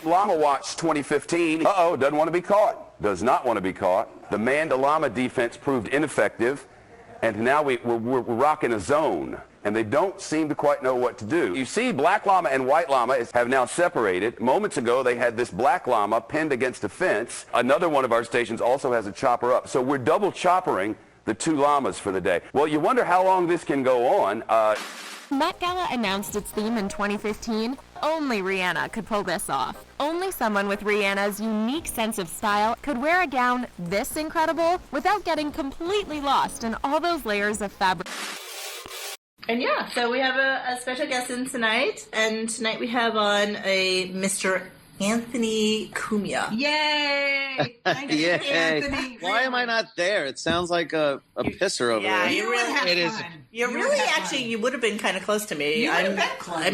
Llama Watch 2015. Doesn't want to be caught. Does not want to be caught. The man-to-llama defense proved ineffective, and now we're rocking a zone, and they don't seem to quite know what to do. You see, black llama and white llama have now separated. Moments ago, they had this black llama pinned against a fence. Another one of our stations also has a chopper up. So we're double choppering the two llamas for the day. Well, you wonder how long this can go on. Met Gala announced its theme in 2015. Only Rihanna could pull this off. Only someone with Rihanna's unique sense of style could wear a gown this incredible without getting completely lost in all those layers of fabric. And yeah, so we have a special guest in tonight, and tonight we have on a Mr. Anthony Cumia. Yay! Thank you, Anthony. Why am I not there? It sounds like a pisser over there. You really have it fun. You really actually, you would have been kind of close to me. I'm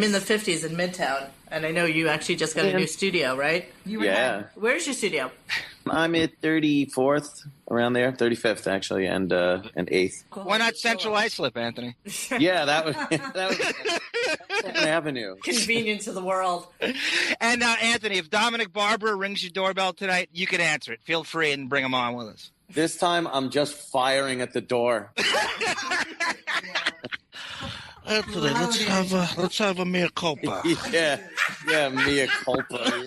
in the 50s in Midtown, and I know you actually just got a new studio, right? Where's your studio? I'm at 34th, around there, 35th actually, and 8th. Why not Central Islip, Anthony? Yeah, that was Second Avenue. Convenient to the world. And Anthony, if Dominic Barber rings your doorbell tonight, you can answer it. Feel free and bring him on with us. This time, I'm just firing at the door. Anthony, let's have a mea culpa. yeah, mea culpa.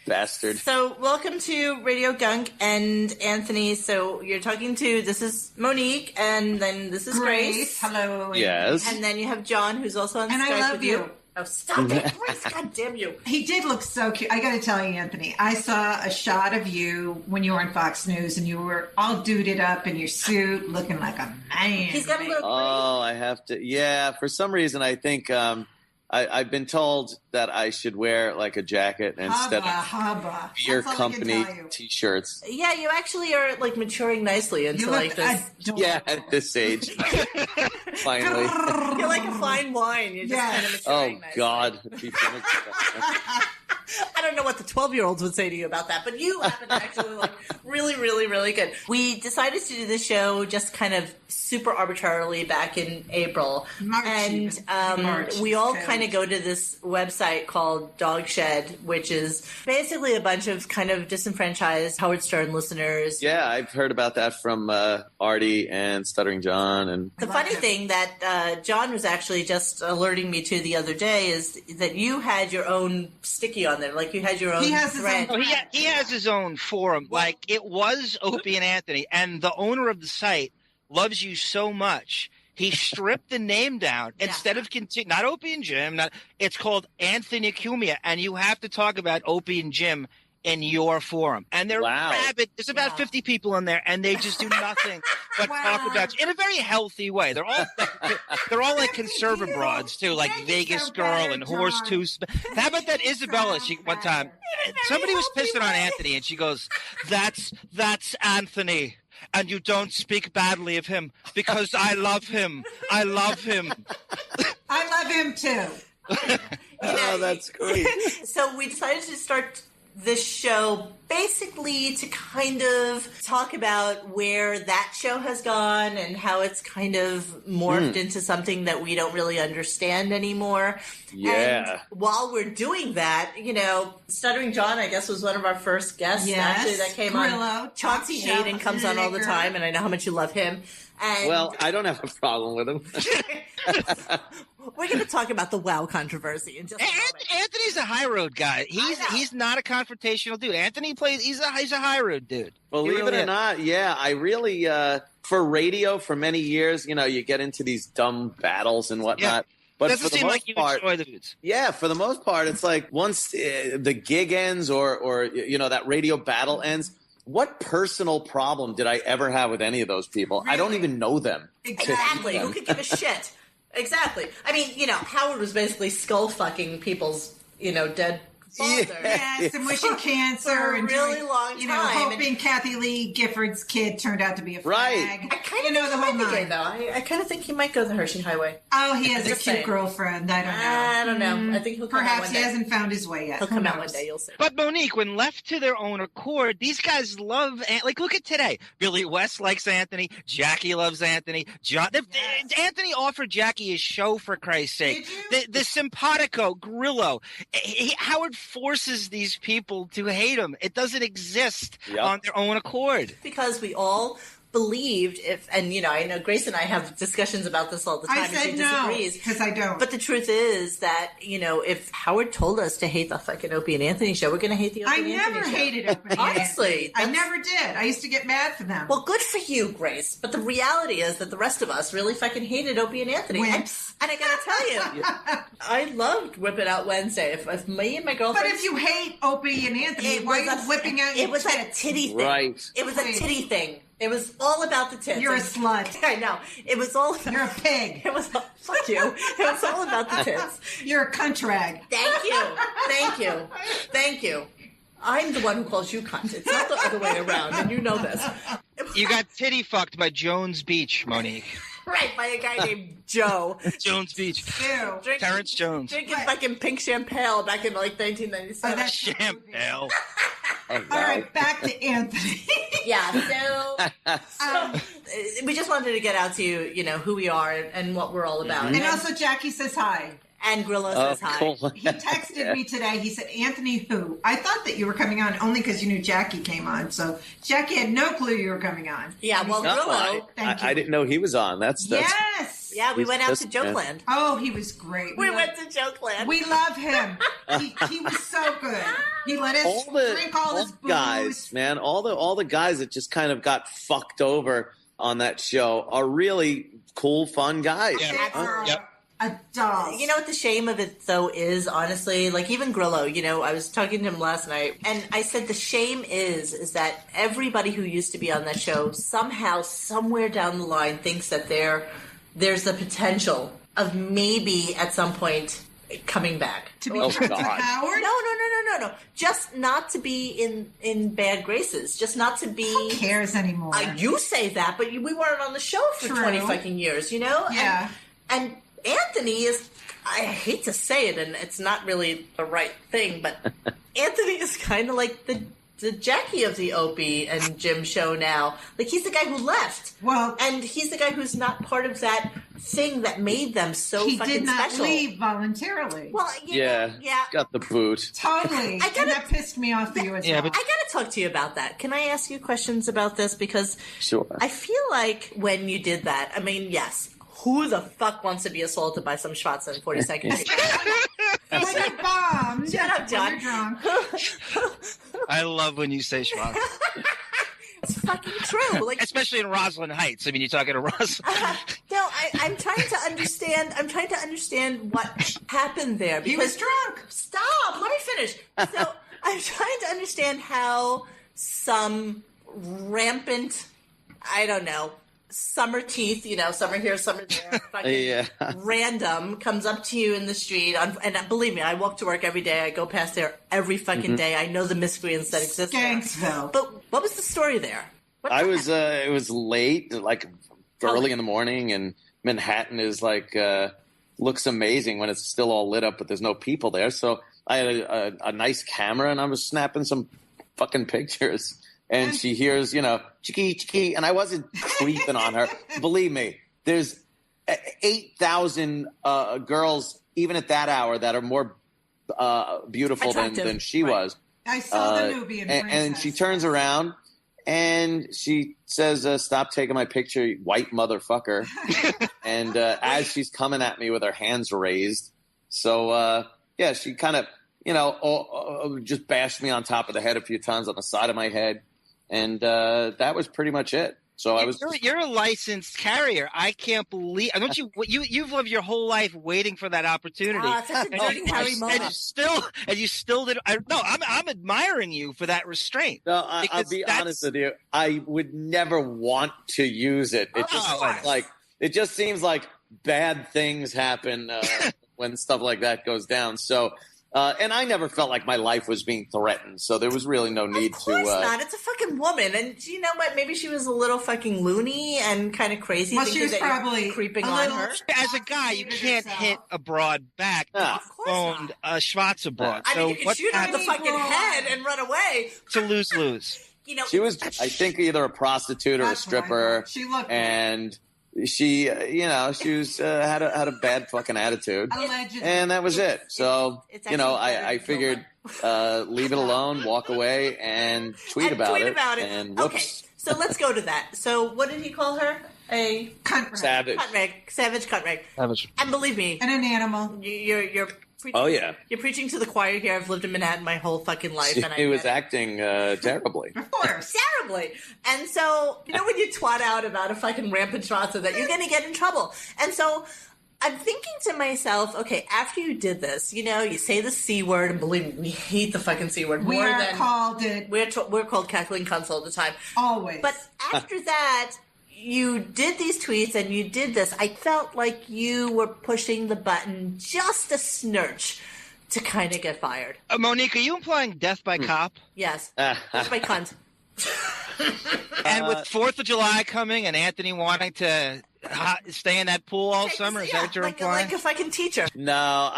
Bastard. So, welcome to Radio Gunk and Anthony. So, you're talking to, this is Monique, and then this is Grace. Hello. Yes. And then you have John, who's also on and Skype I love with you. Oh, stop it, Grace, God damn you. He did look so cute. I got to tell you, Anthony, I saw a shot of you when you were on Fox News, and you were all duded up in your suit, looking like a man. He's got a little I have to. Yeah, for some reason, I think I've been told that I should wear like a jacket instead of beer company T-shirts. Yeah, you actually are like maturing nicely into like this. Adorable. Yeah, at this age, finally. You're like a fine wine. You're just kind of maturing nicely. God. I don't know what the 12-year-olds would say to you about that, but you happen to actually look really, really, really good. We decided to do this show just kind of super arbitrarily back in April. March, we all kind of go to this website called Dog Shed, which is basically a bunch of kind of disenfranchised Howard Stern listeners. Yeah, I've heard about that from Artie and Stuttering John. And the funny thing that John was actually just alerting me to the other day is that you had your own sticky on there. Like you had your own thread. He has his own forum. Like it was Opie and Anthony, and the owner of the site loves you so much. He stripped the name down instead of not Opie and Jim. It's called Anthony Cumia, and you have to talk about Opie and Jim in your forum. And they're rabid. There's about 50 people in there, and they just do nothing but talk about you in a very healthy way. They're all like conservative broads too, like Vegas Girl and Horse Tooth. How about that Isabella? One time, somebody was pissing on Anthony, and she goes, "That's Anthony." And you don't speak badly of him because I love him. I love him. I love him too. Oh, that's great. So we decided to start this show basically to kind of talk about where that show has gone and how it's kind of morphed into something that we don't really understand anymore. Yeah. And while we're doing that, Stuttering John, I guess, was one of our first guests actually that came on. Chaunce Hayden comes on all the time, and I know how much you love him. And well, I don't have a problem with him. We're going to talk about the WoW controversy in just a moment. Anthony's a high road guy. He's not a confrontational dude. Anthony plays. He's a high road dude. Believe it or not, I really for radio for many years. You get into these dumb battles and whatnot. But doesn't seem like you enjoy the dudes. Yeah, for the most part, it's like once the gig ends or that radio battle ends. What personal problem did I ever have with any of those people? Really? I don't even know them. Exactly. Who could give a shit? Exactly. I mean, Howard was basically skull fucking people's, dead father. Yes, and wishing cancer for and a really long time. Hoping Kathy Lee Gifford's kid turned out to be a fag. Right. I kind of think he might be gay, though. I kind of think he might go the Hershey Highway. Oh, he has a cute girlfriend. I don't know. I think he'll come out Perhaps one he day. hasn't found his way yet. He'll come out one day, you'll see. But Monique, when left to their own accord, these guys love, look at today. Billy West likes Anthony. Jackie loves Anthony. Anthony offered Jackie his show, for Christ's sake. The Simpatico, Grillo. Howard forces these people to hate him. It doesn't exist Yep. on their own accord. Because we all believed I know Grace and I have discussions about this all the time. I and she said no, disagrees. because I don't. But the truth is that, if Howard told us to hate the fucking Opie and Anthony show, we're going to hate the Opie I and Anthony never show. hated Opie and Honestly, Anthony. I never did. I used to get mad for them. Well, good for you, Grace. But the reality is that the rest of us really fucking hated Opie and Anthony. Wimps. And I gotta tell you, I loved Whip It Out Wednesday. If me and my girlfriend... But if you hate Opie and Anthony, why are you whipping out your It was a tits? titty thing. Right. It was a titty thing. It was all about the tits. You're a slut. I know. It was all... You're a pig. It was... Fuck you. It was all about the tits. You're a cunt rag. Thank you. Thank you. Thank you. I'm the one who calls you cunt. It's not the other way around, and you know this. You got titty fucked by Jones Beach, Monique. Right, by a guy named Joe. Jones Beach. Ew. Terrence Jones. Drinking fucking pink champagne back in like 1997. Oh, that's Champagne. All right, back to Anthony. Yeah, so we just wanted to get out to you, who we are and what we're all about. And also, Jackie says hi. And Grillo says hi. Cool. He texted me today. He said, Anthony who? I thought that you were coming on only because you knew Jackie came on. So Jackie had no clue you were coming on. Yeah, well, No, Grillo. Thank you. I didn't know he was on. That's Yes. Yeah, we went out to Just- Jokeland. Oh, he was great. We went to Jokeland. We love him. He was so good. He let us drink all his booze. guys, man, all the guys that just kind of got fucked over on that show are really cool, fun guys. They Yeah. are Yep. adults. You know what the shame of it, though, is, honestly? Like, even Grillo, I was talking to him last night, and I said the shame is that everybody who used to be on that show somehow, somewhere down the line, thinks that there's the potential of maybe at some point coming back. to be Oh, friends with God. Howard? No. Just not to be in bad graces. Just not to be... Who cares anymore? You say that, but we weren't on the show for True. 20 fucking years, Yeah. And Anthony is, I hate to say it, and it's not really the right thing, but Anthony is kind of like the Jackie of the Opie and Jim show now. Like, he's the guy who left. Well, And he's the guy who's not part of that thing that made them so he fucking did not special. leave voluntarily. Well, Yeah, got the boot. Totally. I gotta- And that pissed me off for you as Yeah, well. but- I gotta talk to you about that. Can I ask you questions about this? Because Sure. I feel like when you did that, I mean, yes, who the fuck wants to be assaulted by some shots in 42nd Street? Like a bomb. Shut up, John. When you're drunk. I love when you say Schwartz. It's fucking true. Like, Especially in Roslyn Heights. I mean, you're talking to Roslyn. no, I'm trying to understand. I'm trying to understand what happened there. He was drunk. Stop. Let me finish. So I'm trying to understand how some rampant, I don't know, summer teeth, summer here, summer there, fucking Yeah. random comes up to you in the street. And believe me, I walk to work every day. I go past there every fucking day. I know the miscreants that exist there. Skanksville. But what was the story there? What I was it was late, like early in the morning, and Manhattan is like looks amazing when it's still all lit up, but there's no people there. So I had a nice camera, and I was snapping some fucking pictures. And she hears, chicky, chicky, and I wasn't creeping on her. Believe me, there's 8,000 girls, even at that hour, that are more beautiful Attractive. than she Right. was. I saw the Nubian and princess. she turns around and she says, "Stop taking my picture, you white motherfucker." And as she's coming at me with her hands raised, so yeah, she kind of, just bashed me on top of the head a few times on the side of my head, and that was pretty much it. So I was. You're a licensed carrier. I can't believe. Don't you've lived your whole life waiting for that opportunity. It's such a dirty Harry and moment. you still did. I'm admiring you for that restraint. No, I'll Because be that's- honest with you. I would never want to use it. It just Oh, seems like it just seems like bad things happen when stuff like that goes down. So, and I never felt like my life was being threatened. So there was really no need Of course to. not. It's a fucking woman, and you know what? Maybe she was a little fucking loony and kind of crazy. Well, thinking she was that you're probably creeping a on little- her. As a guy, you can't hit a broad back. No. Of course Owned not. a Schwarzer broad. I So mean, you can what shoot her in the happened? fucking head and run away. It's a lose-lose. You know, She was, I think, either a prostitute or a That's what I stripper, thought. She looked and she was had a bad fucking attitude. Allegedly. And that was it. So, it's I figured leave it alone, walk away, and tweet about it. And whoops. Okay, so let's go to that. So what did he call her? A cunt rag. Savage cunt rag. Savage. And believe me, And an animal. you're preaching, Oh, yeah. you're preaching to the choir here. I've lived in Manhattan my whole fucking life, and He was acting terribly. Of course. terribly. And so, when you twat out about a fucking rampant Chaunce, that you're going to get in trouble. And so I'm thinking to myself, okay, after you did this, you say the C word, and believe me, we hate the fucking C word We more are than called it we're called cackling cunts all the time. always. But after that, you did these tweets and you did this. I felt like you were pushing the button just a snurch to kind of get fired. Monique, are you implying death by cop? Yes. That's my cunt. And with 4th of July coming and Anthony wanting to stay in that pool all summer, is that what you're implying? Like a fucking teacher. No,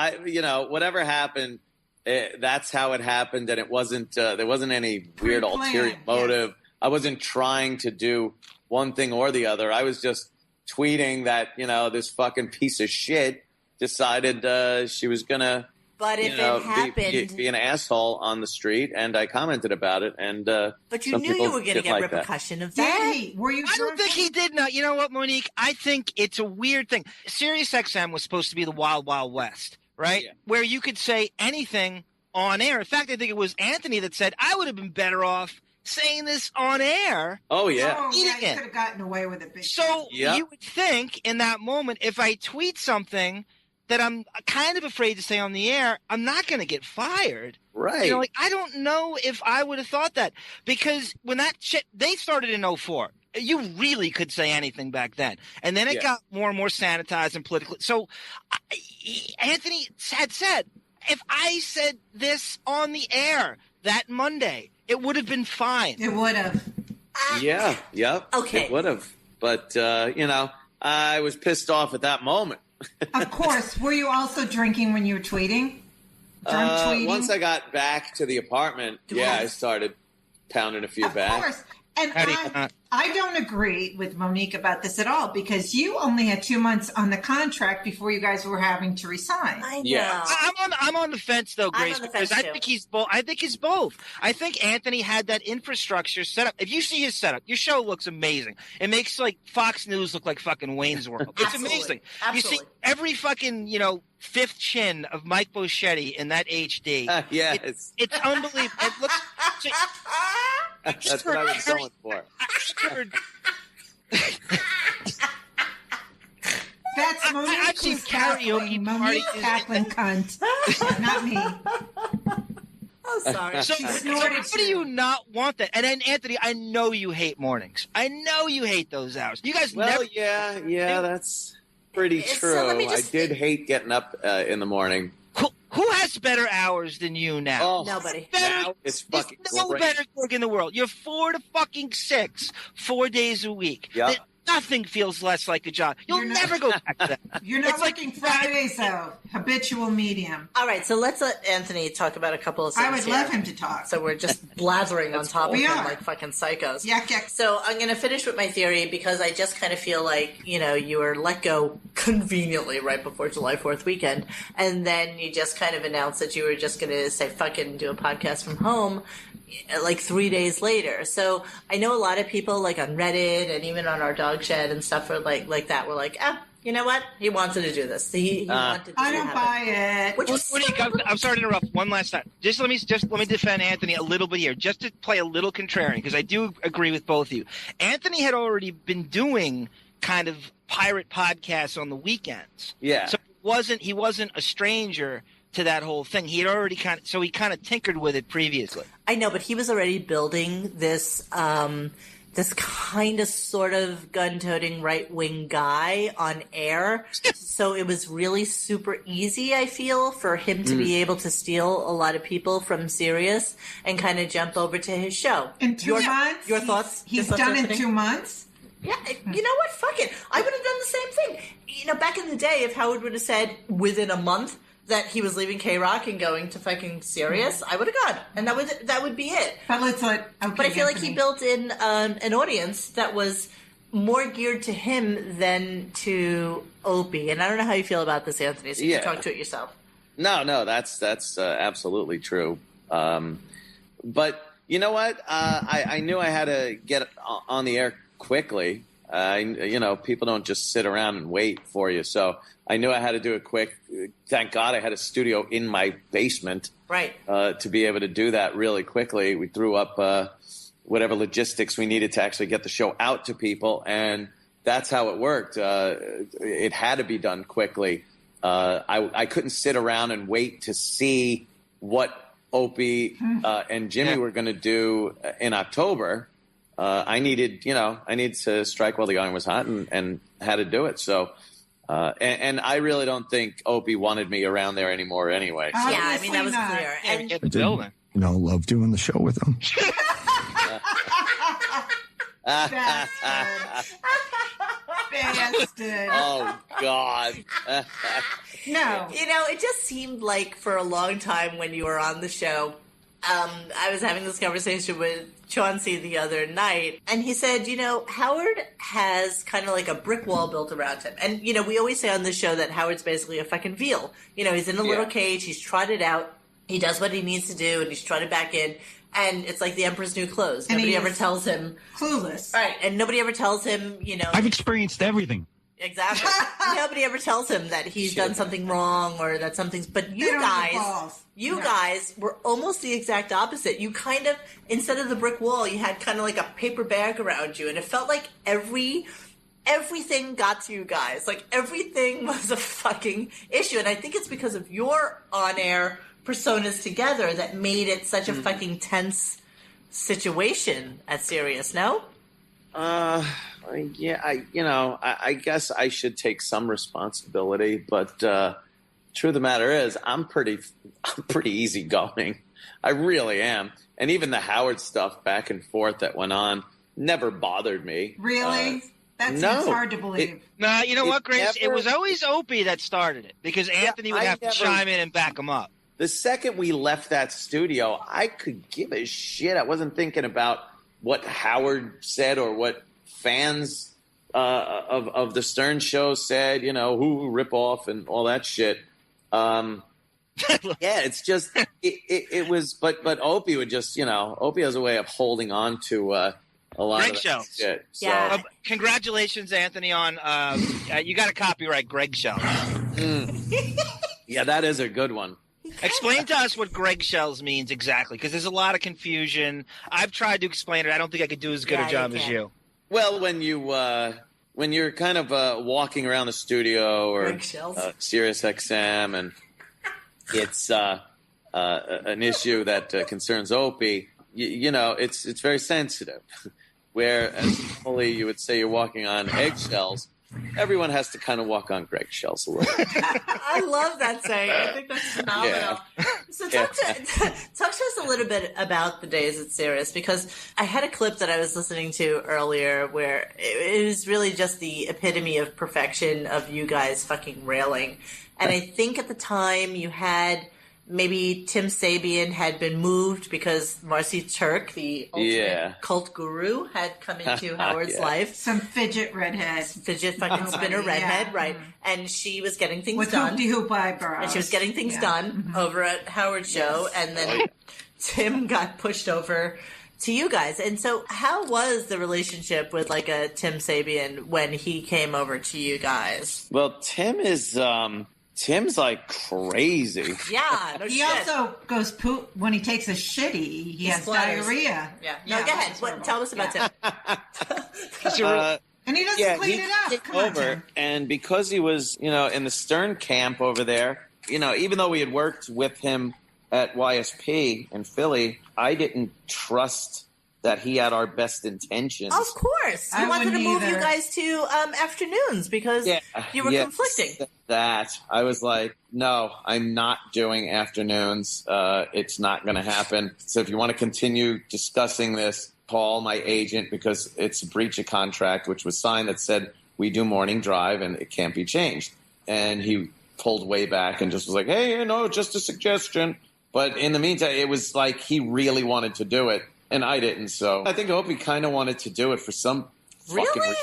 whatever happened, that's how it happened, and it wasn't. There wasn't any weird ulterior motive. Yes. I wasn't trying to do one thing or the other. I was just tweeting that this fucking piece of shit decided she was gonna. But if it happened, be an asshole on the street, and I commented about it, and but you knew you were going to get repercussion of that. Did he? Were you? I don't think he did. Not. You know what, Monique? I think it's a weird thing. SiriusXM was supposed to be the Wild Wild West, right? Yeah. Where you could say anything on air. In fact, I think it was Anthony that said, I would have been better off saying this on air. Oh, yeah. Oh, yeah, Eating you it. could have gotten away with it. So Yep. you would think in that moment, if I tweet something that I'm kind of afraid to say on the air, I'm not going to get fired. Right. I don't know if I would have thought that, because when that shit, they started in 04. You really could say anything back then. And then it got more and more sanitized and political. So Anthony had said, if I said this on the air that Monday, it would have been fine. It would have. Yeah. Yep. Okay. It would have. But, I was pissed off at that moment. Of course. Were you also drinking when you were tweeting? Drunk tweeting? Once I got back to the apartment, I started pounding a few Of back. course. And How do you not? I don't agree with Monique about this at all, because you only had 2 months on the contract before you guys were having to resign. I know. Yeah. I'm on the fence though, I'm Grace, on the fence, because I too. think he's both. I think he's both. I think Anthony had that infrastructure set up. If you see his setup, your show looks amazing. It makes like Fox News look like fucking Wayne's World. It's Absolutely. amazing. Absolutely. You see every fucking fifth chin of Mike Boschetti in that HD. It's Unbelievable. It looks. See, that's what I was going for. I heard- That's Monique I've seen who's cackling. karaoke Monique parties. cackling cunt. Not me. Oh, sorry. So, snorted how do you not want that? And then, Anthony, I know you hate mornings. I know you hate those hours. You guys Well, never. yeah, that's pretty So true. let me I just- did hate getting up in the morning. Who has better hours than you now? Oh, Nobody. now it's There's fucking no great. better gig in the world. You're 4 to fucking 6, 4 days a week. Yeah. Nothing feels less like a job. You'll You're not- never go back to that. You're not It's like working Fridays, though. Habitual medium. All right, so let's let Anthony talk about a couple of things I would here. love him to talk. So we're just blathering on top of We him are. like fucking psychos. Yuck, yuck. So I'm going to finish with my theory because I just kind of feel like, you were let go conveniently right before July 4th weekend. And then you just kind of announced that you were just going to say fucking do a podcast from home like 3 days later. So I know a lot of people like on Reddit and even on our dog shed and stuff are like that. We're like, you know what? He wanted to do this. He wanted to I don't have buy it. it. Which was Monique, I'm sorry to interrupt one last time. Just let me defend Anthony a little bit here, just to play a little contrarian, because I do agree with both of you. Anthony had already been doing kind of pirate podcasts on the weekends. Yeah. So he wasn't a stranger to that whole thing. He had already kind of tinkered with it previously. I know, but he was already building this this kind of sort of gun-toting right-wing guy on air. So it was really super easy, I feel, for him to be able to steal a lot of people from Sirius and kind of jump over to his show. In 2 months? Your thoughts? He's Your thoughts, done in Anthony? 2 months? Yeah, you know what? Fuck it. I would have done the same thing. Back in the day, if Howard would have said within a month that he was leaving K-Rock and going to fucking Sirius, I would have gone, and that would be it. But let's let. Okay, But I feel like Anthony. he built in an audience that was more geared to him than to Opie. And I don't know how you feel about this, Anthony, so you can talk to it yourself. No, that's absolutely true. But you know what? I knew I had to get on the air quickly. People don't just sit around and wait for you. So I knew I had to do it quick. Thank God I had a studio in my basement, right? To be able to do that really quickly. We threw up whatever logistics we needed to actually get the show out to people, and that's how it worked. It had to be done quickly. I couldn't sit around and wait to see what Opie and Jimmy were going to do in October. I needed to strike while the iron was hot and had to do it. So, and I really don't think Opie wanted me around there anymore anyway. So. Yeah, I mean, that was clear. And get the building. Love doing the show with them. Bastard. Oh, God. No. It just seemed like for a long time when you were on the show, I was having this conversation with Chaunce the other night, and he said, Howard has kind of like a brick wall built around him. And, we always say on this show that Howard's basically a fucking veal. He's in a little cage, he's trotted out, he does what he needs to do, and he's trotted back in. And it's like the Emperor's New Clothes. Nobody ever tells him. Clueless. Right. And nobody ever tells him, I've experienced everything. Exactly. Nobody ever tells him that he's done something wrong or that something's. But you guys were almost the exact opposite. You kind of, instead of the brick wall, you had kind of like a paper bag around you. And it felt like everything got to you guys. Like everything was a fucking issue. And I think it's because of your on-air personas together that made it such a fucking tense situation at Sirius, no? Yeah, I guess I should take some responsibility, but truth of the matter is I'm pretty easygoing. I really am. And even the Howard stuff back and forth that went on never bothered me. Really? That seems hard to believe. No, you know what, Grace? It was always Opie that started it because Anthony would have to chime in and back him up. The second we left that studio, I could give a shit. I wasn't thinking about what Howard said or what fans of the Stern Show said, who rip off and all that shit. It's just it was. But Opie would just, Opie has a way of holding on to a lot Greg of Shells. shit. So, yeah. Congratulations, Anthony, on you got to copyright Greg Shells. Yeah, that is a good one. Explain to us what Greg Shells means exactly, because there's a lot of confusion. I've tried to explain it. I don't think I could do as good a job as you. Well, when you're kind of walking around the studio or Sirius XM, and it's an issue that concerns Opie, it's very sensitive. Whereas normally you would say you're walking on eggshells. Everyone has to kind of walk on Greg Shells a little bit. I love that saying. I think that's phenomenal. Yeah. So talk to us a little bit about the days at Sirius, because I had a clip that I was listening to earlier where it was really just the epitome of perfection of you guys fucking railing. And I think at the time you had maybe Tim Sabian had been moved because Marcy Turk, the ultimate cult guru, had come into Howard's life. Some fidget redhead. Fidget fucking spinner redhead, right. And she was getting things done. With hoop-de-hoop eyebrows. And she was getting things done over at Howard's show. And then Tim got pushed over to you guys. And so how was the relationship with like a Tim Sabian when he came over to you guys? Well, Tim's like crazy. Yeah, he also goes poop when he takes a shitty. He has diarrhea. Yeah. No, go ahead. Tell us about Tim. And he doesn't clean it up. Come on, Tim. And because he was, in the Stern camp over there, even though we had worked with him at YSP in Philly, I didn't trust that he had our best intentions. Of course. He wanted to move you guys to afternoons because you were conflicting. That I was like, no, I'm not doing afternoons. It's not going to happen. So if you want to continue discussing this, call my agent, because it's a breach of contract, which was signed that said we do morning drive and it can't be changed. And he pulled way back and just was like, hey, just a suggestion. But in the meantime, it was like he really wanted to do it. And I didn't, so I think Opie kind of wanted to do it for some fucking reason.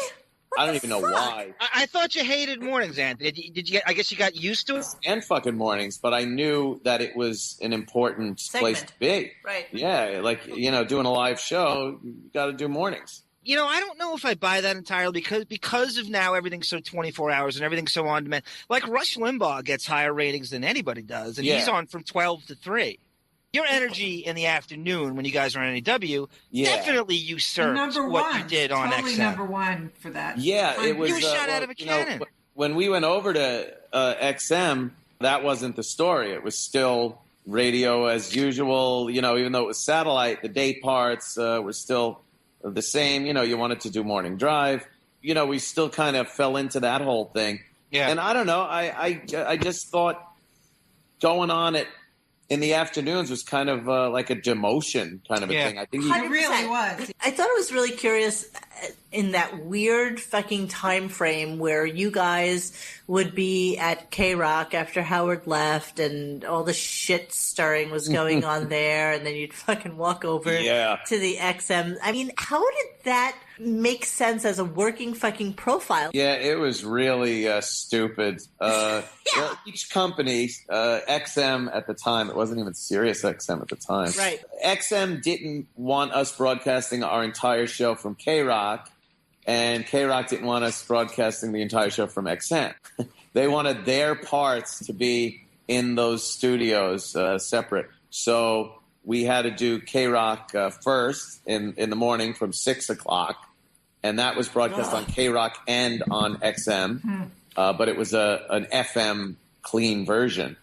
I don't even know why. I thought you hated mornings, Anthony. Did you? I guess you got used to it. And fucking mornings, but I knew that it was an important place to be. Right. Yeah, like, doing a live show, you got to do mornings. I don't know if I buy that entirely because of now everything's so 24 hours and everything's so on demand. Like Rush Limbaugh gets higher ratings than anybody does, and he's on from 12 to 3. Your energy in the afternoon when you guys are on NEW definitely usurped what you did on totally XM. Number one for that. Yeah, it was. You were shot out of a cannon. When we went over to XM, that wasn't the story. It was still radio as usual. Even though it was satellite, the day parts were still the same. You wanted to do morning drive. We still kind of fell into that whole thing. Yeah. And I don't know. I just thought going on it in the afternoons was kind of like a demotion kind of a thing. I think it really was. I thought it was really curious in that weird fucking time frame where you guys would be at K-Rock after Howard left and all the shit stirring was going on there, and then you'd fucking walk over to the XM. I mean, how did that make sense as a working fucking profile? Yeah, it was really stupid. Well, each company, XM at the time, it wasn't even Sirius XM at the time. Right. XM didn't want us broadcasting our entire show from K-Rock, and K-Rock didn't want us broadcasting the entire show from XM. They wanted their parts to be in those studios separate. So we had to do K-Rock first in the morning from 6 o'clock, and that was broadcast on K-Rock and on XM, but it was an FM clean version.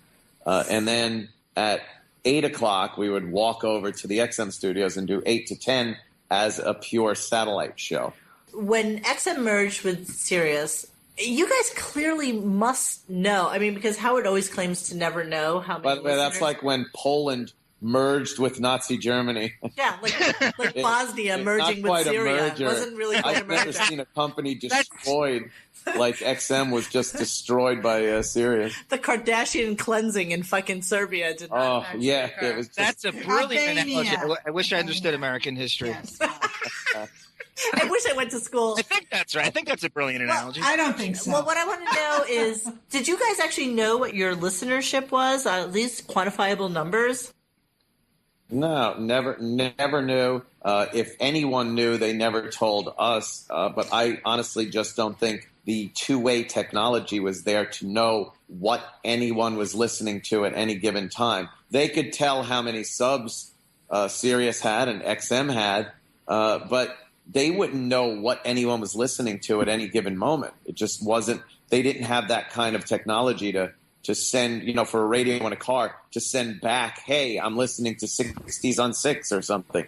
And then at 8 o'clock, we would walk over to the XM studios and do 8 to 10 as a pure satellite show. When XM merged with Sirius, you guys clearly must know. I mean, because Howard always claims to never know how many By the way, that's like when Poland merged with Nazi Germany. Yeah, like Bosnia merging with Syria. It wasn't really quite a merger. I've never seen a company destroyed like XM was just destroyed by Syria. The Kardashian cleansing in fucking Serbia did not actually occur. It was just... That's a brilliant analogy. I wish I understood American history. Yes. I wish I went to school. I think that's right. I think that's a brilliant analogy. I don't think so. Well, what I want to know is, did you guys actually know what your listenership was? At least quantifiable numbers? No, never knew. If anyone knew, they never told us. But I honestly just don't think the two-way technology was there to know what anyone was listening to at any given time. They could tell how many subs Sirius had and XM had, but they wouldn't know what anyone was listening to at any given moment. It just wasn't. They didn't have that kind of technology to send, for a radio in a car, to send back, hey, I'm listening to 60s on 6 or something.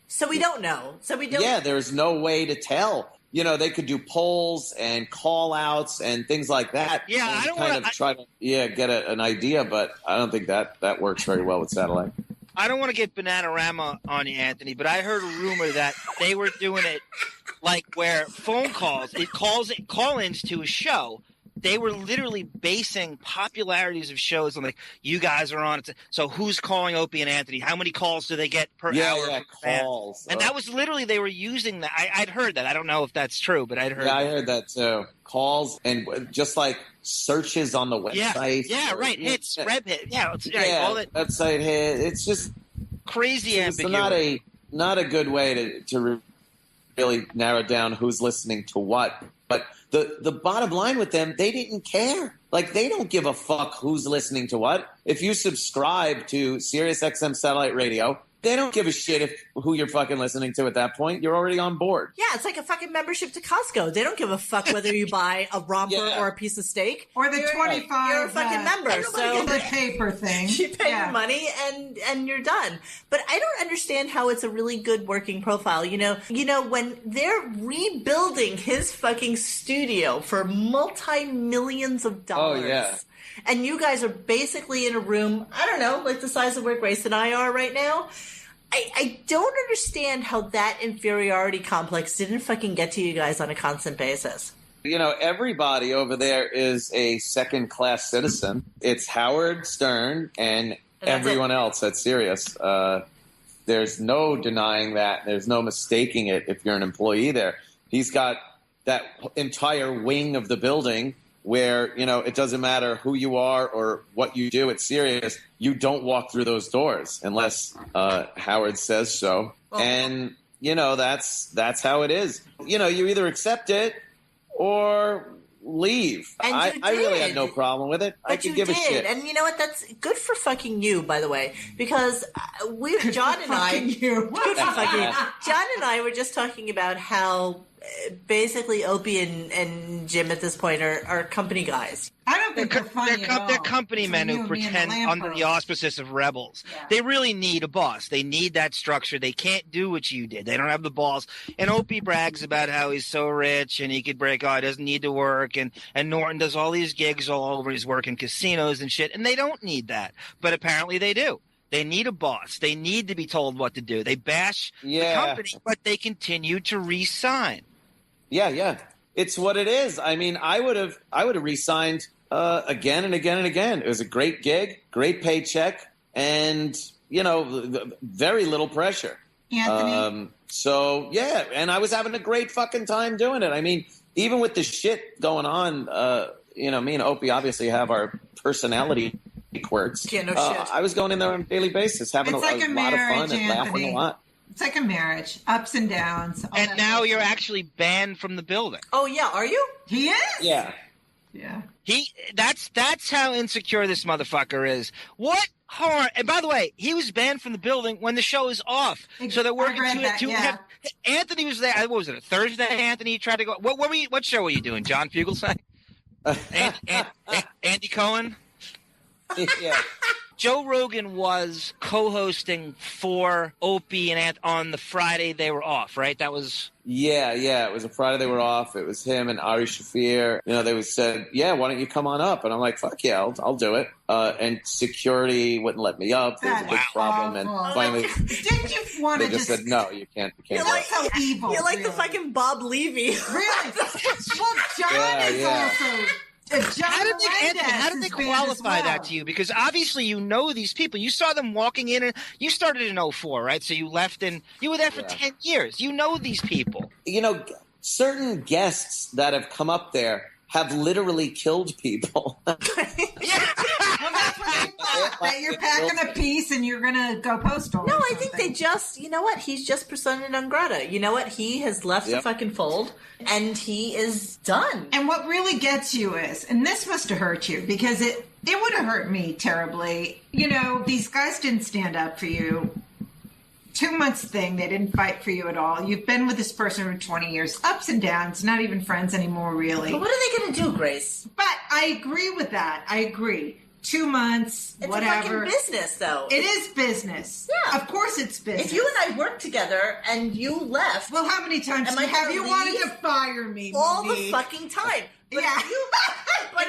So we don't know. Yeah, there's no way to tell. They could do polls and call-outs and things like that. Yeah, I don't want to try to get an idea, but I don't think that works very well with satellite. I don't want to get Bananarama on you, Anthony, but I heard a rumor that they were doing it like where phone calls, call-ins to a show. They were literally basing popularities of shows on like, you guys are on it. So who's calling Opie and Anthony? How many calls do they get per hour? Yeah, calls. And that was literally, they were using that. I'd heard that. I don't know if that's true, but I'd heard that. Yeah, I heard that too. Calls and just like searches on the website. Yeah, right. Hits, web hit. Yeah, all that. Website hit. It's just crazy ambiguity. It's not a good way to really narrow down who's listening to what. But the bottom line with them, they didn't care. Like, they don't give a fuck who's listening to what. If you subscribe to Sirius XM satellite radio, they don't give a shit who you're fucking listening to at that point. You're already on board. Yeah, it's like a fucking membership to Costco. They don't give a fuck whether you buy a romper or a piece of steak. Or the 25. You're a fucking member. So the paper thing. You pay your money and you're done. But I don't understand how it's a really good working profile. When they're rebuilding his fucking studio for multi-millions of dollars. Oh, yeah. And you guys are basically in a room, I don't know, like the size of where Grace and I are right now. I don't understand how that inferiority complex didn't fucking get to you guys on a constant basis. Everybody over there is a second-class citizen. It's Howard Stern and everyone else at Sirius. There's no denying that. There's no mistaking it if you're an employee there. He's got that entire wing of the building where, you know, it doesn't matter who you are or what you do, it's serious. You don't walk through those doors unless Howard says so. And, you know, that's how it is. You know, you either accept it or leave. I really had no problem with it. I could give a shit. And you know what? That's good for fucking you, by the way, because John and I were just talking about how basically Opie and Jim at this point are company guys. I don't think they're funny at all. They're company men who pretend under the auspices of rebels. Yeah. They really need a boss. They need that structure. They can't do what you did. They don't have the balls. And Opie brags about how he's so rich and he could break out. He doesn't need to work. And Norton does all these gigs all over. He's working casinos and shit. And they don't need that. But apparently they do. They need a boss. They need to be told what to do. They bash the company, but they continue to re-sign. Yeah. It's what it is. I mean, I would have re-signed again and again and again. It was a great gig, great paycheck, and, you know, very little pressure. Anthony? So, yeah, and I was having a great fucking time doing it. I mean, even with the shit going on, you know, me and Opie obviously have our personality quirks. Yeah, no shit. I was going in there on a daily basis, having a lot of fun and laughing a lot. It's like a marriage, ups and downs. And now you're actually banned from the building. Oh, yeah, are you? He is? Yeah. That's how insecure this motherfucker is. What harm? And by the way, he was banned from the building when the show is off. So they're working Anthony was there. What was it? A Thursday? Anthony, you tried to go. What show were you doing? John Fugelsang? Andy Cohen? Yeah. Joe Rogan was co-hosting for Opie and Ant on the Friday they were off, right? That was... Yeah. It was a Friday they were off. It was him and Ari Shaffir. You know, they said, yeah, why don't you come on up? And I'm like, fuck yeah, I'll do it. And security wouldn't let me up. There was a big problem. And finally... Didn't you want to just... said, no, you can't. You're like so evil. You're like the fucking Bob Levy. Really? Well, John is also... How did they qualify that to you? Because obviously you know these people. You saw them walking in, and you started in 2004, right? So you left, and you were there for 10 years. You know these people. You know, certain guests that have come up there have literally killed people. Well, that's what they thought, that you're packing a piece and you're going to go postal. No, I think they just, you know what? He's just persona non grata. You know what? He has left the fucking fold and he is done. And what really gets you is, and this must have hurt you because it would have hurt me terribly. You know, these guys didn't stand up for you. 2 months thing, they didn't fight for you at all. You've been with this person for 20 years, ups and downs, not even friends anymore, really. But what are they going to do, Grace? But I agree with that. I agree. 2 months, it's whatever. It's a fucking business, though. It is business. Yeah. Of course it's business. If you and I worked together and you left... Well, how many times have you wanted to fire me, all Monique? the fucking time. But yeah. But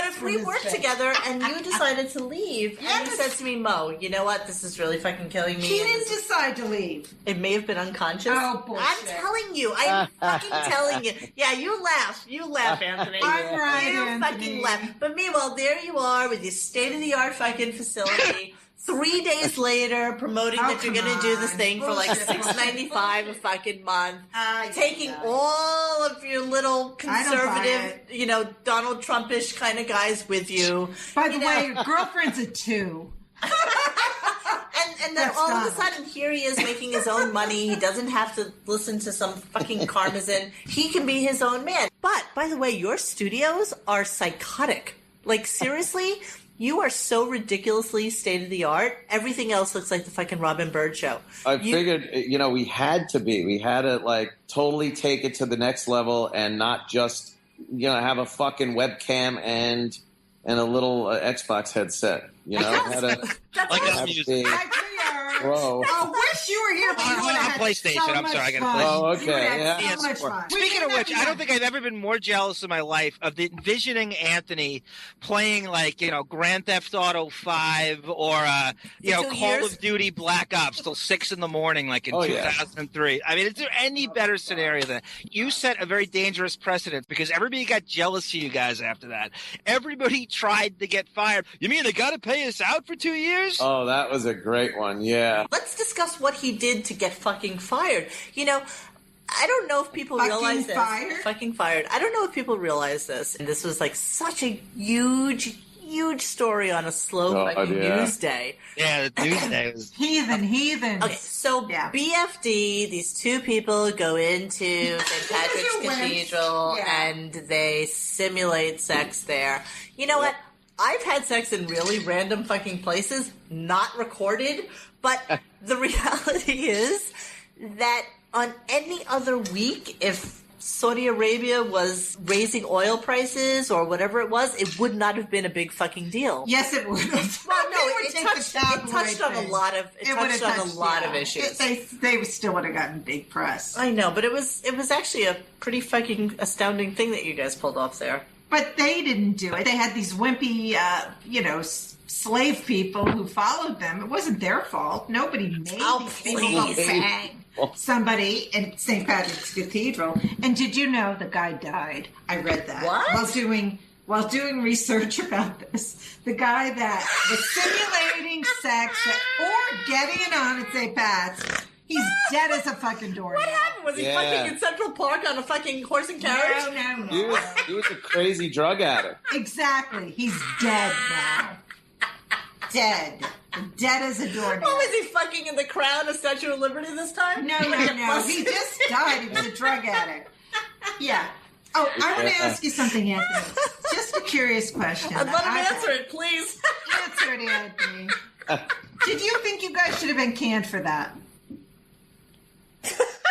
if we worked together and you decided to leave and you said to me, Mo, you know what? This is really fucking killing me. He didn't decide to leave. It may have been unconscious. Oh, bullshit. I'm telling you. I'm fucking telling you. Yeah, you laugh. You laugh, Anthony. I'm right, You Anthony. fucking laugh. But meanwhile, there you are with your state-of-the-art fucking facility. 3 days later, promoting that you're going to do this thing for like $6.95 a fucking month, taking all of your little conservative, you know, Donald Trumpish kind of guys with you. By the way, your girlfriend's a 2. And then all of a sudden, here he is making his own money. He doesn't have to listen to some fucking Karmazin. He can be his own man. But, by the way, your studios are psychotic. Like, seriously? You are so ridiculously state-of-the-art. Everything else looks like the fucking Robin Bird show. I figured, you know, we had to be. We had to, like, totally take it to the next level and not just, you know, have a fucking webcam and a little Xbox headset. You know, Whoa. I wish you were here. On PlayStation. I'm sorry, I got to play. Oh, okay. Yeah. So much fun. Speaking of which, I don't think I've ever been more jealous in my life of envisioning Anthony playing, like, you know, Grand Theft Auto 5 or, you know, Call of Duty Black Ops till 6 in the morning, like in 2003. I mean, is there any better scenario than that? You set a very dangerous precedent because everybody got jealous of you guys after that. Everybody tried to get fired. You mean they got to pay us out for 2 years? Oh, that was a great one. Yeah. Let's discuss what he did to get fucking fired. You know, I don't know if people realize this. Fucking fired. I don't know if people realize this. And this was like such a huge story on a slow fucking news day. Yeah, the news day was... Heathens. Okay, so BFD, these two people go into St. Patrick's Cathedral and they simulate sex there. You know what? I've had sex in really random fucking places, not recorded, but the reality is that on any other week, if Saudi Arabia was raising oil prices or whatever it was, it would not have been a big fucking deal. Yes, it would have. Well, no, it touched on a lot of issues. They still would have gotten big press. I know, but it was actually a pretty fucking astounding thing that you guys pulled off there. But they didn't do it. They had these wimpy, slave people who followed them. It wasn't their fault. Nobody made these people bang somebody in St. Patrick's Cathedral. And did you know the guy died? I read that. What? While doing research about this. The guy that was simulating sex or getting it on at St. Pat's, he's dead as a fucking doornail. What happened? Was he fucking in Central Park on a fucking horse and carriage? No. He was a crazy drug addict. Exactly. He's dead now. Dead as a doornail. What was he fucking in the crown of Statue of Liberty this time? No. He just died. He was a drug addict. Yeah. Oh, I want to ask you something, Anthony. Just a curious question. I'd let him answer it, please. Answer it, Anthony. Did you think you guys should have been canned for that?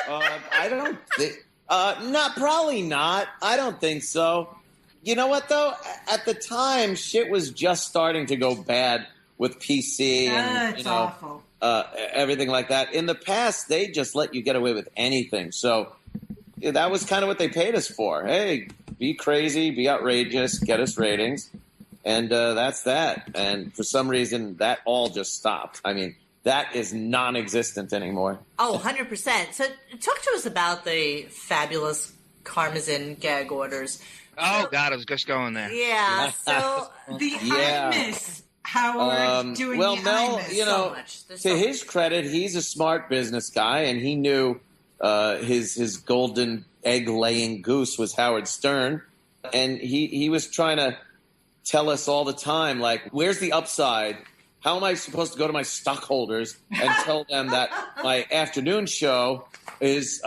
I don't think... probably not. I don't think so. You know what, though? At the time, shit was just starting to go bad with PC and awful. Everything like that. In the past, they just let you get away with anything. So that was kind of what they paid us for. Hey, be crazy, be outrageous, get us ratings. And that's that. And for some reason, that all just stopped. I mean, that is non-existent anymore. Oh, 100%. So talk to us about the fabulous Karmazin gag orders. Oh, God, I was just going there. Yeah, so... I miss Howard doing well, the Mel, Imus. you know, to his credit, he's a smart business guy, and he knew his golden egg-laying goose was Howard Stern, and he was trying to tell us all the time, like, where's the upside? How am I supposed to go to my stockholders and tell them that my afternoon show is,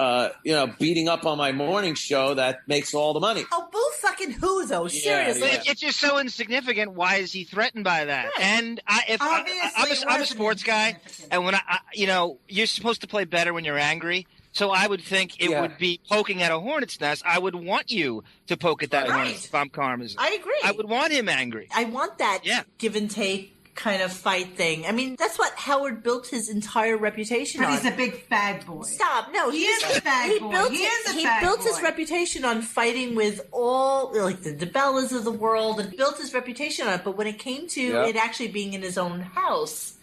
beating up on my morning show that makes all the money? Oh, boo fucking who, though? Seriously. Yeah. It's just so insignificant. Why is he threatened by that? Right. And I'm a sports guy, and when you're supposed to play better when you're angry. So I would think it would be poking at a hornet's nest. I would want you to poke at that hornet's if I'm Karmazin. I agree. I would want him angry. I want that give and take kind of fight thing. I mean, that's what Howard built his entire reputation on. But he's a big fag boy. Stop. No, he is a fag boy. He built his reputation on fighting with all, like, the DeBellas of the world, and built his reputation on it. But when it came to it actually being in his own house,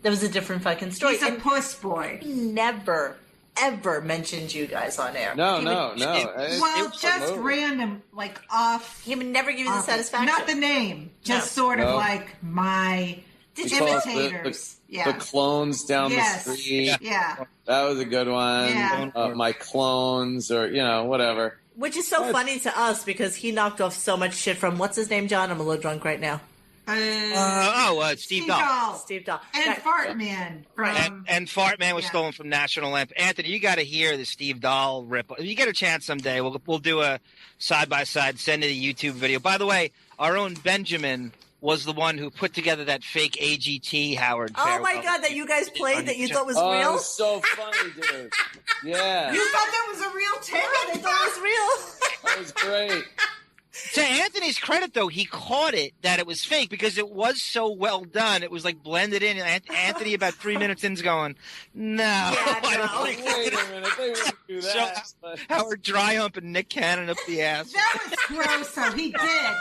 that was a different fucking story. He's a puss boy. He never, ever mentioned you guys on air. No. Just random, like off. He would never give you the satisfaction. Not the name, just sort of like my imitators. The clones down the street. Yeah. That was a good one. Yeah. My clones, or, whatever. Which is so funny to us because he knocked off so much shit from, what's his name, John? I'm a little drunk right now. Steve Dahl. Steve Dahl. And Fartman. And Fartman was stolen from National Lamp. Anthony, you got to hear the Steve Dahl rip. If you get a chance someday, we'll do a side-by-side, send it a YouTube video. By the way, our own Benjamin was the one who put together that fake AGT Howard. Oh, my God, that you guys played that you thought was real? Oh, so funny, dude. Yeah. You thought that was a real tape? I thought it was real. That was great. To Anthony's credit, though, he caught it that it was fake because it was so well done. It was like blended in. Anthony, about 3 minutes in, is going, no. I don't think wait a minute. They wouldn't do that. So, Howard dry hump and Nick Cannon up the ass. That was gross, though. He did.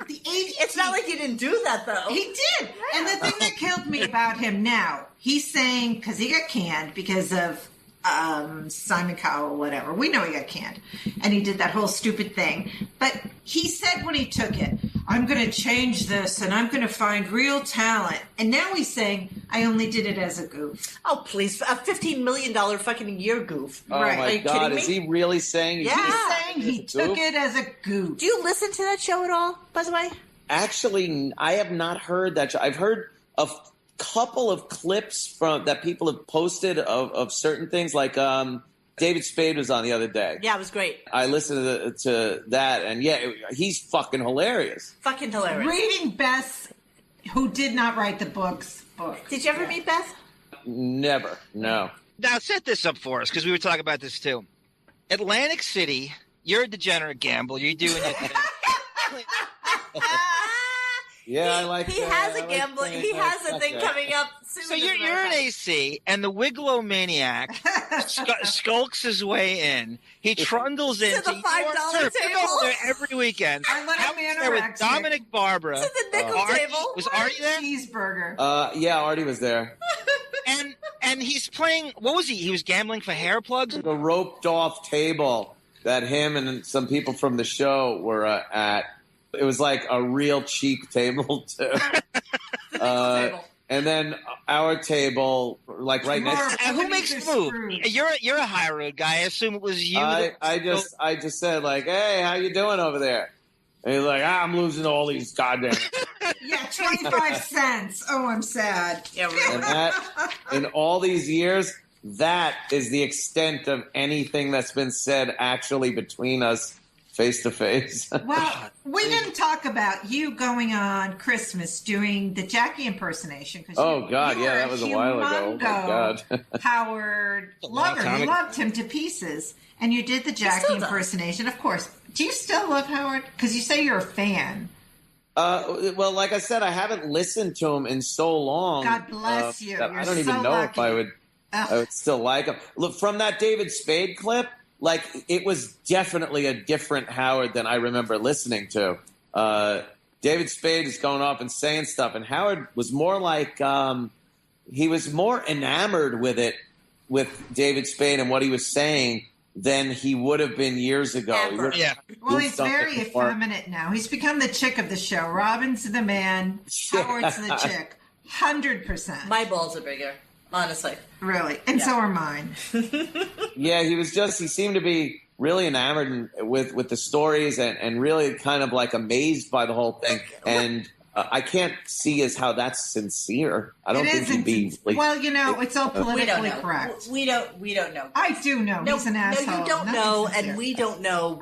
It's not like he didn't do that, though. He did. Yeah. And the thing that killed me about him now, he's saying, because he got canned because of Simon Cowell, whatever. We know he got canned. And he did that whole stupid thing. But he said when he took it, I'm going to change this and I'm going to find real talent. And now he's saying, I only did it as a goof. Oh, please. A $15 million fucking year goof. Oh, Right. my Are you God. kidding Is me? he really saying he Yeah. did He's it saying he as a goof? took it as a goof. Do you listen to that show at all, by the way? Actually, I have not heard that. I've heard a couple of clips from that people have posted of certain things, like David Spade was on the other day. Yeah, it was great. I listened to that, and he's fucking hilarious. Fucking hilarious. Reading Beth, who did not write the book. Did you ever meet Beth? Never, no. Now set this up for us, because we were talking about this too. Atlantic City, you're a degenerate gambler. You're doing it. Yeah, I like. He has a gamble. He has a thing coming up soon. So you're an AC, and the Wiglomaniac skulks his way in. He trundles into the $5 table there every weekend. I let him Howard's there with anorexic. Dominic Barbara. To the nickel table. Was Artie there? Cheeseburger. Yeah, Artie was there. And he's playing. What was he? He was gambling for hair plugs. The roped off table that him and some people from the show were at. It was like a real cheap table too. Table. And then our table, like right next. And who makes the move? You're a high road guy. I assume it was you. I just said like, hey, how you doing over there? And he's like, I'm losing all these goddamn. Yeah, 25 cents. Oh, I'm sad. Yeah, really. And that, in all these years, that is the extent of anything that's been said actually between us face to face. Well, we didn't talk about you going on Christmas doing the Jackie impersonation. Oh, God, yeah, that was a while ago. Oh, my God. Howard lover. You loved him to pieces. And you did the Jackie impersonation, of course. Do you still love Howard? Because you say you're a fan. Well, like I said, I haven't listened to him in so long. God bless you. I don't even know if I would still like him. Look, from that David Spade clip, like, it was definitely a different Howard than I remember listening to. David Spade is going off and saying stuff, and Howard was more like, he was more enamored with it, with David Spade and what he was saying, than he would have been years ago. Yeah. Well, he's very effeminate now. He's become the chick of the show. Robin's the man. Howard's the chick. 100%. My balls are bigger, honestly. Really. And so are mine. Yeah, he seemed to be really enamored with the stories and really kind of like amazed by the whole thing. And I can't see as how that's sincere. I don't think he'd be. Like, well, it's all politically correct. We don't know. I do know. He's an asshole. No, you don't know, and we don't know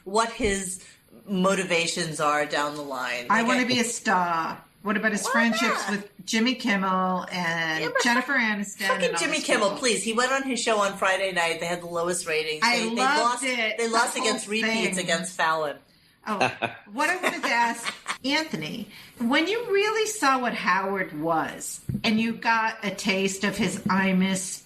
what his motivations are down the line. I want to be a star. What about his friendships with Jimmy Kimmel and Jennifer Aniston? Fucking Jimmy Kimmel, please. He went on his show on Friday night. They had the lowest ratings. They loved it. They lost against repeats against Fallon. Oh, what I wanted to ask Anthony, when you really saw what Howard was, and you got a taste of his Imus,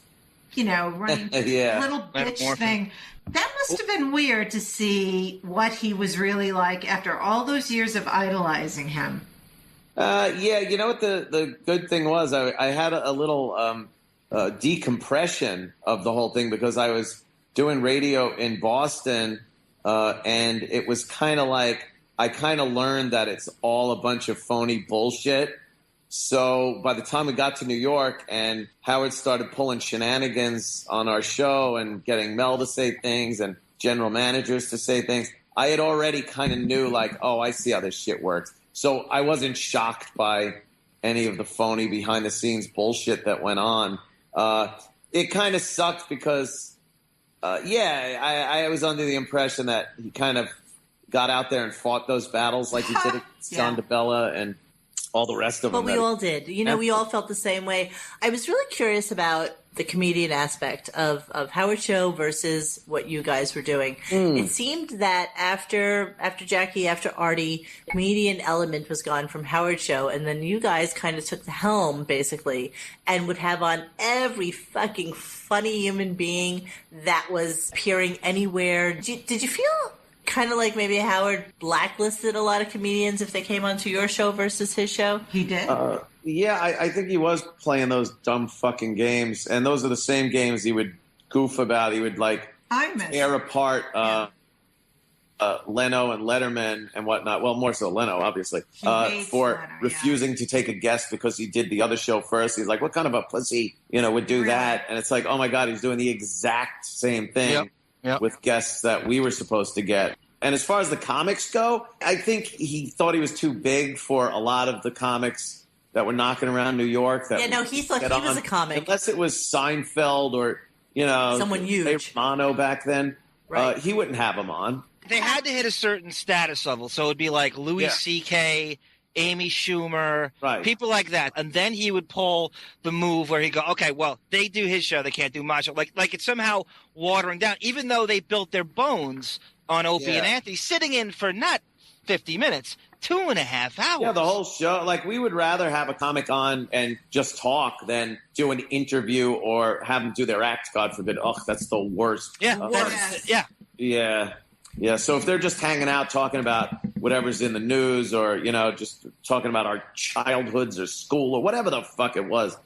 running little bitch thing, that must have been weird to see what he was really like after all those years of idolizing him. Yeah, you know what the good thing was? I had a little decompression of the whole thing because I was doing radio in Boston. And it was kind of like I kind of learned that it's all a bunch of phony bullshit. So by the time we got to New York and Howard started pulling shenanigans on our show and getting Mel to say things and general managers to say things, I had already kind of knew like, oh, I see how this shit works. So I wasn't shocked by any of the phony behind the scenes bullshit that went on. It kind of sucked because I was under the impression that he kind of got out there and fought those battles like he did against John DeBella and all the rest of them. But we all did. We all felt the same way. I was really curious about the comedian aspect of Howard Show versus what you guys were doing. It seemed that after Jackie, after Artie, the comedian element was gone from Howard Show, and then you guys kind of took the helm, basically, and would have on every fucking funny human being that was appearing anywhere. Did you feel kind of like maybe Howard blacklisted a lot of comedians if they came onto your show versus his show? He did? Yeah, I think he was playing those dumb fucking games, and those are the same games he would goof about. He would tear apart Leno and Letterman and whatnot. Well, more so Leno, obviously, for Leno, refusing to take a guest because he did the other show first. He's like, what kind of a pussy, would do that? And it's like, oh my God, he's doing the exact same thing with guests that we were supposed to get. And as far as the comics go, I think he thought he was too big for a lot of the comics that were knocking around New York. That he thought he was a comic. Unless it was Seinfeld or, someone huge. Romano back then, right. He wouldn't have him on. They had to hit a certain status level. So it'd be like Louis C.K., Amy Schumer, people like that. And then he would pull the move where he'd go, okay, well, they do his show. They can't do my show. Like it's somehow watering down, even though they built their bones on Opie and Anthony, sitting in for not 50 minutes, 2.5 hours. Yeah, the whole show. Like, we would rather have a comic on and just talk than do an interview or have them do their act, God forbid. Oh, that's the worst. Yeah, so if they're just hanging out talking about whatever's in the news or, just talking about our childhoods or school or whatever the fuck it was,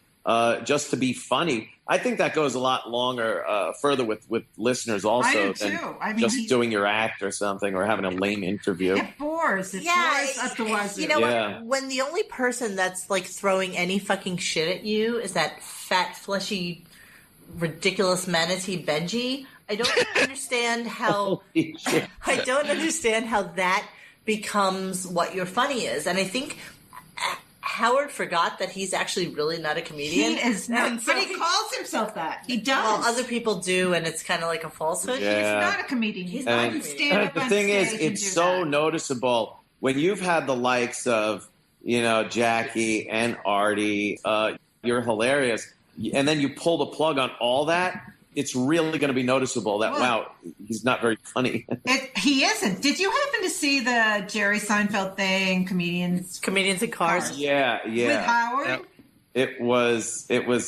just to be funny, I think that goes a lot longer, further with listeners also than just doing your act or something or having a lame interview. It bores. It bores up the wazoo. You know what? When the only person that's like throwing any fucking shit at you is that fat, fleshy, ridiculous manatee Benji, I don't understand how that becomes what your funny is. And I think Howard forgot that he's actually really not a comedian. He is not, but he calls himself that. He does. Well, other people do, and it's kind of like a falsehood. Yeah. He's not a comedian. He's and not stand up the on thing stage is, it's so noticeable when you've had the likes of, Jackie and Artie, you're hilarious. And then you pull the plug on all that. It's really going to be noticeable that, wow, he's not very funny. He isn't. Did you happen to see the Jerry Seinfeld thing, comedians in cars? Yeah. With Howard? Yep. It was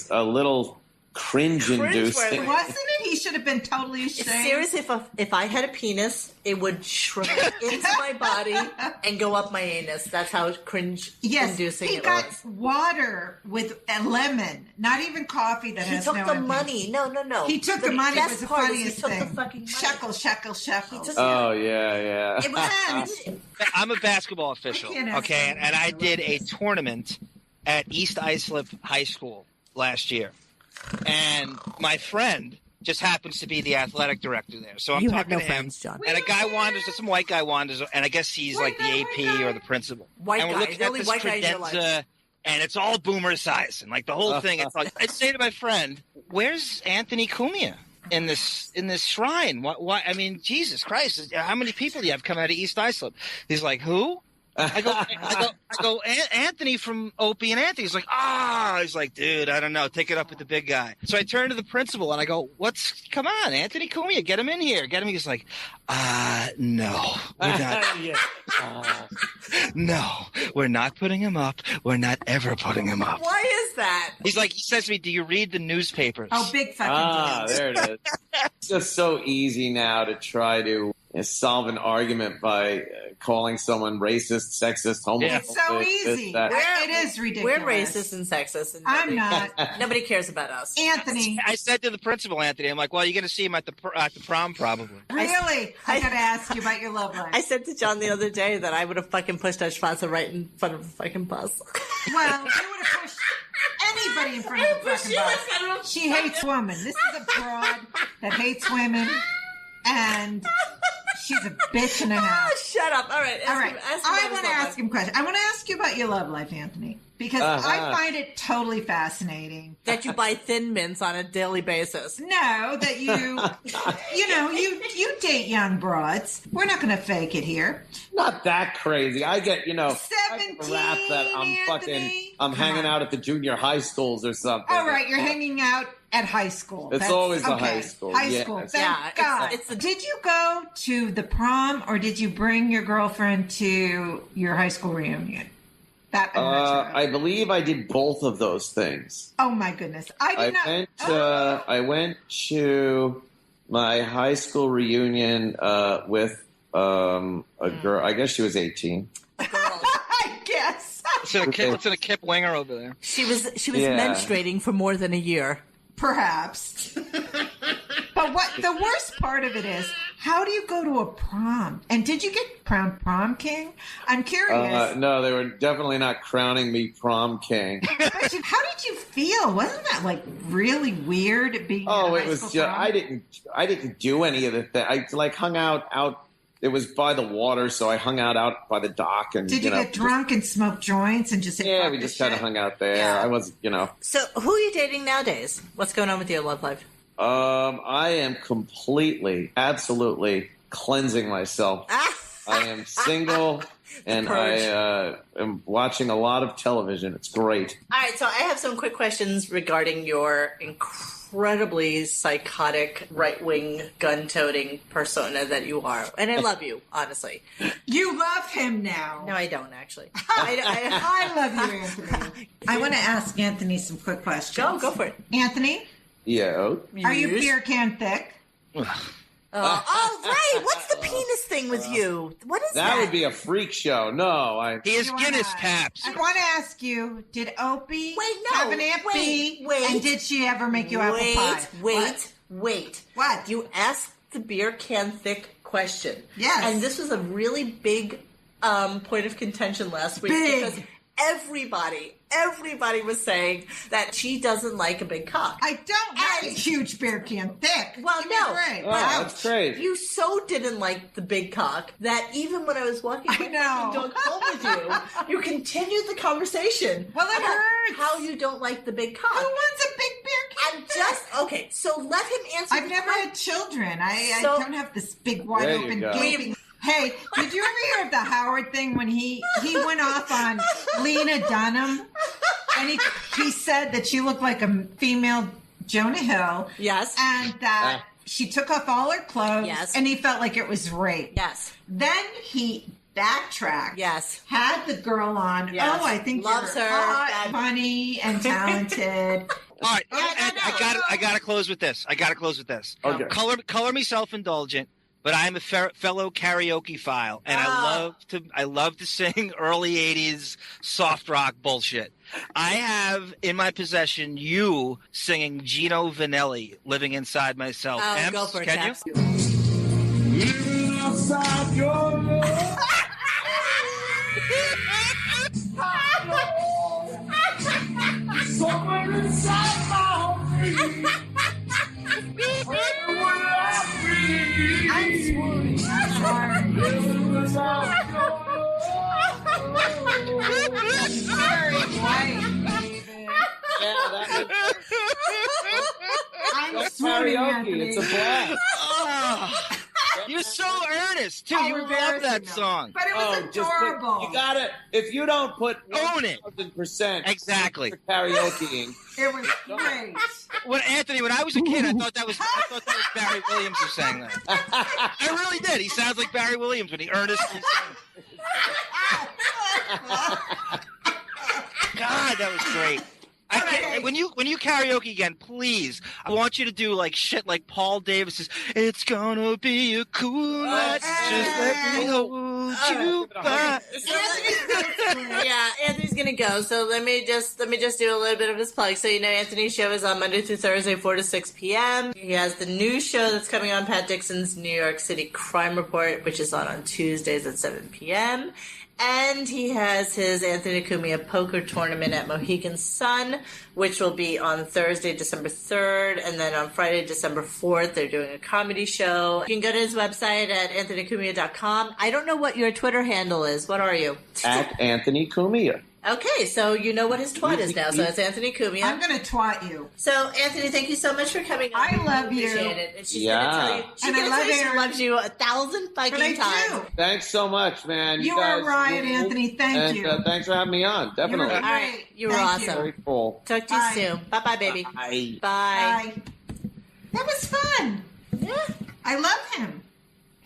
a little cringe-inducing. Wasn't it? He should have been totally ashamed. Seriously, if I had a penis, it would shrink into my body and go up my anus. That's how cringe-inducing it was. He got water with a lemon, not even coffee that has no He took the money. No. He took the money. It was the funniest thing. He took the fucking money. Shekel. Oh, yeah. It was I'm a basketball official, okay? And I did a tournament at East Islip High School last year. And my friend just happens to be the athletic director there. So I'm talking to him. Friends, John. And a guy wanders, some white guy wanders, and I guess he's like the AP or the principal. White and we're looking at this credenza, and it's all Boomer size. And like the whole thing, it's like, I say to my friend, where's Anthony Cumia in this shrine? Why? I mean, Jesus Christ, how many people do you have come out of East Islip? He's like, who? I go, Anthony from Opie and Anthony. He's like, he's like, dude, I don't know. Take it up with the big guy. So I turn to the principal and I go, come on, Anthony Cumia, get him in here. Get him. He's like, no, we're not. No, we're not putting him up. We're not ever putting him up. Why is that? He says to me, do you read the newspapers? Oh, big fucking deal. There it is. It's just so easy now to try to solve an argument by calling someone racist, sexist, homophobic. It's so easy. It is ridiculous. We're racist and sexist. And I'm not. Nobody cares about us. Anthony. I said to the principal, Anthony, I'm like, well, you're going to see him at the prom probably. Really? I got to ask you about your love life. I said to John the other day that I would have fucking pushed Ashfasa right in front of the fucking bus. Well, you would have pushed anybody in front of the fucking bus. She hates women. This is a broad that hates women, and she's a bitch and a half. Shut up. All right. I want to ask him a question. I want to ask you about your love life, Anthony, because I find it totally fascinating. That you buy Thin Mints on a daily basis. No, that you date young broads. We're not going to fake it here. Not that crazy. I get, 17, that I'm hanging out at the junior high schools or something. All right, you're hanging out at high school. It's always the high school. High school. Thank God. Did you go to the prom or did you bring your girlfriend to your high school reunion? That I'm not sure. I believe I did both of those things. Oh my goodness! I went to my high school reunion with a girl. I guess she was 18. I guess. It's in a Kip Winger over there. She was menstruating for more than a year. Perhaps. But what the worst part of it is, How do you go to a prom? And did you get prom king? I'm curious. No, they were definitely not crowning me prom king. But how did you feel? Wasn't that like really weird being? Oh, it was. I didn't do any of the thing. I like hung out. It was by the water, so I hung out by the dock. And did you get drunk and smoke joints and just say, yeah, we just kind of hung out there. Yeah. I was, So, who are you dating nowadays? What's going on with your love life? I am completely, absolutely cleansing myself. I am single, and I am watching a lot of television. It's great. All right, so I have some quick questions regarding your incredibly psychotic, right-wing, gun-toting persona that you are. And I love you, honestly. You love him now. No, I don't, actually. I love you, Anthony. I want to ask Anthony some quick questions. Go for it. Anthony? Yeah. Are you beer can thick? Oh, right. What's the penis thing with you? What is that? That would be a freak show. No, He is Guinness taps. I want to ask you, did Opie have an Aunt B? And did she ever make you apple pie? Wait. What? You asked the beer can thick question. Yes. And this was a really big point of contention last week. Because everybody was saying that she doesn't like a big cock. I don't like a huge beer can thick. Well, no. That's crazy. You so didn't like the big cock that even when I was walking my dog home with you continued the conversation. Well, it hurts. How you don't like the big cock. Who wants a big beer can okay, so let him answer. I've never had children. I don't have this big wide open gaping. Hey, did you ever hear of the Howard thing when he went off on Lena Dunham? And he said that she looked like a female Jonah Hill. Yes. And that she took off all her clothes. Yes. And he felt like it was rape. Yes. Then he backtracked. Yes. Had the girl on. Yes. Oh, I think loves you're her. hot, funny, and talented. All right, I gotta close with this. Okay. Color me self-indulgent, but I'm a fellow karaoke file, and I love to sing early '80s soft rock bullshit. I have in my possession you singing Gino Vanelli, "Living Inside Myself." Oh, go for it, can Chaps. you? Living outside your love. Somewhere inside my home. Where would I be? I'm sorry. Living without your Very white, David. I'm sorry, karaoke. Anthony. It's a blast. You're so earnest too. Oh, You love that song. But it was adorable. You gotta. If you don't put Own it. 1,000% Exactly. for karaokeing. It was great. When I was a kid, I thought that was Barry Williams who sang that. I really did. He sounds like Barry Williams when he earnestly sang. God, that was great. When you karaoke again, please, I want you to do like shit like Paul Davis's "It's Gonna Be a Cool Night, Just Let Me Hold You By." Anthony's gonna go. So let me just do a little bit of his plug. So Anthony's show is on Monday through Thursday, 4 to 6 p.m. He has the new show that's coming on Pat Dixon's New York City Crime Report, which is on Tuesdays at 7 p.m. And he has his Anthony Cumia poker tournament at Mohegan Sun, which will be on Thursday, December 3rd. And then on Friday, December 4th, they're doing a comedy show. You can go to his website at anthonycumia.com. I don't know what your Twitter handle is. What are you? At Anthony Cumia. Okay, so you know what his twat is now. So it's Anthony Cumia. I'm going to twat you. So, Anthony, thank you so much for coming on. I love you. Appreciate it. And she's going to tell you. She's going to tell you she loves you 1,000 fucking times. Thanks so much, man. You are a riot, Anthony. Thank you. Thanks for having me on. Definitely. All right. You were awesome. Very cool. Talk to you soon. Bye-bye, baby. Bye. Bye. That was fun. Yeah. I love him.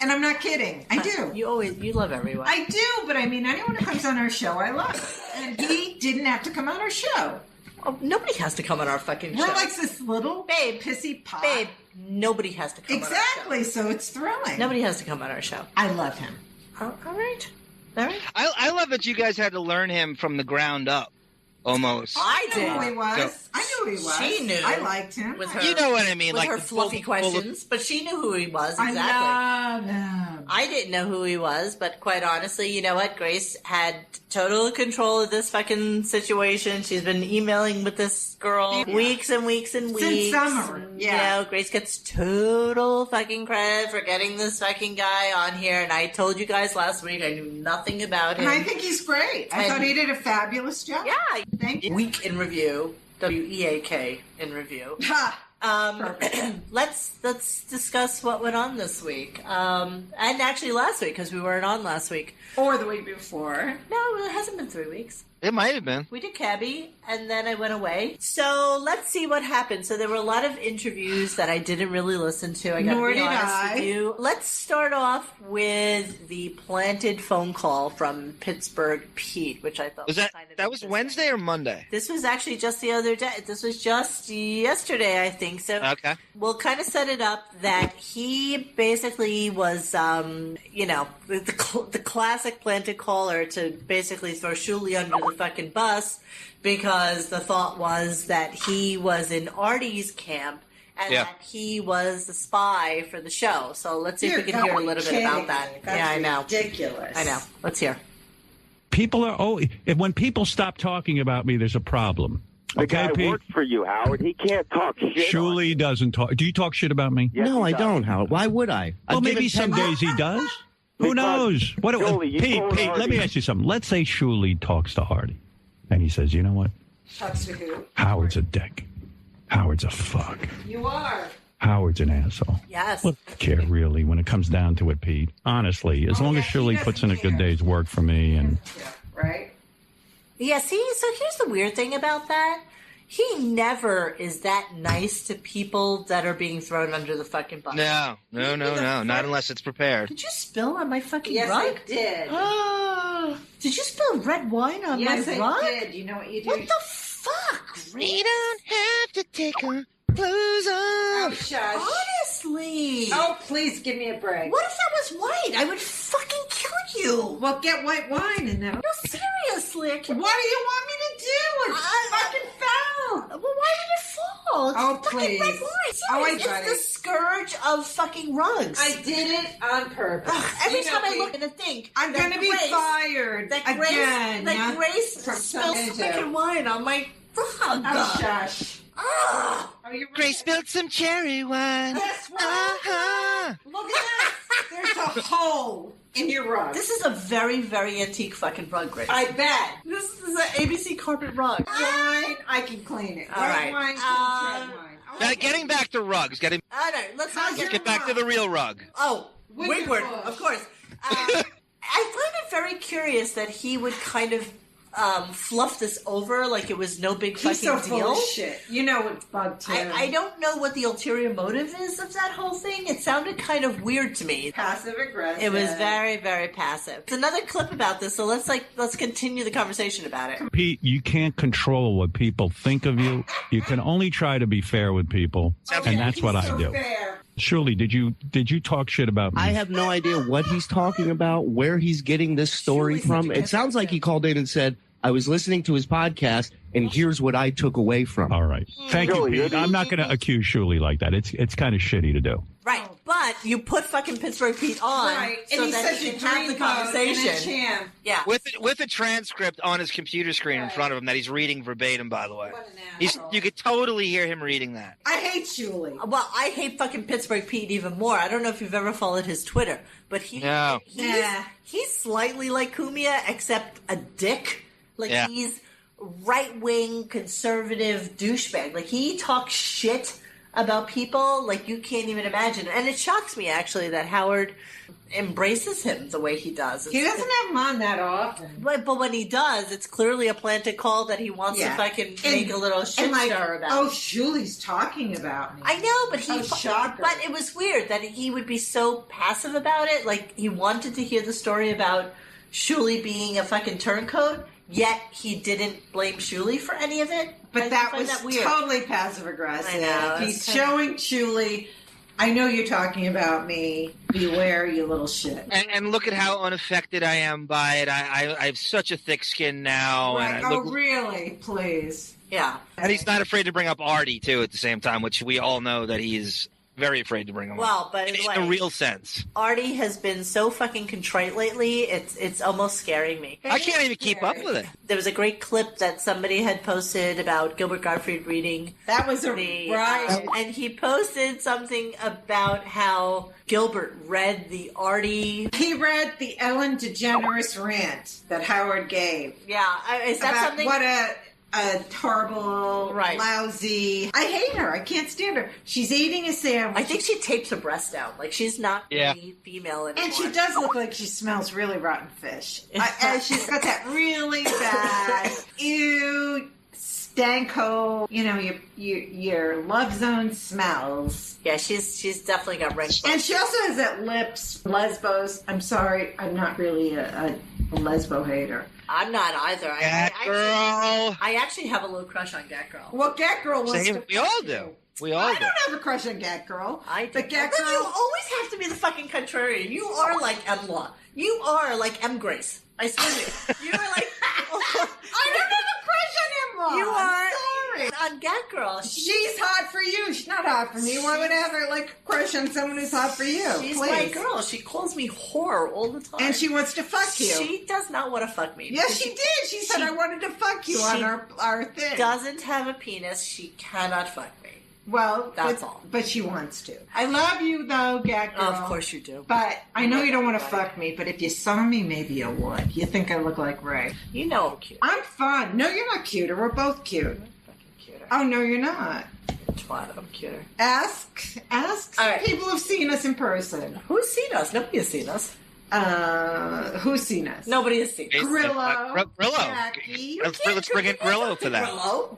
And I'm not kidding. I do. You love everyone. I do, but I mean, anyone who comes on our show, I love. And he didn't have to come on our show. Oh, nobody has to come on our fucking show. We're like this little pissy pot. Babe, nobody has to come on our show. Exactly, so it's thrilling. Nobody has to come on our show. I love him. All right. I love that you guys had to learn him from the ground up, almost. I did. Who he was. I knew who he was. She knew. I liked him. With her, You know what I mean? With Like her the fluffy full of- questions, but she knew who he was exactly. I love him. I didn't know who he was, but quite honestly, you know what? Grace had total control of this fucking situation. She's been emailing with this girl weeks and weeks and weeks. Since summer. You know, Grace gets total fucking credit for getting this fucking guy on here. And I told you guys last week I knew nothing about him. And I think he's great. I thought he did a fabulous job. Yeah. Thank you. Week in review. WEAK in review. Ha! Let's discuss what went on this week. And actually last week, because we weren't on last week. Or the week before. No, it hasn't been 3 weeks. It might have been. We did Cabby, and then I went away. So let's see what happened. So there were a lot of interviews that I didn't really listen to. I got to be honest with you. Let's start off with the planted phone call from Pittsburgh Pete, which I thought was kind of that was Wednesday or Monday? This was actually just the other day. This was just yesterday, I think. So okay. We'll kind of set it up that he basically was, the classic planted caller to basically throw Shuli under the fucking bus, because the thought was that he was in Artie's camp and that he was the spy for the show. So let's see if we can hear a little bit about that. That's I know. Ridiculous. I know. Let's hear. People are when people stop talking about me, there's a problem. The guy Pete? works for you, Howard. He can't talk shit. Shuli doesn't talk. Do you talk shit about me? Yes, no, he I does. don't, Howard. Why would I? Well, maybe some days he does. Who knows? What? Shuli, Pete, let me ask you something. Let's say Shuli talks to Artie, and he says, "You know what? Talks to who? Howard's a dick. Howard's a fuck. You are. Howard's an asshole." Yes. Well, I don't care really when it comes down to it, Pete. Honestly, as long as Shuli puts in a good day's work for me, and right. Yeah. See, so here's the weird thing about that. He never is that nice to people that are being thrown under the fucking bus. No. Not unless it's prepared. Did you spill on my fucking Yes, rug? I did. Did you spill red wine on Yes, my I rug? did. You know what you do? What the fuck? We don't have to take our clothes Oh, off. shush. Honestly. Oh, please give me a break. What if that was white? I would fucking kill you. Well, get white wine in there. No, seriously. What do you want me to do? It fucking fell. Well, why did it fall? It's Oh, fucking please. red wine. Oh, I Serious. got It's the scourge of fucking rugs. I did it on purpose. Every You know, time I Pete, look and think I'm that going to be Grace- fired That again. Grace From spilled some freaking wine on my rug. Oh, shush. Ugh. Are you Grace spilled some cherry wine. Guess what? Uh-huh. Look at this. There's a hole in your rug. This is a very, very antique fucking rug, Grace. I bet. This is an ABC carpet rug. Wine, I can clean it. All White right. wine, red wine. Now, getting back to rugs. All right, let's not Let's get back to the real rug. Oh, Wigward. Wigward, of course. I find it very curious that he would kind of fluff this over like it was no big He's fucking so full deal. of shit. You know it's bugged him. I don't know what the ulterior motive is of that whole thing. It sounded kind of weird to me. Passive aggressive. It was very, very passive. There's another clip about this, so let's continue the conversation about it. Pete, you can't control what people think of you. You can only try to be fair with people, and that's what I do. Fair. Shuli, did you talk shit about me? I have no idea what he's talking about, where he's getting this story from. It sounds like he called in and said, I was listening to his podcast, and here's what I took away from it. All right. Thank you, Pete. I'm not going to accuse Shuli like that. It's kind of shitty to do. Right, but you put fucking Pittsburgh Pete on Right. so And he's that such he a can have the dreamboat and a conversation. champ. Yeah. With a transcript on his computer screen in front of him that he's reading verbatim, by the way. What an asshole. You could totally hear him reading that. I hate Shuli. Well, I hate fucking Pittsburgh Pete even more. I don't know if you've ever followed his Twitter, but No. he's slightly like Cumia, except a dick. Like Yeah. he's right-wing conservative douchebag. Like he talks shit about people like you can't even imagine. And it shocks me actually that Howard embraces him the way he does. He doesn't have him on that often. But when he does, it's clearly a planted call that he wants to fucking make a little shit stir about. Oh, Shuli's talking about me. I know, but he. shocker. But it was weird that he would be so passive about it. Like he wanted to hear the story about Shuli being a fucking turncoat, yet he didn't blame Shuli for any of it. But I that find was weird. totally passive aggressive. I know, He's that's kinda- showing Shuli I know you're talking about me. Beware, you little shit. And look at how unaffected I am by it. I have such a thick skin now. Right. And Oh, really? Please. Yeah. And he's not afraid to bring up Artie, too, at the same time, which we all know that he's very afraid to bring him up. Well, but in the real sense. Artie has been so fucking contrite lately, it's almost scaring me. I can't even keep up with it. There was a great clip that somebody had posted about Gilbert Gottfried reading. That was right. And he posted something about how Gilbert read the Artie. He read the Ellen DeGeneres rant that Howard gave. Yeah, is that about something? What a horrible, lousy. I hate her. I can't stand her. She's eating a sandwich. I think she tapes her breast down. Like, she's not really female anymore. And she does look like she smells really rotten fish. And she's got that really bad, ew, stanko, your love zone smells. Yeah, she's definitely got red. And she also has that lips, lesbos. I'm sorry, I'm not really a lesbo hater. I'm not either. I actually have a little crush on Gat Girl. Well, Gat Girl was... We all do. I don't have a crush on Gat Girl. I do. But Gat But Girl... you always have to be the fucking contrarian. You are like M-Law. You are like M. Grace. I swear to you. You are like... I don't have a crush on M-Law. You are... Sorry. On Gat Girl. She's hot for you. She's not hot for me. Why would I have a crush on someone who's hot for you? She's Please. my girl. She calls me whore all the time. And she wants to fuck you. She does not want to fuck me. Yes, she did. She said, I wanted to fuck you on our thing. Doesn't have a penis. She cannot fuck me. Well, that's all. But she wants to. I love you, though, Gat Girl. Of course you do. But I know you don't want to fuck me, but if you saw me, maybe you would. You think I look like Ray. You know I'm cute. I'm fun. No, you're not cuter. We're both cute. Oh, no, you're not. Twat, I'm cuter. Ask people who've seen us in person. Who's seen us? Nobody has seen us. Who's seen us? Nobody has seen us. Grillo. Jackie. Let's bring in Grillo for that.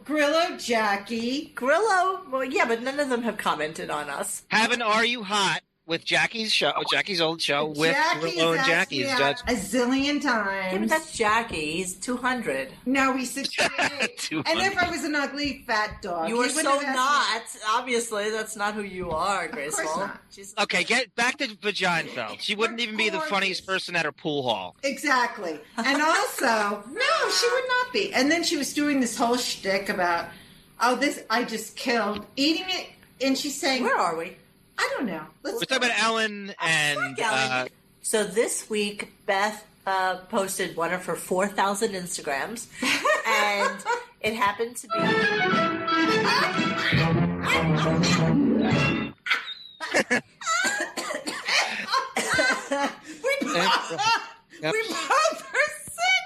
Grillo, Jackie. Grillo, well, yeah, but none of them have commented on us. Have an Are You Hot with Jackie's show, Jackie's old show, with Grillo and Jackie's judge. A zillion times. Yeah, but that's Jackie. He's 200. No, he's 68. And if I was an ugly fat dog, you are so not. Obviously, that's not who you are, Graceful. Of course not. Okay, get back to Vaginefeld. She wouldn't even be the funniest person at her pool hall. Exactly. And also, no, she would not be. And then she was doing this whole shtick about, this I just killed, eating it, and she's saying, where are we? I don't know. We're talking about Ellen and... Ellen. So this week, Beth posted one of her 4,000 Instagrams, and it happened to be... We both are sick!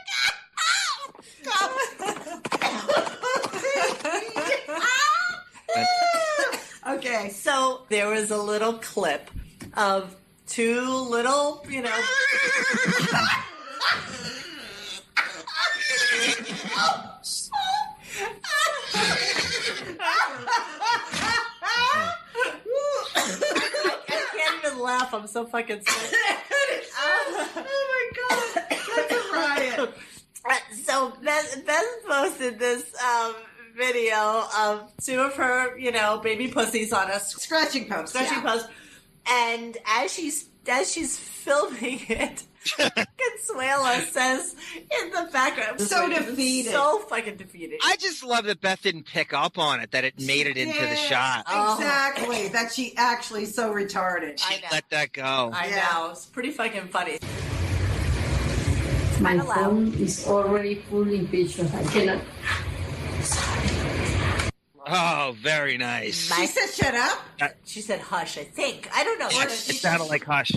Okay, so there was a little clip of two little, I can't even laugh. I'm so fucking sick. Oh my god, that's a riot. So Beth posted this video of two of her, baby pussies on a scratching post. And as she's filming it, Consuela says in the background, so defeated. So fucking defeated. I just love that Beth didn't pick up on it, that it made it into the shot. Exactly. That she actually so retarded. She let that go. I know. It's pretty fucking funny. My phone is already full in pictures. I cannot. Oh, very nice. She said shut up? She said hush, I think. I don't know. It sounded like hush.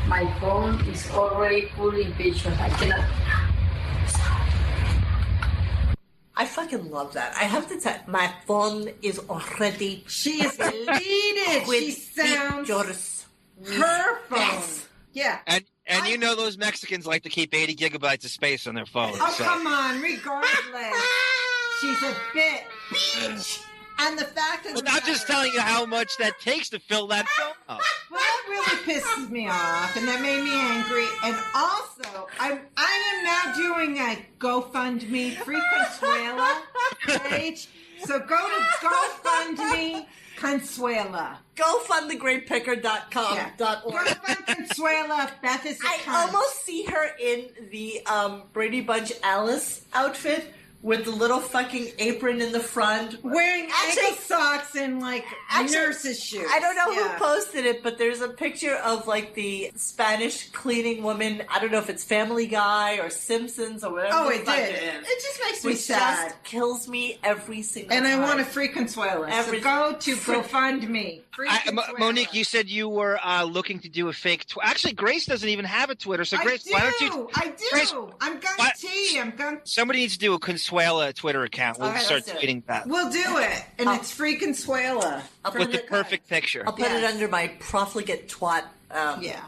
My phone is already full in pictures. I cannot. I fucking love that. I have to tell my phone is already... She is deleted. She sounds... Her phone. Yes. Yeah. And you know those Mexicans like to keep 80 gigabytes of space on their phones. Oh, come on. Regardless. She's a bitch. And the fact that... Well, I'm just telling you how much that takes to fill that phone up. Well, that really pisses me off, and that made me angry. And also, I am now doing a GoFundMe Free Consuela page. So go to GoFundMe Consuela. GoFundTheGreatPicker.com. Yeah. Consuela. Beth is I almost see her in the Brady Bunch Alice outfit with the little fucking apron in the front. Wearing ankle socks and, like, nurse's shoes. I don't know who posted it, but there's a picture of, like, the Spanish cleaning woman. I don't know if it's Family Guy or Simpsons or whatever. Oh, the it fuck did. It is. It just makes me Which sad. just kills me every single And time. I want a free Consuela. So go to GoFundMe. Monique, you said you were looking to do a fake Twitter. Actually, Grace doesn't even have a Twitter, so Grace, why don't you? I do. Grace, I'm Gunk T. I'm Gunk. Somebody needs to do a Consuela Twitter account. We'll start tweeting that. We'll do it, and it's free Consuela. With the perfect picture. I'll put it under my profligate twat. Yeah.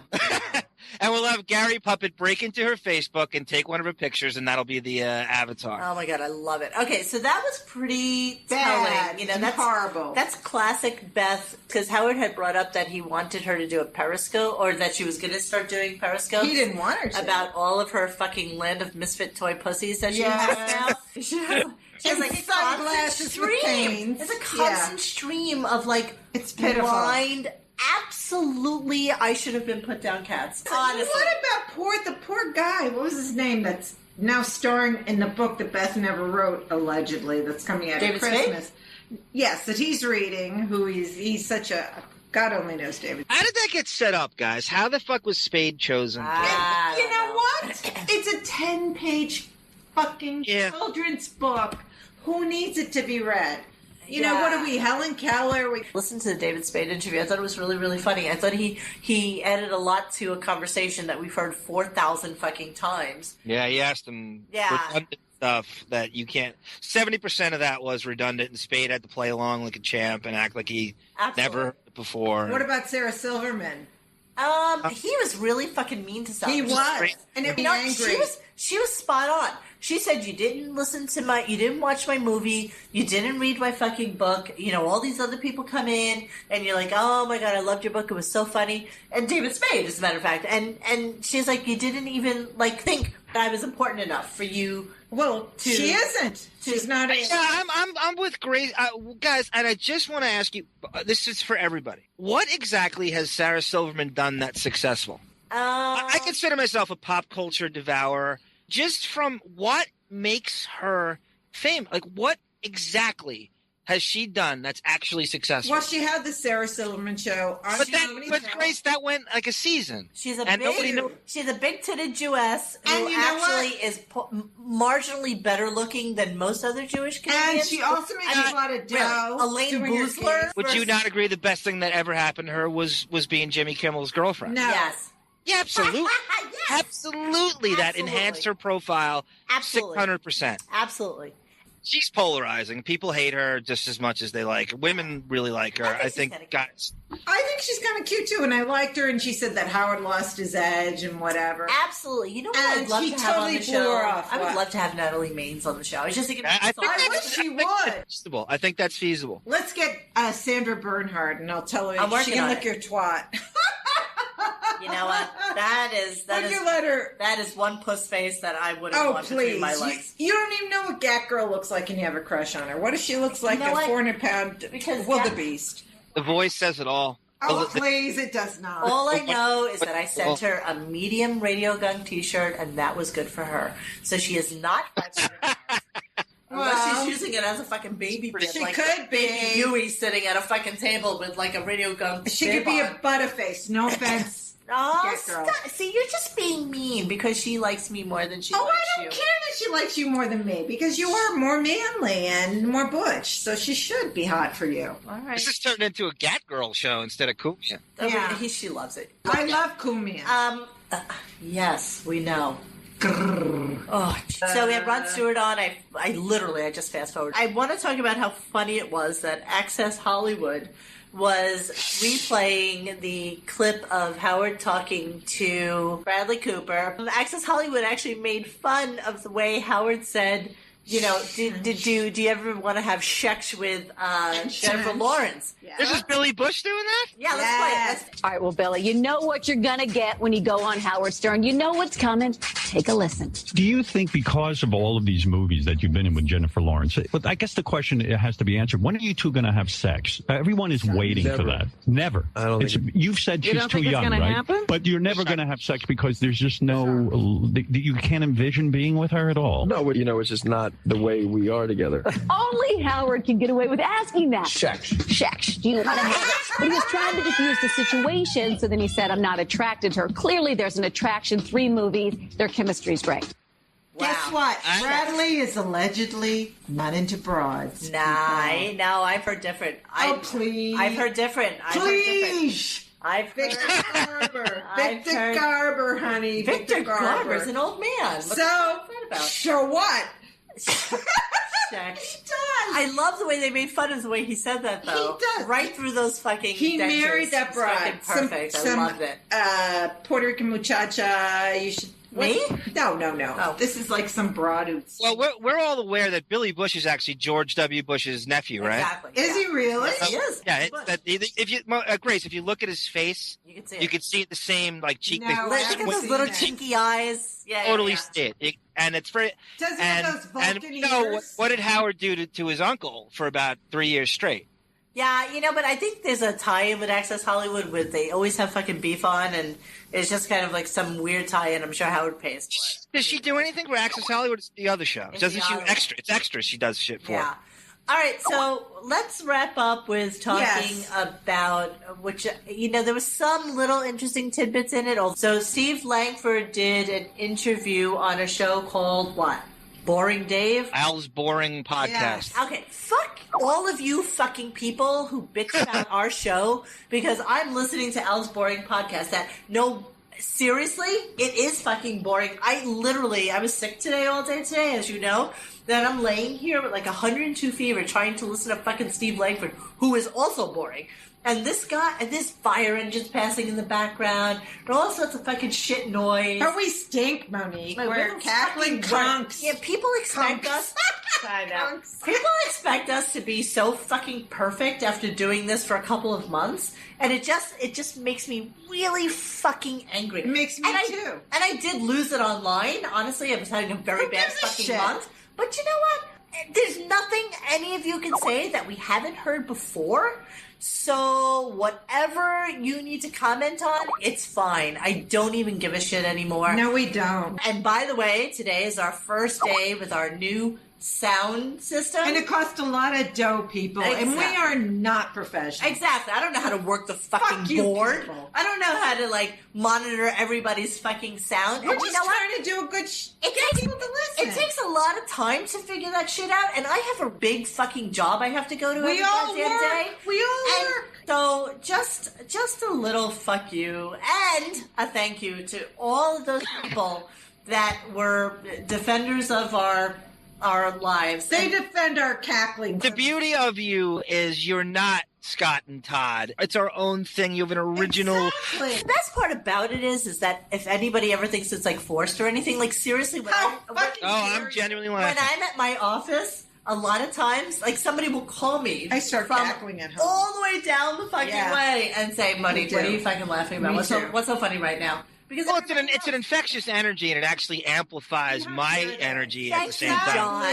And we'll have Gary Puppet break into her Facebook and take one of her pictures, and that'll be the avatar. Oh my god, I love it. Okay, so that was pretty Bad telling. You know, and that's horrible. That's classic Beth, because Howard had brought up that he wanted her to do a Periscope, or that she was going to start doing Periscope. He didn't want her to. About all of her fucking land of misfit toy pussies that she has now. She has like a constant stream. It's a constant stream of like it's pitiful. Blind. Absolutely, I should have been put down cats. Honestly. What about the poor guy? What was his name? That's now starring in the book that Beth never wrote, allegedly. That's coming out David at Christmas. Yes, that he's reading. Who he's such a God only knows David. How did that get set up, guys? How the fuck was Spade chosen? You know what? It's a 10-page fucking children's book. Who needs it to be read? You know, what are we, Helen Keller? Listen to the David Spade interview. I thought it was really, really funny. I thought he added a lot to a conversation that we've heard 4,000 fucking times. Yeah, he asked him redundant stuff that you can't. 70% of that was redundant, and Spade had to play along like a champ and act like he never heard it before. What about Sarah Silverman? He was really fucking mean to Sarah. He was, and it made me angry. She was spot on. She said, you didn't you didn't watch my movie, you didn't read my fucking book, you know, all these other people come in, and you're like, oh my god, I loved your book, it was so funny. And David Spade, as a matter of fact, and she's like, you didn't even, like, think that I was important enough for you. Well, she isn't. She's not. Yeah, I'm with Grace, guys, and I just want to ask you. This is for everybody. What exactly has Sarah Silverman done that's successful? I consider myself a pop culture devourer. Just from what makes her famous, like what exactly has she done that's actually successful? Well, she had the Sarah Silverman show. But Grace, that went like a season. She's a big-titted Jewess who actually is marginally better looking than most other Jewish comedians. And she also makes a lot of dough. Elaine Boozler. Would you not agree the best thing that ever happened to her was being Jimmy Kimmel's girlfriend? No. Yes. Yeah, absolutely. Yes. Absolutely. That enhanced her profile 600%. Absolutely. She's polarizing. People hate her just as much as they like her. Women really like her. I think guys. I think she's kind of cute too, and I liked her. And she said that Howard lost his edge and whatever. Absolutely. You know what I'd love to have on the show? I would love to have Natalie Maines on the show. I was just thinking. I wish she would. I think that's feasible. Let's get Sandra Bernhard, and I'll tell her she can lick your twat. You know what? That is one puss face that I wouldn't want between my legs. You don't even know what Gat Girl looks like, and you have a crush on her. What if she looks like a 400-pound wildebeest? The voice says it all. Oh, please, it does not. All I know is that I sent her a medium RadioGunk t-shirt, and that was good for her. So she is not 500 unless she's using it as a fucking baby bib. She like could be. Baby Huey sitting at a fucking table with like a RadioGunk She could be a butterface. No offense. Oh, stop. See, you're just being mean because she likes me more than she likes you. I don't care that she likes you more than me because you are more manly and more butch, so she should be hot for you. All right. This is turning into a Gat Girl show instead of Cumia. Yeah, she loves it. I love Cumia. Yes, we know. Oh, so we had Rod Stewart on. I just fast forward. I want to talk about how funny it was that Access Hollywood was replaying the clip of Howard talking to Bradley Cooper. Access Hollywood actually made fun of the way Howard said you know, do you ever want to have sex with Jennifer Lawrence? Yeah. This is Billy Bush doing that? Yeah, let's play it. All right, well, Billy, you know what you're going to get when you go on Howard Stern. You know what's coming. Take a listen. Do you think because of all of these movies that you've been in with Jennifer Lawrence, but I guess the question has to be answered, when are you two going to have sex? Everyone is waiting for that. Never. I don't think you've said she's too young, right? Happen? But you're never going to have sex because there's just no, you can't envision being with her at all. No, but it's just not the way we are together. Only Howard can get away with asking that. Sex. Do you want to have it? But he was trying to diffuse the situation, so then he said, I'm not attracted to her. Clearly, there's an attraction. 3 movies. Their chemistry's great. Wow. Guess what? Bradley is allegedly not into broads. No, I've heard different. Please. I've heard different. Please. Victor Garber. Victor Garber, honey. Victor Garber's an old man. So what? He does. I love the way they made fun of the way he said that, though. He does. Right through those fucking He dentures. married that It's broad. fucking perfect. I loved it. Puerto Rican muchacha. You should. Me? No. Oh. This is like some broad who's. Well, we're all aware that Billy Bush is actually George W. Bush's nephew, right? Exactly. Is he really? Yes, he is. Yeah. If you Grace, if you look at his face, you can see it the same like cheek. No, I Look at haven't those seen little that. chinky eyes. Yeah, totally yeah. see it. And it's very. Does he have those Vulcan ears? What did Howard do to his uncle for about 3 years straight? Yeah, but I think there's a tie-in with Access Hollywood where they always have fucking beef on, and it's just kind of like some weird tie-in. I'm sure Howard pays for it. Does she do anything for Access Hollywood? It's the other show. Doesn't she do extra? It's extras she does shit for. Yeah. All right, so let's wrap up with talking about which, there was some little interesting tidbits in it. So Steve Langford did an interview on a show called what? Boring Dave? Al's Boring Podcast. Yes. Okay, fuck all of you fucking people who bitch about our show because I'm listening to Al's Boring Podcast seriously, it is fucking boring. I was sick today all day today, as you know. Then I'm laying here with like 102 fever trying to listen to fucking Steve Langford, who is also boring. And this guy, and this fire engine's passing in the background, and all sorts of fucking shit noise. But we stink, Monique. We're cackling drunks. Yeah, people expect us. I know. People expect us to be so fucking perfect after doing this for a couple of months, and it just makes me really fucking angry. It makes me too. And I did lose it online. Honestly, I was having a very bad fucking month. But you know what? There's nothing any of you can say that we haven't heard before. So whatever you need to comment on, it's fine. I don't even give a shit anymore. No, we don't. And by the way, today is our first day with our new sound system. And it costs a lot of dough, people. Exactly. And we are not professional. Exactly. I don't know how to work the fucking board. People. I don't know how to, monitor everybody's fucking sound. We're And just trying to do a good get people to listen. It takes a lot of time to figure that shit out, and I have a big fucking job I have to go to every goddamn day. We all work. So just a little fuck you and a thank you to all of those people that were defenders of our lives. They defend our cackling. The beauty of you is you're not Scott and Todd. It's our own thing. You have an original. Exactly. The best part about it is that if anybody ever thinks it's forced or anything, seriously, I'm genuinely laughing. When I'm at my office, a lot of times, somebody will call me. I start cackling at home all the way down the fucking way and say, "Money, what are you fucking laughing about? What's so funny right now?" Because it's an infectious energy, and it actually amplifies my energy at the same time. John.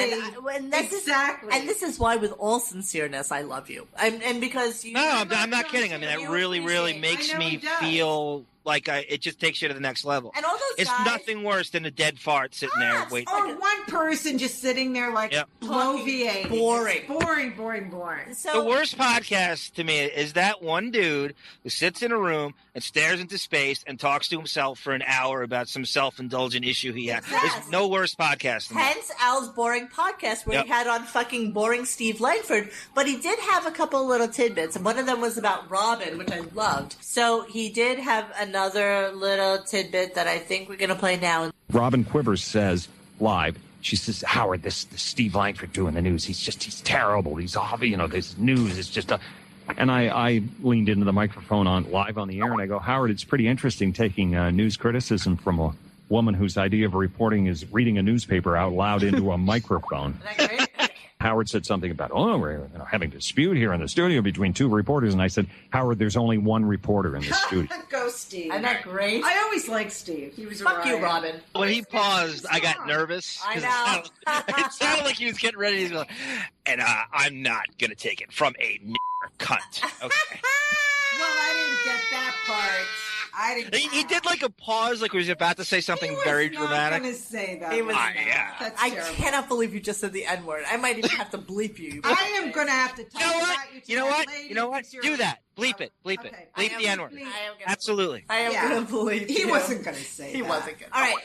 And this is why, with all sincereness, I love you. And because you. No, I'm not kidding. I mean, that really makes me feel like it just takes you to the next level. And all those it's guys, nothing worse than a dead fart sitting there waiting. Or one person just sitting there bloviating. Boring. So, the worst podcast to me is that one dude who sits in a room and stares into space and talks to himself for an hour about some self-indulgent issue he has. There's no worse podcast than that. Hence Al's Boring Podcast, where he had on fucking boring Steve Langford, but he did have a couple of little tidbits, and one of them was about Robin, which I loved. So he did have another little tidbit that I think we're going to play now. Robin Quivers says live, she says, Howard, this Steve Langford doing the news, he's terrible. He's off, this news is just and I leaned into the microphone live on the air, and I go, Howard, it's pretty interesting taking news criticism from a woman whose idea of reporting is reading a newspaper out loud into a microphone. Howard said something about, we're having a dispute here in the studio between two reporters. And I said, Howard, there's only one reporter in the studio. Go, Steve. Isn't that great? I always liked Steve. He was Fuck you, Robin. When he paused, I got nervous. I know. It sounded like he was getting ready to go, and I'm not going to take it from a cunt. Okay. Well, I didn't get that part. He did like a pause, like he was about to say something very dramatic. Going to say that. He was yeah. That's I terrible. cannot believe you just said the N-word. I might even have to bleep you. I am going to have to talk about You know what? Do that. Bleep it. Bleep it. Bleep the N-word. Absolutely. I am going to bleep He you. wasn't going to say that. He wasn't going to. All right.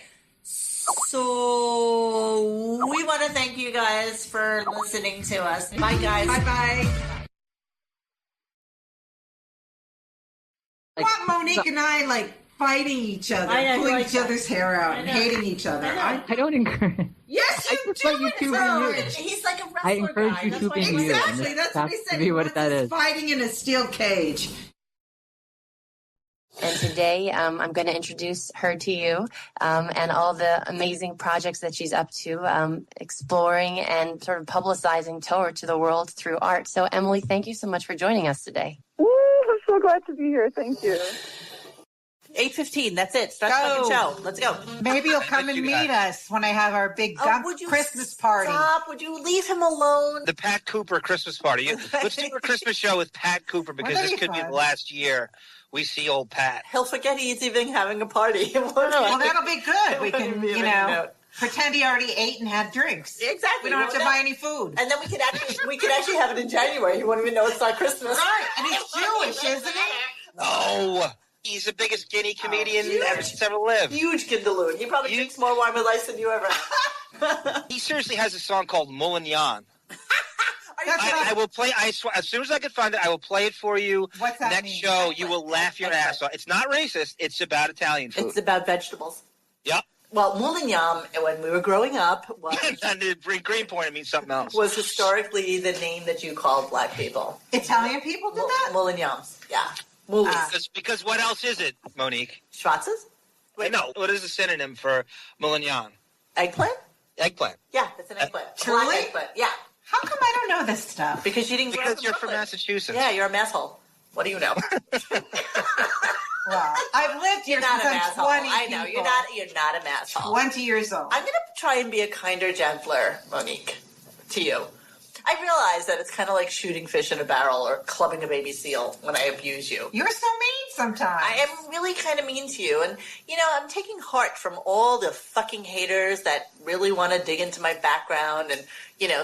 So we want to thank you guys for listening to us. Bye, guys. Bye-bye. Want Monique and I, fighting each other, pulling each other's hair out, and hating each other. I don't encourage. Yes, you do. You to be you. He's like a wrestler. I encourage you to be you. Exactly. That's what he said. To be what that is. Fighting in a steel cage. And today I'm going to introduce her to you and all the amazing projects that she's up to, exploring and sort of publicizing Torah to the world through art. So, Emily, thank you so much for joining us today. Woo, I'm so glad to be here. Thank you. 8:15. That's it. Start the fucking show. Let's go. Maybe you'll come and meet us when I have our big Gunk Christmas party. Stop. Would you leave him alone? The Pat Cooper Christmas party. Let's do a Christmas show with Pat Cooper because this could be the last year we see old Pat. He'll forget he's even having a party. Well, that'll be good. We can, pretend he already ate and had drinks. Exactly. We don't have to buy any food. And then we could actually have it in January. He won't even know it's not Christmas. Right. And he's Jewish, isn't he? No. He's the biggest guinea comedian since ever lived. Huge Gindaloon. He probably drinks more wine with ice than you ever have. He seriously has a song called Mulligan. I will play. I swear, as soon as I can find it, I will play it for you. What's that next mean? show? You will laugh your ass off. It's not racist. It's about Italian food. It's about vegetables. Yep. Well, Mulligan, when we were growing up, Greenpoint, it means something else. Was historically the name that you called black people. Italian people did that? Mulligans. Yeah. Because what else is it, Monique? Schwarzes? Wait, no. What is the synonym for Mulligan? Eggplant? Eggplant. Yeah, it's an eggplant. Truly? Black eggplant. Yeah. How come I don't know this stuff? Because you didn't grow up Because you're from Massachusetts. Yeah, you're a masshole. What do you know? Well, I've lived here You're not since a I'm masshole. 20 I know. people. You're not a masshole. 20 years old. I'm going to try and be a kinder, gentler Monique to you. I realize that it's kind of like shooting fish in a barrel or clubbing a baby seal when I abuse you. You're so mean sometimes. I am really kind of mean to you. And, I'm taking heart from all the fucking haters that really want to dig into my background and,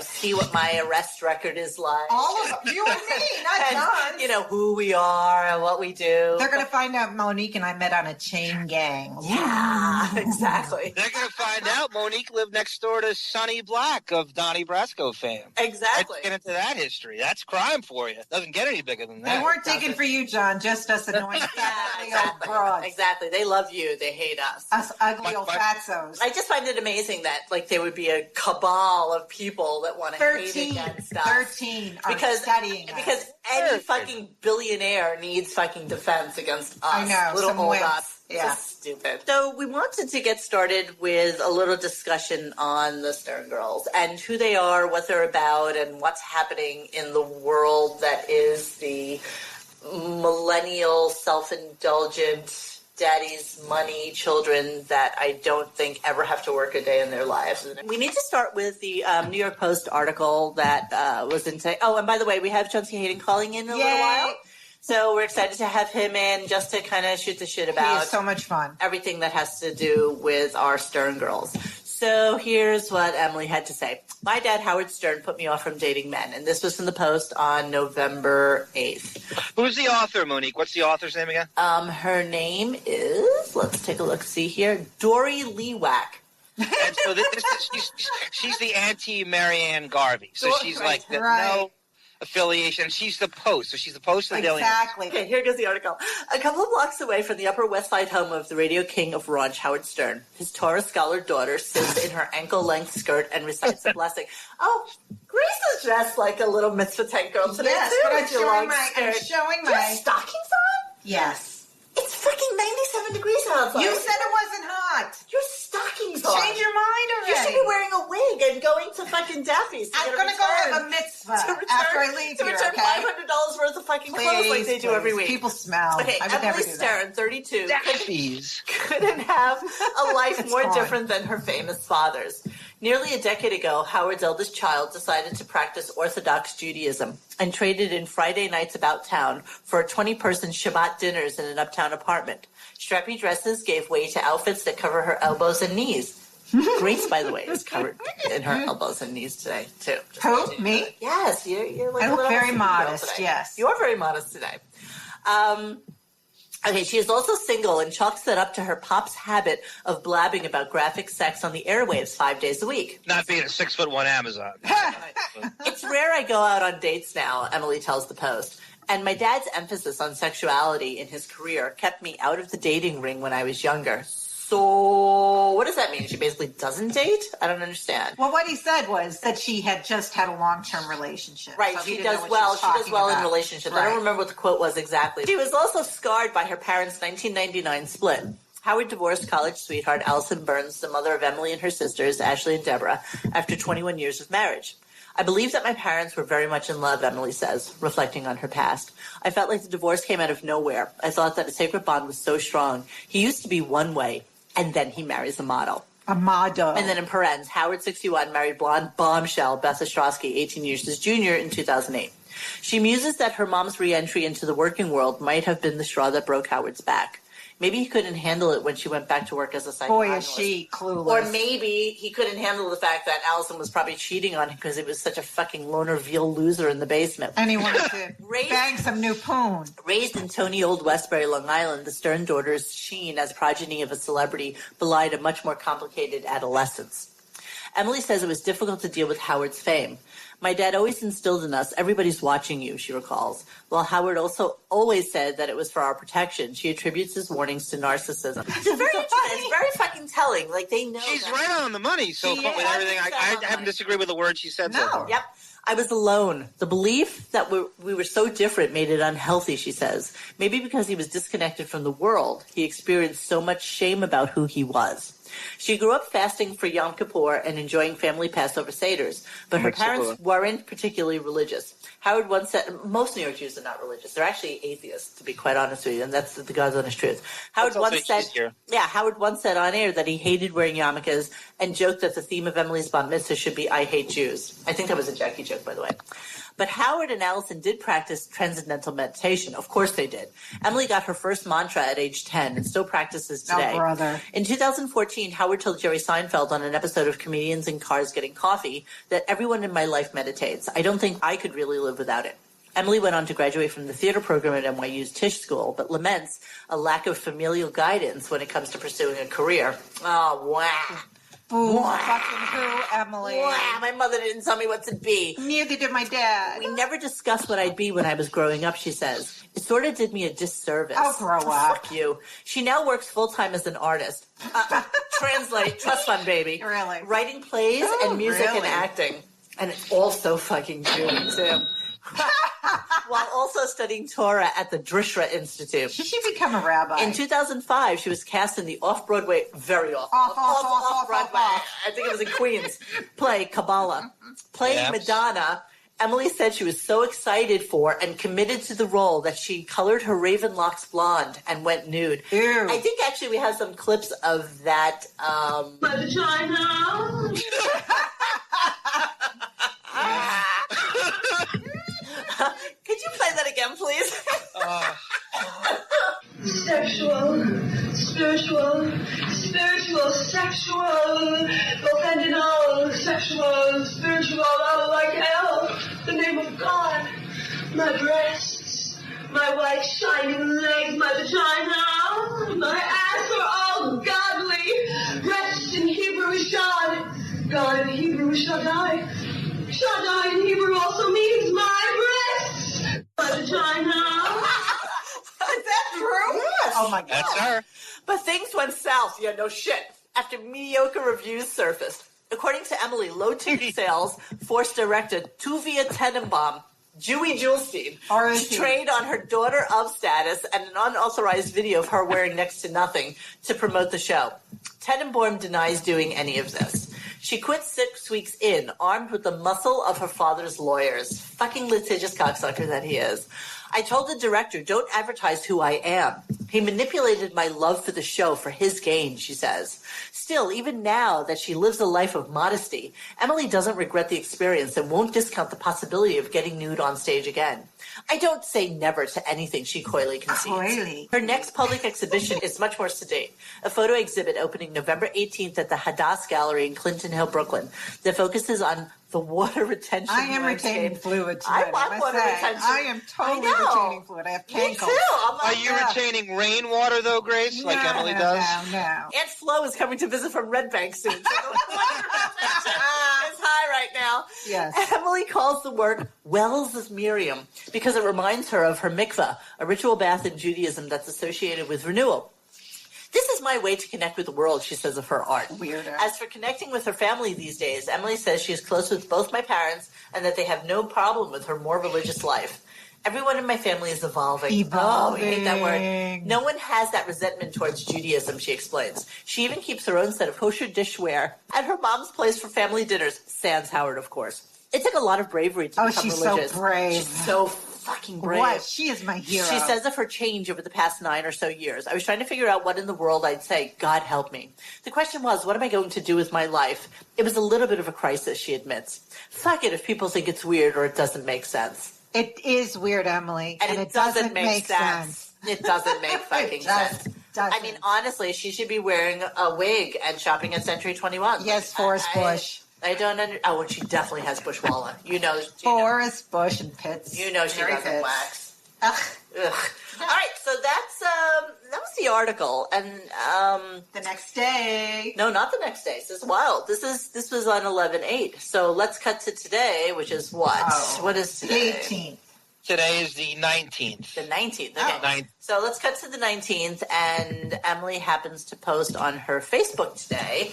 see what my arrest record is like. All of them. You and me, not John. Who we are and what we do. They're going to find out Monique and I met on a chain gang. Yeah, exactly. They're going to find out Monique lived next door to Sonny Black of Donnie Brasco fame. Exactly. Let's get into that history. That's crime for you. Doesn't get any bigger than that. They weren't digging for you, John, just us annoying old broads. Exactly. They love you. They hate us. Us ugly old fatzos. I just find it amazing that there would be a cabal of people that want to hate against us. 13 are studying us. Because any fucking billionaire needs fucking defense against us. I know. Little old wimps. us. Yeah. Just stupid. So we wanted to get started with a little discussion on the Stern Girls and who they are, what they're about, and what's happening in the world that is the millennial, self-indulgent, daddy's money children that I don't think ever have to work a day in their lives. We need to start with the New York Post article that was in today. Oh, and by the way, we have Chaunce Hayden calling in a little while. So we're excited to have him in just to kind of shoot the shit about He is so much fun. Everything that has to do with our Stern Girls. So here's what Emily had to say. My dad, Howard Stern, put me off from dating men. And this was from the Post on November 8th. Who's the author, Monique? What's the author's name again? Her name is, let's take a look, see here, Dory Lewack. And so she's the anti-Marianne Garvey. So she's like no affiliation. She's the Post. So she's the Post of the Daily News. Exactly. Okay, here goes the article. A couple of blocks away from the Upper West Side home of the radio king of Raunch, Howard Stern, his Torah scholar daughter sits in her ankle-length skirt and recites a blessing. Oh, Grace is dressed like a little mitzvah tent girl today, yes, too. But I'm showing Do you have stockings on? Yes. It's fucking 97 degrees outside. You said it wasn't hot. You're on. Change your mind already. You should be wearing a wig and going to fucking Daffy's. I'm going to go have a mitzvah after I leave to here, return okay? $500 worth of fucking clothes like they do every week. People smell. Okay, I would never Emily do that. Stern, 32, Daffy's. couldn't have a life It's more fine. different than her famous father's. Nearly a decade ago, Howard's eldest child decided to practice Orthodox Judaism and traded in Friday nights about town for 20-person Shabbat dinners in an uptown apartment. Strappy dresses gave way to outfits that cover her elbows and knees. Grace, by the way, is covered in her elbows and knees today, too. Who? Me? Yes, you're like I a look little very girl modest, today. yes. You are very modest today. Okay, she is also single and chalks that up to her pop's habit of blabbing about graphic sex on the airwaves 5 days a week. Not being a 6'1" Amazon. It's rare I go out on dates now, Emily tells the Post. And my dad's emphasis on sexuality in his career kept me out of the dating ring when I was younger. So what does that mean? She basically doesn't date? I don't understand. Well, what he said was that she had just had a long-term relationship. Right, so he she didn't know does what well. was She does talking well in about. relationships. I Right. don't remember what the quote was exactly. She was also scarred by her parents' 1999 split. Howard divorced college sweetheart Allison Burns, the mother of Emily and her sisters, Ashley and Deborah, after 21 years of marriage. I believe that my parents were very much in love, Emily says, reflecting on her past. I felt like the divorce came out of nowhere. I thought that a sacred bond was so strong. He used to be one way, and then he marries a model. A model. And then in parens, Howard, 61, married blonde bombshell Beth Ostrowski, 18 years his junior, in 2008. She muses that her mom's re-entry into the working world might have been the straw that broke Howard's back. Maybe he couldn't handle it when she went back to work as a psychoanalyst. Boy, is she clueless. Or maybe he couldn't handle the fact that Allison was probably cheating on him because he was such a fucking loner veal loser in the basement. And he wanted to bang some new poon. Raised in Tony Old Westbury, Long Island, the Stern daughters' sheen as progeny of a celebrity belied a much more complicated adolescence. Emily says it was difficult to deal with Howard's fame. My dad always instilled in us, everybody's watching you, she recalls. While Howard also always said that it was for our protection, she attributes his warnings to narcissism. It's very fucking telling. Like, they know. She's right on the money so far with everything. I haven't disagreed with the word she said so far. Yep. I was alone. The belief that we were so different made it unhealthy, she says. Maybe because he was disconnected from the world, he experienced so much shame about who he was. She grew up fasting for Yom Kippur and enjoying family Passover Seders, but her parents weren't particularly religious. Howard once said, most New York Jews are not religious. They're actually atheists, to be quite honest with you, and that's the God's honest truth. Howard once said on air that he hated wearing yarmulkes and joked that the theme of Emily's bat mitzvah should be "I hate Jews." I think that was a Jackie joke, by the way. But Howard and Allison did practice transcendental meditation. Of course they did. Emily got her first mantra at age 10 and still practices today. Oh, brother. In 2014, Howard told Jerry Seinfeld on an episode of Comedians in Cars Getting Coffee that everyone in my life meditates. I don't think I could really live without it. Emily went on to graduate from the theater program at NYU's Tisch School, but laments a lack of familial guidance when it comes to pursuing a career. Oh, wow. Ooh, fucking who, Emily? Wow, my mother didn't tell me what to be. Neither did my dad. We never discussed what I'd be when I was growing up, she says. It sort of did me a disservice. Oh, grow up. Fuck you. She now works full-time as an artist. Translate, trust fund baby. Really? Writing plays and music and really? acting. And it's all so fucking Jewy, too. While also studying Torah at the Drishra Institute. She should become a rabbi. In 2005, she was cast in the off-Broadway, off-Broadway, I think it was in Queens, play Kabbalah. Playing Madonna, Emily said she was so excited for and committed to the role that she colored her raven locks blonde and went nude. Ew. I think actually we have some clips of that. My vagina. Could you play that again, please? Sexual, spiritual, sexual, both and in all, sexual, spiritual, all like hell, the name of God, my breasts, my white shining legs, my vagina, my ass are all godly, breast in Hebrew is God, God in Hebrew is Shaddai, Shaddai in Hebrew also means my breasts, my vagina. Is that true? Yes. Oh my God. That's her. But things went south. Yeah, no shit. After mediocre reviews surfaced. According to Emily, low ticket sales forced director Tuvia Tenenbaum Jewy Julstein, to trade on her daughter of status and an unauthorized video of her wearing next to nothing to promote the show. Tenenbaum denies doing any of this. She quit 6 weeks in, armed with the muscle of her father's lawyers. Fucking litigious cocksucker that he is. I told the director, don't advertise who I am. He manipulated my love for the show for his gain, she says. Still, even now that she lives a life of modesty, Emily doesn't regret the experience and won't discount the possibility of getting nude on stage again. I don't say never to anything, she coyly concedes. Her next public exhibition is much more sedate. A photo exhibit opening November 18th at the Hadass Gallery in Clinton Hill, Brooklyn, that focuses on the water retention I am landscape. retaining fluid tonight. I want water retention. I am totally retaining fluid. I have Me too. Are you retaining rainwater, though, Grace, like Emily does? No. Aunt Flo is coming to visit from Red Bank soon. So the water retention is high right now. Yes. Emily calls the work Wells of Miriam because it reminds her of her mikveh, a ritual bath in Judaism that's associated with renewal. This is my way to connect with the world, she says of her art. Weirdo. As for connecting with her family these days, Emily says she is close with both my parents and that they have no problem with her more religious life. Everyone in my family is evolving. Oh, we hate that word. No one has that resentment towards Judaism, she explains. She even keeps her own set of kosher dishware at her mom's place for family dinners, sans Howard, of course. It took a lot of bravery to become she's religious. So brave. She's so fucking brave. What? She is my hero. She says of her change over the past 9 or so years. I was trying to figure out what in the world I'd say. God help me. The question was, what am I going to do with my life? It was a little bit of a crisis, she admits. Fuck it if people think it's weird or it doesn't make sense. It is weird, Emily. And it doesn't make sense. It doesn't make fucking sense. Doesn't. I mean, honestly, she should be wearing a wig and shopping at Century 21. Yes, Forrest Bush. I don't Oh, and she definitely has bushwallah. Forrest Bush and Pitts. You know she Mary doesn't Pitts. wax. Ugh. All right, so that was the article, and the next day. No, not the next day. This is wild. This was on 11/8. So let's cut to today, which is what? What is today? 18th. Today is the 19th. The 19th. Okay. So let's cut to the 19th, and Emily happens to post on her Facebook today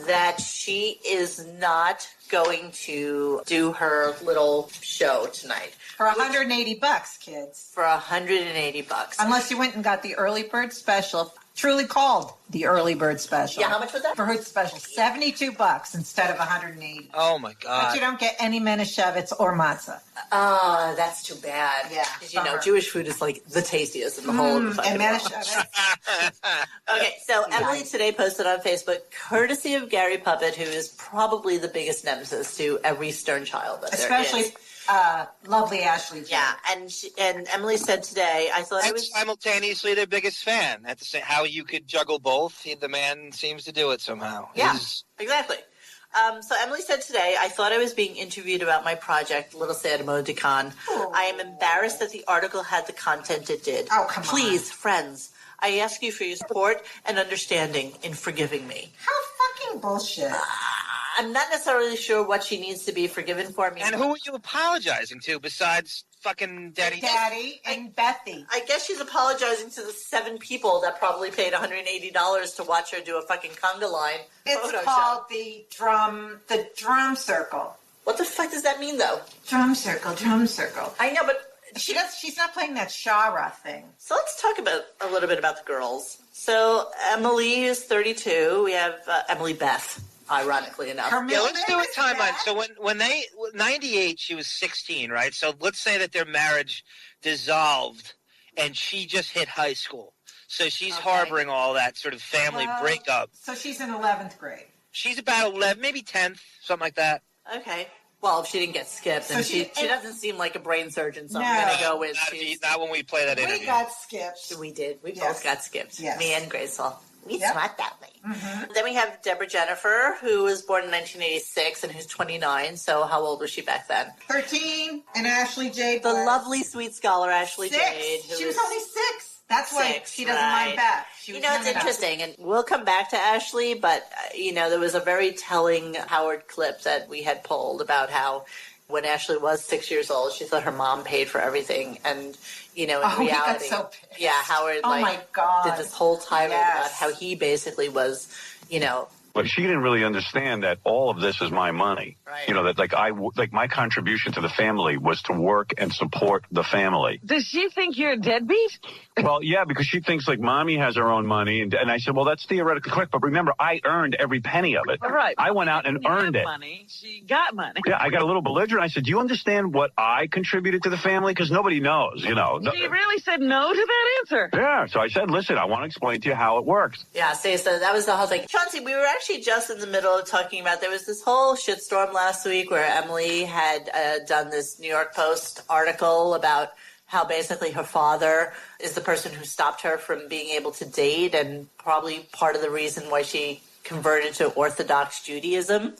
that she is not going to do her little show tonight. For $180, kids. For $180. Unless you went and got the early bird special, truly called the early bird special. Yeah, how much was that? For her special, $72 instead of $180. Oh my God! But you don't get any Manischewitz or matzah. That's too bad. Yeah, because Jewish food is like the tastiest in the whole of the fucking and Manischewitz. Okay, so Emily today posted on Facebook, courtesy of Gary Puppet, who is probably the biggest nemesis to every stern child that Especially there is. lovely Ashley Jane. Yeah, and Emily said today, I thought and it was simultaneously their biggest fan. At the same, how you could juggle both, the man seems to do it somehow. Yeah, exactly. So Emily said today, I thought I was being interviewed about my project, Little Sadamo Decan. I am embarrassed that the article had the content it did. Oh, come on. Please, friends, I ask you for your support and understanding in forgiving me. How fucking bullshit. I'm not necessarily sure what she needs to be forgiven for. And who are you apologizing to besides fucking Daddy and Bethy? I guess she's apologizing to the 7 people that probably paid $180 to watch her do a fucking conga line. It's called the drum circle. What the fuck does that mean, though? Drum circle. I know, but she's not playing that Shara thing. So let's talk a little bit about the girls. So Emily is 32. We have Emily Beth. Ironically enough. Yeah, let's do a timeline. So when they 98, she was 16, right? So let's say that their marriage dissolved, and she just hit high school. So she's harboring all that sort of family breakup. So she's in 11th grade. She's about 11, maybe 10th, something like that. Okay. Well, if she didn't get skipped, and she doesn't seem like a brain surgeon, so I'm going to go with not when we play that interview. We got skipped. We did. We both got skipped. Yes. Me and Graceful. We smart that way. Mm-hmm. Then we have Deborah Jennifer, who was born in 1986 and who's 29. So how old was she back then? 13. And Ashley Jade. The lovely, sweet scholar Ashley 6. Jade. She was only 6. That's why she doesn't mind back. It's interesting, and we'll come back to Ashley, but, there was a very telling Howard clip that we had pulled about how when Ashley was 6 years old, she thought her mom paid for everything, and, in reality, he got so pissed. Yeah, Howard, my God. did this whole tirade about how he basically was, But she didn't really understand that all of this is my money. Right. You know, that like my contribution to the family was to work and support the family. Does she think you're a deadbeat? Well, yeah, because she thinks like mommy has her own money. And I said, well, that's theoretically correct. But remember, I earned every penny of it. All right. I went out and earned it. Money. She got money. Yeah, I got a little belligerent. I said, do you understand what I contributed to the family? Because nobody knows, you know. She really said no to that answer. Yeah, so I said, listen, I want to explain to you how it works. Yeah, so that was the whole thing. Chauncey, we were actually just in the middle of talking about, there was this whole shitstorm last week where Emily had done this New York Post article about how basically her father is the person who stopped her from being able to date and probably part of the reason why she converted to Orthodox Judaism.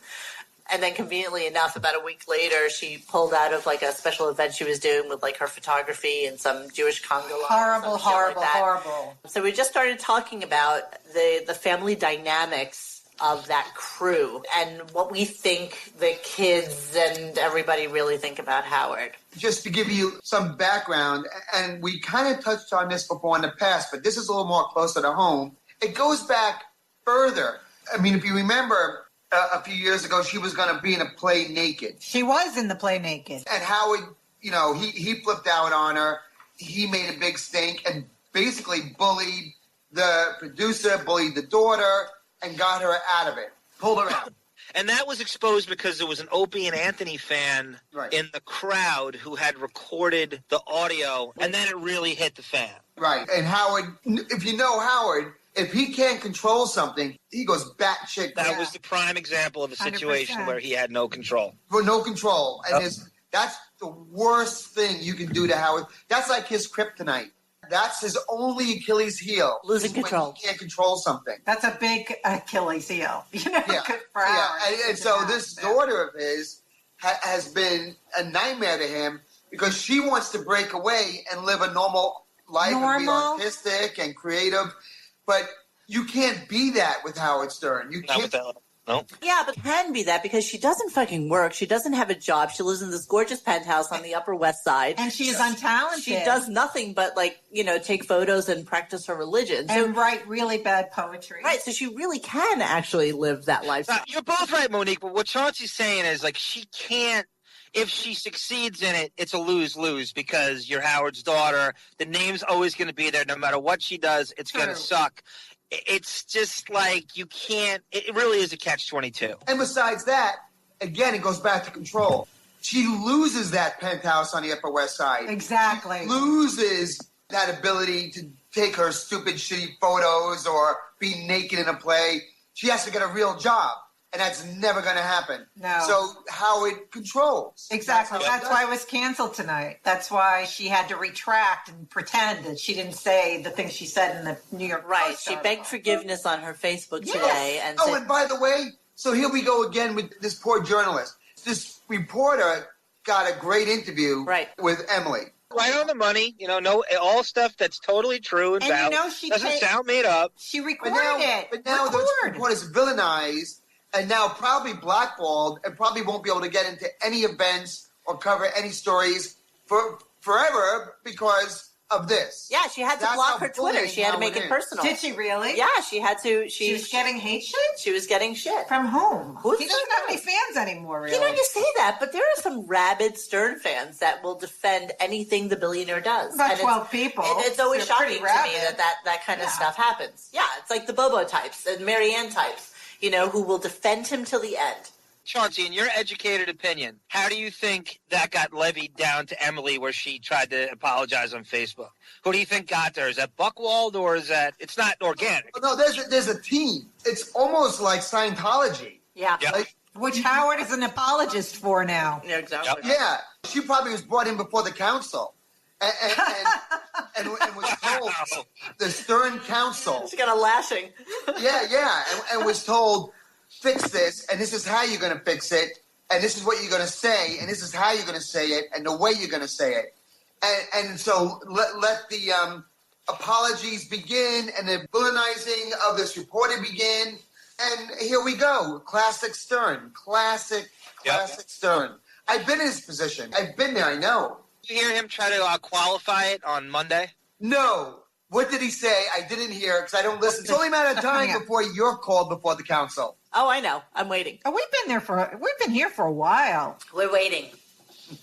And then conveniently enough, about a week later, she pulled out of like a special event she was doing with like her photography and some Jewish Congo line. Horrible. So we just started talking about the family dynamics of that crew and what we think the kids and everybody really think about Howard. Just to give you some background, and we kind of touched on this before in the past, but this is a little more closer to home. It goes back further. I mean, if you remember, a few years ago, she was going to be in a play naked. She was in the play naked. And Howard, you know, he flipped out on her. He made a big stink and basically bullied the producer, bullied the daughter, and got her out of it. Pulled her out. And that was exposed because there was an Opie and Anthony fan in the crowd who had recorded the audio, and then it really hit the fan. Right. And Howard, if you know Howard, if he can't control something, he goes batshit. That was the prime example of a situation 100%. where he had no control. For no control. And that's the worst thing you can do to Howard. That's like his kryptonite. That's his only Achilles heel. Losing control. When he can't control something. That's a big Achilles heel. You know, for Yeah. Howard. And so this daughter of his has been a nightmare to him because she wants to break away and live a normal life and be artistic and creative. But you can't be that with Howard Stern. You can't. No. Yeah, but can be that because she doesn't fucking work. She doesn't have a job. She lives in this gorgeous penthouse on the Upper West Side. And she is untalented. She does nothing but, like, you know, take photos and practice her religion. And write really bad poetry. Right, so she really can actually live that lifestyle. You're both right, Monique, but what Chauncey's saying is, like, she can't, if she succeeds in it, it's a lose-lose because you're Howard's daughter. The name's always going to be there. No matter what she does, it's going to suck. It's just like you can't – it really is a catch-22. And besides that, again, it goes back to control. She loses that penthouse on the Upper West Side. Exactly. She loses that ability to take her stupid, shitty photos or be naked in a play. She has to get a real job. And that's never going to happen. No. So Howard controls. Exactly. That's why it was canceled tonight. That's why she had to retract and pretend that she didn't say the things she said in the New York Right. Post She begged forgiveness on her Facebook Yes. today. And oh, said, and by the way, so here we go again with this poor journalist. This reporter got a great interview with Emily. Right on the money, you know, all stuff that's totally true and valid. You know, she doesn't sound made up. She recorded it. But now those reporters villainized and now probably blackballed and probably won't be able to get into any events or cover any stories for forever because of this. Yeah, she had to block her Twitter. She had to make it personal. Did she really? Yeah, she had to. She was getting hate shit? She was getting shit. From whom? Who's He doesn't have any fans anymore, really. You know, you say that, but there are some rabid Stern fans that will defend anything the billionaire does. About And 12 people. It's always They're shocking pretty to me rabid. that kind of stuff happens. Yeah, it's like the Bobo types and Marianne types, you know, who will defend him till the end. Chauncey, in your educated opinion, how do you think that got levied down to Emily where she tried to apologize on Facebook? Who do you think got there? Is that Buchwald or is that – it's not organic? No, there's a team. It's almost like Scientology. Yeah. Like, which Howard is an apologist for now. Yeah, exactly. Yeah. She probably was brought in before the council. And was told, the Stern Council. She got a lashing. And was told, fix this, and this is how you're going to fix it, and this is what you're going to say, and this is how you're going to say it, and the way you're going to say it. And so let the apologies begin, and the villainizing of this reporter begin, and here we go. Classic Stern. Classic Stern. I've been in his position. I've been there, I know. Did you hear him try to qualify it on Monday? No. What did he say? I didn't hear because I don't listen. It's only a matter of time before you're called before the council. Oh, I know. I'm waiting. Oh, we've been here for a while. We're waiting.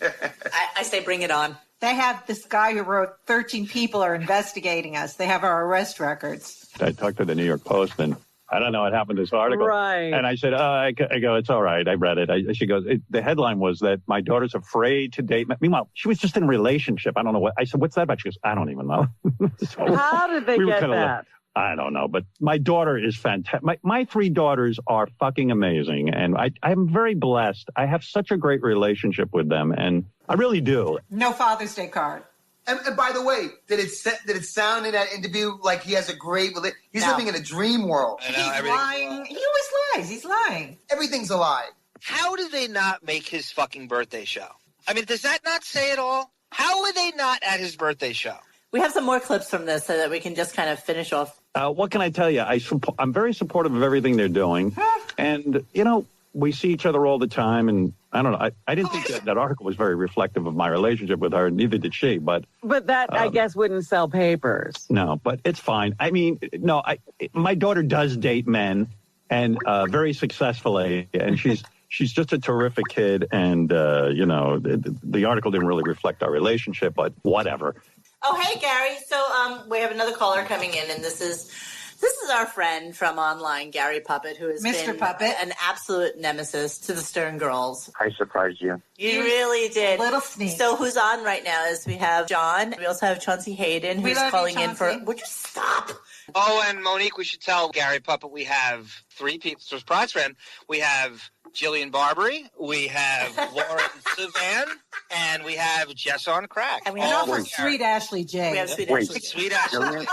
I say bring it on. They have this guy who wrote 13 people are investigating us. They have our arrest records. I talked to the New York Post, and I don't know what happened to this article. Right. And I said, I go, it's all right. I read it. She goes, the headline was that my daughter's afraid to date. Meanwhile, she was just in a relationship. I don't know what. I said, what's that about? She goes, I don't even know. So How did they get that? I don't know, but my daughter is fantastic. My 3 daughters are fucking amazing, and I'm very blessed. I have such a great relationship with them, and I really do. No Father's Day card. And by the way, did it sound in that interview like he has a great He's living in a dream world. I know, He's lying. He always lies. He's lying. Everything's a lie. How did they not make his fucking birthday show? I mean, does that not say it all? How were they not at his birthday show? We have some more clips from this so that we can just kind of finish off. What can I tell you? I'm very supportive of everything they're doing. And, we see each other all the time. And I don't know. I didn't think that article was very reflective of my relationship with her. Neither did she. But that, I guess, wouldn't sell papers. No, but it's fine. I mean, no, my daughter does date men and very successfully. And she's just a terrific kid. And, the article didn't really reflect our relationship, but whatever. Oh, hey, Gary. So we have another caller coming in, and this is our friend from online, Gary Puppet, who has Mr. been Puppet. An absolute nemesis to the Stern Girls. I surprised you. You really did. Little sneak. So who's on right now is we have John. We also have Chaunce Hayden, who's calling in for... Would you stop? Oh, and Monique, we should tell Gary Puppet we have 3 people. So, surprise friend, we have Jillian Barbary, we have Lauren Sivan, and we have Jess on Crack. And we And have also Sweet Ashley J. We have Sweet Ashley. Sweet Ashley.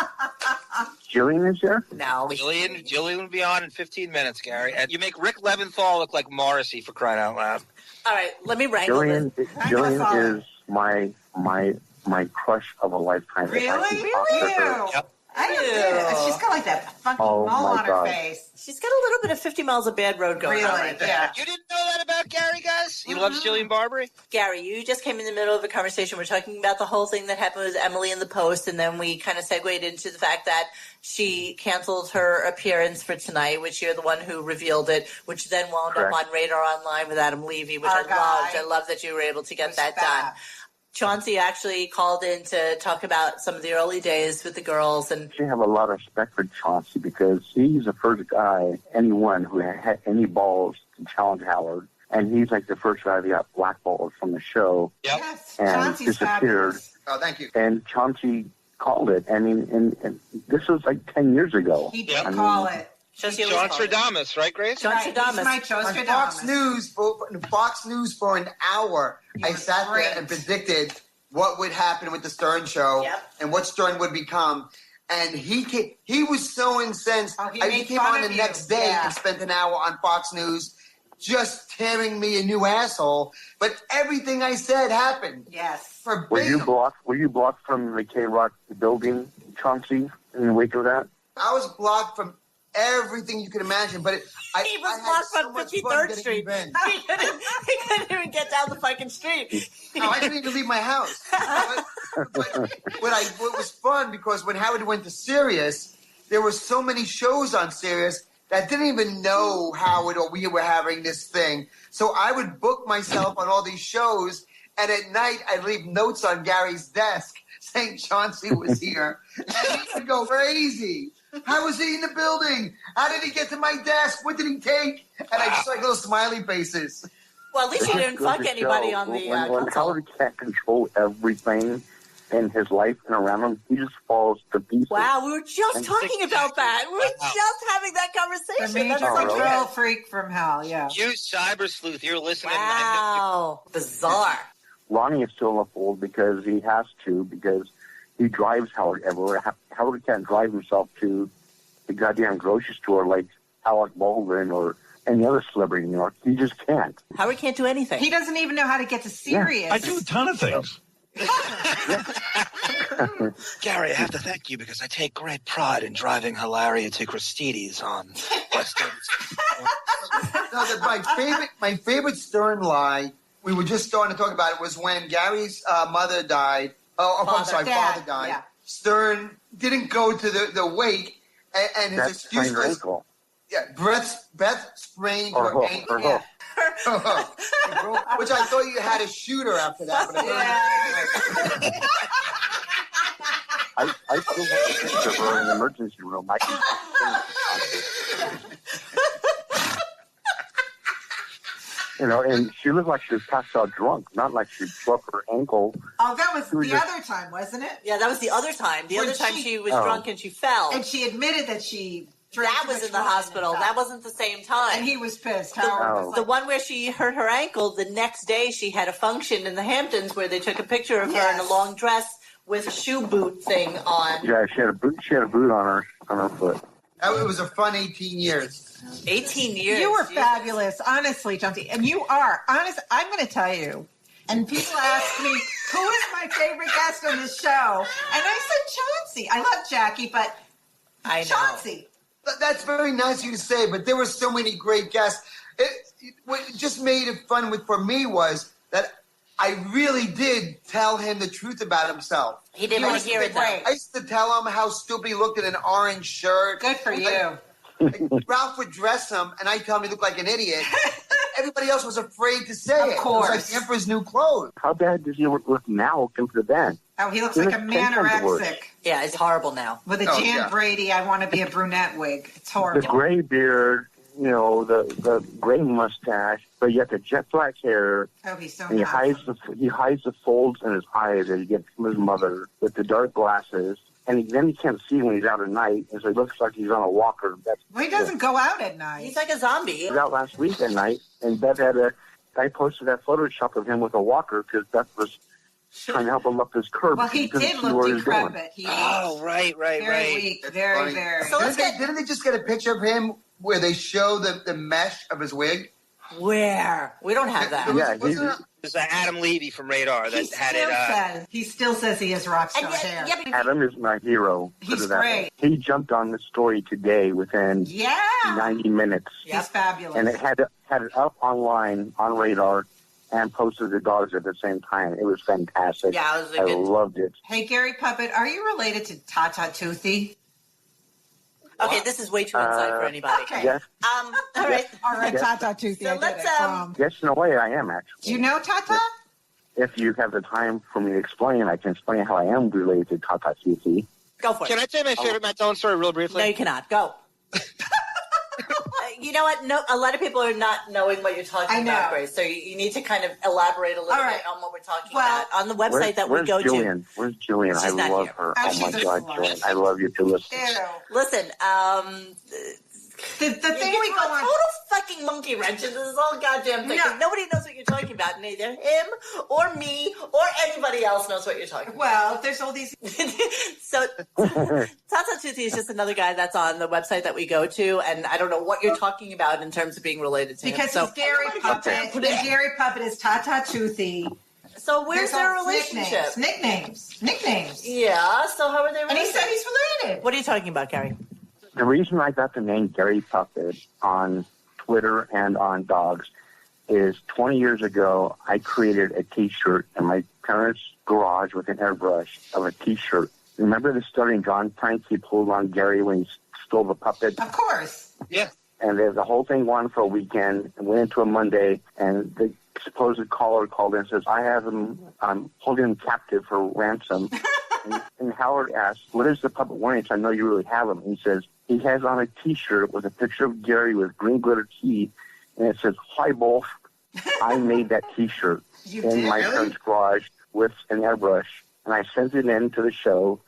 Jillian is there? No. Jillian will be on in 15 minutes, Gary. And you make Rick Leventhal look like Morrissey, for crying out loud. All right, let me wrangle Jillian this. is my crush of a lifetime. Really? Yep. I don't get it. She's got like that funky mole on her face. She's got a little bit of 50 miles of bad road going on right there. Yeah. You didn't know that about Gary, guys? He loves Jillian Barbary? Gary, you just came in the middle of a conversation. We're talking about the whole thing that happened with Emily in the Post, and then we kind of segued into the fact that she canceled her appearance for tonight, which you're the one who revealed it, which then wound up on Radar Online with Adam Levy, which I loved. I love that you were able to get that done. Chauncey actually called in to talk about some of the early days with the girls. And I have a lot of respect for Chauncey because he's the first guy, anyone who had any balls to challenge Howard. And he's like the first guy that got blackballed from the show and Chauncey's disappeared. fabulous. Oh, thank you. And Chauncey called it. I mean, and this was like 10 years ago. He did call it. Johnstradamus, right, Grace? Johnstradamus. On Fox News for an hour, I sat there and predicted what would happen with the Stern show and what Stern would become. And he was so incensed. He came on the next day and spent an hour on Fox News just tearing me a new asshole. But everything I said happened. Yes. Were you blocked from the K-Rock building, Chauncey, in the wake of that? I was blocked from everything you could imagine, but he was blocked from 53rd Street. He couldn't even get down the fucking street. No, I couldn't even leave my house. But what was fun, because when Howard went to Sirius, there were so many shows on Sirius that didn't even know Howard or we were having this thing. So I would book myself on all these shows, and at night I'd leave notes on Gary's desk saying Chauncey was here. And he would go crazy. How was he in the building? How did he get to my desk? What did he take? And I just like little smiley faces. Well, at least you didn't fuck anybody on the when Howard can't control everything in his life and around him, he just falls to pieces. Wow, we were just talking about that. We were just having that conversation. The major control freak from hell, yeah. You cyber sleuth, you're listening. Wow, bizarre. Ronnie is still in the fold because he has to, because he drives Howard everywhere. Howard can't drive himself to the goddamn grocery store like Alec Baldwin or any other celebrity in New York. He just can't. Howard can't do anything. He doesn't even know how to get to Sirius. I do a ton of things. Gary, I have to thank you because I take great pride in driving Hilaria to Christides on West My favorite Stern lie, we were just starting to talk about it, was when Gary's mother died. Father died. Yeah. Stern didn't go to the wake, and his excuse was, ankle. Yeah, Beth sprained her ankle. Yeah. Which I thought you had a shooter after that. But I still have a picture of her in the emergency room. And she looked like she was passed out drunk, not like she broke her ankle. Oh, that was the other time, wasn't it? Yeah, that was the other time. The other time she was drunk and she fell. And she admitted that she... That was in the hospital. That wasn't the same time. And he was pissed. The one where she hurt her ankle, the next day she had a function in the Hamptons where they took a picture of her in a long dress with a shoe boot thing on. Yeah, she had a boot on her foot. It was a fun 18 years. 18 years. You were fabulous, honestly, Chauncey. And you are. Honest, I'm going to tell you. And people ask me, who is my favorite guest on this show? And I said Chauncey. I love Jackie, but I know. Chauncey. That's very nice of you to say, but there were so many great guests. What just made it fun for me was that I really did tell him the truth about himself. He didn't want to hear it, though. I used to tell him how stupid he looked in an orange shirt. Good for you. Ralph would dress him, and I tell him he looked like an idiot. Everybody else was afraid to say it. Of course. It was like the Emperor's New Clothes. How bad does he look now compared to then? Oh, he looks like a manorexic. Yeah, it's horrible now. With a Jan Brady, I want to be a brunette wig. It's horrible. The gray beard, the gray mustache, but yet the jet black hair. Oh, he's so and he hides the folds in his eyes that he gets from his mother with the dark glasses. And then he can't see when he's out at night, and so he looks like he's on a walker. Well, he doesn't go out at night. He's like a zombie. He was out last week at night, and Beth I posted that Photoshop of him with a walker because Beth was trying to help him up his curb. Well, he did look decrepit. Right. Very weak. Very. So didn't they just get a picture of him where they show the mesh of his wig? Where? We don't have that. There's Adam Levy from Radar that had it. He still says he has rock star hair. Adam is my hero. He's great. He jumped on the story today within 90 minutes. He's fabulous. And it had it up online on Radar and posted the dogs at the same time. It was fantastic. Yeah, it was I loved it. Hey, Gary Puppet, are you related to Tata Toothy? Okay, this is way too inside for anybody. Okay. Yes. All right. All right, Tata Toothy. So let's Yes, in a way, I am actually. Do you know Tata? If you have the time for me to explain, I can explain how I am related to Tata Toothy. Go for it. Can I tell my favorite Matt Dillon story real briefly? No, you cannot. Go. You know what? No, a lot of people are not knowing what you're talking about, Grace. So you need to kind of elaborate a little bit on what we're talking about. On the website that we go Jillian? to. Where's Jillian? I love her. Oh my God, Jillian. I love you too. Listen, the thing we go on. Total fucking monkey wrenches. This is all goddamn thing. No. Nobody knows what you're talking about. Neither him or me or anybody else knows what you're talking about. Well, there's all these. So Tata Tutti is just another guy that's on the website that we go to, and I don't know what you're talking about in terms of being related to him. Because he's Gary Puppet, and Gary Puppet is Tata Toothy. So where's their relationship? Nicknames. Yeah, so how are they related? And he said he's related. What are you talking about, Gary? The reason I got the name Gary Puppet on Twitter and on Dogs is 20 years ago, I created a T-shirt in my parents' garage with an airbrush of a T-shirt. Remember the starting John prank he pulled on Gary when he stole the puppet? Of course. Yeah. And the whole thing went on for a weekend and went into a Monday, and the supposed caller called in and says, I have him, I'm holding him captive for ransom. and Howard asked, what is the puppet wearing? So I know you really have him. He says, he has on a T-shirt with a picture of Gary with green glitter teeth, and it says, hi, both. I made that T-shirt in my parents' garage with an airbrush, and I sent it in to the show,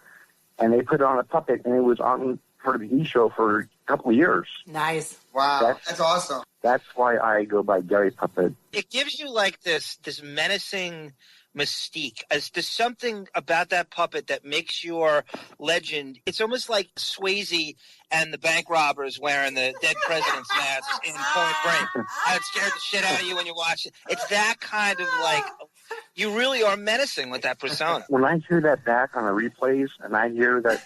and they put it on a puppet, and it was on for the E! Show for a couple of years. Nice. Wow, that's awesome. That's why I go by Gary Puppet. It gives you like this menacing mystique. There's something about that puppet that makes your legend. It's almost like Swayze and the bank robbers wearing the dead president's masks in Point Break. It scared the shit out of you when you watch it. It's that kind of like, you really are menacing with that persona. When I hear that back on the replays, and I hear that,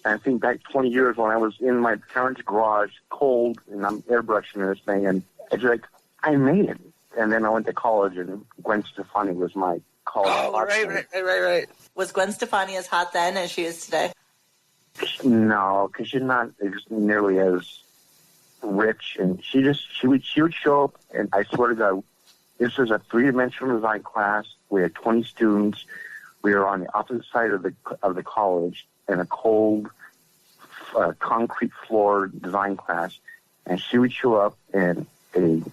I think back 20 years when I was in my parents' garage, cold, and I'm airbrushing this thing, and it's like, I made it. And then I went to college, and Gwen Stefani was my called. Right. Was Gwen Stefani as hot then as she is today? No, because she's not nearly as rich, and she would show up, and I swear to God, this was a 3-dimensional design class. We had 20 students. We were on the opposite side of the college in a cold concrete floor design class, and she would show up in a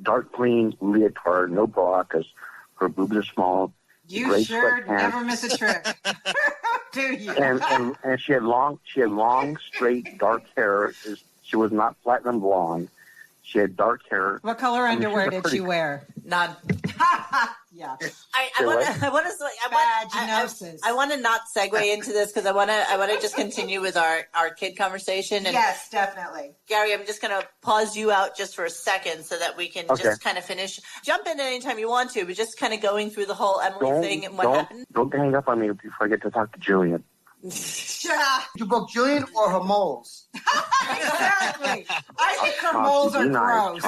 dark green leotard, no bra, because her boobs are small. You sure never miss a trick, do you? And she had long, straight, dark hair. She was not platinum blonde. She had dark hair. What color underwear did she wear? None. Yeah. I want to not segue into this because I want to just continue with our kid conversation. And yes, definitely. Gary, I'm just going to pause you out just for a second so that we can just kind of finish. Jump in anytime you want to, but just kind of going through the whole Emily thing and what happened. Don't hang up on me before I get to talk to Julian. You book Julian or her moles? Exactly. I think her moles are gross.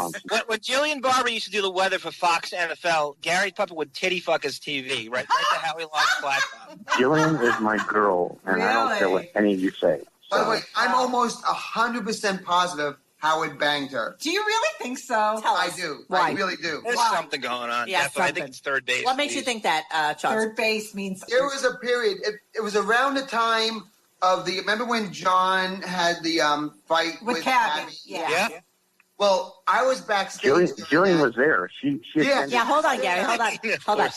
When Jillian Barber used to do the weather for Fox NFL, Gary Puppet would titty fuck his TV, right to Howie Long's platform. Jillian is my girl, and I don't care what any of you say. By the way, I'm almost 100% positive Howard banged her. Do you really think so? I do. Why? I really do. There's something going on. Yeah, I think it's third base. What makes you think that, Chaunce? Third base means... There was a period, it was around the time of remember when John had the fight with Cabby? Yeah. Well, I was backstage. Jillian was there. She yeah, hold on, Gary. Hold on.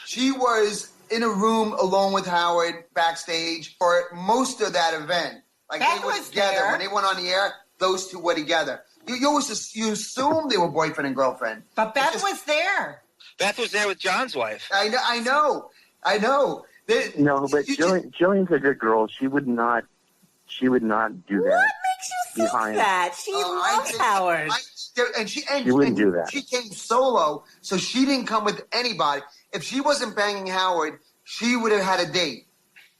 She was in a room alone with Howard backstage for most of that event. Like Beth they were was together. there. When they went on the air, those two were together. You assume they were boyfriend and girlfriend. But Beth was there. Beth was there with John's wife. I know. No, but Jillian's a good girl. She would not do that. What makes you think that? She loves Howard. She wouldn't do that. She came solo, so she didn't come with anybody. If she wasn't banging Howard, she would have had a date.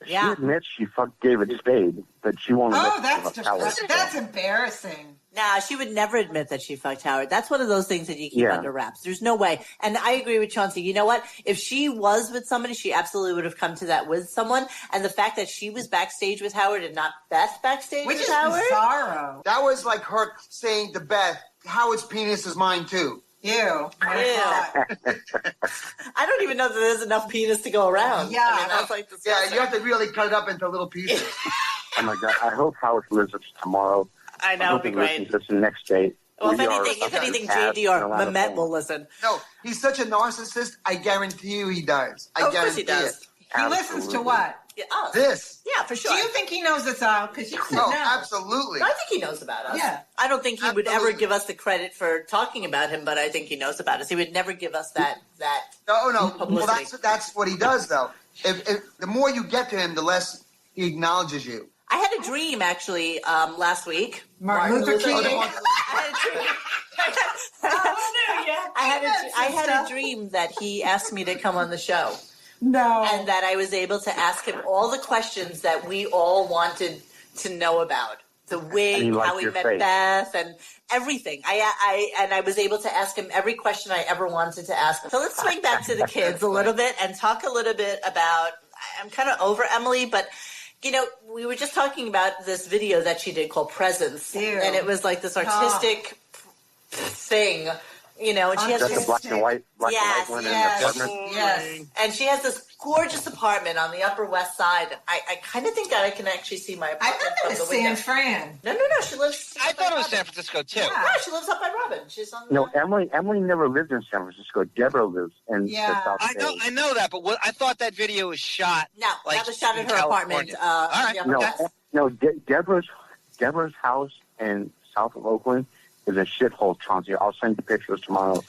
She admits she fucked David Spade, but she won't admit she fucked Howard. That's embarrassing. Nah, she would never admit that she fucked Howard. That's one of those things that you keep under wraps. There's no way. And I agree with Chauncey. You know what? If she was with somebody, she absolutely would have come to that with someone. And the fact that she was backstage with Howard and not Beth backstage with Howard. Bizarro. That was like her saying to Beth, Howard's penis is mine too. Ew. I don't even know that there's enough penis to go around. Yeah. I mean, that's like disgusting. You have to really cut it up into little pieces. Oh my God! I hope Howard listens tomorrow. I know, it'd be great. Listens the next day. Well, if anything, JD or Mehmet will listen. No, he's such a narcissist. I guarantee you, he does. Of course he does. He listens to what? Yeah, us. This. Yeah, for sure. Do you think he knows it's out? Because you said no. Absolutely. I think he knows about us. Yeah. I don't think he would ever give us the credit for talking about him, but I think he knows about us. He would never give us that No. publicity. Well, that's what he does, though. If the more you get to him, the less he acknowledges you. I had a dream, actually, last week. Martin Luther King. I had a dream that he asked me to come on the show. No. And that I was able to ask him all the questions that we all wanted to know about. The wig, how he met Beth, and everything. I was able to ask him every question I ever wanted to ask him. So let's swing back to the kids a little bit and talk a little bit about, I'm kind of over Emily, but you know, we were just talking about this video that she did called Presence. Ew. And it was like this artistic thing, you know, and she has this black and white one in the apartment. Yes. And she has this gorgeous apartment on the Upper West Side. I kind of think that I can actually see my apartment from the window. San Fran. No, she lives. I thought it was San Francisco too. Yeah, she lives up by Robin. She's on. No, Emily never lived in San Francisco. Deborah lives in the South Bay. I know that, but I thought that video was shot. No, that was shot in her apartment. All right. Deborah's house in south of Oakland is a shithole, Chauncey. I'll send you pictures tomorrow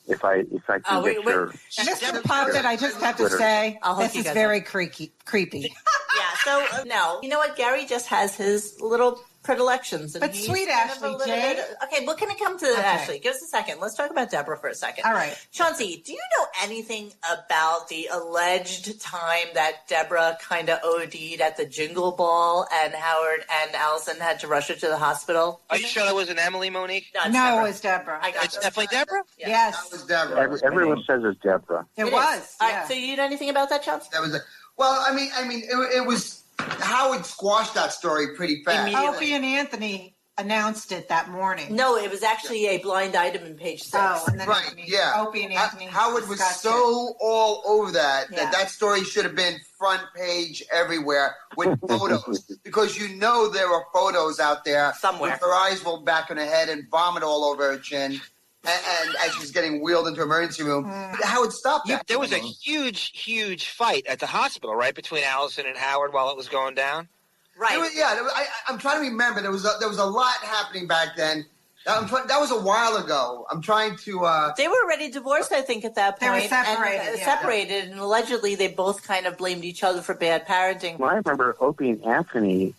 if I can get your. Mr. Puppet, I just have to say, this is very creepy. Yeah. So no, you know what? Gary just has his little predilections. And But he's sweet kind of Ashley, a little Jay. bit- Okay, we're going to come to Ashley. Give us a second. Let's talk about Deborah for a second. All right. Chauncey, do you know anything about the alleged time that Deborah kind of OD'd at the Jingle Ball and Howard and Allison had to rush her to the hospital? Are you sure that wasn't Emily, Monique? No, it was Deborah. It's definitely Deborah? Yes. That was Deborah. Everyone says it's Deborah. It was. All right, so you know anything about that, Chauncey? That was it. Well, I mean, it was Howard squashed that story pretty fast. Opie and Anthony announced it that morning. No, it was actually a blind item in page 6. Oh, and then Right, yeah. Opie and Anthony. Howard was discussed so all over that Yeah. that story should have been front page everywhere with photos because you know there are photos out there somewhere with her eyes rolled back on her head and vomit all over her chin. And as she's getting wheeled into emergency room, Howard stopped that. There was a huge fight at the hospital, right, between Allison and Howard while it was going down. Right. I'm trying to remember. There was a lot happening back then. That was a while ago. I'm trying to. They were already divorced, I think, at that point. They were separated, And, yeah. separated, and allegedly they both kind of blamed each other for bad parenting. Well, I remember Opie and Anthony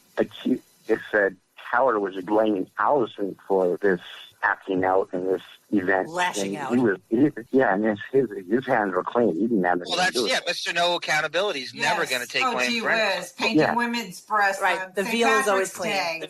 said Howard was blaming Allison for this acting out in this event. Lashing and out. And his hands were clean. He didn't have anything Well, to do that's with it. Mr. No Accountability. He's never going to take Oh, blame gee for anything. whiz. Painting women's breasts. Right. on The St. veal is always Patrick's clean. Day.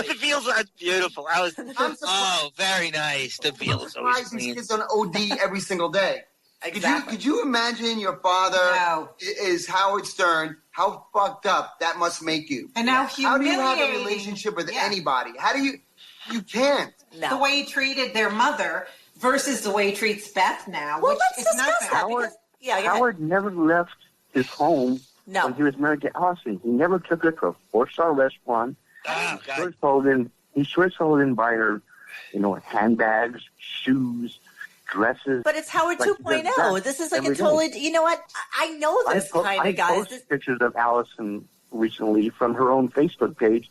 The veal's are beautiful. Oh, very nice. The veal is always Surprised these clean. kids don't OD every single day. Exactly. Could you imagine your father is Howard Stern? How fucked up that must make you. And now how do you have a humiliating. relationship with anybody? How do you can't. The way he treated their mother versus the way he treats Beth now, Well, which let's is discuss nothing. that. Howard never left his home when he was married to Allison. He never took her to a 4-star restaurant. He sure didn't buy her, handbags, shoes, dresses. But it's Howard Like, 2.0. This is like a every totally, day. you know what? I know this kind of guys. I posted pictures of Allison recently from her own Facebook page,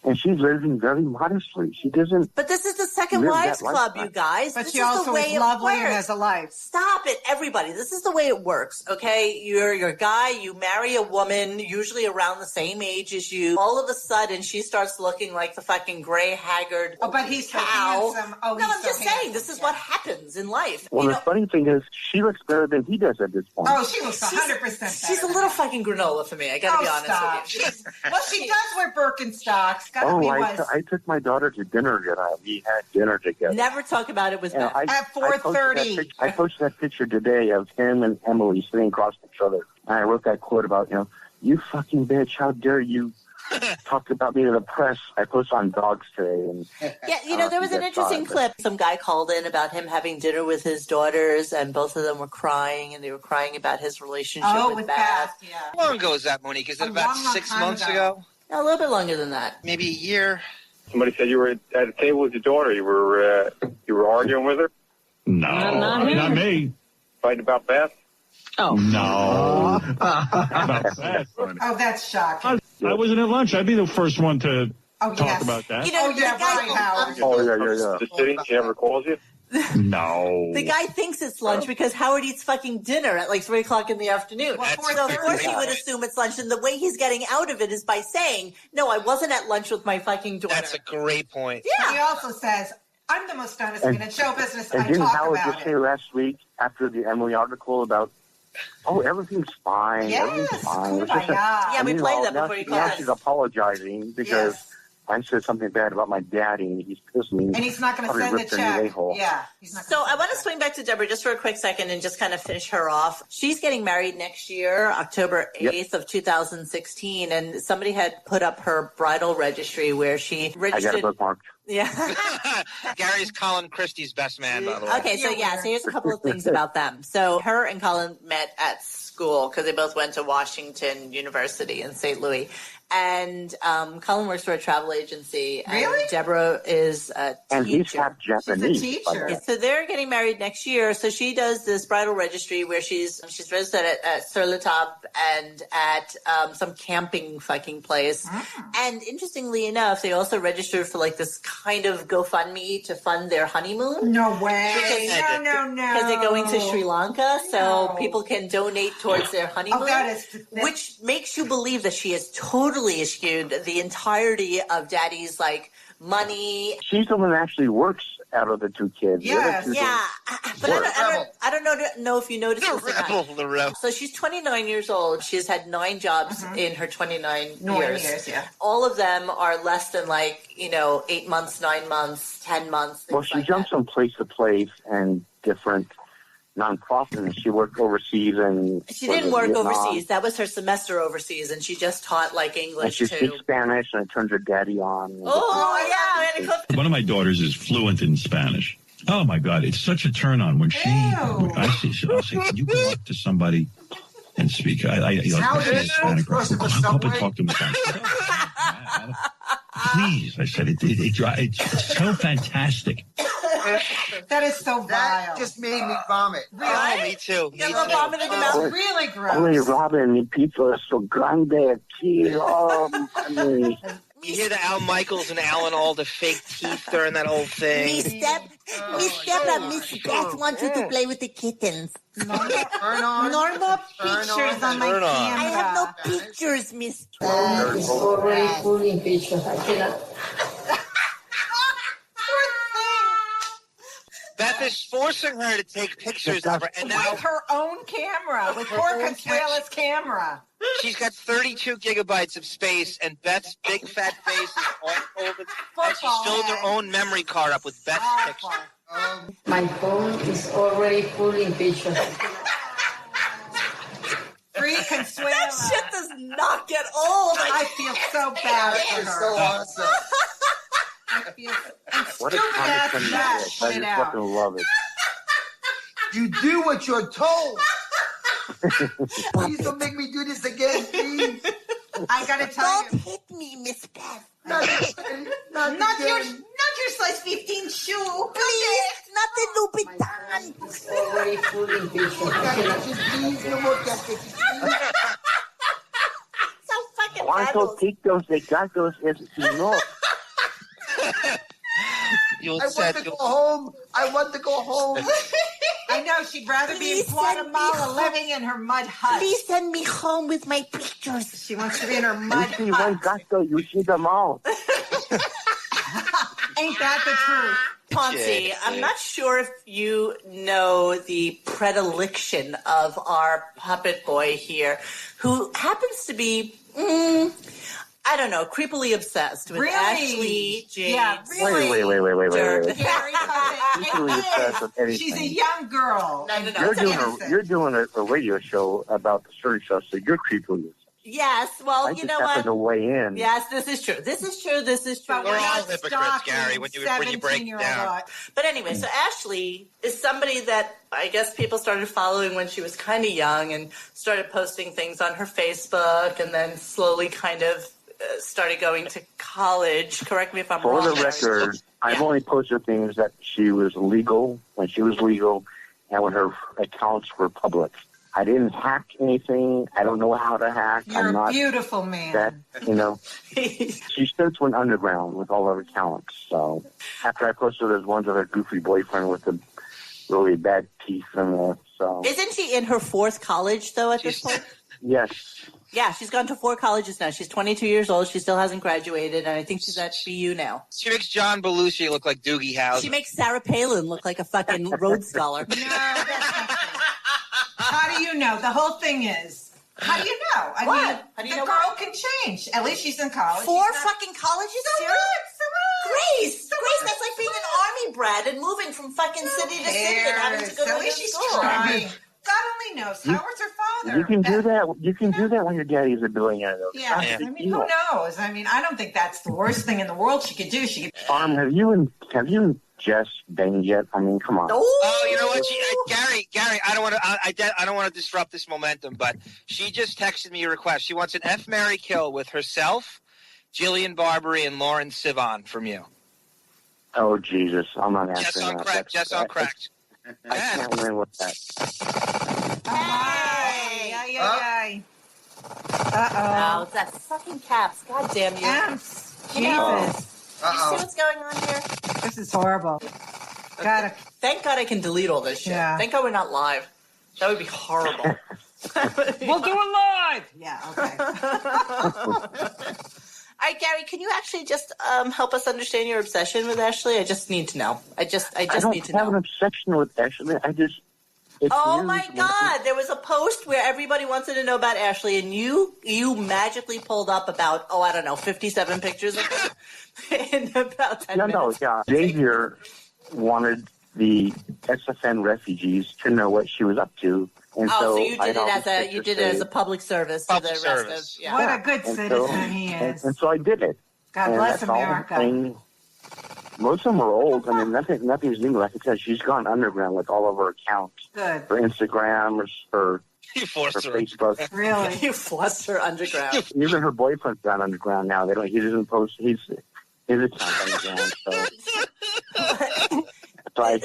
and she's living very modestly. She doesn't. But this is the Second live Wives that Club, lifestyle. you guys. But this she is also the way is it lovely and works. has a life. Stop it, everybody. This is the way it works, okay? You're a guy, you marry a woman, usually around the same age as you. All of a sudden, she starts looking like the fucking gray, haggard Oh, but he's so cow. handsome. Oh, no, he's I'm so just saying, this is what happens in life. Well, the funny thing is, she looks better than he does at this point. Oh, she looks 100% She's a little fucking granola for me, I gotta be honest with you. Well, she does wear Birkenstocks. Gotta be I took my daughter to dinner together. We had dinner together. Never talk about it with And Beth. At 4:30. I posted that picture today of him and Emily sitting across each other. And I wrote that quote about, you fucking bitch, how dare you talk about me to the press. I posted on Dogs today. And Yeah, there was an interesting clip. Some guy called in about him having dinner with his daughters, and both of them were crying, and they were crying about his relationship with Beth. Yeah. How long ago was that, Monique? Is it about long 6 time months ago. ago? A little bit longer than that. Maybe a year. Somebody said you were at a table with your daughter. You were arguing with her? No, not me. Fighting about Beth? Oh. No. About that. Oh, that's shocking. I wasn't at lunch. I'd be the first one to talk about that. Howard. Oh, yeah. Just sitting, she never calls you? No. The guy thinks it's lunch because Howard eats fucking dinner at like 3 o'clock in the afternoon. So of course he would assume it's lunch, and the way he's getting out of it is by saying, "No, I wasn't at lunch with my fucking daughter." That's a great point. Yeah. He also says, "I'm the most honest man in show business. And I didn't talk Howard about just it." say last week after the Emily article about, everything's fine. Yes, everything's fine. It's kumbaya. Yeah, we played that now before you now called she's us. apologizing because I said something bad about my daddy, and he's pissed me. And he's not going to Probably send the ripped a new check. a-hole. Yeah. He's not So I want to swing back to Deborah just for a quick second and just kind of finish her off. She's getting married next year, October 8th of 2016, and somebody had put up her bridal registry where she I registered. got it bookmarked. Yeah. Gary's Colin Christie's best man, by the way. Okay, so so here's a couple of things about them. So her and Colin met at school because they both went to Washington University in St. Louis. And Colin works for a travel agency. And Really? Deborah is a teacher. And he's half Japanese. She's a by the teacher. way. So they're getting married next year. So she does this bridal registry where she's registered at Sur La Table and at some camping fucking place. And interestingly enough, they also registered for like this kind of GoFundMe to fund their honeymoon. No way. Because No. they're going to Sri Lanka, so people can donate towards their honeymoon, which makes you believe that she has totally eschewed the entirety of Daddy's money. She's the one that actually works out of the two kids. Yes. But I don't know if you noticed this or not. So she's 29 years old. She's had 9 jobs in her 29 years. All of them are less than 8 months, 9 months, 10 months. Well, she jumps from place to place and different nonprofits. And she worked overseas and she didn't work overseas. That was her semester overseas, and she just taught English and she speaks Spanish, and it turns her daddy on. One of my daughters is fluent in Spanish. Oh my God, it's such a turn on when I'll say, can you go up to somebody and speak? Hispanic. Come up and talk to them. Please, I said, it's so fantastic. That is so vile. That just made me vomit. Really? Oh, me too. You got vomit in your mouth? Really gross. Oye, Robin, mi pizza es so grande aquí. Oh, mami. You hear the Al Michaels and Alan Alda fake teeth during that whole thing. Miss Beth wants you to play with the kittens. No more pictures on my camera. I have no pictures, Miss. It's already fully impeached. I cannot. Beth is forcing her to take pictures of her, and now with her own camera, with poor Consuela's camera. She's got 32 gigabytes of space, and Beth's big fat face is all over. And she's filled her own memory card up with Beth's picture. My phone is already fully impeached. Free Consuela. That shit does not get old. I feel so bad for her. So awesome. What a condescending bitch. I just fucking love it. You do what you're told. Please don't make me do this again, please. I gotta tell you. Don't hit me, Miss Beth. Not your size 15 shoe. Please, not the Louboutin. It's already fully impeached. Please, no more cupcakes. So fucking ¿Cuántos ticos de gatos es no? I want to go home. I know, she'd rather be in Guatemala living in her mud hut. Please send me home with my pictures. She wants to be in her mud You see hut. one gato, you see them all. Ain't that the truth? Ponzi, I'm not sure if you know the predilection of our puppet boy here, who happens to be, I don't know, creepily obsessed with Ashley Jade. Yeah, Wait. Gary Puppet. She's a young girl. No. You're doing a radio show about the search show, so you're creepily. Yes, well, you know what? I just happened to weigh in. Yes, this is true. But we're all hypocrites, Gary, when you break it down. But anyway, so Ashley is somebody that I guess people started following when she was kind of young and started posting things on her Facebook and then slowly kind of started going to college. Correct me if I'm wrong. For the record, I've only posted things that she was legal, when she was legal, and when her accounts were public. I didn't hack anything. I don't know how to hack. You're I'm not a beautiful man. That, she since went underground with all her accounts. So after I posted those ones of her goofy boyfriend with the really bad teeth and so. Isn't she in her 4th college though at this point? Yes. Yeah, she's gone to 4 colleges now. She's 22 years old. She still hasn't graduated, and I think she's at BU now. She makes John Belushi look like Doogie Howser. She makes Sarah Palin look like a fucking Rhodes Scholar. No, that's not true. How do you know? The whole thing is, how do you know? I mean, the girl can change. At least she's in college. 4 fucking colleges? Grace, that's like being an army brat and moving from fucking city to city and having to go to school. Trying. God only knows. Howard's her father. You can do that. You can do that when your daddy's a billionaire, though. Yeah. I mean, who knows? I mean, I don't think that's the worst thing in the world she could do. She could. Have you Jess banged yet? I mean, come on. Oh, you know what? Gary, I don't want to disrupt this momentum, but she just texted me a request. She wants an F, Marry, Kill with herself, Jillian Barbary, and Lauren Sivan from you. Oh Jesus, I'm not answering that. Jess on cracked. I can't win with that. Ay. Uh-oh. No, it's that fucking caps. God damn you. Caps. Jesus. You see what's going on here? This is horrible. Thank God I can delete all this shit. Yeah. Thank God we're not live. That would be horrible. We'll do it live. Yeah, okay. All right, Gary, can you actually just help us understand your obsession with Ashley? I just need to know. I just need to know. I don't have an obsession with Ashley. Oh my God! There was a post where everybody wanted to know about Ashley, and you magically pulled up about 57 pictures of her in about 10 minutes. Xavier wanted the SFN refugees to know what she was up to, and so you did it as a public service to the rest of. Yeah. What a good citizen he is. And so I did it. God bless America. Most of them are old. I mean, nothing's new. Like I said, she's gone underground with all of her accounts. Good. For Instagram or for Facebook. Really? You forced her underground. Even her boyfriend's gone underground now. He doesn't post his account underground. So I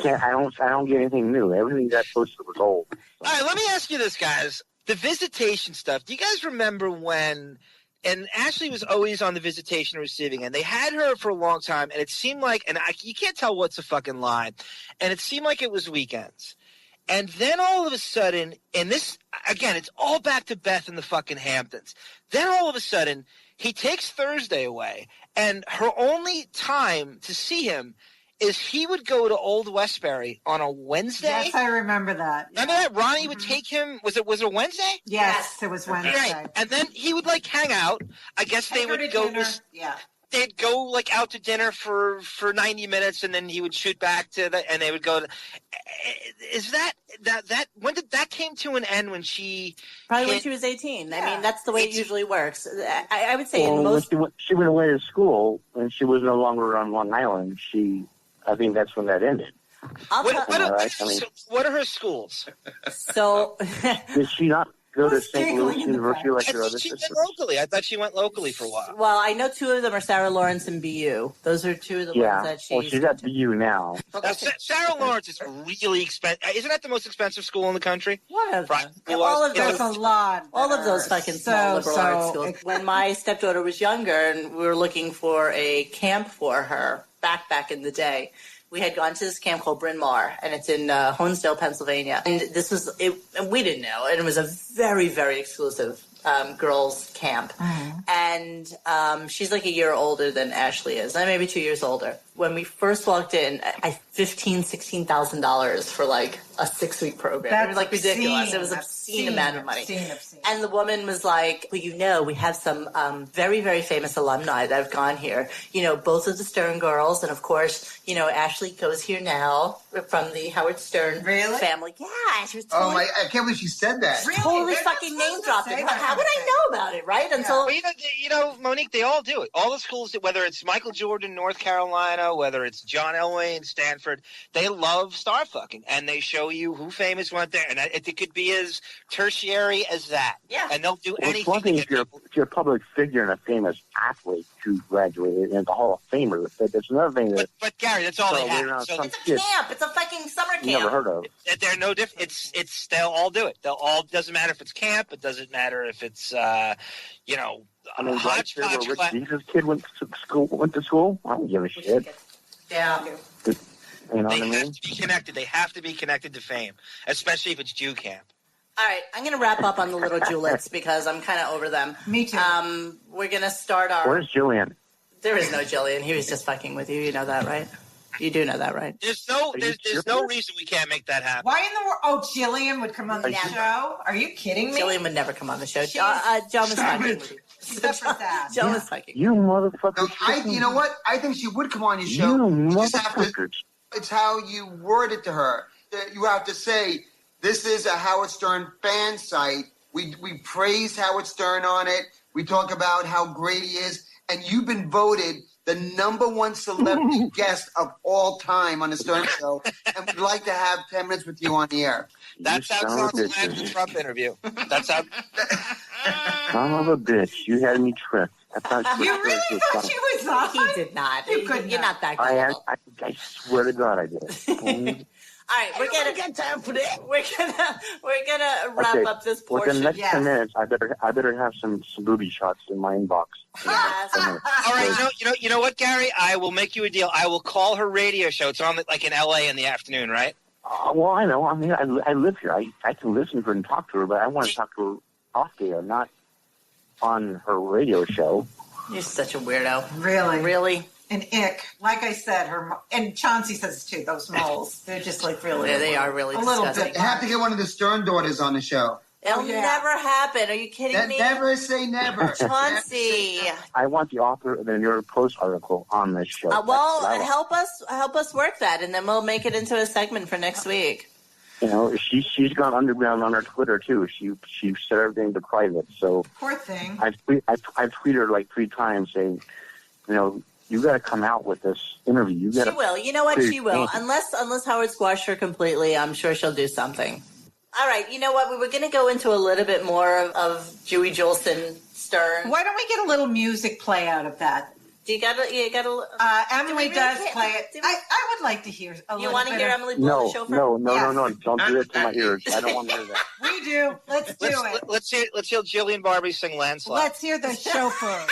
don't get anything new. Everything that posted was old. So. All right, let me ask you this, guys. The visitation stuff. Do you guys remember when? And Ashley was always on the visitation receiving end. They had her for a long time, and it seemed like, you can't tell what's a fucking lie, and it seemed like it was weekends. And then all of a sudden, and this, again, it's all back to Beth in the fucking Hamptons. Then all of a sudden, he takes Thursday away, and her only time to see him is he would go to Old Westbury on a Wednesday. Yes, I remember that. Remember that? Ronnie would take him. Was it a Wednesday? Yes, it was Wednesday. Right. And then he would hang out. I guess they would go. They'd go out to dinner for 90 minutes, and then he would shoot back and they would go. Is that when did that came to an end? When she when she was 18. I mean, that's the way it usually works. I would say in most. When she went away to school and she was no longer on Long Island, I think that's when that ended. What are her schools? So did she not go to St. Louis University like your other sisters? Locally. I thought she went locally for a while. Well, I know two of them are Sarah Lawrence and BU. Those are two of the ones that she's at BU now. Sarah Lawrence is really expensive. Isn't that the most expensive school in the country? Whatever. All of those, a lot. All of those fucking small liberal arts schools. When my stepdaughter was younger and we were looking for a camp for her back in the day, we had gone to this camp called Bryn Mawr, and it's in Honesdale, Pennsylvania. And this was it, and we didn't know, and it was a very, very exclusive girls' camp. Mm-hmm. And she's like a year older than Ashley is, and maybe 2 years older. When we first walked in, $16,000 for a 6-week program. It was ridiculous. It was an obscene amount of money. Obscene. And the woman was like, well, we have some very, very famous alumni that have gone here. Both of the Stern girls, and of course, Ashley goes here now from the Howard Stern family. Yeah, she was totally, I can't believe she said that. Really? Totally fucking name dropped it. How would I know about it, right? Until Monique, they all do it. All the schools, whether it's Michael Jordan, North Carolina, whether it's John Elway in Stanford, they love star fucking, and they show you who famous went there, and it could be as tertiary as that. Yeah, and they'll do anything. It's one thing if you're a public figure and a famous athlete who graduated into the Hall of Famer. That's another thing. But Gary, that's all they have. So it's a camp. It's a fucking summer camp. Never heard of. They're no different. It's they'll all do it. Doesn't matter if it's camp. It doesn't matter if it's Rich Jesus' kid went to school. I don't give a shit. Yeah. You know what I mean? Have to be connected. They have to be connected to fame, especially if it's Jew camp. All right, I'm going to wrap up on the little Julets because I'm kind of over them. Me too. We're going to start our... Where's Jillian? There is no Jillian. He was just fucking with you. You know that, right? You do know that, right? There's no reason we can't make that happen. Why in the world? Oh, Jillian would come on the show? Are you kidding me? Jillian would never come on the show. John was fucking with you. John was fucking. You motherfucker. You know what? I think she would come on your show. You motherfuckers. It's how you word it to her. You have to say, this is a Howard Stern fan site. We praise Howard Stern on it. We talk about how great he is. And you've been voted the #1 celebrity guest of all time on the Stern Show. And we'd like to have 10 minutes with you on the air. That sounds like the Trump interview. That's how. Son of a bitch. You had me tripped. You really thought she was on? He did not. You're not that good. I swear to God I did. All right, we're gonna get time for that. We're gonna wrap up this portion. Within the next 10 minutes, I better have some booby shots in my inbox. Yes. All right, you know what, Gary? I will make you a deal. I will call her radio show. It's on in LA in the afternoon, right? Well, I know. I mean, I live here. I can listen to her and talk to her, but I want to talk to her off the air, not on her radio show. You're such a weirdo. Really? An ick. Like I said, and Chauncey says too, those moles. They're just like really. Yeah, they are really a little disgusting. bit. You have to get one of the Stern daughters on the show. It'll never happen. Are you kidding me? Never say never. Chauncey. I want the author of the New York Post article on this show. Well, help us work that, and then we'll make it into a segment for next week. You know, she's gone underground on her Twitter too. She set everything to private. So poor thing. I've tweeted her like 3 times saying, you know, you got to come out with this interview. She will. You know what? She will. Unless Howard squashed her completely, I'm sure she'll do something. All right. You know what? We were going to go into a little bit more of Dewey Jolson Stern. Why don't we get a little music play out of that? You got to. Emily does play it. I would like to hear. You want to hear Emily blow the shofar? No! Don't do it to my ears. I don't want to hear that. We do. Let's do it. Let's hear Jillian Barbie sing "Landslide." Let's hear the shofar.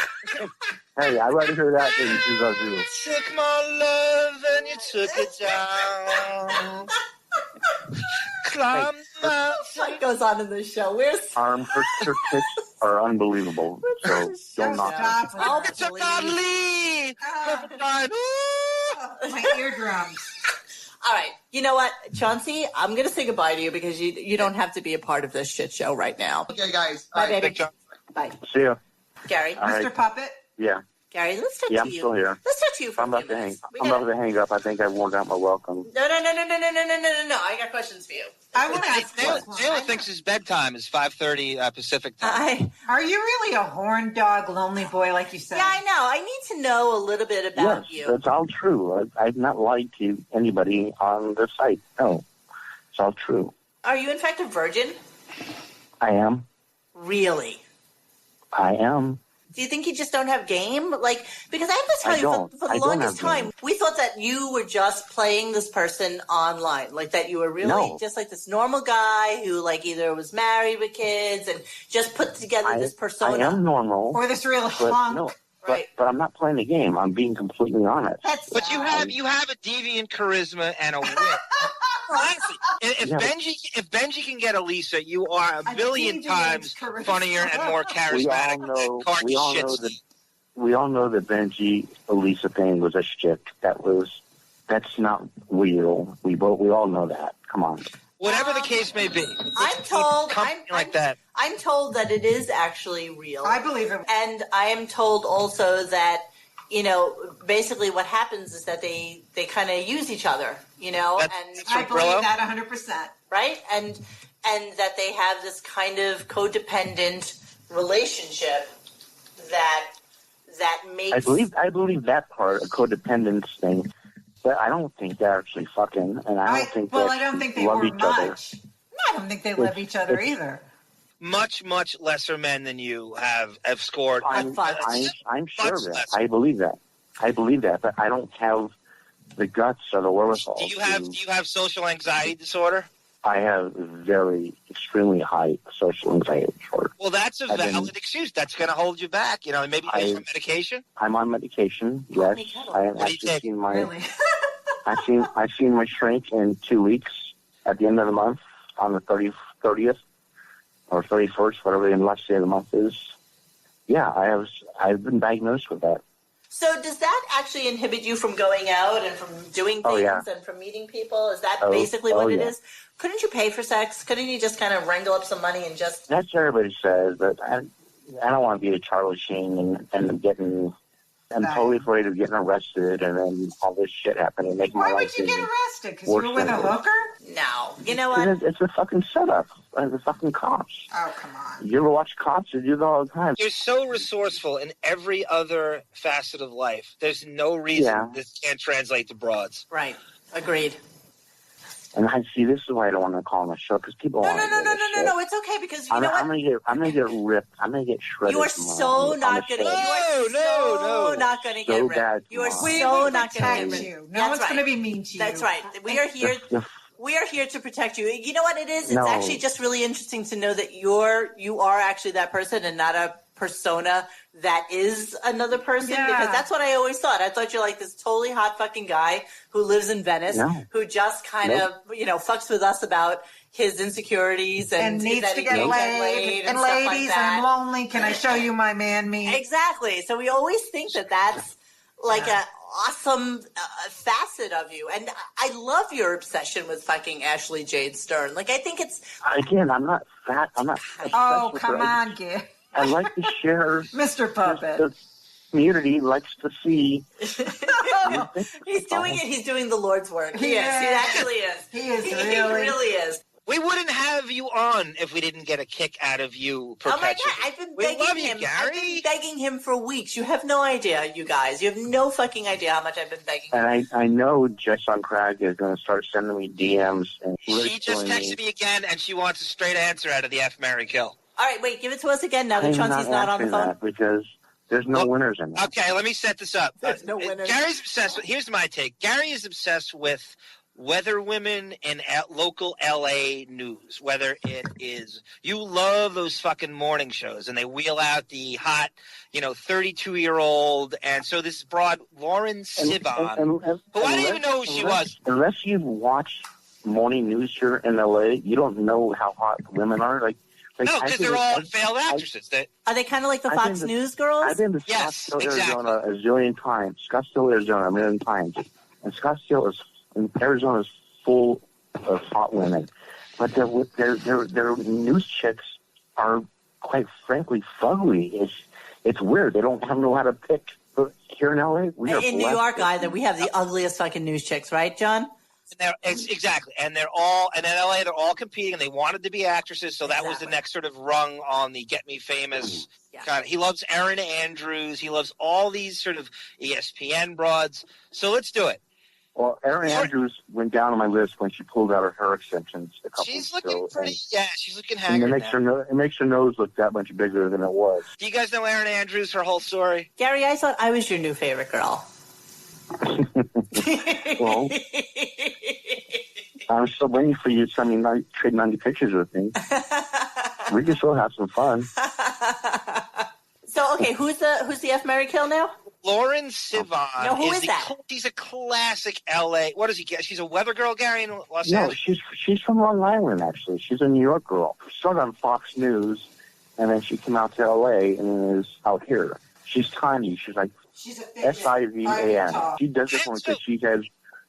Hey, I'd rather hear that than you. Took my love and you took it down. Climb what goes on in this show? Her kicks are unbelievable. So don't knock them. Oh, it's a godly. My eardrums. All right. You know what, Chauncey? I'm going to say goodbye to you because you don't have to be a part of this shit show right now. Okay, guys. Bye, baby. Bye. See ya. Gary. Mr. Puppet? Yeah. Gary, let's talk Yeah, to I'm you. still here. Let's talk to you for I'm a about few to minutes. hang up. I think I worn out my welcome. No. I got questions for you. I want to ask Taylor thinks his bedtime is 5:30 Pacific time. Are you really a horn dog, lonely boy, like you said? Yeah, I know. I need to know a little bit about Yes, you. that's all true. I've not lied to anybody on the site. No, it's all true. Are you, in fact, a virgin? I am. Really? I am. Do you think you just don't have game? Like, because I have to tell you, for the longest time, we thought that you were just playing this person online. Like, that you were really just like this normal guy who, like, either was married with kids and just put together this persona. I am normal. Or this real hunk. No, but I'm not playing the game. I'm being completely honest. But you have a deviant charisma and a wit. Honestly, if Benji can get Elisa, you are a billion times funnier and more charismatic. We all know the Benji Elisa thing was a shtick. That's not real. We all know that. Come on. Whatever the case may be, I'm told I'm told that it is actually real. I believe it. And I am told also that, you know, basically what happens is that they kind of use each other, you know, and I believe that 100%. Right? And that they have this kind of codependent relationship that makes I believe that part, a codependence thing, but I don't think they're actually fucking, and I don't think they were love each other. I don't think they love each other either. Much lesser men than you have scored. I'm sure of that. I believe that, but I don't have the guts or the wherewithal. Do you have social anxiety disorder? I have very extremely high social anxiety disorder. Well, that's a valid excuse. That's going to hold you back. You know, maybe you take some medication. I'm on medication. Yes, I have actually seen my. I've seen my shrink in 2 weeks at the end of the month on the 30th or 31st, whatever the last day of the month is. Yeah, I've been diagnosed with that. So does that actually inhibit you from going out and from doing things and from meeting people? Is that basically what it is? Couldn't you pay for sex? Couldn't you just kind of wrangle up some money and just... That's what everybody says, but I don't want to be a Charlie Sheen and getting... I'm totally afraid of getting arrested and then all this shit happening. Why would you get arrested? Because you were with a hooker? No. You know what? It's a fucking setup. The fucking cops. Oh, come on. You ever watch cops? They do that all the time. You're so resourceful in every other facet of life. There's no reason this can't translate to broads. Right. Agreed. And I see, this is why I don't want to call on the show, because people want to No, it's okay, because you know what? I'm gonna get ripped. I'm gonna get shredded. You are so not gonna. No, not gonna get ripped. You are so not gonna get ripped. No one's gonna be mean to you. That's right. We are here. We are here to protect you. You know what it is? It's actually just really interesting to know that you are actually that person and not a persona that is another person? Because that's what I always thought. I thought you're like this totally hot fucking guy who lives in Venice, who just kind of, fucks with us about his insecurities and needs to get laid and stuff ladies, like that. I'm lonely. Can I show you my man meat? Exactly. So we always think that that's like a awesome facet of you, and I love your obsession with fucking Ashley Jade Stern. Like, I think it's again, I'm not fat. I'm not. Oh, come on, Gil. I like to share. Mr. Puppet. The community likes to see. He's doing it. He's doing the Lord's work. He is. He actually is. He is He really. really is. We wouldn't have you on if we didn't get a kick out of you perpetually. Oh my God, I've been We begging love you, him. Gary. I've been begging him for weeks. You have no idea, you guys. You have no fucking idea how much I've been begging him. And I know Jess on Crag is going to start sending me DMs. And She just texted me again, and she wants a straight answer out of the F, Marry, Kill. All right, wait, give it to us again now that I'm Chauncey's not on the answering phone. that because there's no winners in that. Okay, let me set this up. There's no winners. Gary's obsessed with, here's my take. Gary is obsessed with weather women in local LA news, whether it is, you love those fucking morning shows and they wheel out the hot, 32-year-old. And so this broad, Lauren Sivan, who I didn't even know who she was. Unless you've watched morning news here in LA, you don't know how hot women are. Like no, because they're all failed actresses. Are they kind of like the Fox News girls? I've been to Scottsdale, Arizona a zillion times. Scottsdale, Arizona, a million times. And Scottsdale Arizona is full of hot women. But their news chicks are, quite frankly, fugly. It's weird. They don't know how to pick. But here in LA, we are in New York, either we have the ugliest fucking news chicks, right, John? Exactly, and they're all, and in LA, they're all competing, and they wanted to be actresses, so that was the next sort of rung on the get me famous kind of. He loves Erin Andrews, he loves all these sort of ESPN broads. So let's do it. Well, Erin Andrews went down on my list when she pulled out her hair extensions a couple She's weeks looking ago, pretty. She's looking and haggard. it makes her nose look that much bigger than it was. Do you guys know Erin Andrews? Her whole story. Gary, I thought I was your new favorite girl. Well, I'm still waiting for you to send me trade 90 pictures with me. We can still have some fun. So, okay, who's the F, Marry, Kill now? Lauren Sivan. No, who is that? She's a classic LA. What does he get? She's a weather girl, Gary, in Los Angeles? No, she's from Long Island, actually. She's a New York girl. She started on Fox News, and then she came out to LA and is out here. She's tiny. She's like Sivan. She does this one because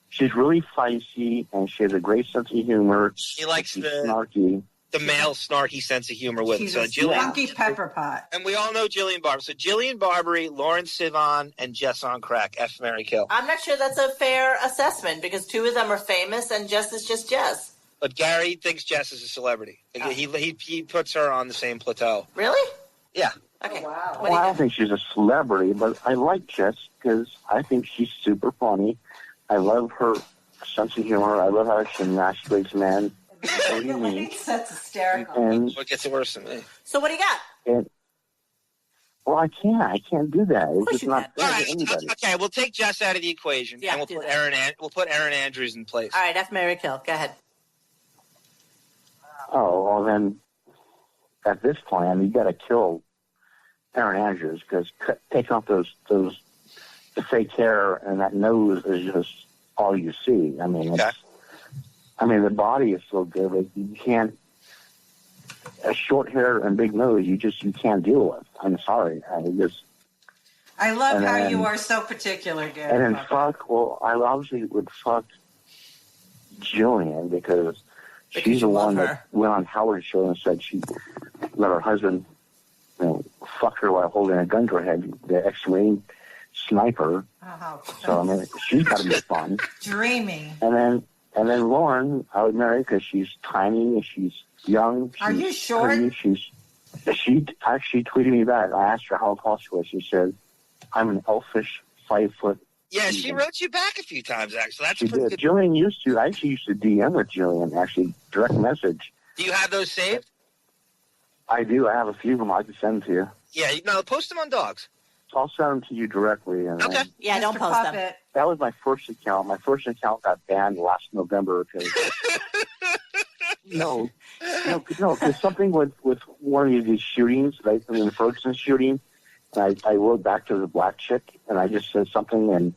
she's really feisty, and she has a great sense of humor. She likes snarky. The male snarky sense of humor with She's so a funky pepper pot. And we all know Jillian Barber. So Jillian Barbary, Lauren Sivan, and Jess on Crack. F, Marry, Kill. I'm not sure that's a fair assessment because two of them are famous and Jess is just Jess. But Gary thinks Jess is a celebrity. He puts her on the same plateau. Really? Yeah. Okay. Wow. Well, I don't think she's a celebrity, but I like Jess because I think she's super funny. I love her sense of humor. I love how she masturbates men. What do you mean? That's hysterical. And what gets worse than me? So what do you got? Well, I can't do that. It's just not fair to anybody. Okay, we'll take Jess out of the equation, and we'll put Erin Andrews in place. All right, F, Marry, Kill. Go ahead. Oh, well then, at this point, you got to kill Erin Andrews because taking off the fake hair and that nose is just all you see. I mean, the body is so good, but you can't. A short hair and big nose, you can't deal with. I'm sorry. I love how you are so particular, Gary. And then I obviously would fuck Jillian because she's the one that went on Howard's show and said she let her husband, fuck her while holding a gun to her head, the ex-Marine sniper. So, I mean, she's got to be fun. Dreamy. And then Lauren, I would marry because she's tiny and she's young. Are you short? She actually tweeted me back. I asked her how tall she was. She said, I'm an elfish 5 foot. Yeah, she wrote you back a few times, actually. That's she pretty did. good. Jillian I actually used to DM with Jillian, actually, direct message. Do you have those saved? I do. I have a few of them I can send to you. Yeah, no, post them on Dogs. I'll send them to you directly. And okay. Yeah, don't post them. That was my first account. My first account got banned last November because No, because something with one of these shootings, like the Ferguson shooting, and I wrote back to the black chick, and I just said something, and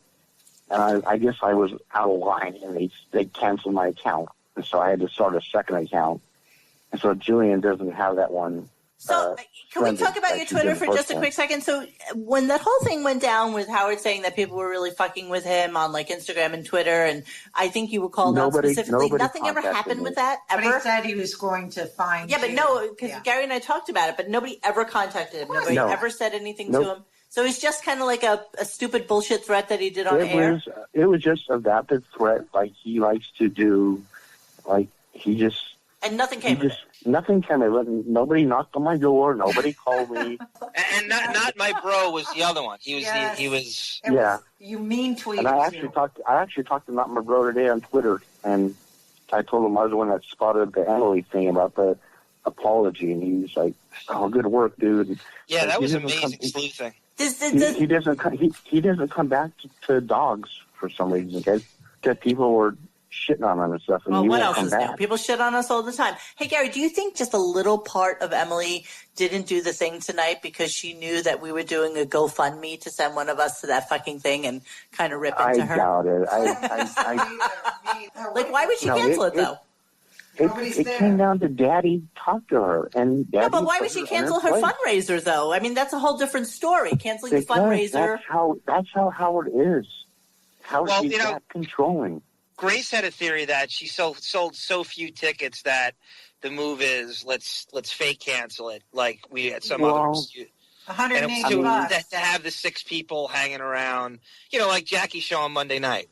I guess I was out of line, and they canceled my account, and so I had to start a second account, and so Jillian doesn't have that one. So can we talk about your Twitter for just a quick second? So when that whole thing went down with Howard saying that people were really fucking with him on like Instagram and Twitter, and I think you were called out specifically, nothing ever happened with that ever? But he said he was going to find but no, because Gary and I talked about it, but nobody ever contacted him. Nobody ever said anything to him. So it's just kind of like a stupid bullshit threat that he did on air? It was just a vapid threat like he likes to do. Like, he just... And nothing came of it. Nothing came of it. Nobody knocked on my door. Nobody called me. And not my bro was the other one. He was. You mean tweeted. And I actually talked to not my bro today on Twitter, and I told him I was the one that spotted the Emily thing about the apology, and he was like, "Oh, good work, dude." Yeah, that was amazing sleuthing. He doesn't come back to dogs for some reason, because people were shitting on him and stuff. And what else is new? People shit on us all the time. Hey, Gary, do you think just a little part of Emily didn't do the thing tonight because she knew that we were doing a GoFundMe to send one of us to that fucking thing and kind of rip into her? I doubt it. Like, why would she cancel it, though? It came down to Daddy talked to her, and Daddy. Yeah, but why would she cancel her fundraiser, though? I mean, that's a whole different story. Canceling the fundraiser. That's how Howard is. She's that controlling. Grace had a theory that she sold so few tickets that the move is let's fake cancel it like we had some other. $180 to have the 6 people hanging around, like Jackie's show on Monday night.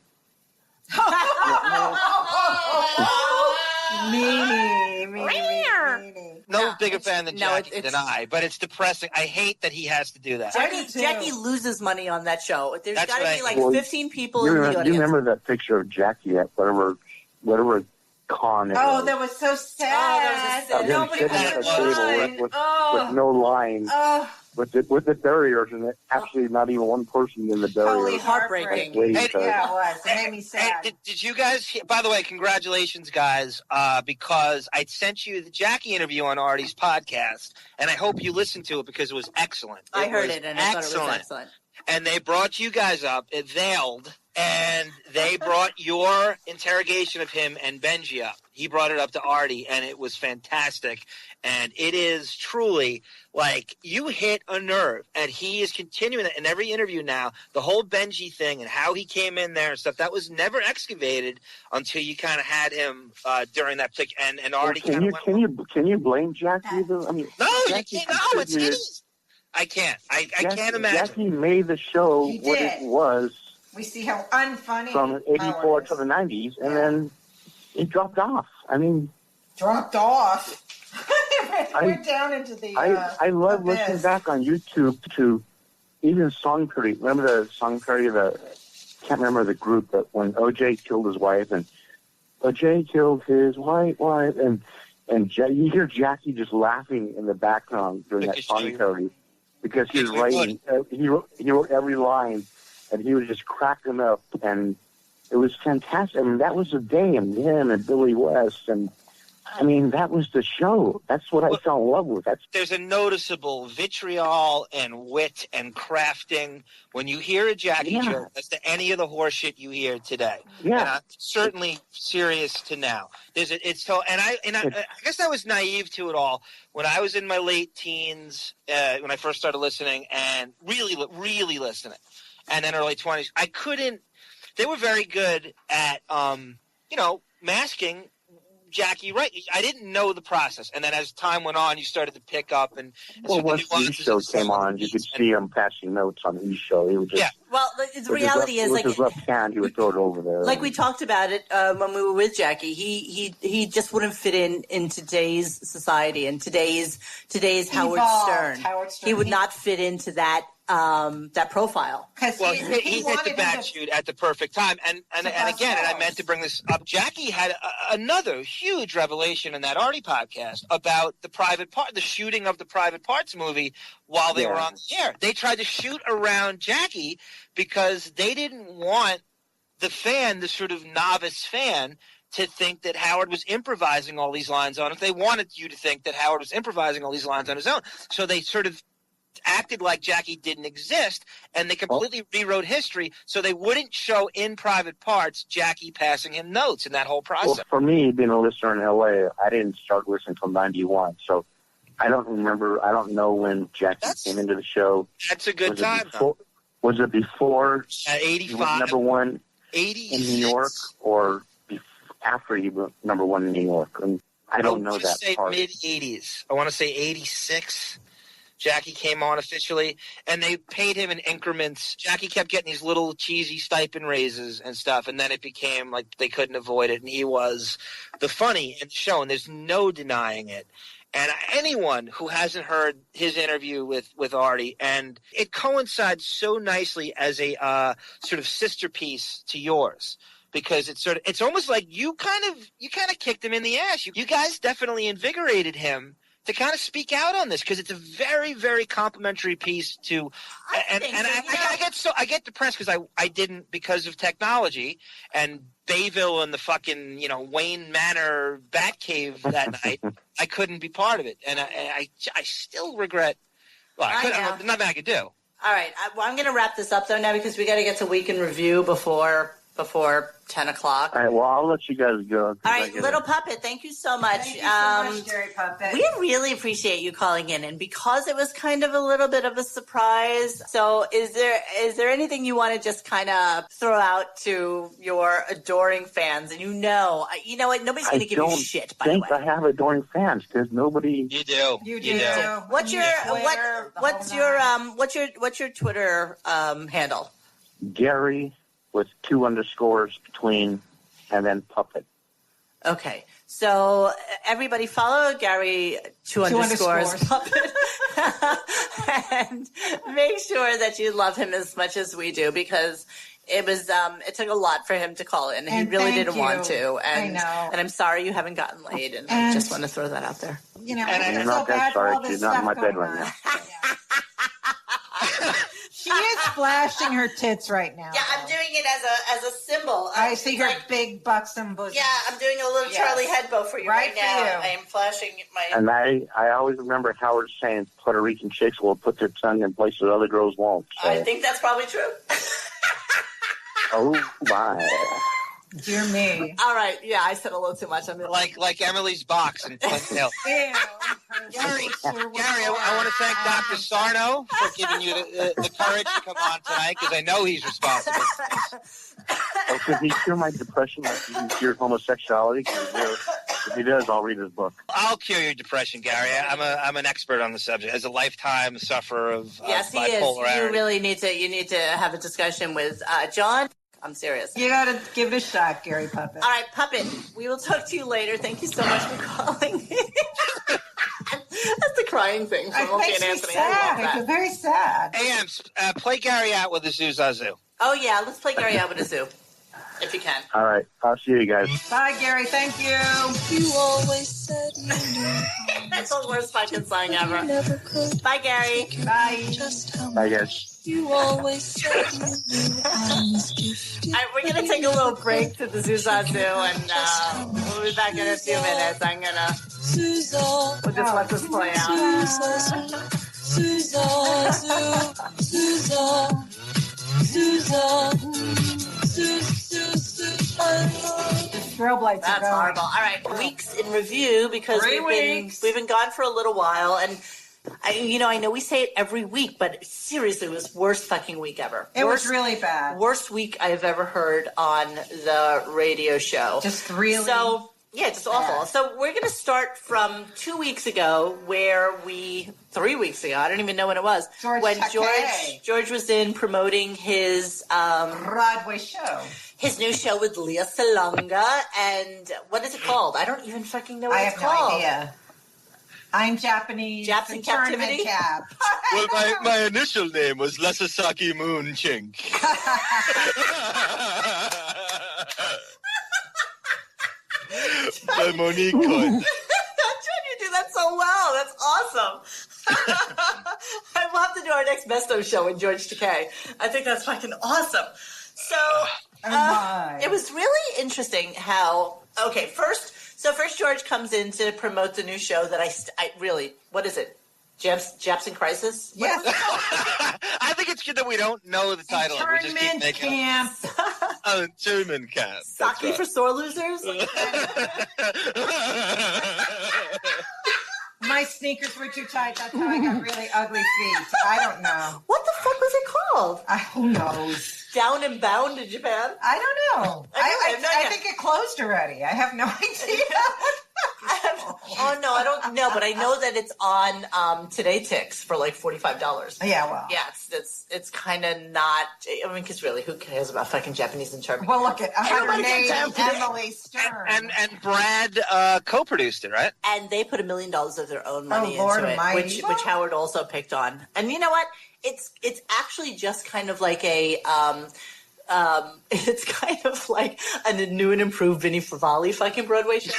No bigger fan than Jackie than I, but it's depressing. I hate that he has to do that. Jackie loses money on that show. There's got to be like 15 people in the audience. You remember that picture of Jackie at whatever con it was? That was so sad. Nobody with no line. With the barriers and actually not even one person in the barrier. Totally heartbreaking. It was. It made me sad. Did you guys? By the way, congratulations, guys, because I sent you the Jackie interview on Artie's podcast, and I hope you listened to it because it was excellent. I heard it, and I thought it was excellent. And they brought you guys up. It veiled. And they brought your interrogation of him and Benji up. He brought it up to Artie, and it was fantastic. And it is truly like you hit a nerve. And he is continuing that in every interview now. The whole Benji thing and how he came in there and stuff, that was never excavated until you kind of had him during that pick. And Artie kind of went. Can you blame Jackie? I mean, no, you can't. No, it's I can't. I can't imagine. Jackie made the show what it was. We see how unfunny. From 84 to the 90s, and then it dropped off. I mean... Dropped off? We're down into the... I love listening back on YouTube to even song parody. Remember the song parody of can't remember the group, but when O.J. killed his wife, and O.J. killed his white wife, and you hear Jackie just laughing in the background during that song parody because he was writing... he wrote every line. And he was just cracking up, and it was fantastic. I mean, that was the day, and him and Billy West, and I mean, that was the show. That's what I fell in love with. There's a noticeable vitriol and wit and crafting when you hear a Jackie joke as to any of the horseshit you hear today. Yeah, and I'm certainly serious to now. I guess I was naive to it all when I was in my late teens when I first started listening and really listening. And then early 20s, they were very good at, masking Jackie right. I didn't know the process. And then as time went on, you started to pick up. And once the E-show came on, you could see him passing notes on the E-show. He would just, well, the reality is, with his left hand, he would throw it over there. Like we talked about it when we were with Jackie, he just wouldn't fit in today's society and today's Howard Stern. He would not fit into that profile. Well, he hit the bat chute at the perfect time. And again, and I meant to bring this up, Jackie had another huge revelation in that Artie podcast about the shooting of the Private Parts movie while they were on the air. They tried to shoot around Jackie because they didn't want the sort of novice fan, to think that Howard was improvising all these lines on it. They wanted you to think that Howard was improvising all these lines on his own. So they sort of acted like Jackie didn't exist, and they completely rewrote history so they wouldn't show in private parts Jackie passing him notes in that whole process. Well, for me, being a listener in L.A., I didn't start listening until 91, so I don't know when Jackie came into the show. That's a good time. Was it before 85, number one 86. in New York, or after he was number one in New York? And I don't know that part. Mid-80s. I want to say 86. Jackie came on officially, and they paid him in increments. Jackie kept getting these little cheesy stipend raises and stuff, and then it became like they couldn't avoid it, and he was the funny in the show, and there's no denying it. And anyone who hasn't heard his interview with Artie, and it coincides so nicely as a sort of sister piece to yours, because it's almost like you kind of kicked him in the ass. You guys definitely invigorated him to kind of speak out on this, because it's a very, very complimentary piece to, I get depressed because I didn't, because of technology and Bayville and the fucking, Wayne Manor Batcave that night, I couldn't be part of it. And I still regret, nothing I could do. All right. I'm going to wrap this up though now, because we got to get to Week in Review before 10 o'clock. All right, well, I'll let you guys go. All right, Little Puppet, thank you so much. Thank you so much, Jerry Puppet. We really appreciate you calling in, and because it was kind of a little bit of a surprise, so is there anything you want to just kind of throw out to your adoring fans? And you know what, nobody's going to give you shit, by the way. I think I have adoring fans, because nobody... You do. You do. What's your Twitter handle? Gary with 2 underscores between, and then Puppet. Okay, so everybody follow Gary 2 underscores Puppet, and make sure that you love him as much as we do, because it took a lot for him to call in. He really didn't want to, and I know. And I'm sorry you haven't gotten laid, and I just want to throw that out there. And I'm not that sorry. She's not in my bed right now. She is flashing her tits right now. Yeah, I'm doing it as a symbol. I see her big buxom bosom. Yeah, I'm doing a little Charlie Hebdo for you right now. I am flashing my... And I always remember Howard saying Puerto Rican chicks will put their tongue in places other girls won't. So. I think that's probably true. Oh, my. Dear me. All right, yeah, I said a little too much. Like Emily's box in Flint Hill. Gary, I want to thank Dr. Sarno for giving you the courage to come on tonight, because I know he's responsible. Oh, could he cure my depression like he can cure homosexuality? If he does, I'll read his book. I'll cure your depression, Gary. I'm an expert on the subject. As a lifetime sufferer of yes, he bipolarity. is. You really need to have a discussion with John. I'm serious. You got to give it a shot, Gary Puppet. All right, Puppet, we will talk to you later. Thank you so much for calling. That's the crying thing from Opie and Anthony. I feel very sad. AMs, play Gary out with a Zoo-Zazoo. Oh, yeah, let's play Gary out with a zoo, if you can. All right, I'll see you guys. Bye, Gary. Thank you. You always said you knew. That's the worst fucking song ever. Bye, Gary. Bye. Bye, guys. You always said you knew I was gifted. All right, we're going to take a little break to the Zoo-Zazoo, and we'll be back in a few minutes. We'll just let this play out. Strobe lights are That's going. horrible. All right, weeks in review, because we've been gone for a little while, and I know we say it every week, but seriously, it was worst fucking week ever. It was really bad. Worst week I've ever heard on the radio show. Just really. So yeah, just awful. So we're going to start from 2 weeks ago, 3 weeks ago, I don't even know when it was, when George was in promoting his Broadway show. His new show with Leah Salonga, and what is it called? I don't even fucking know what it's called. I have no idea. I'm Japanese. Japs in Captivity? Cap. Well, my initial name was Lasasaki Moon Chink. By Monique Coyne. You do that so well. That's awesome. I'd love to do our next Best of show with George Takei. I think that's fucking awesome. So it was really interesting how Okay, first George comes in to promote the new show that I really, what is it? Japs in Crisis? Yes. I think it's good that we don't know the title. We just keep Internment making camp. Internment camp. Saki for sore losers? My sneakers were too tight. That's how I got really ugly feet. I don't know. What the fuck was it called? Who knows? Down and Bound in Japan? I don't know. I think it closed already. I have no idea. Oh no, I don't know, but I know that it's on Today Ticks for like $45. Yeah, well, yeah, it's kind of not. I mean, because really, who cares about fucking Japanese internment? Well, look at Emily Stern and Brad co-produced it, right? And they put $1 million of their own money Lord into it, Almighty. which Howard also picked on. And you know what? It's actually just kind of like a. It's kind of like a new and improved Vinnie Favale fucking Broadway show.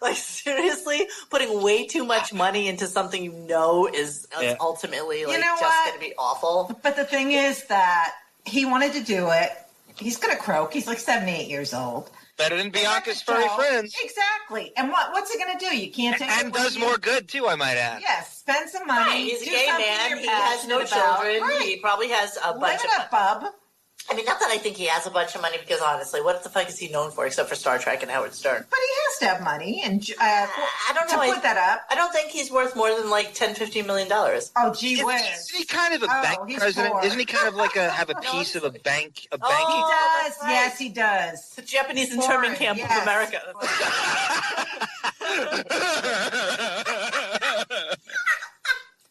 Like, seriously, putting way too much money into something you know is ultimately like just going to be awful. But the thing is that he wanted to do it. He's going to croak. He's like 78 years old. Better than Bianca's furry friends. Exactly. And what's he going to do? You can't take and does more good too, I might add. Yes, spend some money. Right, he's a gay man. He has no children. Right. He probably has a bunch of bub. I mean, not that I think he has a bunch of money, because honestly, what the fuck is he known for except for Star Trek and Howard Stern? But he has to have money, and I don't know. To put that up, I don't think he's worth more than like $10-15 million. Oh, gee whiz! Isn't he kind of a bank president? Poor. Isn't he kind of like have a piece of a bank? He does. Right. Yes, he does. The Japanese internment camp of America.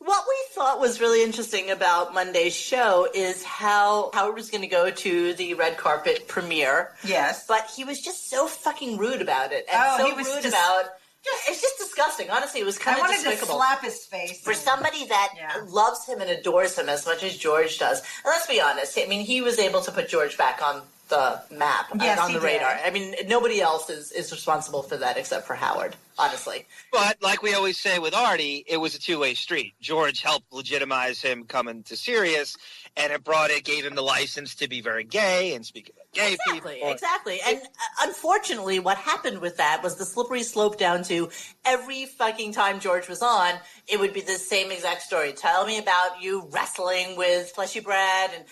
What we thought was really interesting about Monday's show is how Howard was going to go to the red carpet premiere. Yes. But he was just so fucking rude about it. And he was it's just disgusting. Honestly, it was kind of despicable. I wanted to slap his face. For somebody that loves him and adores him as much as George does. And let's be honest. I mean, he was able to put George back on the map, on the radar. I mean, nobody else is responsible for that except for Howard, honestly. But like we always say with Artie, it was a two-way street. George helped legitimize him coming to Sirius, and it gave him the license to be very gay and speak about gay people. Exactly. And unfortunately, what happened with that was the slippery slope down to every fucking time George was on, it would be the same exact story. Tell me about you wrestling with Fleshy Brad, and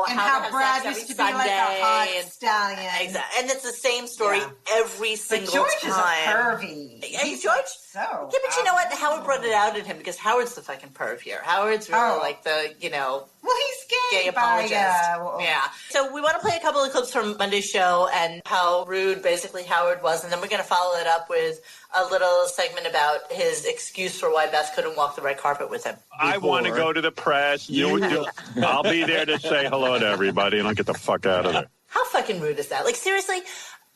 how Brad used to be like a hot stallion. Exactly. And it's the same story every single time. George is a pervy. Hey, George? Yeah, but you know what? Howard brought it out in him because Howard's the fucking perv here. Howard's really like the, Well, he's gay apologist. Yeah. So we want to play a couple of clips from Monday's show and how rude basically Howard was, and then we're going to follow it up with a little segment about his excuse for why Beth couldn't walk the red carpet with him. I want to go to the press. I'll be there to say hello to everybody, and I'll get the fuck out of there. How fucking rude is that? Like, seriously?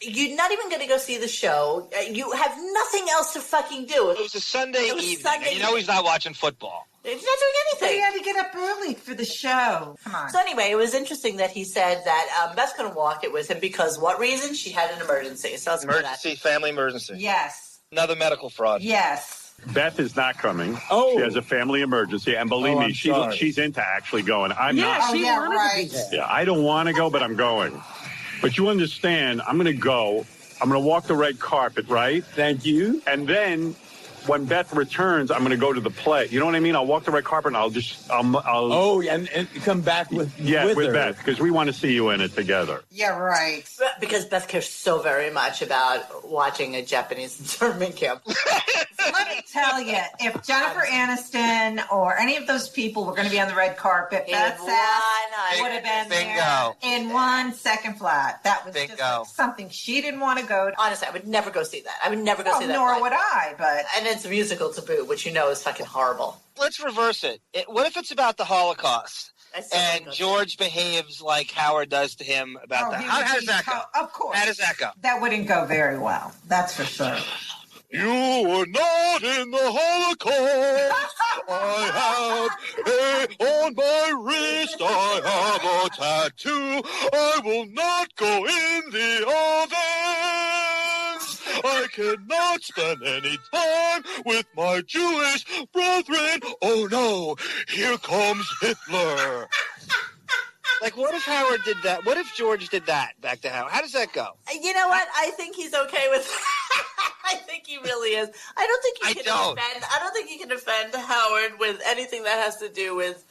You're not even going to go see the show. You have nothing else to fucking do. It was a Sunday evening, and he's not watching football. He's not doing anything. But he had to get up early for the show. Come on. So anyway, it was interesting that he said that Beth couldn't walk it with him because what reason? She had an emergency. So family emergency. Yes. Another medical fraud. Yes. Beth is not coming. She has a family emergency, and believe me, she's into actually going. I'm not. She wanted to be there. Yeah, I don't want to go, but I'm going. But you understand, I'm going to go. I'm going to walk the red carpet, right? Thank you. And then when Beth returns, I'm going to go to the play. You know what I mean? I'll walk the red carpet and I'll and come back with with Beth, because we want to see you in it together. Yeah, right. Because Beth cares so very much about watching a Japanese internment camp. So let me tell you, if Jennifer Aniston or any of those people were going to be on the red carpet, Beth's ass would have been there in 1 second flat. That was just like something she didn't want to go to. Honestly, I would never go see that. I would never go see that. Nor would I, but... And it's a musical to boot, which you know is fucking horrible. Let's reverse it. What if it's about the Holocaust? And George behaves like Howard does to him about that. How does that go? Of course. How does that go? That wouldn't go very well. That's for sure. You were not in the Holocaust. I have on my wrist, I have a tattoo. I will not go in the ovens. I cannot spend any time with my Jewish brethren. Oh no, here comes Hitler. Like, what if Howard did that? What if George did that back to Howard? How does that go? Yeah, You know what? I think he's okay with I think he really is. I don't think you can offend Howard with anything that has to do with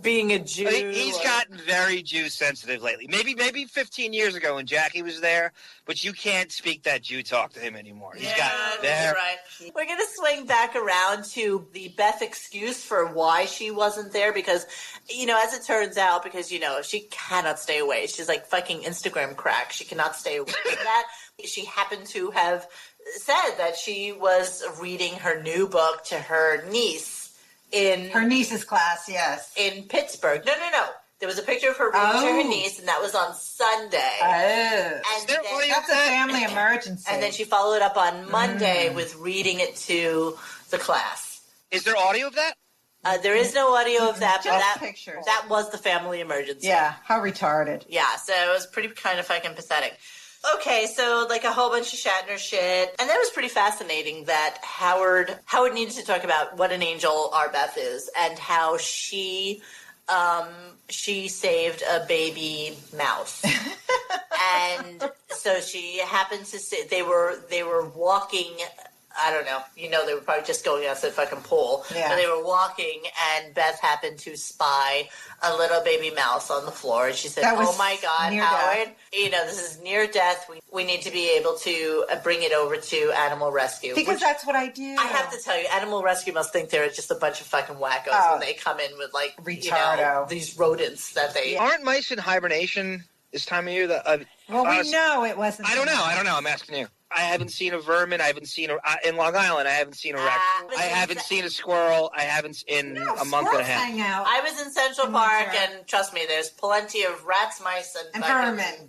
being a Jew. He's gotten very Jew sensitive lately. Maybe 15 years ago when Jackie was there, but you can't speak that Jew talk to him anymore. He's gotten there. Right. We're going to swing back around to the Beth excuse for why she wasn't there because, as it turns out, because, she cannot stay away. She's like fucking Instagram crack. She cannot stay away from that. She happened to have said that she was reading her new book to her niece. In her niece's class, yes. In Pittsburgh. No. There was a picture of her reading to her niece, and that was on Sunday. Oh. And That's a family emergency. And then she followed up on Monday with reading it to the class. Is there audio of that? There is no audio of that, but Just pictures. That was the family emergency. Yeah, how retarded. Yeah, so it was pretty kind of fucking pathetic. Okay, so like a whole bunch of Shatner shit. And that was pretty fascinating that Howard needed to talk about what an angel our Beth is and how she saved a baby mouse. And so she happened to say they were walking, I don't know, they were probably just going out to the fucking pool. Yeah. And they were walking, and Beth happened to spy a little baby mouse on the floor. And she said, oh my God, Howard, this is near death. We need to be able to bring it over to Animal Rescue. Because that's what I do. I have to tell you, Animal Rescue must think they're just a bunch of fucking wackos when they come in with, like, these rodents that they... Aren't mice in hibernation this time of year? We know it wasn't. I don't know. I'm asking you. I haven't seen a vermin. I haven't seen in Long Island. I haven't seen a raccoon. I haven't seen a squirrel. I haven't in a month and a half. Hang out. I was in Central Park, and trust me, there's plenty of rats, mice, and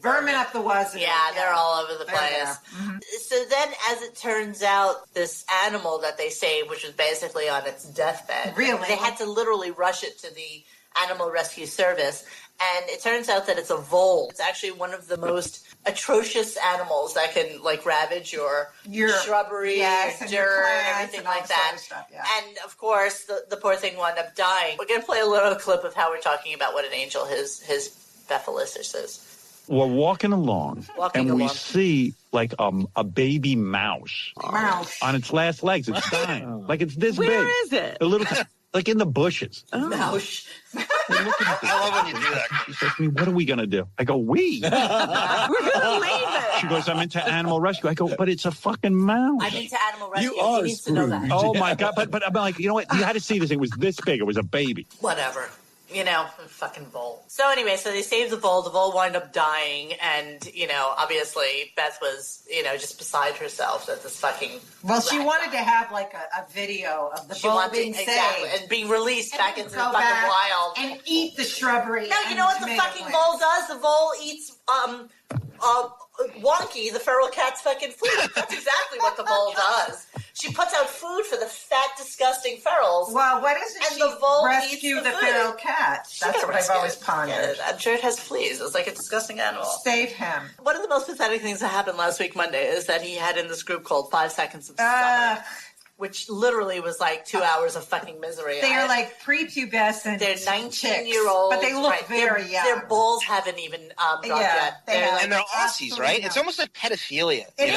vermin up the wazoo. Yeah, they're all over the place. Mm-hmm. So then, as it turns out, this animal that they saved, which was basically on its deathbed, they had to literally rush it to the Animal Rescue Service. And it turns out that it's a vole. It's actually one of the most atrocious animals that can, like, ravage your shrubbery, your dirt, everything like that. Stuff, yeah. And, of course, the poor thing wound up dying. We're going to play a little clip of how we're talking about what an angel his Bethalissus is. We're walking along, we see, like, a baby mouse. On its last legs. It's dying. Like, it's this big. Where is it? A little... Like in the bushes. Oh. Mouse. I love when you do that. She says to me, what are we going to do? I go, we. We're going to leave it. She goes, I'm into animal rescue. I go, but it's a fucking mouse. I'm into animal rescue. You are He needs to know that. Oh, my God. But I'm like, you know what? You had to see this thing. It was this big. It was a baby. Whatever. Fucking vole. So anyway, so they saved the vole. The vole wound up dying. And, obviously Beth was, just beside herself that this fucking... Well, she wanted to have, like, a video of the vole being saved. And being released back into the fucking back wild. And eat the shrubbery. No, you know what the fucking vole does? The vole eats, Wonky, the feral cat's fucking food. That's exactly what the vole does. She puts out food for the fat, disgusting ferals. Well, why doesn't she the vole rescue eats the feral cat? That's what I've always pondered. Yeah, I'm sure it has fleas. It's like a disgusting animal. Save him. One of the most pathetic things that happened last week, Monday, is that he had in this group called 5 Seconds of Summer. Which literally was like 2 hours of fucking misery. They are like prepubescent. They're 19-year-olds, but they look very young. Their balls haven't even dropped yet. And they're Aussies, right? Young. It's almost like pedophilia. It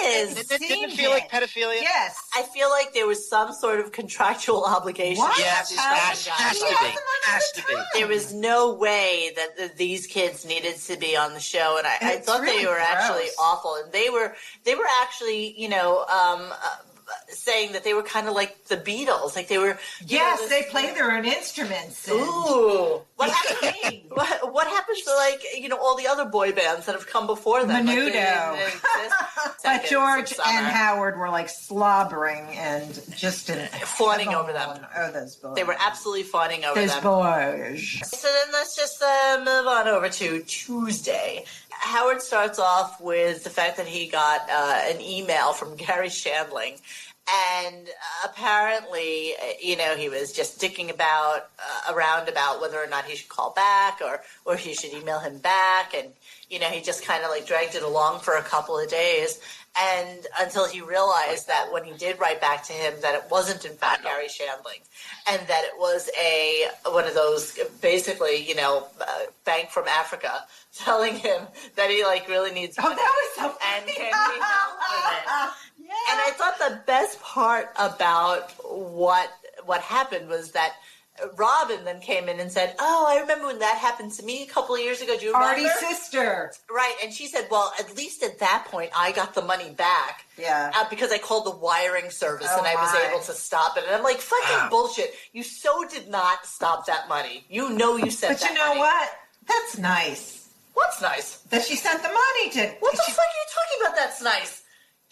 is. Didn't it feel like pedophilia? Yes. I feel like there was some sort of contractual obligation. What? Yes, has to be. There was no way that these kids needed to be on the show, and I thought really they were gross. actually awful. And they were actually, saying that they were kind of like the Beatles, like they were. Yes, they play their own instruments. Ooh, what happened? what happens to all the other boy bands that have come before them? Menudo. But George and Howard were like slobbering and just fawning over them. Oh, those boys! They were absolutely fawning over those them. boys. So then let's just move on over to Tuesday. Howard starts off with the fact that he got an email from Gary Shandling. And apparently, you know, he was just dicking around about whether or not he should call back or he should email him back. And, you know, he just kind of like dragged it along for a couple of days. And until he realized that when he did write back to him that it wasn't in fact Gary Shandling, and that it was one of those basically, you know, bank from Africa telling him that he like really needs money. That was so and can he help with it? Yeah. And I thought the best part about what happened was that Robin then came in and said, "Oh, I remember when that happened to me a couple of years ago. Do you remember?" Artie's sister. Right. And she said, well, at least at that point, I got the money back. Yeah. Because I called the wiring service and I was able to stop it. And I'm like, fucking bullshit. You so did not stop that money. You know you sent that money. But you know what? That's nice. What's nice? That she sent the money to... What the fuck are you talking about that's nice?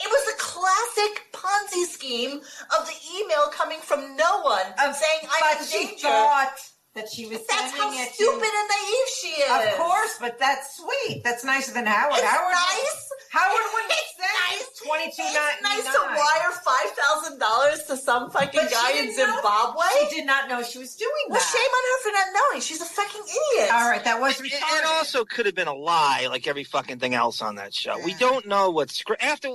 It was the classic Ponzi scheme of the email coming from no one saying I'm in danger. She thought that she was That's sending how it stupid and naive she is. Of course, but that's sweet. That's nicer than Howard. It's Howard nice. Howard wouldn't It's send $22.99. It's nice to wire $5,000 to some fucking guy in Zimbabwe. She did not know she was doing that. Well, shame on her for not knowing. She's a fucking idiot. All right, that was retarded. It also could have been a lie, like every fucking thing else on that show. Yeah. We don't know what script. After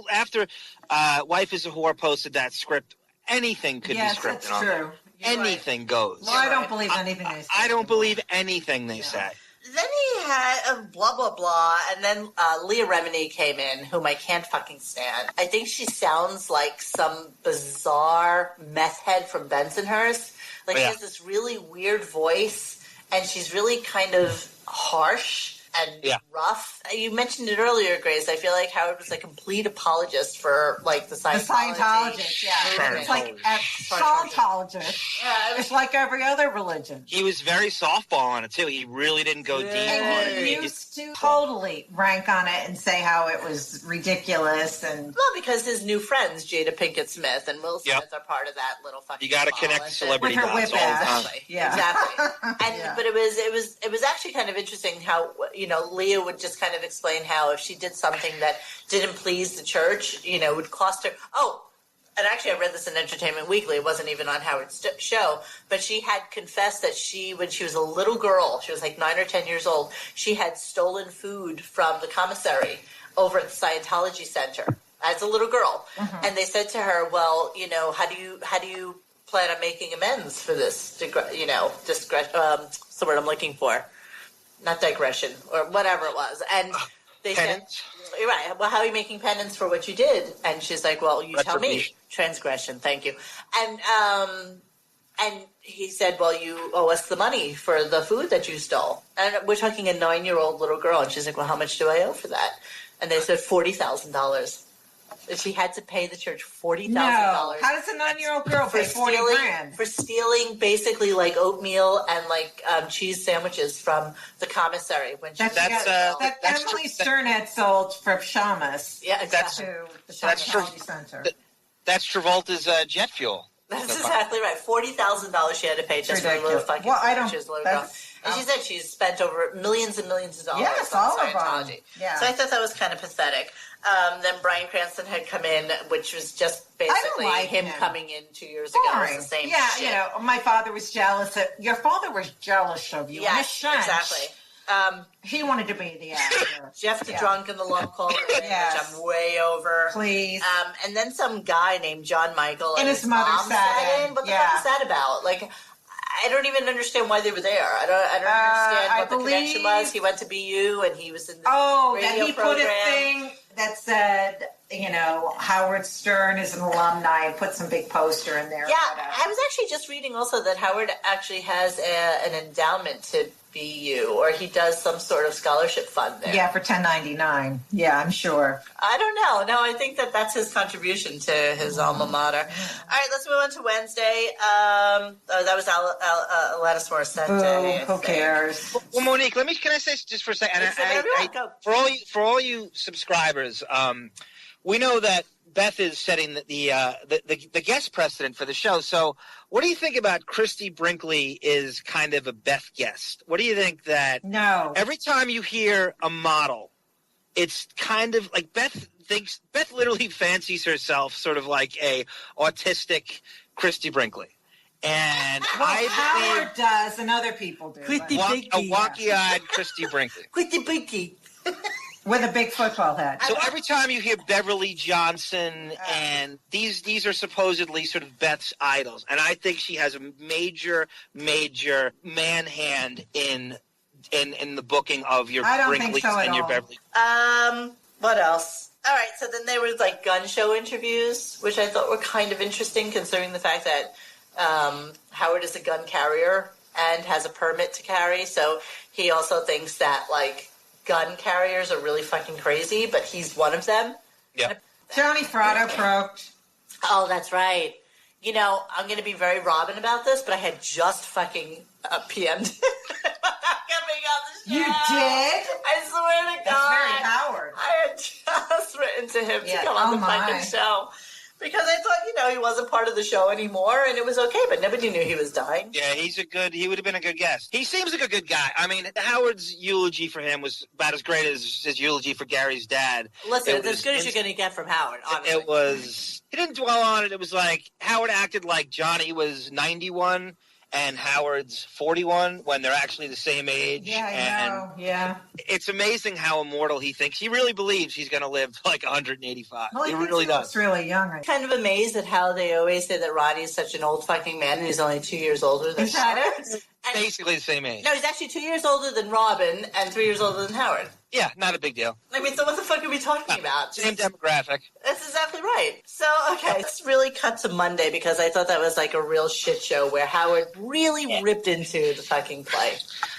Wife is a Whore posted that script, anything could be scripted on there. Anything goes. Well, I don't believe anything they say. I don't believe anything they say. Then he had blah, blah, blah, and then Leah Remini came in, whom I can't fucking stand. I think she sounds like some bizarre meth head from Bensonhurst. Like, she has this really weird voice, and she's really kind of harsh and rough. You mentioned it earlier, Grace. I feel like Howard was a complete apologist for, like, the Scientologist. Yeah. It's like a Scientologist. Yeah, it's like every other religion. He was very softball on it, too. He really didn't go deep on it. He used to totally rank on it and say how it was ridiculous. And well, because his new friends, Jada Pinkett Smith and Will Smith, are part of that little fucking. You got to connect the celebrity with her dots whip all the ass. time. Yeah, exactly. And but it was actually kind of interesting how, you know, Leah would just kind of explain how if she did something that didn't please the church, you know, would cost her. Oh, and actually I read this in Entertainment Weekly. It wasn't even on Howard's show, but she had confessed that when she was a little girl, she was like 9 or 10 years old, she had stolen food from the commissary over at the Scientology Center as a little girl. Mm-hmm. And they said to her, well, you know, how do you plan on making amends for this, you know, what's the word I'm looking for? Not digression, or whatever it was. And they said, right, well, how are you making penance for what you did? And she's like, well, you tell me. Transgression, thank you. And he said, well, you owe us the money for the food that you stole. And we're talking a 9-year-old little girl. And she's like, well, how much do I owe for that? And they said $40,000. She had to pay the church $40,000. No. How does a 9-year-old girl pay $40,000 for stealing basically like oatmeal and like cheese sandwiches from the commissary when she that Emily Stern had sold for Shamus. Yeah, exactly. To the Scientology Center. That's Travolta's jet fuel. That's exactly right. $40,000 she had to pay just for a little fucking sandwiches. And she said she's spent over millions and millions of dollars on Scientology. Yeah. So I thought that was kind of pathetic. Then Bryan Cranston had come in, which was just basically him coming in 2 years ago. It was the same shit. You know, my father was jealous. Your father was jealous of you. Yes, exactly. He wanted to be the actor. Jeff the Drunk in the Love Call, which I'm way over. Please. And then some guy named John Michael and his mother sat in. What the fuck is that about? Like, I don't even understand why they were there. I don't understand what the connection was. He went to BU and he was in the radio that program. Put a thing that said, you know, Howard Stern is an alumni and put some big poster in there. Yeah, I was actually just reading also that Howard actually has an endowment to BU, or he does some sort of scholarship fund there. Yeah, for 1099. Yeah, I'm sure. I don't know. No, I think that's his contribution to his alma mater. All right, let's move on to Wednesday. That was Alanis Morissette. Who cares? Well, Monique, can I say just for a second? For all you subscribers, we know that Beth is setting the guest precedent for the show. So what do you think about Christy Brinkley is kind of a Beth guest? What do you think that every time you hear a model, it's kind of like Beth literally fancies herself sort of like a autistic Christy Brinkley. And Howard does, and other people do. A wonky-eyed Christy Brinkley. Christy Brinkley. With a big football head. So every time you hear Beverly Johnson, and these are supposedly sort of Beth's idols, and I think she has a major man hand in the booking of your Brinkleys and your Beverly. What else? All right, so then there was like gun show interviews, which I thought were kind of interesting, considering the fact that Howard is a gun carrier and has a permit to carry. So he also thinks that like gun carriers are really fucking crazy, but he's one of them. Yeah. Tony Fratto croaked. Oh, that's right. You know, I'm going to be very Robin about this, but I had just fucking PM'd You did? I swear to God. That's very Howard. I had just written to him to come on the fucking show. Because I thought, he wasn't part of the show anymore, and it was okay, but nobody knew he was dying. Yeah, he would have been a good guest. He seems like a good guy. I mean, Howard's eulogy for him was about as great as his eulogy for Gary's dad. Listen, it's as good as you're going to get from Howard, honestly. He didn't dwell on it. It was like Howard acted like Johnny was 91 and Howard's 41 when there actually the same age. Yeah, I know. Yeah. It's amazing how immortal he thinks. He really believes he's going to live like 185. Well, he really does. He's really young. I'm kind of amazed at how they always say that Roddy's such an old fucking man and he's only 2 years older than Howard. Basically the same age. No, he's actually 2 years older than Robin and 3 years older than Howard. Yeah, not a big deal. I mean, so what the fuck are we talking about? Same demographic. That's exactly right. So, okay, let's really cut to Monday because I thought that was like a real shit show where Howard really ripped into the fucking play,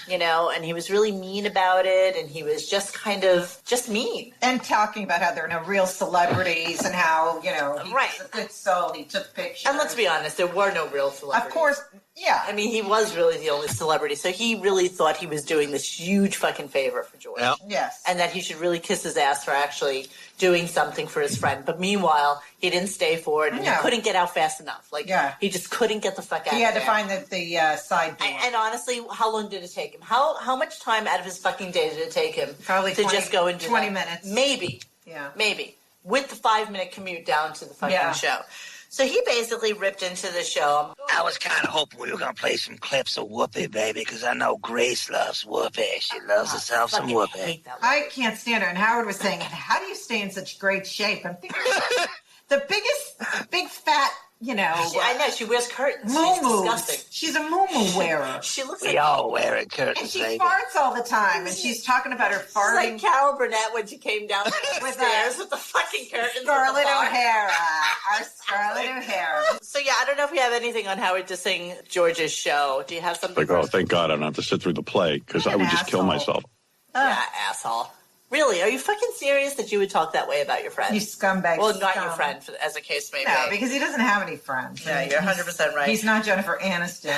and he was really mean about it and he was just just mean. And talking about how they're no real celebrities and how, he was a good soul, he took pictures. And let's be honest, there were no real celebrities. Of course, yeah. I mean, he was really the only celebrity, so he really thought he was doing this huge fucking favor for George. Yep. Yes. And that he should really kiss his ass for actually doing something for his friend. But meanwhile, he didn't stay for it, and he couldn't get out fast enough. He just couldn't get the fuck out He of had there. to find the side door. And honestly, how long did it take him? How much time out of his fucking day did it take him Probably to 20, just go and do 20 that? minutes. Maybe. Yeah. Maybe. With the 5-minute commute down to the fucking show. So he basically ripped into the show. I was kind of hoping we were going to play some clips of Whoopi, baby, because I know Grace loves Whoopi. She loves herself some Whoopi. I can't stand her. And Howard was saying, how do you stay in such great shape? I'm thinking, the big fat, I know, she wears curtains. She's disgusting. She's a moo-moo wearer. She looks we all wearing curtains, and she baby. farts all the time. And she's talking about her farting. She's like Carol Burnett when she came down the stairs with the fucking curtains. Scarlett O'Hara. Our Scarlett O'Hara. So, yeah, I don't know if we have anything on Howard to sing George's show. Do you have something? Like, oh, thank God I don't have to sit through the play because I would just kill myself. Yeah, asshole. Really? Are you fucking serious that you would talk that way about your friend? You scumbag. Well, not your friend, as a case may be. No, because he doesn't have any friends. Yeah, you're 100% right. He's not Jennifer Aniston.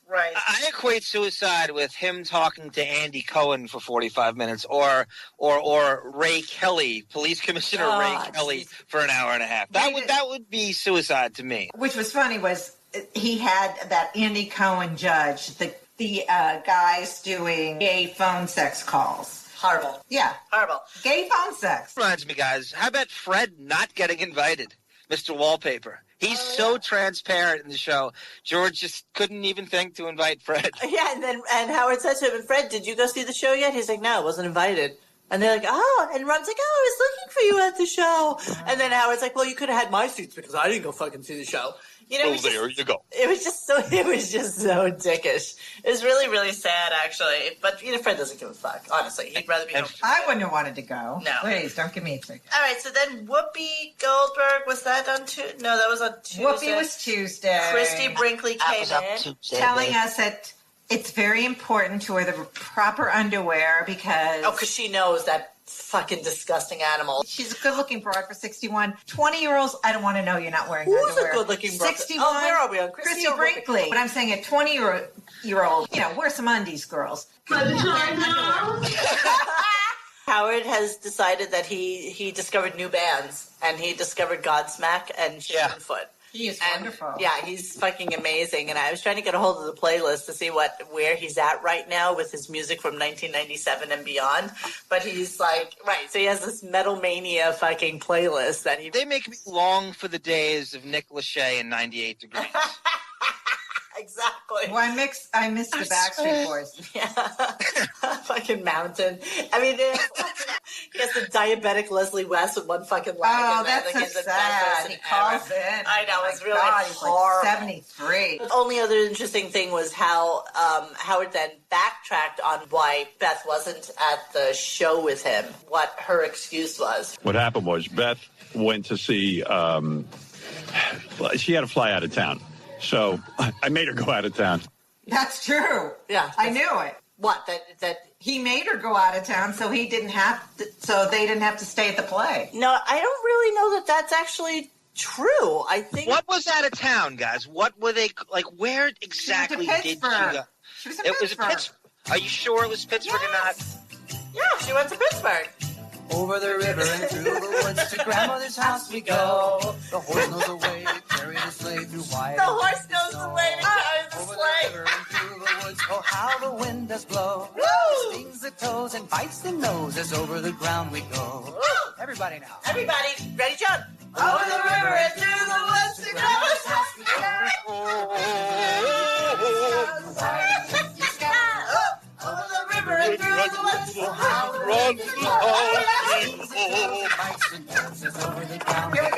Right. I equate suicide with him talking to Andy Cohen for 45 minutes or Ray Kelly, Police Commissioner Ray Kelly for an hour and a half. That would be suicide to me. Which was funny was he had that Andy Cohen judge, the guys doing gay phone sex calls. Horrible. Yeah. Horrible. Gay phone sex. Reminds me, guys, how about Fred not getting invited? Mr. Wallpaper. He's so transparent in the show. George just couldn't even think to invite Fred. Yeah, and Howard said to him, Fred, did you go see the show yet? He's like, no, I wasn't invited. And they're like, oh, and Ron's like, oh, I was looking for you at the show. And then Howard's like, well, you could have had my seats because I didn't go fucking see the show. There you go. It was just so dickish. It was really, really sad, actually. But Fred doesn't give a fuck. Honestly, he'd rather be home. I wouldn't have wanted to go. No, please don't give me a ticket. All right, so then Whoopi Goldberg, was that on Tuesday? No, that was on Tuesday. Whoopi was Tuesday. Christy Brinkley came in, telling us that it's very important to wear the proper underwear because she knows that fucking disgusting animal. She's a good-looking broad for 61. 20-year-olds, I don't want to know you're not wearing Who's underwear. Who's a good-looking broad? 61. Oh, where are we on? Christy Brinkley. But I'm saying a 20-year-old, wear some undies, girls. Howard has decided that he discovered new bands, and he discovered Godsmack and Children Foot. He is wonderful. Yeah, he's fucking amazing. And I was trying to get a hold of the playlist to see where he's at right now with his music from 1997 and beyond. But he's like, so he has this Metal Mania fucking playlist that he... They make me long for the days of Nick Lachey and 98 Degrees. Exactly. Well, I missed the Backstreet Boys. Yeah. Fucking mountain. I mean, he has the diabetic Leslie West with one fucking leg. Oh, that's so sad. He calls in. I know, it's really he's horrible. like 73. The only other interesting thing was how Howard then backtracked on why Beth wasn't at the show with him, what her excuse was. What happened was Beth went to see, she had to fly out of town. So I made her go out of town. That's true. Yeah. I knew it. What? That he made her go out of town so they didn't have to stay at the play. No, I don't really know that that's actually true. I think... What was out of town, guys? What were they... Like, where exactly did she go? She was in It Pittsburgh. was Pittsburgh. Are you sure it was Pittsburgh or not? Yeah, she went to Pittsburgh. Over the river and through the woods to grandmother's house we go. The horse knows the way to carry the sleigh through wide. The horse knows the way to carry the Over sleigh. the river and through the woods, oh how the wind does blow. Woo! Stings the toes and bites the nose as over the ground we go. Woo! Everybody now. Everybody, ready, John? Over the river and through the woods to grandmother's house we go. Over the river and through the woods. Here we go.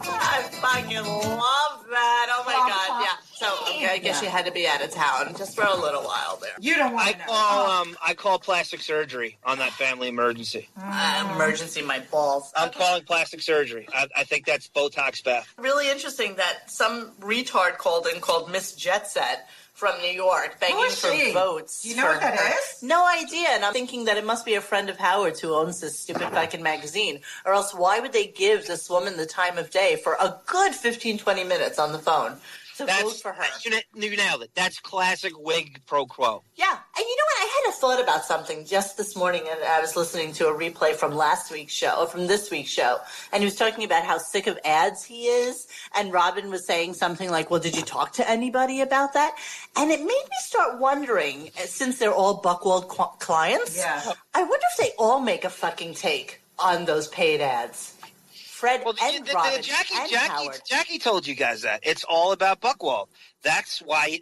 I fucking love that. Oh my God, yeah. So, okay, I guess you had to be out of town just for a little while there. You don't want to know. I call plastic surgery on that family emergency. Emergency, my balls. I'm calling plastic surgery. I think that's Botox, Beth. Really interesting that some retard called Miss Jet Set from New York begging Who is for she? votes. Do you know what that is? No idea. And I'm thinking that it must be a friend of Howard's who owns this stupid fucking magazine. Or else why would they give this woman the time of day for a good 15, 20 minutes on the phone to vote for her? You nailed it. That's classic wig pro quo. Yeah. And you know what? I had a thought about something just this morning, and I was listening to a replay from this week's show, and he was talking about how sick of ads he is, and Robin was saying something like, well, did you talk to anybody about that? And it made me start wondering, since they're all Buchwald clients, I wonder if they all make a fucking take on those paid ads. Fred and Robin and Howard. Jackie told you guys that. It's all about Buchwald. That's why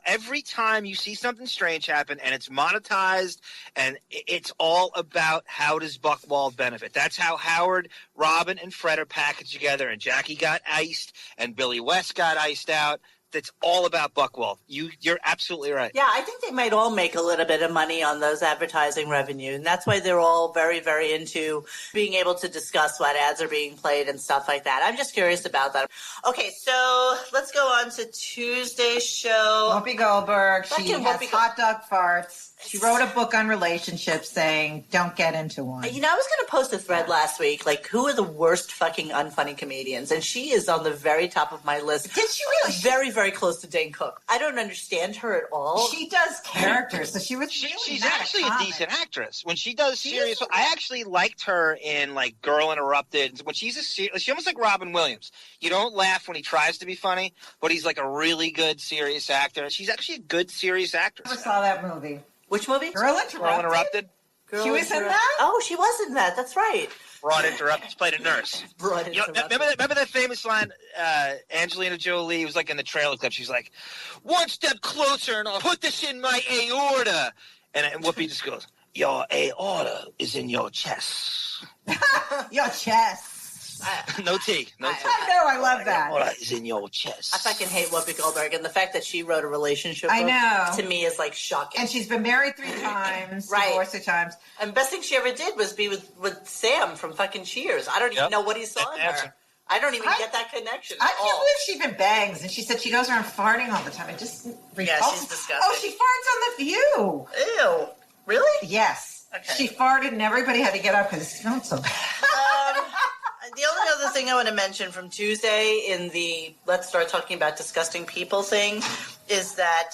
every time you see something strange happen and it's monetized and it's all about how does Buchwald benefit. That's how Howard, Robin, and Fred are packaged together, and Jackie got iced and Billy West got iced out. That's all about Buchwald. You're absolutely right. Yeah, I think they might all make a little bit of money on those advertising revenue, and that's why they're all very, very into being able to discuss what ads are being played and stuff like that. I'm just curious about that. Okay, so let's go on to Tuesday's show. Whoopi Goldberg. She has hot dog farts. She wrote a book on relationships saying, don't get into one. You know, I was going to post a thread last week, like, who are the worst fucking unfunny comedians? And she is on the very top of my list. Did she really? Very, very close to Dane Cook. I don't understand her at all. She does characters, so she was really She's not actually a a comic. decent actress. When she does serious, I actually liked her in, like, Girl Interrupted. When she's almost like Robin Williams. You don't laugh when he tries to be funny, but he's, like, a really good serious actor. She's actually a good serious actress. I never saw that movie. Which movie? Girl Interrupted? She was in that? Oh, she was in that. That's right. Broad Interrupted. She played a nurse. Remember that famous line? Angelina Jolie was like in the trailer clip. She's like, "One step closer, and I'll put this in my aorta." And Whoopi just goes, "Your aorta is in your chest." Your chest. No T. No T. I know. I love that. Aorta is in your chest. I fucking hate Whoopi Goldberg, and the fact that she wrote a relationship I book, know. to me is like shocking. And she's been married 3 times, Right. divorced 2 times. And the best thing she ever did was be with Sam from fucking Cheers. I don't even know what he saw in her. I don't even get that connection I at can't all. believe she even bangs. And she said she goes around farting all the time. It just she's disgusting. Oh, she farts on The View. Ew. Really? Yes. Okay. She farted and everybody had to get up because it smelled so bad. The only other thing I want to mention from Tuesday in the Let's Start Talking About Disgusting People thing is that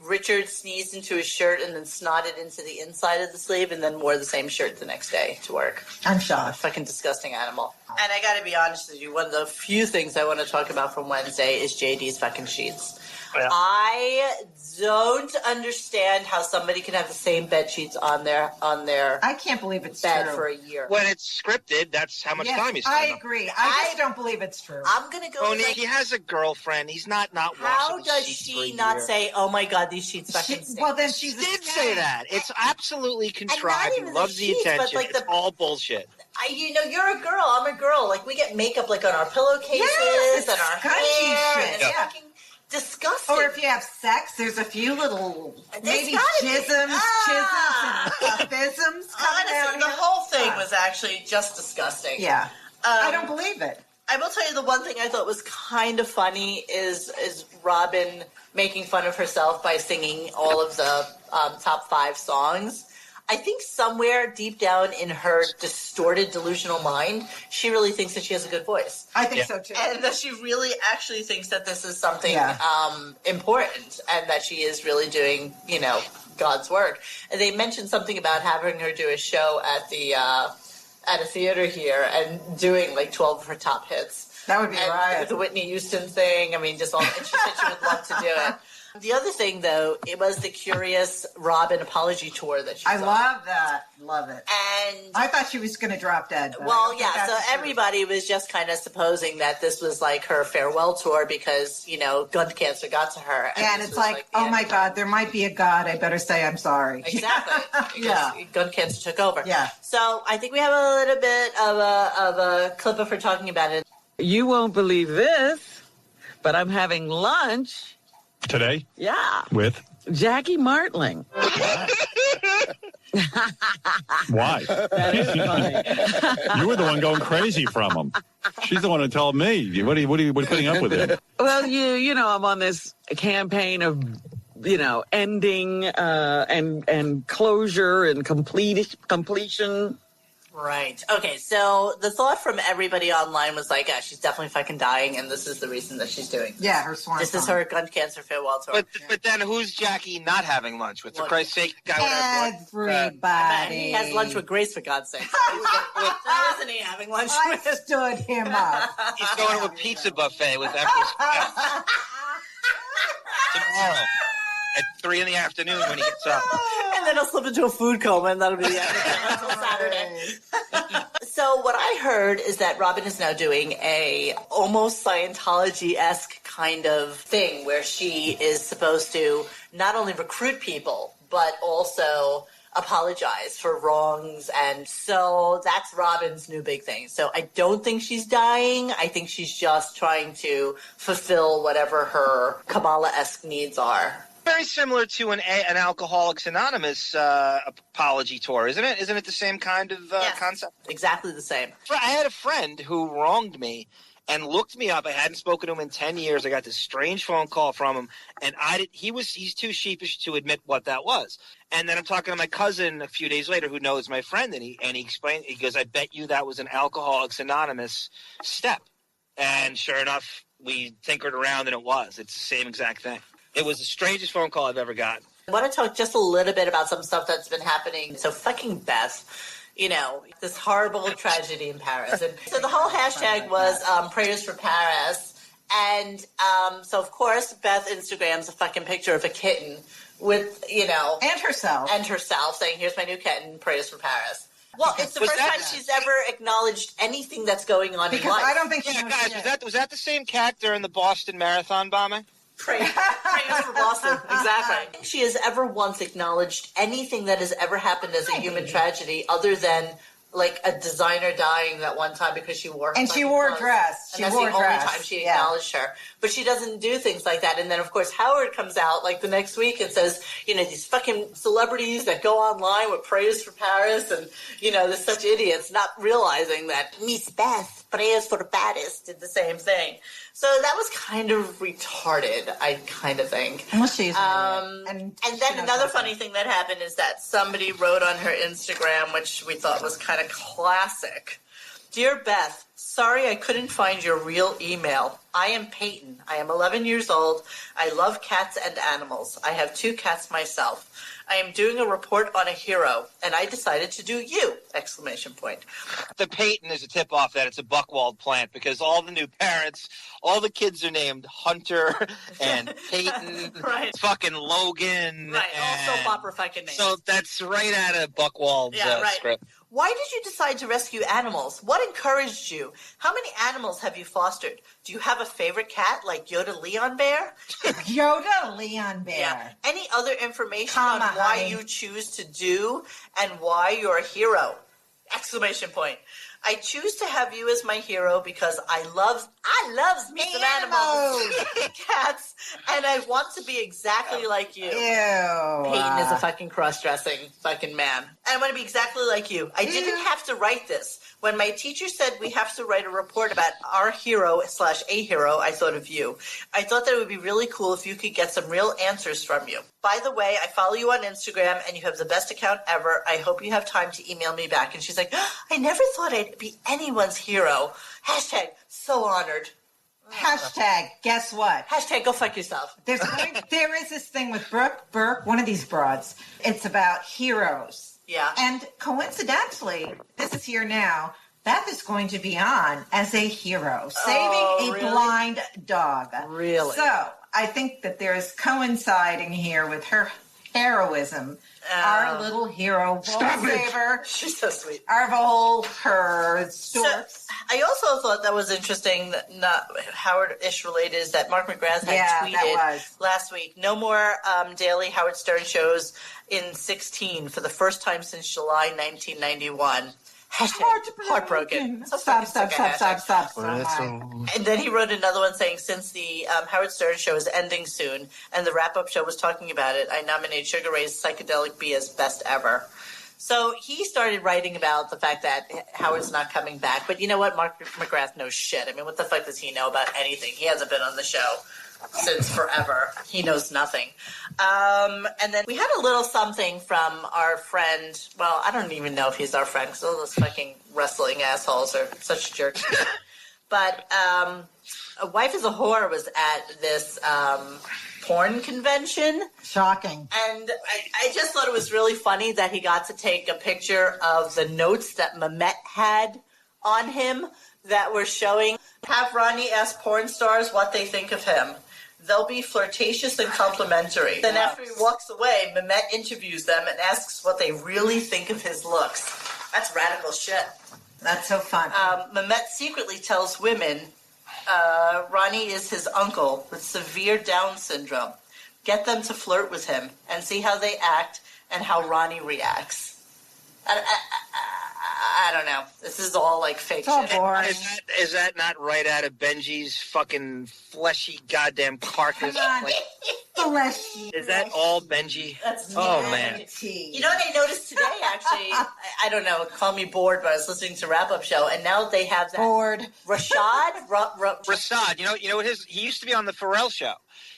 Richard sneezed into his shirt and then snotted into the inside of the sleeve and then wore the same shirt the next day to work. I'm shocked. Fucking disgusting animal. And I got to be honest with you, one of the few things I want to talk about from Wednesday is JD's fucking sheets. Yeah. I don't understand how somebody can have the same bed sheets on their I can't believe it's bed true. for a year. When it's scripted, that's how much time you spend. I agree. I just don't believe it's true. I'm gonna go. Tony, he has a girlfriend. He's not How washing does his sheets she for a not year. say, "Oh my God, these sheets fucking stink"? Well, then she did say that. It's absolutely contrived. He even loves the the sheets, but, attention. like, It's all bullshit. You're a girl. I'm a girl. Like, we get makeup like on our pillowcases and our scrunchy hair. shit. And it's fucking disgusting. Or if you have sex, there's a few little maybe chisms and abysms coming out. Honestly, the whole thing was actually just disgusting. Yeah. I don't believe it. I will tell you the one thing I thought was kind of funny is Robin making fun of herself by singing all of the top 5 songs. I think somewhere deep down in her distorted, delusional mind, she really thinks that she has a good voice. I think so, too. And that she really actually thinks that this is something important and that she is really doing, God's work. And they mentioned something about having her do a show at a theater here and doing like 12 of her top hits. That would be right. The Whitney Houston thing. I mean, just all. And she said she would love to do it. The other thing, though, it was the Curious Robin apology tour that she's on. Love that. Love it. And I thought she was going to drop dead. Well, yeah, so everybody was just kind of supposing that this was like her farewell tour because, gun cancer got to her. And it's like, oh my God, there might be a God. I better say I'm sorry. Exactly. Because gun cancer took over. Yeah. So I think we have a little bit of a clip of her talking about it. You won't believe this, but I'm having lunch. Today? Yeah. With? Jackie Martling. Why? That is funny. You were the one going crazy from him. She's the one who told me. What are you putting up with him? Well, you know, I'm on this campaign of, ending and closure and completion. Right. Okay, so the thought from everybody online was like, she's definitely fucking dying, and this is the reason that she's doing this. Yeah, her swan This is her gun cancer farewell tour. But then who's Jackie not having lunch with? For Christ's sake, the guy would have Everybody. He has lunch with Grace, for God's sake. So isn't he having lunch with? I stood him up. He's going to a pizza buffet with Empress tomorrow at 3 p.m. when he gets up. And then he'll slip into a food coma, and that'll be the end until Saturday. So what I heard is that Robin is now doing a almost Scientology-esque kind of thing where she is supposed to not only recruit people, but also apologize for wrongs. And so that's Robin's new big thing. So I don't think she's dying. I think she's just trying to fulfill whatever her Kabbalah-esque needs are. Very similar to an Alcoholics Anonymous apology tour, isn't it? Isn't it the same kind of concept? Exactly the same. I had a friend who wronged me and looked me up. I hadn't spoken to him in 10 years. I got this strange phone call from him, and he's too sheepish to admit what that was. And then I'm talking to my cousin a few days later who knows my friend, and he explained, he goes, I bet you that was an Alcoholics Anonymous step. And sure enough, we tinkered around, and it was. It's the same exact thing. It was the strangest phone call I've ever gotten. I want to talk just a little bit about some stuff that's been happening. So fucking Beth, this horrible tragedy in Paris. And so the whole hashtag was prayers for Paris. And so, of course, Beth Instagrams a fucking picture of a kitten with, And herself. Saying, here's my new kitten, prayers for Paris. Well, it's the first time she's ever acknowledged anything that's going on in life. I don't think she knows guys, was that the same cat during the Boston Marathon bombing? Prayers for Boston, exactly. She has ever once acknowledged anything that has ever happened as a human tragedy other than like a designer dying that one time because she wore her and she wore a dress. And that's the only time she acknowledged her. But she doesn't do things like that. And then, of course, Howard comes out like the next week and says, these fucking celebrities that go online with prayers for Paris and, they're such idiots, not realizing that Miss Beth, prayers for Paris, did the same thing. So that was kind of retarded, I kind of think. Well, she's and then another funny thing that happened is that somebody wrote on her Instagram, which we thought was kind of classic, Dear Beth, sorry I couldn't find your real email. I am Peyton. I am 11 years old. I love cats and animals. I have 2 cats myself. I am doing a report on a hero, and I decided to do you! ! The Peyton is a tip-off that it's a Buchwald plant because all the new parents, all the kids are named Hunter and Peyton, Right. fucking Logan. Right, all and soap opera fucking names. So that's right out of Buchwald's script. Why did you decide to rescue animals? What encouraged you? How many animals have you fostered? Do you have a favorite cat like Yoda Leon Bear? Yoda Leon Bear. Yeah. Any other information on why you choose to do and why you're a hero? ! I choose to have you as my hero because I loves me some animals, cats, and I want to be exactly like you. Ew. Peyton is a fucking cross-dressing fucking man. I want to be exactly like you. I didn't have to write this. When my teacher said we have to write a report about our hero/a hero, I thought of you. I thought that it would be really cool if you could get some real answers from you. By the way, I follow you on Instagram, and you have the best account ever. I hope you have time to email me back. And she's like, I never thought I'd be anyone's hero. # so honored. # guess what? # go fuck yourself. There is this thing with Brooke Burke, one of these broads. It's about heroes. Yeah. And coincidentally, this is here now. Beth is going to be on as a hero, saving a blind dog. Really? So I think that there's coinciding here with her heroism. Our little hero, saver. She's so sweet. Our whole her storks. So, I also thought that was interesting, that not Howard-ish related, is that Mark McGrath had tweeted last week, no more daily Howard Stern shows in 16 for the first time since July 1991. Heartbroken. Stop. And then he wrote another one saying, since the Howard Stern show is ending soon and the wrap-up show was talking about it, I nominate Sugar Ray's Psychedelic Bee as best ever. So he started writing about the fact that Howard's not coming back. But you know what? Mark McGrath knows shit. I mean, what the fuck does he know about anything? He hasn't been on the show since forever. He knows nothing. And then we had a little something from our friend. Well, I don't even know if he's our friend because all those fucking wrestling assholes are such jerks. But A Wife is a Whore was at this porn convention. Shocking. And I just thought it was really funny that he got to take a picture of the notes that Mehmet had on him that were showing. Have Ronnie ask porn stars what they think of him. They'll be flirtatious and complimentary. Then after he walks away, Mehmet interviews them and asks what they really think of his looks. That's radical shit. That's so fun. Mehmet secretly tells women Ronnie is his uncle with severe Down syndrome. Get them to flirt with him and see how they act and how Ronnie reacts. I don't know. This is all like fake shit. Is that not right out of Benji's fucking fleshy goddamn carcass? Fleshy. Is that all Benji? Man. You know what I noticed today, actually? I don't know. Call me bored, but I was listening to Wrap Up Show, and now they have that. Bored. Rashad? Rashad. You know what he used to be on the Pharrell Show.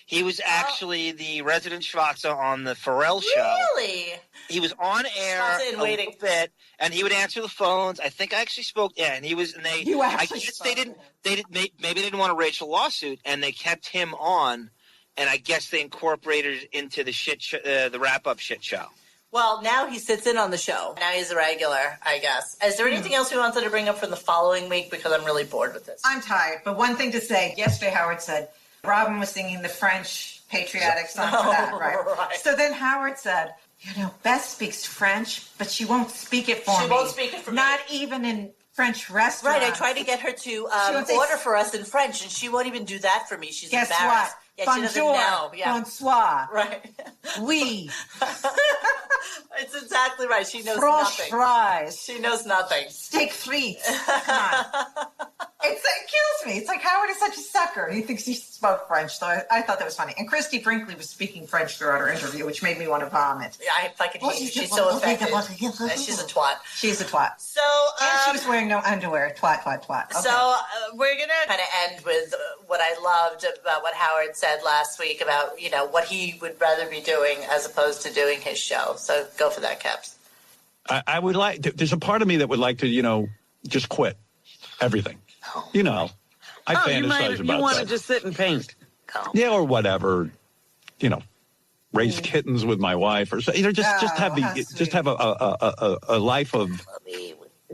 He was actually the resident Schwarza on the Pharrell Show. Really? He was on air a little bit, and he would answer the phones. I think I actually spoke. Yeah, and he was. And they. I guess they didn't. Maybe they didn't want a Rachel lawsuit, and they kept him on. And I guess they incorporated it into the the wrap-up shit show. Well, now he sits in on the show. Now he's a regular, I guess. Is there anything else we wanted to bring up from the following week? Because I'm really bored with this. I'm tired. But one thing to say. Yesterday, Howard said Robin was singing the French patriotic song for that, right? So then Howard said, Beth speaks French, but she won't speak it for me. She won't speak it for me. Not even in French restaurants. Right, I tried to get her to order for us in French, and she won't even do that for me. She's Guess embarrassed. what? Yeah, Bonjour, she doesn't know. Yeah. Bonsoir. Right. Oui. It's exactly right. She knows French nothing. fries. She knows nothing. Steak frites. Come on. It kills me. It's like Howard is such a sucker. He thinks he spoke French, so I thought that was funny. And Christy Brinkley was speaking French throughout her interview, which made me want to vomit. Yeah, I fucking hate her. She's so effective. She's a twat. She's a twat. So, and she was wearing no underwear. Twat. Okay. So we're going to kind of end with what I loved about what Howard said last week about, what he would rather be doing as opposed to doing his show. So go for that, Caps. I would like, there's a part of me that would like to, just quit. everything. You know, I fantasize about you want to that. just sit and paint. Yeah, or whatever. You know, raise kittens with my wife, or just have a life of.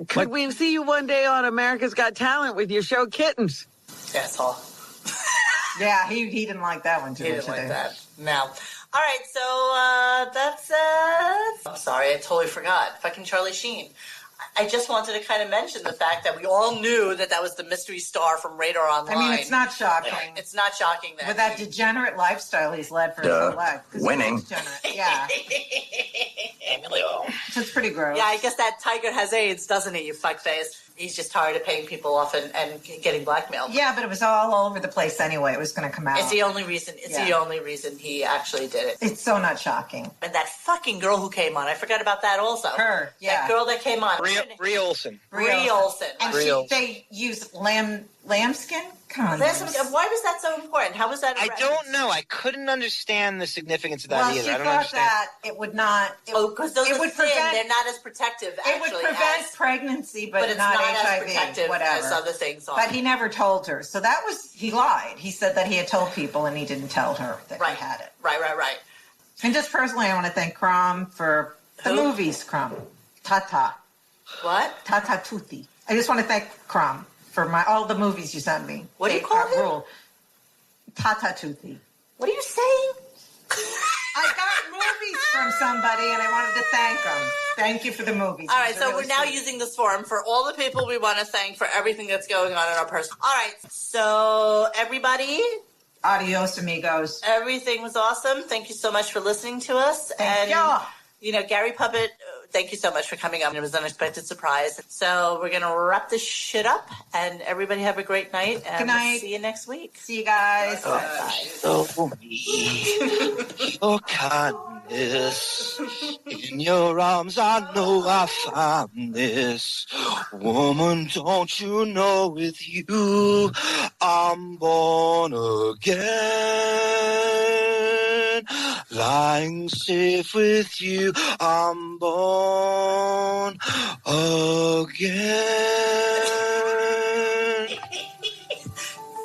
Could we see you one day on America's Got Talent with your show Kittens? Asshole. Yeah, he didn't like that one too He much. didn't like that. No. All right, so that's I'm sorry, I totally forgot. Fucking Charlie Sheen. I just wanted to kind of mention the fact that we all knew that was the mystery star from Radar Online. I mean, it's not shocking. It's not shocking that with that degenerate lifestyle he's led for his whole life. Winning. Yeah. So it's pretty gross. Yeah, I guess that tiger has AIDS, doesn't he, you fuckface? He's just tired of paying people off and getting blackmailed. Yeah, but it was all over the place anyway. It was going to come out. It's the only reason. It's the only reason he actually did it. It's so not shocking. And that fucking girl who came on, I forgot about that also. Her, yeah. That girl that came on. Brie Olson. Brie Olson. And they used lambskin? Come on. Why was that so important? How was that? I don't know. I couldn't understand the significance of that either. She I don't thought understand. that it would not. Because those are thin. They're not as protective. It would prevent pregnancy, but it's not not HIV, as protective whatever. as other things are. But he never told her. So he lied. He said that he had told people and he didn't tell her that he had it. Right. And just personally, I want to thank Crom for the movies, Crom. Tata. What? Tata Tutti. I just want to thank Crom for all the movies you sent me. What do you call him? Tata Tutti. What are you saying? I got movies from somebody and I wanted to thank them. Thank you for the movies. All right, so we're now using this forum for all the people we want to thank for everything that's going on in our person. All right, so everybody. Adios, amigos. Everything was awesome. Thank you so much for listening to us. Thank you know, Gary Puppet, thank you so much for coming up. It was an unexpected surprise. So we're going to wrap this shit up, and everybody have a great night. And Good night. We'll see you next week. See you guys. Bye. So me, your kindness. In your arms, I know I found this. Woman, don't you know with you, I'm born again. Lying safe with you, I'm born again.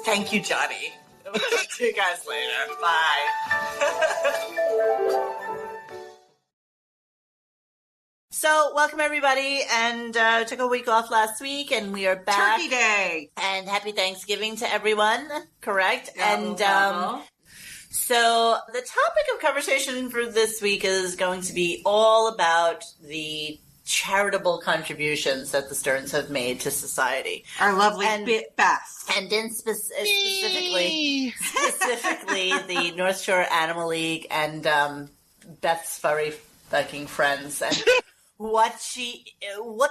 Thank you, Johnny. We'll talk to you guys later. Bye. So, welcome everybody, and took a week off last week, and we are back. Turkey Day! And happy Thanksgiving to everyone, correct? And so, the topic of conversation for this week is going to be all about the charitable contributions that the Sterns have made to society. Our lovely Beth. And in specifically the North Shore Animal League and Beth's furry fucking friends. And what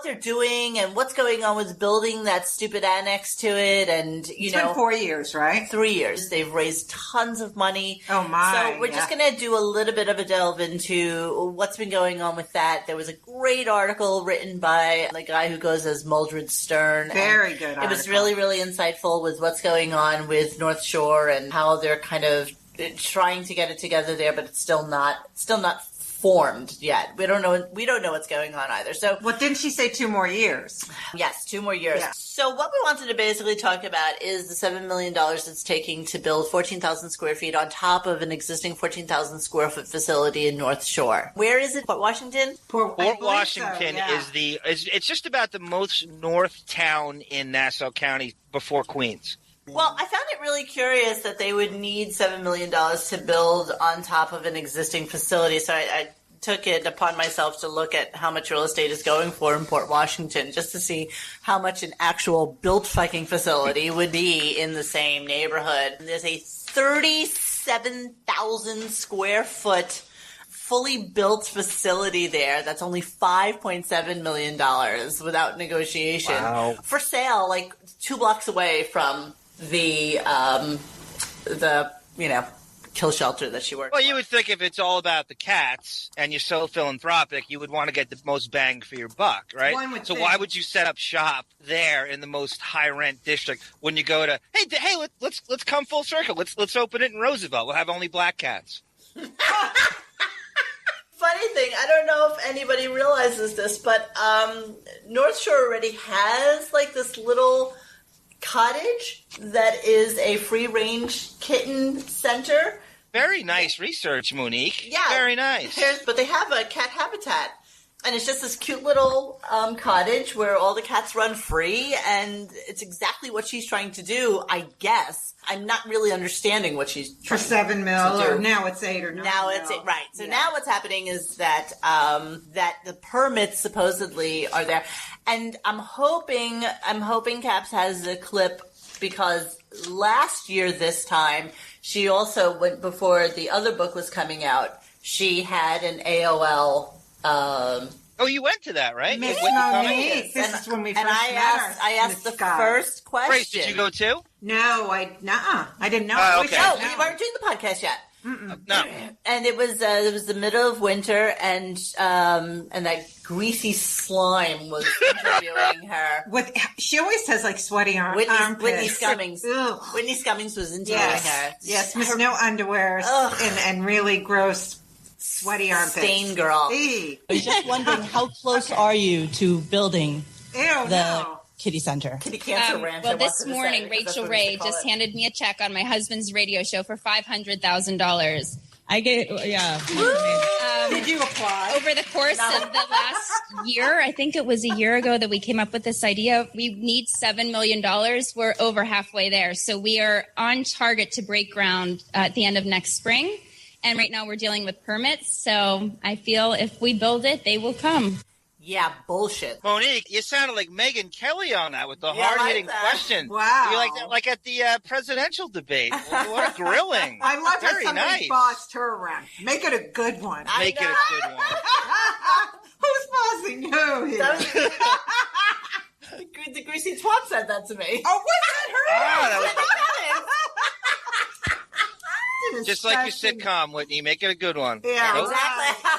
they're doing and what's going on with building that stupid annex to it, and It's been 4 years, right? 3 years. They've raised tons of money. Oh my! So we're just going to do a little bit of a delve into what's been going on with that. There was a great article written by the guy who goes as Muldred Stern. Very good. It was really, really insightful with what's going on with North Shore and how they're kind of trying to get it together there, but it's still not formed yet. We don't know what's going on either. So, didn't she say 2 more years? Yes, 2 more years. Yeah. So what we wanted to basically talk about is the $7 million it's taking to build 14,000 square feet on top of an existing 14,000 square foot facility in North Shore. Where is it? Port Washington? Port Washington is it's just about the most north town in Nassau County before Queens. Well, I found it really curious that they would need $7 million to build on top of an existing facility. So I took it upon myself to look at how much real estate is going for in Port Washington just to see how much an actual built fucking facility would be in the same neighborhood. There's a 37,000 square foot fully built facility there that's only $5.7 million without negotiation. Wow. For sale, 2 blocks away from the kill shelter that she works. Well, you would think if it's all about the cats and you're so philanthropic, you would want to get the most bang for your buck, right? So why would you set up shop there in the most high rent district when you go to hey let's come full circle, let's open it in Roosevelt, we'll have only black cats. Funny thing, I don't know if anybody realizes this, but North Shore already has this little cottage that is a free-range kitten center. Very nice research, Monique. Yeah. Very nice. But they have a cat habitat. And it's just this cute little cottage where all the cats run free, and it's exactly what she's trying to do, I guess. I'm not really understanding what she's trying for $7 million, to do. or now it's 8 or 9. Now it's 8, right. So now what's happening is that that the permits supposedly are there, and I'm hoping Caps has a clip, because last year this time she also went, before the other book was coming out, she had an AOL. Oh, you went to that, right? Miss With the Monique. This is when we first met I asked the first question. Grace, did you go too? No, I didn't know. Okay. No, we weren't doing the podcast yet. No. And it was the middle of winter, and that greasy slime was interviewing her. She always has like sweaty armpits. Whitney Scummings. Whitney Scummings was interviewing her. Yes, with no underwear and really gross sweaty armpits. Stain girl. Eee. I was just wondering, how cose are you to building the kitty center? Kitty Cancer Ranch. Well, this morning, Rachel Ray just handed me a check on my husband's radio show for $500,000. I get, Did you apply? Over the course of the last year, I think it was a year ago that we came up with this idea. We need $7 million. We're over halfway there. So we are on target to break ground at the end of next spring. And right now we're dealing with permits. So I feel if we build it, they will come. Yeah, bullshit. Monique, you sounded like Megyn Kelly on that with the hard-hitting question. Wow. You like that, like at the presidential debate. What a grilling. I love how Very somebody nice. bossed her around. Make it a good one. Make it a good one. Who's bossing who here? The greasy twat said that to me. Oh, was that her? Ah, that was just like your sitcom, Whitney. Make it a good one. Yeah, exactly.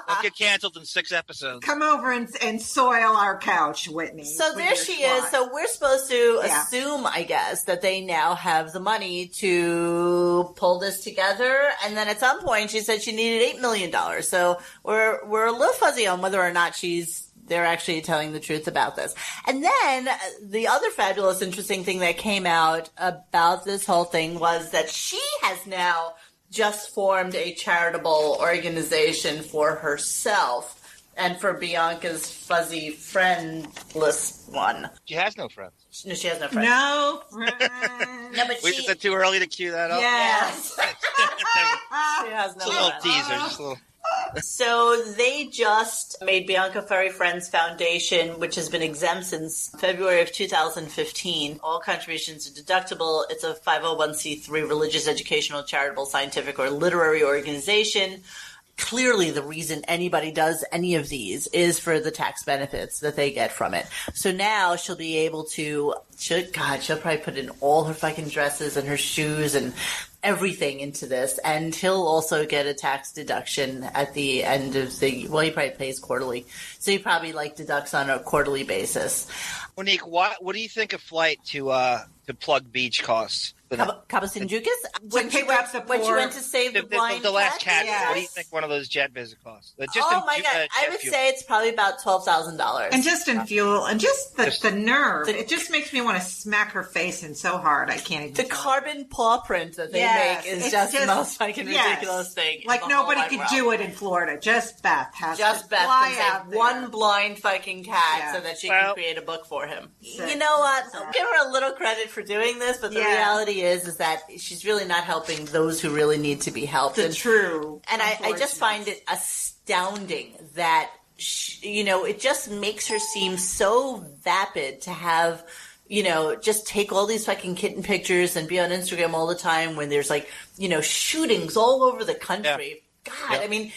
Don't get canceled in 6 episodes. Come over and soil our couch, Whitney. So there she is. So we're supposed to assume, I guess, that they now have the money to pull this together. And then at some point, she said she needed $8 million. So we're a little fuzzy on whether or not they're actually telling the truth about this. And then the other fabulous, interesting thing that came out about this whole thing was that she has now just formed a charitable organization for herself and for Bianca's fuzzy friendless one. She has no friends. No, she has no friends. No friends. No, but Is it too early to cue that up? Yes. She has no It's a little friends. teaser. Just a little. So they just made Bianca Furry Friends Foundation, which has been exempt since February of 2015. All contributions are deductible. It's a 501c3 religious, educational, charitable, scientific, or literary organization. Clearly, the reason anybody does any of these is for the tax benefits that they get from it. So now she'll be able to, she'll probably put in all her fucking dresses and her shoes and everything into this, and he'll also get a tax deduction at the end of he probably pays quarterly, so he probably deducts on a quarterly basis. Monique, what do you think a flight to Plug Beach costs? Kabasinjukis? When she went to save the blind the last cat, yes. What do you think one of those jet visits costs? My God, I would say it's probably about $12,000. And just in fuel, and just the nerve. It just makes me want to smack her face in so hard I can't even. The carbon paw print that they make is just the most fucking ridiculous thing. Like nobody could do it in Florida. Just Beth has to fly out there. One blind fucking cat so that she can create a book for him. You know what? I'll give her a little credit for doing this, but the reality is that she's really not helping those who really need to be helped. And I just find it astounding that it just makes her seem so vapid to have, just take all these fucking kitten pictures and be on Instagram all the time when there's shootings all over the country. Yeah. God, I mean,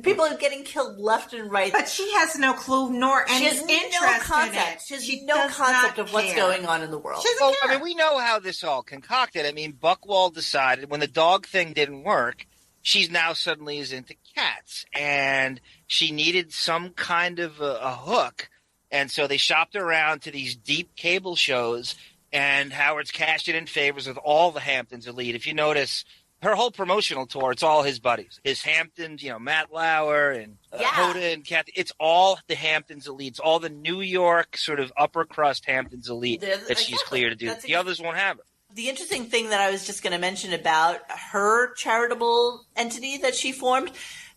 people are getting killed left and right. But she has no clue nor any interest in it. She has no concept of what's going on in the world. Well, I mean, we know how this all concocted. I mean, Buckwald decided when the dog thing didn't work, she's now suddenly is into cats. And she needed some kind of a hook. And so they shopped around to these deep cable shows. And Howard's cashed it in favors with all the Hamptons elite. If you notice, her whole promotional tour, it's all his buddies. His Hamptons, Matt Lauer and Hoda and Kathy. It's all the Hamptons elite. It's all the New York sort of upper crust Hamptons elite that she's clear to do. The others won't have it. The interesting thing that I was just going to mention about her charitable entity that she formed,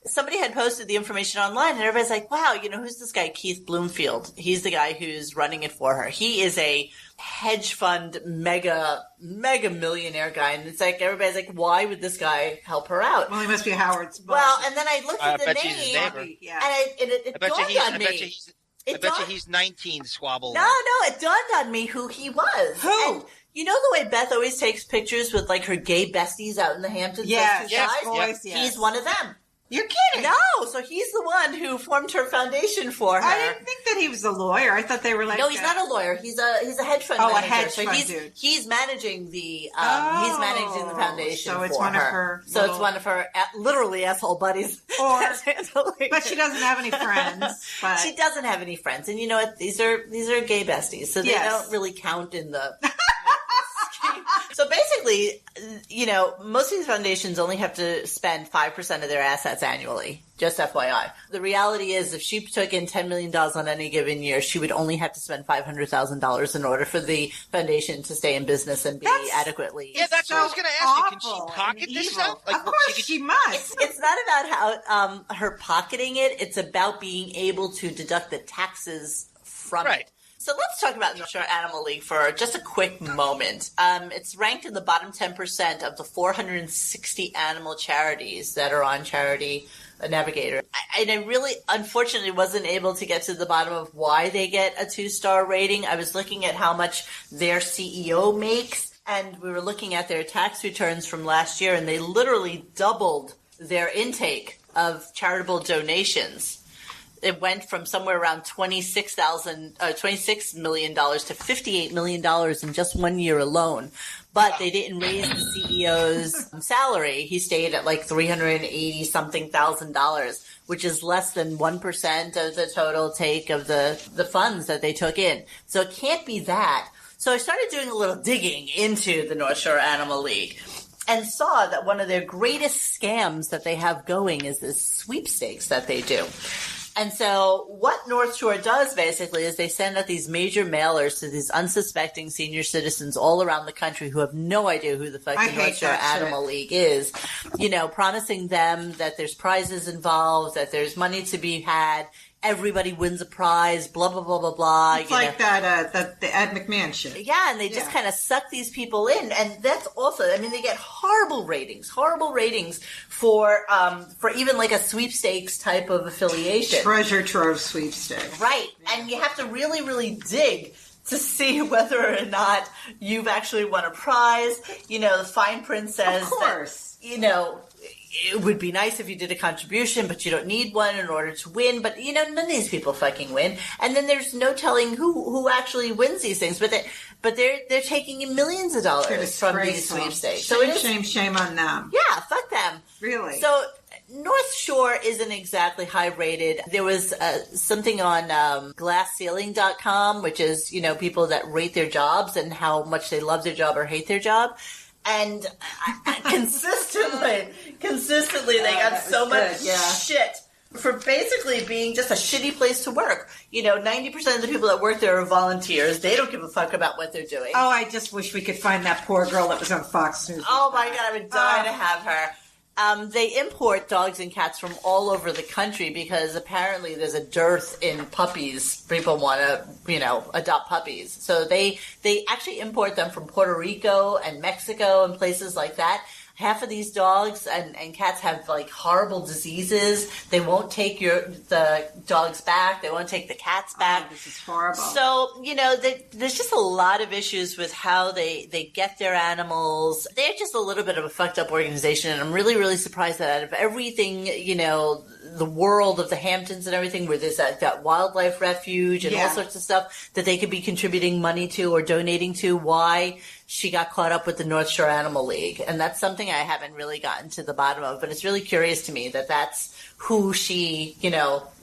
somebody had posted the information online, and everybody's like, wow, who's this guy, Keith Bloomfield? He's the guy who's running it for her. He is a hedge fund mega millionaire guy. And it's like, everybody's like, why would this guy help her out? Well, he must be Howard's boss. Well, and then I looked at the name, and it dawned on me. I bet you he's 19 squabble. No, it dawned on me who he was. Who? And you know the way Beth always takes pictures with, like, her gay besties out in the Hamptons? Yes, yes. He's one of them. You're kidding. No, so he's the one who formed her foundation for her. I didn't think that he was a lawyer. I thought they were like... No, he's not a lawyer. He's a hedge fund manager. A hedge fund dude. He's managing the foundation so it's for one her. Of her so it's one of her literally asshole buddies. But she doesn't have any friends. But... She doesn't have any friends. And you know what? These are gay besties, so they don't really count in the... So basically, most of these foundations only have to spend 5% of their assets annually, just FYI. The reality is if she took in $10 million on any given year, she would only have to spend $500,000 in order for the foundation to stay in business and be adequately. Yeah, that's what I was going to ask you. Can she pocket this stuff? Of course she must. It's not about how her pocketing it. It's about being able to deduct the taxes from it. So let's talk about North Shore Animal League for just a quick moment. It's ranked in the bottom 10% of the 460 animal charities that are on Charity Navigator. I really, unfortunately, wasn't able to get to the bottom of why they get a 2-star rating. I was looking at how much their CEO makes, and we were looking at their tax returns from last year, and they literally doubled their intake of charitable donations. It went from somewhere around $26 million to $58 million in just 1 year alone. But they didn't raise the CEO's salary. He stayed at like $380-something thousand, which is less than 1% of the total take of the funds that they took in. So it can't be that. So I started doing a little digging into the North Shore Animal League and saw that one of their greatest scams that they have going is this sweepstakes that they do. And so what North Shore does basically is they send out these major mailers to these unsuspecting senior citizens all around the country who have no idea who the fucking North Shore Animal League is, promising them that there's prizes involved, that there's money to be had. Everybody wins a prize, blah, blah, blah, blah, blah. It's like that the Ed McMahon shit. Yeah, and they just kind of suck these people in. And that's also, they get horrible ratings for even like a sweepstakes type of affiliation. Treasure trove sweepstakes. Right. Yeah. And you have to really, really dig to see whether or not you've actually won a prize. The fine print says, of course, that, it would be nice if you did a contribution, but you don't need one in order to win. But, none of these people fucking win. And then there's no telling who actually wins these things. But they're taking in millions of dollars from these sweepstakes. Shame on them. Yeah, fuck them. Really? So North Shore isn't exactly high rated. There was something on glassceiling.com, which is, people that rate their jobs and how much they love their job or hate their job. And consistently, they got so much shit for basically being just a shitty place to work. 90% of the people that work there are volunteers. They don't give a fuck about what they're doing. Oh, I just wish we could find that poor girl that was on Fox News. Oh my God, I would die to have her. They import dogs and cats from all over the country because apparently there's a dearth in puppies. People want to, adopt puppies. So they actually import them from Puerto Rico and Mexico and places like that. Half of these dogs and cats have like horrible diseases. They won't take the dogs back. They won't take the cats back. Oh, this is horrible. So, there's just a lot of issues with how they get their animals. They're just a little bit of a fucked up organization. And I'm really, really surprised that out of everything, the world of the Hamptons and everything where there's that wildlife refuge and all sorts of stuff that they could be contributing money to or donating to, why she got caught up with the North Shore Animal League. And that's something I haven't really gotten to the bottom of, but it's really curious to me that that's who she,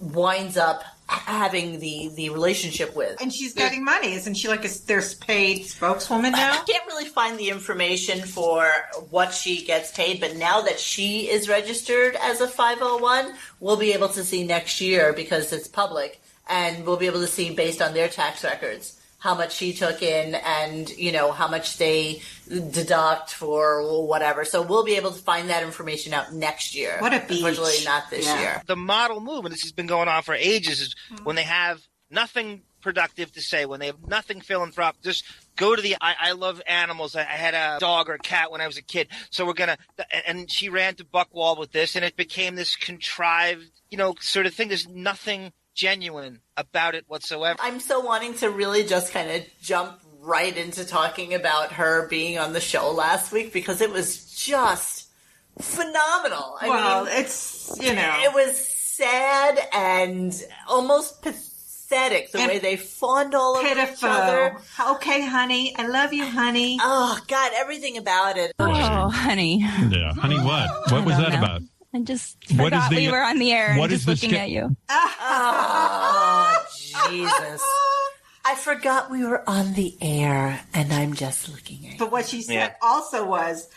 winds up having the relationship with. And she's getting money. Isn't she like there's paid spokeswoman now? I can't really find the information for what she gets paid, but now that she is registered as a 501, we'll be able to see next year because it's public, and we'll be able to see based on their tax records how much she took in and, you know, how much they deduct for whatever. So we'll be able to find that information out next year. What a beach. Unfortunately, not this year. The model movement, this has been going on for ages, is when they have nothing productive to say, when they have nothing philanthropic, just go to the I love animals. I had a dog or a cat when I was a kid. So we're going to, and she ran to Buckwall with this, and it became this contrived, you know, sort of thing. There's nothing genuine about it whatsoever. I'm so wanting to really just kind of jump right into talking about her being on the show last week because it was just phenomenal. I mean, it's, you know. It was sad and almost pathetic the way they fawned all over each other. Okay, honey. I love you, honey. Oh, God, everything about it. Oh, honey. Yeah, honey what? What was that about? I just forgot we were on the air and just looking at you. Oh, Jesus. I forgot we were on the air and I'm just looking at you. But what she said also was,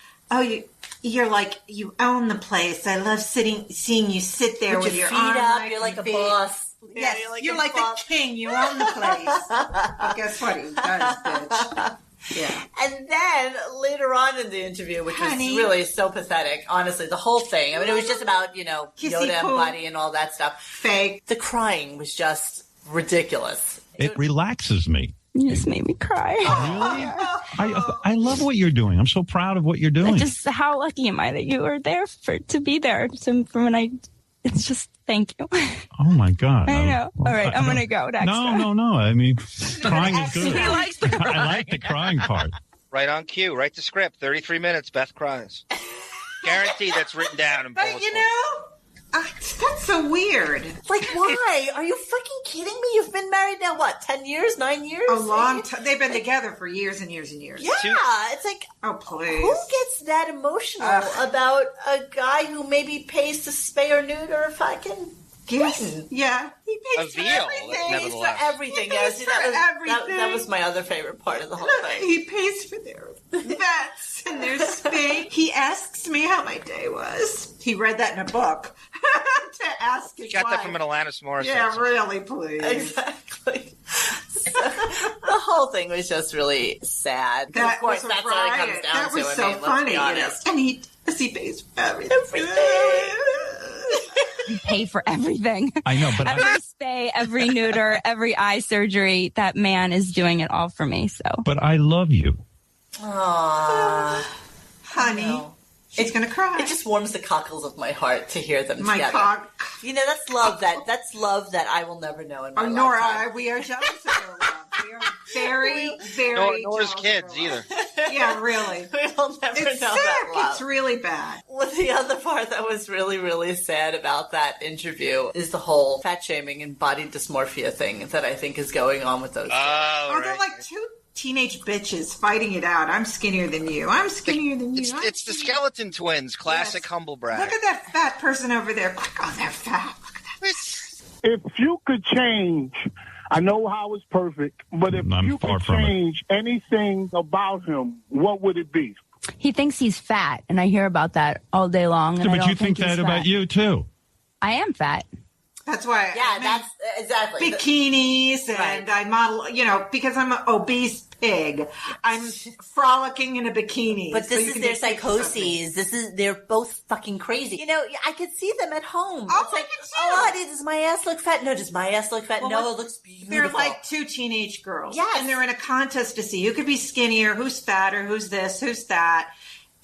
you're like, you own the place. I love seeing you sit there with your feet arm up. You're like a boss. Yes, you're like the king. You own the place. But guess what? He does, bitch. Yeah. And then later on in the interview, which was really so pathetic, honestly, the whole thing. I mean, it was just about, you know, Yoda and Buddy and all that stuff. Fake. The crying was just ridiculous. It relaxes me. You just made me cry. Really? I love what you're doing. I'm so proud of what you're doing. Just how lucky am I that you were there to be there. So from when it's just thank you. Oh my God. I know. All right, I'm gonna go next. No. I mean, crying is good. He likes the crying. I like the crying part. Right on cue. Write the script. 33 minutes. Beth cries. Guaranteed that's written down in bullet But you know, that's so weird. Like, why? Are you fucking kidding me? You've been married now, what, 10 years, 9 years? A long time. They've been together for years and years and years. Yeah, it's like, oh, please. Who gets that emotional about a guy who maybe pays to spay or neuter a fucking kitten? Yeah. He pays a veal, for everything. He pays for everything. That was my other favorite part of the whole thing. He pays for their vets and their spay. He asks me how my day was. He read that in a book to ask his wife. Got that from an Alanis Morissette. Yeah, really, please. Exactly. So, the whole thing was just really sad. That of course, was that's what it comes down that to. was so funny. You know? And he pays for everything. You pay for everything. I know, but every spay, every neuter, every eye surgery, that man is doing it all for me. So, but I love you. Aww, honey. She's gonna cry. It just warms the cockles of my heart to hear them my together. You know, that's love that I will never know in my lifetime. Nora, we are jealous of her love. We are very, very Nora's kids either. Yeah, really. We'll never know that love. It's really bad. Well, the other part that was really, really sad about that interview is the whole fat shaming and body dysmorphia thing that I think is going on with those kids. They're like two teenage bitches fighting it out. I'm skinnier than you. I'm skinnier than you. It's the skeleton twins, classic humble brag. Look at that fat person over there. Oh, they're fat. Look at that. If you could change, I know how it's perfect, but if you could change anything about him, what would it be? He thinks he's fat, and I hear about that all day long. And but you think that about you too. I am fat. That's why. Yeah, that's exactly. Bikinis and I model, you know, because I'm an obese pig. I'm frolicking in a bikini. But this is their psychoses. They're both fucking crazy. You know, I could see them at home. Oh, it's like, honey, does my ass look fat? No, does my ass look fat? No, it looks beautiful. They're like two teenage girls. Yes. And they're in a contest to see who could be skinnier, who's fatter, who's this, who's that.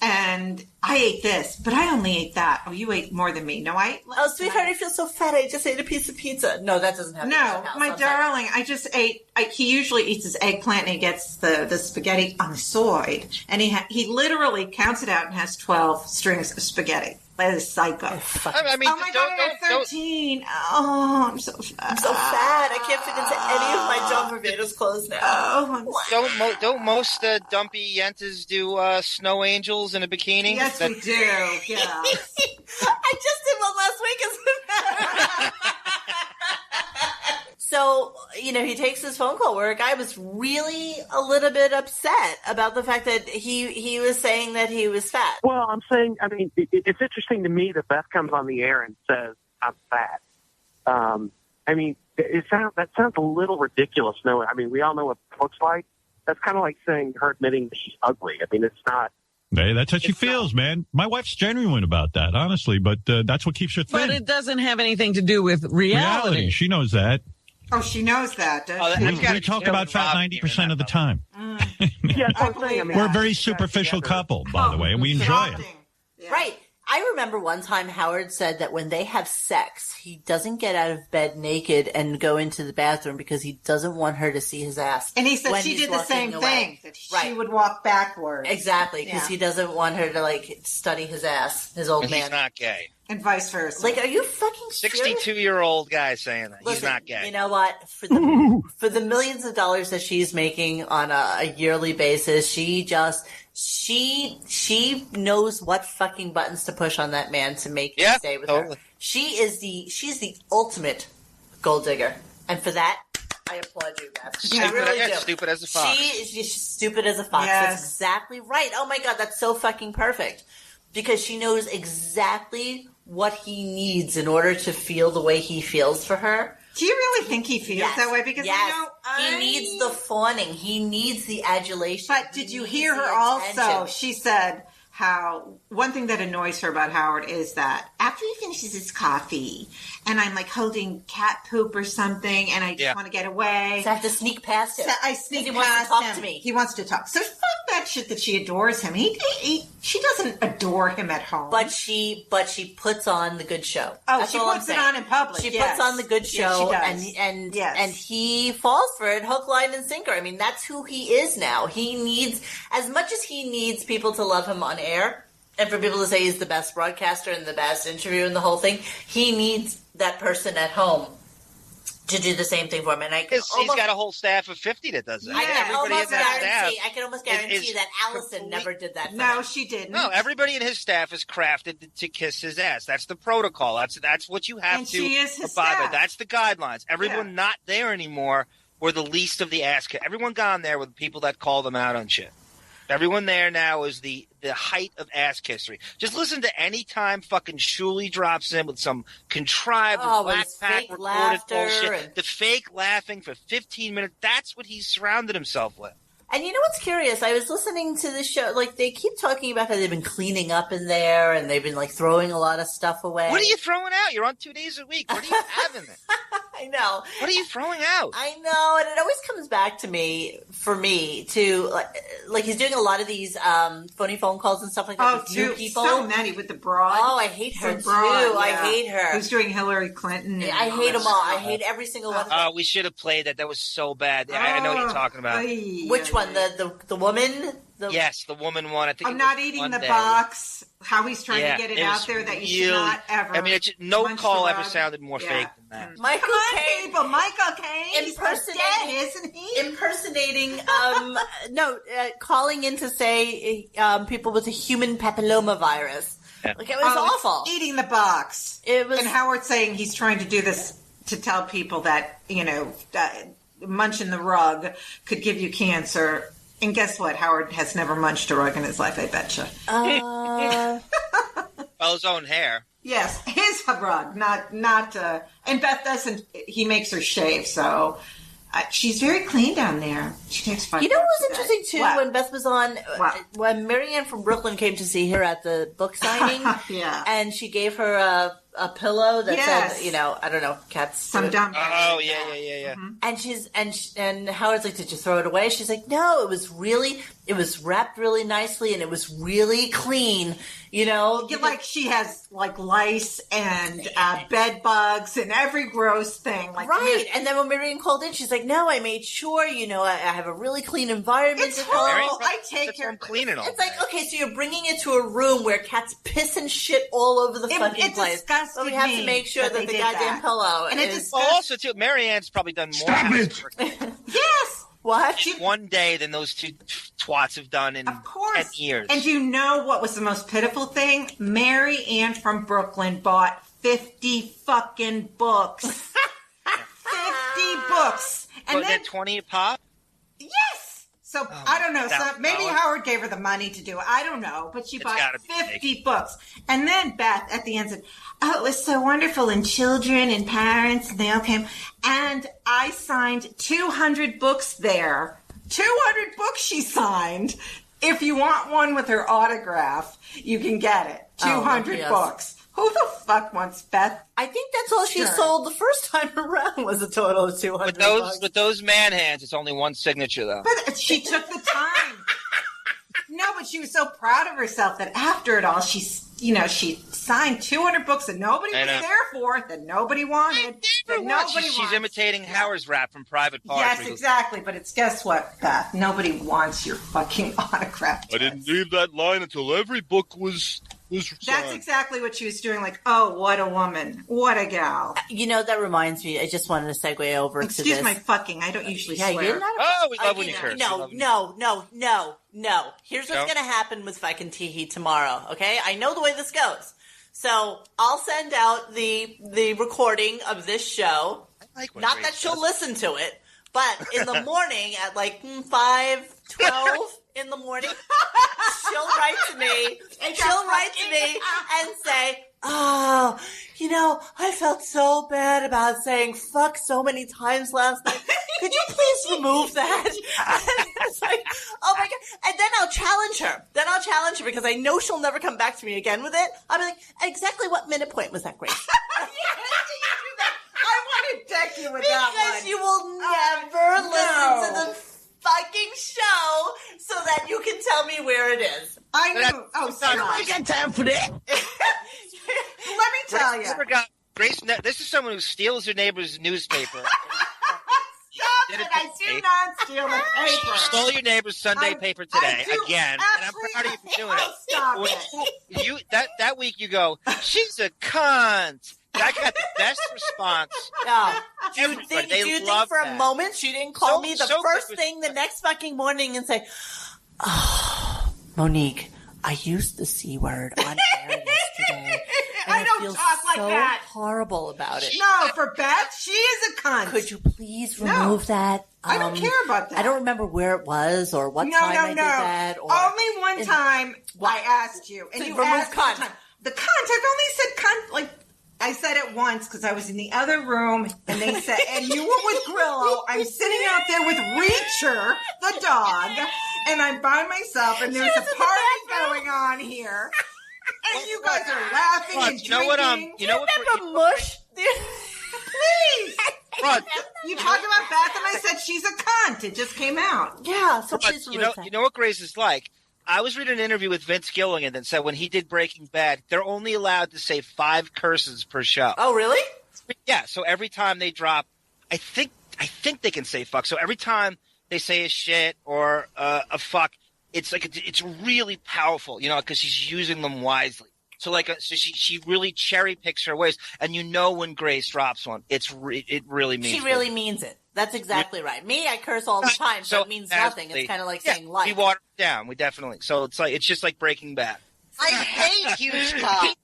And I ate this, but I only ate that. Oh, you ate more than me. No, I ate less. Oh, sweetheart, I feel so fat. I just ate a piece of pizza. No, that doesn't happen. No, my darling, I just ate. He usually eats his eggplant and he gets the spaghetti on the side. And he literally counts it out and has 12 strings of spaghetti. That is psycho. I mean, oh my God, I'm 13. Oh, I'm so fat. I'm so fat. I can't fit into any of my John Barbados clothes now. Oh, don't most dumpy yentas do snow angels in a bikini? Yes, we do. Yeah. I just did one last week. he takes this phone call where a guy was really a little bit upset about the fact that he was saying that he was fat. Well, I'm saying, I mean, it's interesting to me that Beth comes on the air and says, I'm fat. I mean, that sounds a little ridiculous. No, I mean, we all know what it looks like. That's kind of like saying her admitting that she's ugly. I mean, it's not. Hey, that's how she feels, man. My wife's genuine about that, honestly, but that's what keeps her thin. But it doesn't have anything to do with reality. She knows that. Oh, she knows that. We talk about fat 90% of the time. Yeah, I mean, we're a very superficial couple, by the way, and we enjoy it. Yeah. Right. I remember one time Howard said that when they have sex, he doesn't get out of bed naked and go into the bathroom because he doesn't want her to see his ass. And he said she did the same thing, that she would walk backwards. Exactly, because he doesn't want her to, study his ass, his old man. He's not gay. And vice versa. Are you fucking serious? 62-year-old guy saying that. Listen, he's not gay. You know what? For the millions of dollars that she's making on a yearly basis, she knows what fucking buttons to push on that man to make him stay with her. She's the ultimate gold digger. And for that, I applaud you, Beth. I really do. Stupid as a fox. She's stupid as a fox. Yes. That's exactly right. Oh my God, that's so fucking perfect. Because she knows exactly what he needs in order to feel the way he feels for her. Do you really think he feels that way? Because he needs the fawning. He needs the adulation. But did you hear her also? She said how one thing that annoys her about Howard is that after he finishes his coffee and I'm holding cat poop or something and I just want to get away. So I have to sneak past him. So I sneak he past wants to talk him. to me. He wants to talk. So fuck that shit that she adores him. She doesn't adore him at home. But she puts on the good show. Oh, That's she all puts I'm it saying. on in public. She puts on the good show, and he falls for it, hook, line, and sinker. I mean, that's who he is now. He needs, as much as he needs people to love him on air, and for people to say he's the best broadcaster and the best interviewer and the whole thing, he needs that person at home to do the same thing for him. And he's got a whole staff of 50 that does that. I Everybody can almost guarantee that Allison never did that. No, she didn't. No, everybody in his staff is crafted to kiss his ass. That's the protocol. That's what you have to abide by. That's the guidelines. Everyone not there anymore were the least of the ass kiss. Everyone gone there with people that call them out on shit. Everyone there now is the height of ass kissery. Just listen to any time fucking Shuli drops in with some contrived backpack recorded bullshit. The fake laughing for 15 minutes. That's what he's surrounded himself with. And you know what's curious? I was listening to the show. They keep talking about how they've been cleaning up in there and they've been throwing a lot of stuff away. What are you throwing out? You're on 2 days a week. What are you having there? I know. What are you throwing out? I know, and it always comes back to me, to he's doing a lot of these phony phone calls and stuff like that with new people. So many with the broad. Oh, I hate her too. Yeah. I hate her. Who's doing Hillary Clinton? I hate them all. I hate every single one of them. Oh, we should have played that. That was so bad. I know what you're talking about. Which one? The woman? Yes, the woman one. I think I'm not eating the box. How he's trying to get it out there that you should not ever. I mean, no call ever sounded more fake than that. Michael Caine, he's dead, isn't he? Impersonating, calling in to say people with a human papilloma virus. Yeah. It was awful. Eating the box. It was, and Howard saying he's trying to do this to tell people that munching the rug could give you cancer. And guess what? Howard has never munched a rug in his life, I betcha. Well, his own hair. Yes, his rug, not. And Beth doesn't. He makes her shave, so she's very clean down there. She takes 5. You know what was interesting too when Beth was on when Marianne from Brooklyn came to see her at the book signing. Yeah, and she gave her a pillow that said, I don't know, cats. Some dumb. Oh yeah. Mm-hmm. And Howard's like, did you throw it away? She's like, no, it was wrapped really nicely and it was really clean. Like she has lice and bed bugs and every gross thing. Right. And then when Marianne called in, she's like, no, I made sure, I have a really clean environment. It's horrible. I take care. I'm cleaning all. It's like, okay, so you're bringing it to a room where cats piss and shit all over the fucking place. But we have to make sure that the goddamn pillow is. Well, also too, Marianne's probably done more. Stop it! Yes. What? One day than those two twats have done in 10 years. And you know what was the most pitiful thing? Mary Ann from Brooklyn bought 50 fucking books. 50 books. And then 20 a pop? Yes. So I don't know. So maybe Howard gave her the money to do it. I don't know. But she bought 50 books. And then Beth at the end said, "Oh, it was so wonderful. And children and parents, and they all came. And I signed 200 books there. 200 books she signed. If you want one with her autograph, you can get it. 200 books. Who the fuck wants Beth? I think that's all she sold the first time around was a total of 200 bucks. With those man hands, it's only one signature, though. But she took the time. No, but she was so proud of herself that after it all, she signed 200 books that nobody was there for, that nobody wanted. She's imitating Howard's rap from Private Parts. Yes, exactly. But guess what, Beth? Nobody wants your fucking autograph. I didn't leave that line until every book was signed. That's exactly what she was doing. Like, oh, what a woman. What a gal. That reminds me. I just wanted to segue over to this. Excuse my fucking. I don't usually swear. You're not we love when you curse. No. Here's what's going to happen with fucking Teehee tomorrow, okay? I know the way this goes. So I'll send out the recording of this show. Not that she'll listen to it, but in the morning at 5:12 in the morning, she'll write to me. And say, "Oh, I felt so bad about saying fuck so many times last night. Could you please remove that?" And it's like, oh my God. And then I'll challenge her. Because I know she'll never come back to me again with it. I'll be like, exactly what minute point was that, Grace? I want to deck you with that one. Because you will never listen to the fucking show so that you can tell me where it is. I know. Oh, sorry. I got time for that. Let me tell you. Grace, this is someone who steals your neighbor's newspaper. Stop it. I do not steal the paper. Stole your neighbor's Sunday paper today again, and I'm proud of you for doing it. Stop it. That week you go, she's a cunt. I got the best response. Do you think for a moment she didn't call me the first thing the next fucking morning and say, "Oh, Monique, I used the C word on air yesterday. And I don't talk like that. Horrible about it." No, for Beth, she is a cunt. Could you please remove that? I don't care about that. I don't remember where it was or what time I did that. Or only one time I asked you. And so you remove asked cunt. The cunt, I've only said cunt, I said it once because I was in the other room and they said, and you were with Grillo. I'm sitting out there with Reacher, the dog, and I'm by myself and there's a party going on here. And you guys are laughing and drinking. You know what? Remember Mush? Please. You talked about Beth and I said she's a cunt. It just came out. Yeah. So please you know what Grace is like? I was reading an interview with Vince Gilligan that said when he did Breaking Bad, they're only allowed to say 5 curses per show. Oh, really? Yeah. So every time they drop, I think they can say fuck. So every time they say a shit or a fuck, it's it's really powerful, because she's using them wisely. So so she really cherry picks her ways, and when Grace drops one, it really means she really means it. That's exactly right. Me, I curse all the time, so it means nothing. It's kind of like saying life. We water it down. We definitely. So it's just like Breaking Bad. I hate huge cock.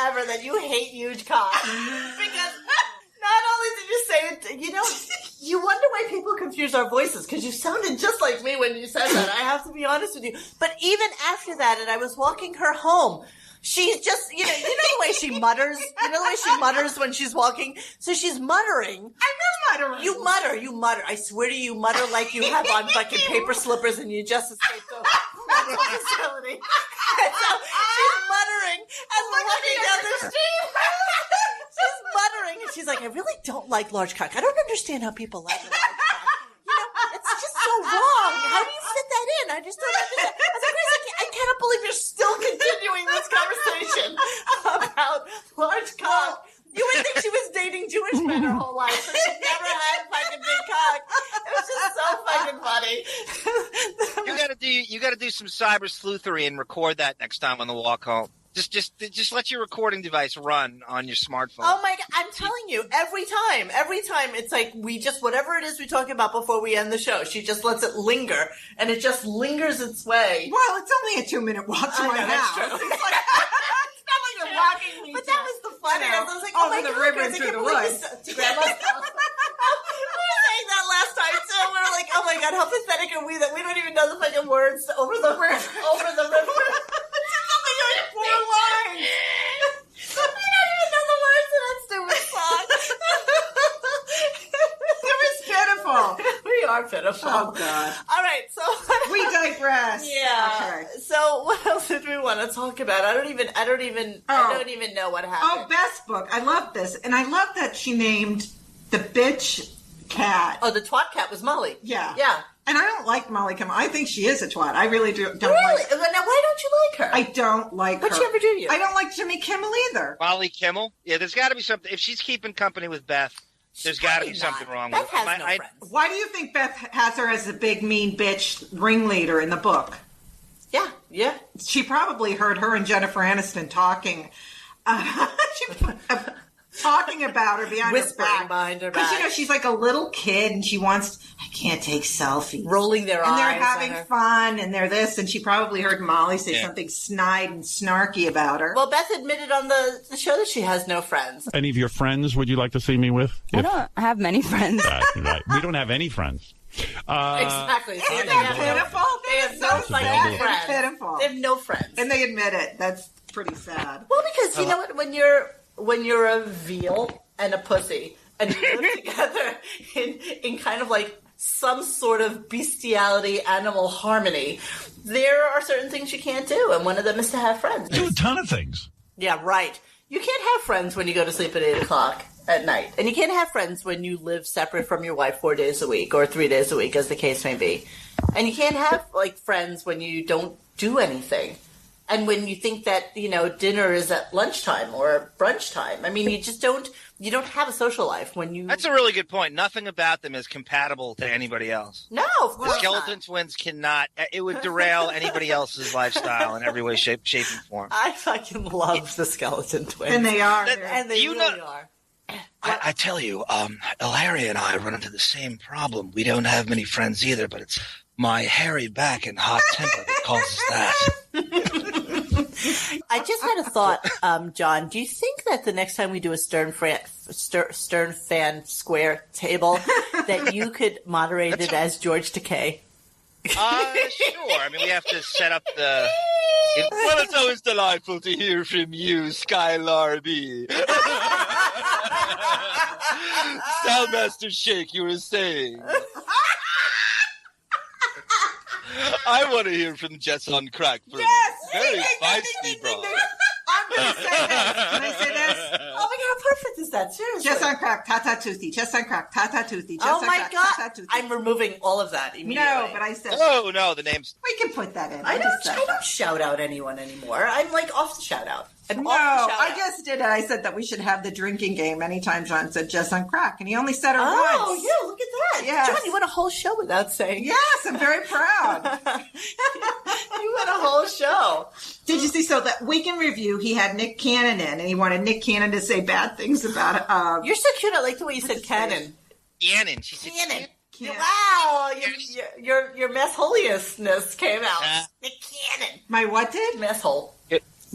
Ever that you hate huge cock. Because not only did you say it, you wonder why people confuse our voices, because you sounded just like me when you said that. I have to be honest with you. But even after that, and I was walking her home, she's just, the way she mutters? You know the way she mutters when she's walking? So she's muttering. I'm not muttering. You mutter. I swear to you, mutter like you have on fucking paper slippers and you just escaped the mental facility. And so she's muttering and we're walking down the street. She's muttering and she's like, "I really don't like large cock. I don't understand how people like large cock. It's just so wrong. How do you fit that in? I just don't understand." I was like, I cannot believe you're still continuing this conversation about large cock. You would think she was dating Jewish men her whole life, but she never had fucking big cock. It was just so fucking funny. You gotta do some cyber sleuthery and record that next time on the walk home. Just let your recording device run on your smartphone. Oh my God, I'm telling you, every time it's like whatever it is we talk about before we end the show, she just lets it linger, and it just lingers its way. Well, it's only a 2-minute walk to my house. It's like, it's not like you're walking me. But that was the funniest. I was like, oh my God, the river and through the woods. To Grandma's house. We were saying that last time too. We were like, oh my God, how pathetic are we that we don't even know the fucking words over the river. It's like 4 lines. We don't even know the words to that stupid song. It was pitiful. We are pitiful. Oh God. All right, so we digress. Yeah. Okay. So what else did we want to talk about? I don't even know what happened. Oh, Beth's book. I love this, and I love that she named the bitch cat. Oh, the twat cat was Molly. Yeah. Yeah. And I don't like Molly Kimmel. I think she is a twat. I really don't really? like her. Now, why don't you like her? I don't like her. What'd she ever do to you? I don't like Jimmy Kimmel either. Molly Kimmel? Yeah, there's got to be something. If she's keeping company with Beth, there's got to be something wrong with her. Beth has no friends. Why do you think Beth has her as a big, mean bitch ringleader in the book? Yeah. She probably heard her and Jennifer Aniston talking. Talking about her behind her back. Behind her Because, back. she's like a little kid and she wants, I can't take selfies. Rolling their eyes. And they're having fun and they're this. And she probably heard Molly say something snide and snarky about her. Well, Beth admitted on the show that she has no friends. Any of your friends would you like to see me with? I don't have many friends. Right. We don't have any friends. Exactly. See, Isn't that pitiful? They have no friends. Pitiful. They have no friends. And they admit it. That's pretty sad. Well, because you know what? When you're a veal and a pussy and you live together in kind of like some sort of bestiality, animal harmony, there are certain things you can't do, and one of them is to have friends. Do a ton of things. Yeah, right. You can't have friends when you go to sleep at 8 o'clock at night, and you can't have friends when you live separate from your wife 4 days a week or 3 days a week, as the case may be. And you can't have like friends when you don't do anything. And when you think that, dinner is at lunchtime or brunch time, I mean, you don't have a social life when you... That's a really good point. Nothing about them is compatible to anybody else. No, of course Skeleton not. Twins cannot... It would derail anybody else's lifestyle in every way, shape, and form. I fucking love the Skeleton Twins. And they are. And they really are. I tell you, Ilaria and I run into the same problem. We don't have many friends either, but it's my hairy back and hot temper that causes that. I just had a thought, John. Do you think that the next time we do a Stern Fan Square table, that you could moderate it as George Takei? Sure. I mean, we have to set up the... Well, it's always delightful to hear from you, Skylar B. Soundmaster Shake, you were saying... I want to hear from Jess on Crack. Very feisty, bro. I'm going to say this. Can I say this? Oh my God, how perfect is that? Seriously. Jess on Crack, Tata Toothy. Jess on Crack, Tata Toothy. Oh my God. I'm removing all of that immediately. No, but I said... Oh, no, the name's... We can put that in. I don't shout out anyone anymore. I'm like off the shout out. I just did it. I said that we should have the drinking game anytime John said Jess on Crack, and he only said it once. Oh, yeah, look at that. Yes. John, you went a whole show without saying. Yes, I'm very proud. You went a whole show. Did you see? So that week in review, he had Nick Cannon in, and he wanted Nick Cannon to say bad things about it. You're so cute. I like the way you said Cannon. Cannon. She said Cannon. Wow, your mess holiousness came out. Nick Cannon. My what did? Mess hole.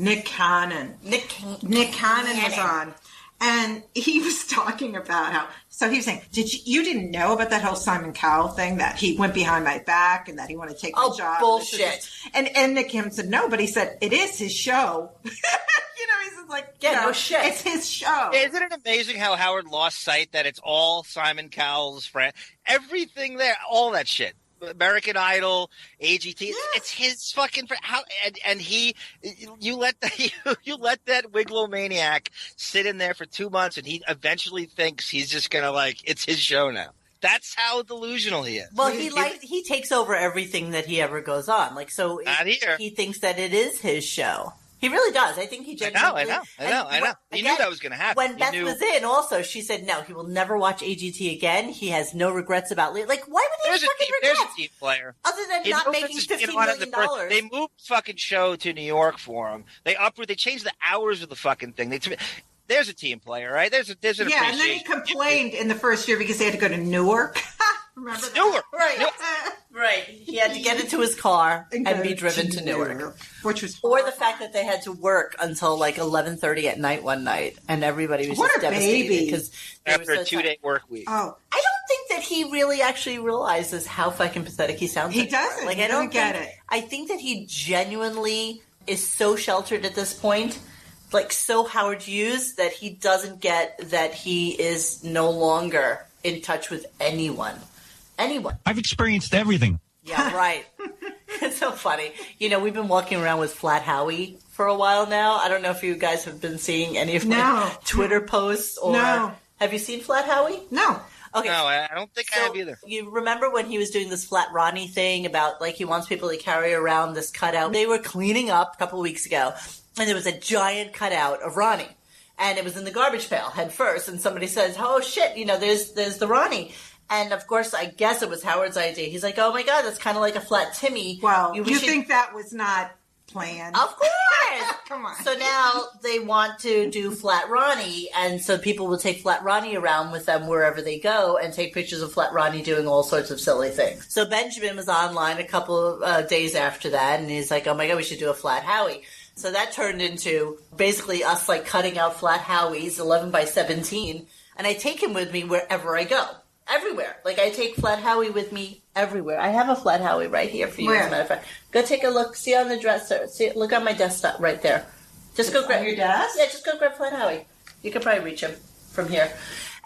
Nick Cannon. Nick Cannon was on. And he was talking about how, so he was saying, you didn't know about that whole Simon Cowell thing, that he went behind my back and that he wanted to take my job? Bullshit. And Nick Cannon said no, but he said, it is his show. He's just like, no shit. It's his show. Isn't it amazing how Howard lost sight that it's all Simon Cowell's friend? Everything there, all that shit. American Idol, AGT, it's his fucking friend. You let that Wiglomaniac sit in there for 2 months, and he eventually thinks he's just gonna it's his show now. That's how delusional he is. Well, he takes over everything that he ever goes on. He thinks that it is his show. He really does. I think he genuinely... I know. He knew that was going to happen. When Beth was in, also, she said, no, he will never watch AGT again. He has no regrets about it. Like, why would he have fucking regrets? There's a team player. Other than not making $15 million. They moved the fucking show to New York for him. They changed the hours of the fucking thing. There's a team player, right? There's an appreciation. Yeah, and then he complained in the first year because they had to go to Newark. Remember that? Newark. Right. He had to get into his car and be driven to Newark. Which was or the fact that they had to work until like 11:30 at night one night, and everybody was just devastated because after a 2-day work week. Oh, I don't think that he really actually realizes how fucking pathetic he sounds. He doesn't. Like, I don't get it. I think that he genuinely is so sheltered at this point, like so Howard Hughes, that he doesn't get that he is no longer in touch with anyone. I've experienced everything. Yeah, right. It's so funny. You know, we've been walking around with Flat Howie for a while now. I don't know if you guys have been seeing any of my Twitter posts or have you seen Flat Howie? No. Okay. No, I don't think I have either. You remember when he was doing this Flat Ronnie thing about like he wants people to carry around this cutout? They were cleaning up a couple of weeks ago, and there was a giant cutout of Ronnie. And it was in the garbage pail head first, and somebody says, "Oh shit, you know, there's the Ronnie." And of course, I guess it was Howard's idea. He's like, "Oh my god, that's kind of like a flat Timmy." Well, you think that was not planned? Of course. Come on. So now they want to do Flat Ronnie, and so people will take Flat Ronnie around with them wherever they go and take pictures of Flat Ronnie doing all sorts of silly things. So Benjamin was online a couple of days after that, and he's like, "Oh my god, we should do a Flat Howie." So that turned into basically us like cutting out Flat Howies 11 by 17, and I take him with me wherever I go. Everywhere. Like, I take Flat Howie with me everywhere. I have a Flat Howie right here for you, as a matter of fact. Go take a look. See on the dresser. Look on my desktop right there. Just go grab your desk? Yeah, just go grab Flat Howie. You could probably reach him from here.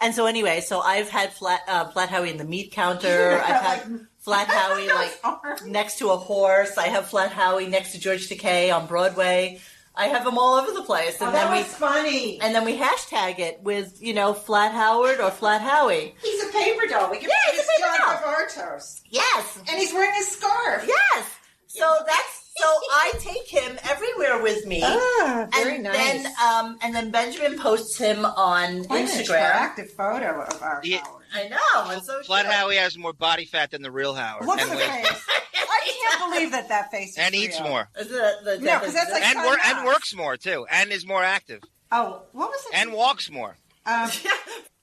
And so anyway, so I've had Flat Howie in the meat counter. I've had Flat Howie like next to a horse. I have Flat Howie next to George Takei on Broadway. I have them all over the place. And that was funny. And then we hashtag it with, you know, Flat Howard or Flat Howie. He's a paper doll. We can put his John Cavartos. Yes. And he's wearing a scarf. Yes. So I take him everywhere with me. Ah, very nice. And then Benjamin posts him on Instagram. An attractive photo of our Howard. I know. It's so Flat Howie has more body fat than the real Howard. Look at the face. I can't believe that face is and eats real. more. No, because that's like and works more too, and is more active. Oh, what was it? And walks more.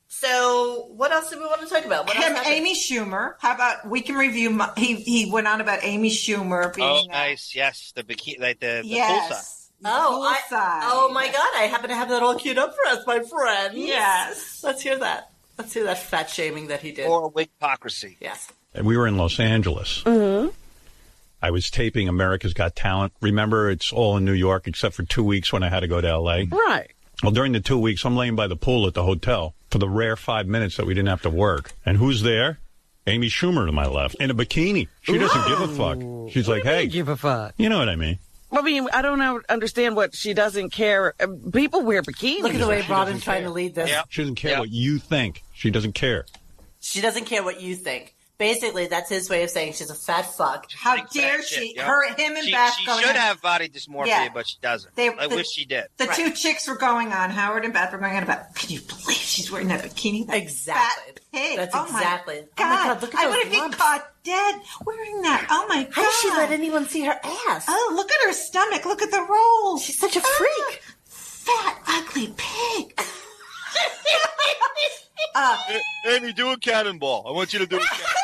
So, what else do we want to talk about? Amy Schumer. How about we can review? He went on about Amy Schumer being. Oh, nice. Yes, the bikini, like the yes. poolside. Oh my God! I happen to have that all queued up for us, my friend. Yes. Let's hear that. Let's hear that fat shaming that he did. Or wigpocracy. Yes. And we were in Los Angeles. Mm-hmm. I was taping America's Got Talent. Remember, it's all in New York except for 2 weeks when I had to go to L.A. Right. Well, during the 2 weeks, I'm laying by the pool at the hotel for the rare 5 minutes that we didn't have to work. And who's there? Amy Schumer to my left in a bikini. She doesn't give a fuck. She's like, hey. Give a fuck. You know what I mean? I mean, I don't understand what she doesn't care. People wear bikinis. Look at the way Robin's trying to lead this. Yep. She doesn't care what you think. She doesn't care. She doesn't care what you think. Basically, that's his way of saying she's a fat fuck. How dare she? Him and Beth She going should on. have body dysmorphia, but she doesn't. I wish she did. The two chicks were going on. Howard and Beth were going on about, can you believe she's wearing that bikini? That exactly. Fat pig. That's exactly. My God. Oh my God, look at I those would have been lumps. caught dead wearing that. Oh my God. How does she let anyone see her ass? Oh, look at her stomach. Look at the rolls. She's such a freak. Fat, ugly pig. Amy, do a cannonball. I want you to do a cannonball.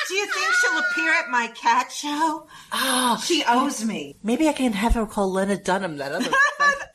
Do you think she'll appear at my cat show? Oh, she owes me. Maybe I can have her call Lena Dunham that other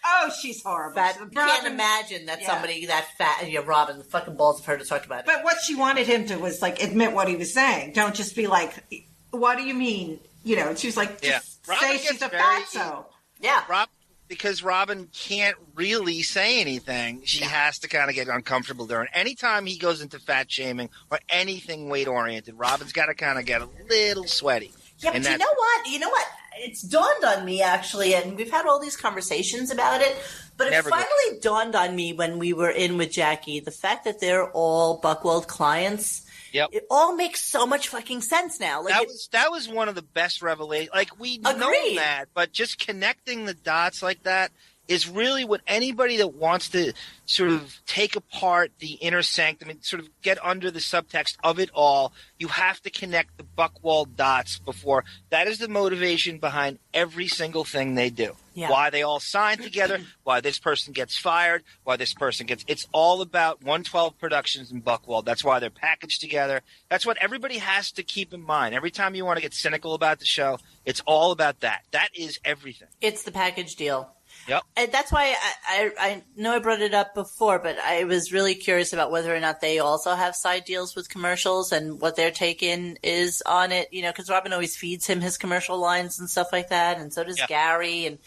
Oh, she's horrible. fat. You can't imagine that somebody that fat and Robin, the fucking balls of her to talk about it. But what she wanted him to was like admit what he was saying. Don't just be like, what do you mean? You know, she was like, just say she's a fatso. Yeah. Because Robin can't really say anything, she has to kind of get uncomfortable there. And anytime he goes into fat shaming or anything weight oriented, Robin's got to kind of get a little sweaty. Yeah, but you know what? You know what? It's dawned on me, actually, and we've had all these conversations about it, but it finally dawned on me when we were in with Jackie, the fact that they're all Buckwald clients Yep. It all makes so much fucking sense now. Like that was one of the best revelations. Like, we know that, but just connecting the dots like that is really what anybody that wants to sort of take apart the inner sanctum and sort of get under the subtext of it all, you have to connect the Buckwald dots before. That is the motivation behind every single thing they do. Yeah. Why they all sign together, why this person gets fired, why this person gets – it's all about 112 Productions and Buckwald. That's why they're packaged together. That's what everybody has to keep in mind. Every time you want to get cynical about the show, it's all about that. That is everything. It's the package deal. Yep. And that's why I know I brought it up before, but I was really curious about whether or not they also have side deals with commercials and what their take in is on it. You know, because Robin always feeds him his commercial lines and stuff like that, and so does Gary and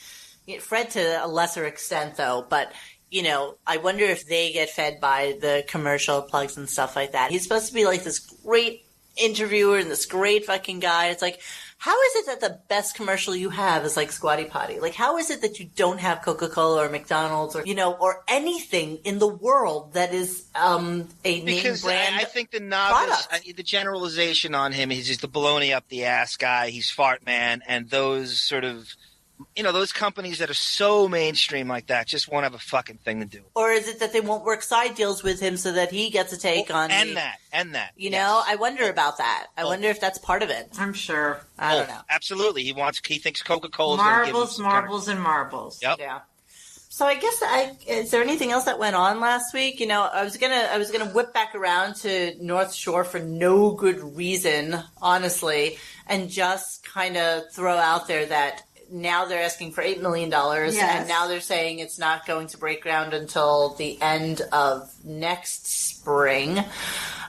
Fred to a lesser extent, though. But you know, I wonder if they get fed by the commercial plugs and stuff like that. He's supposed to be like this great interviewer and this great fucking guy. It's like, how is it that the best commercial you have is like Squatty Potty? Like, how is it that you don't have Coca-Cola or McDonald's or, you know, or anything in the world that is a name brand Because I think the novice, the generalization on him, he's just the baloney up the ass guy. He's fart man. And those sort of, you know, those companies that are so mainstream like that just won't have a fucking thing to do. Or is it that they won't work side deals with him so that he gets a take on that. You know, I wonder about that. I wonder if that's part of it. I'm sure. I don't know. Absolutely. He thinks Coca-Cola marbles, and marbles. Yep. Yeah. So I guess is there anything else that went on last week? You know, I was gonna whip back around to North Shore for no good reason, honestly, and just kind of throw out there that now they're asking for $8 million, and now they're saying it's not going to break ground until the end of next spring.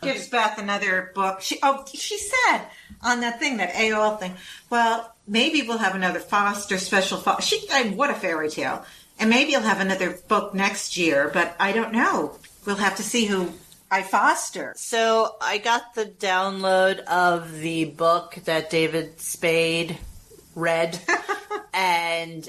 Gives Beth another book. She said on that thing, that AOL thing, well, maybe we'll have another Foster special. What a fairy tale. And maybe you'll have another book next year, but I don't know. We'll have to see who I foster. So I got the download of the book that David Spade read. And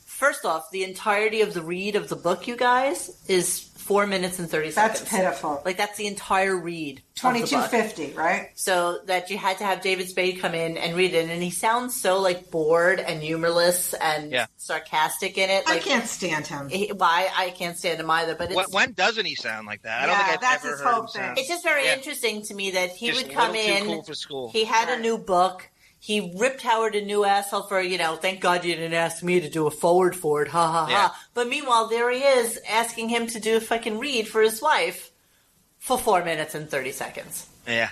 first off, the entirety of the read of the book, you guys, is 4 minutes and 30 seconds. That's pitiful. Like, that's the entire read. $22.50, right? So that you had to have David Spade come in and read it, and he sounds so like bored and humorless and sarcastic in it. Like, I can't stand him. I can't stand him either. But when doesn't he sound like that? I don't think I've ever heard him sound. It's just very interesting to me that he would come in. Too cool for school. He had a new book. He ripped Howard a new asshole for, you know, thank God you didn't ask me to do a forward for it, ha ha ha. But meanwhile, there he is asking him to do a fucking read for his wife for 4 minutes and 30 seconds. Yeah.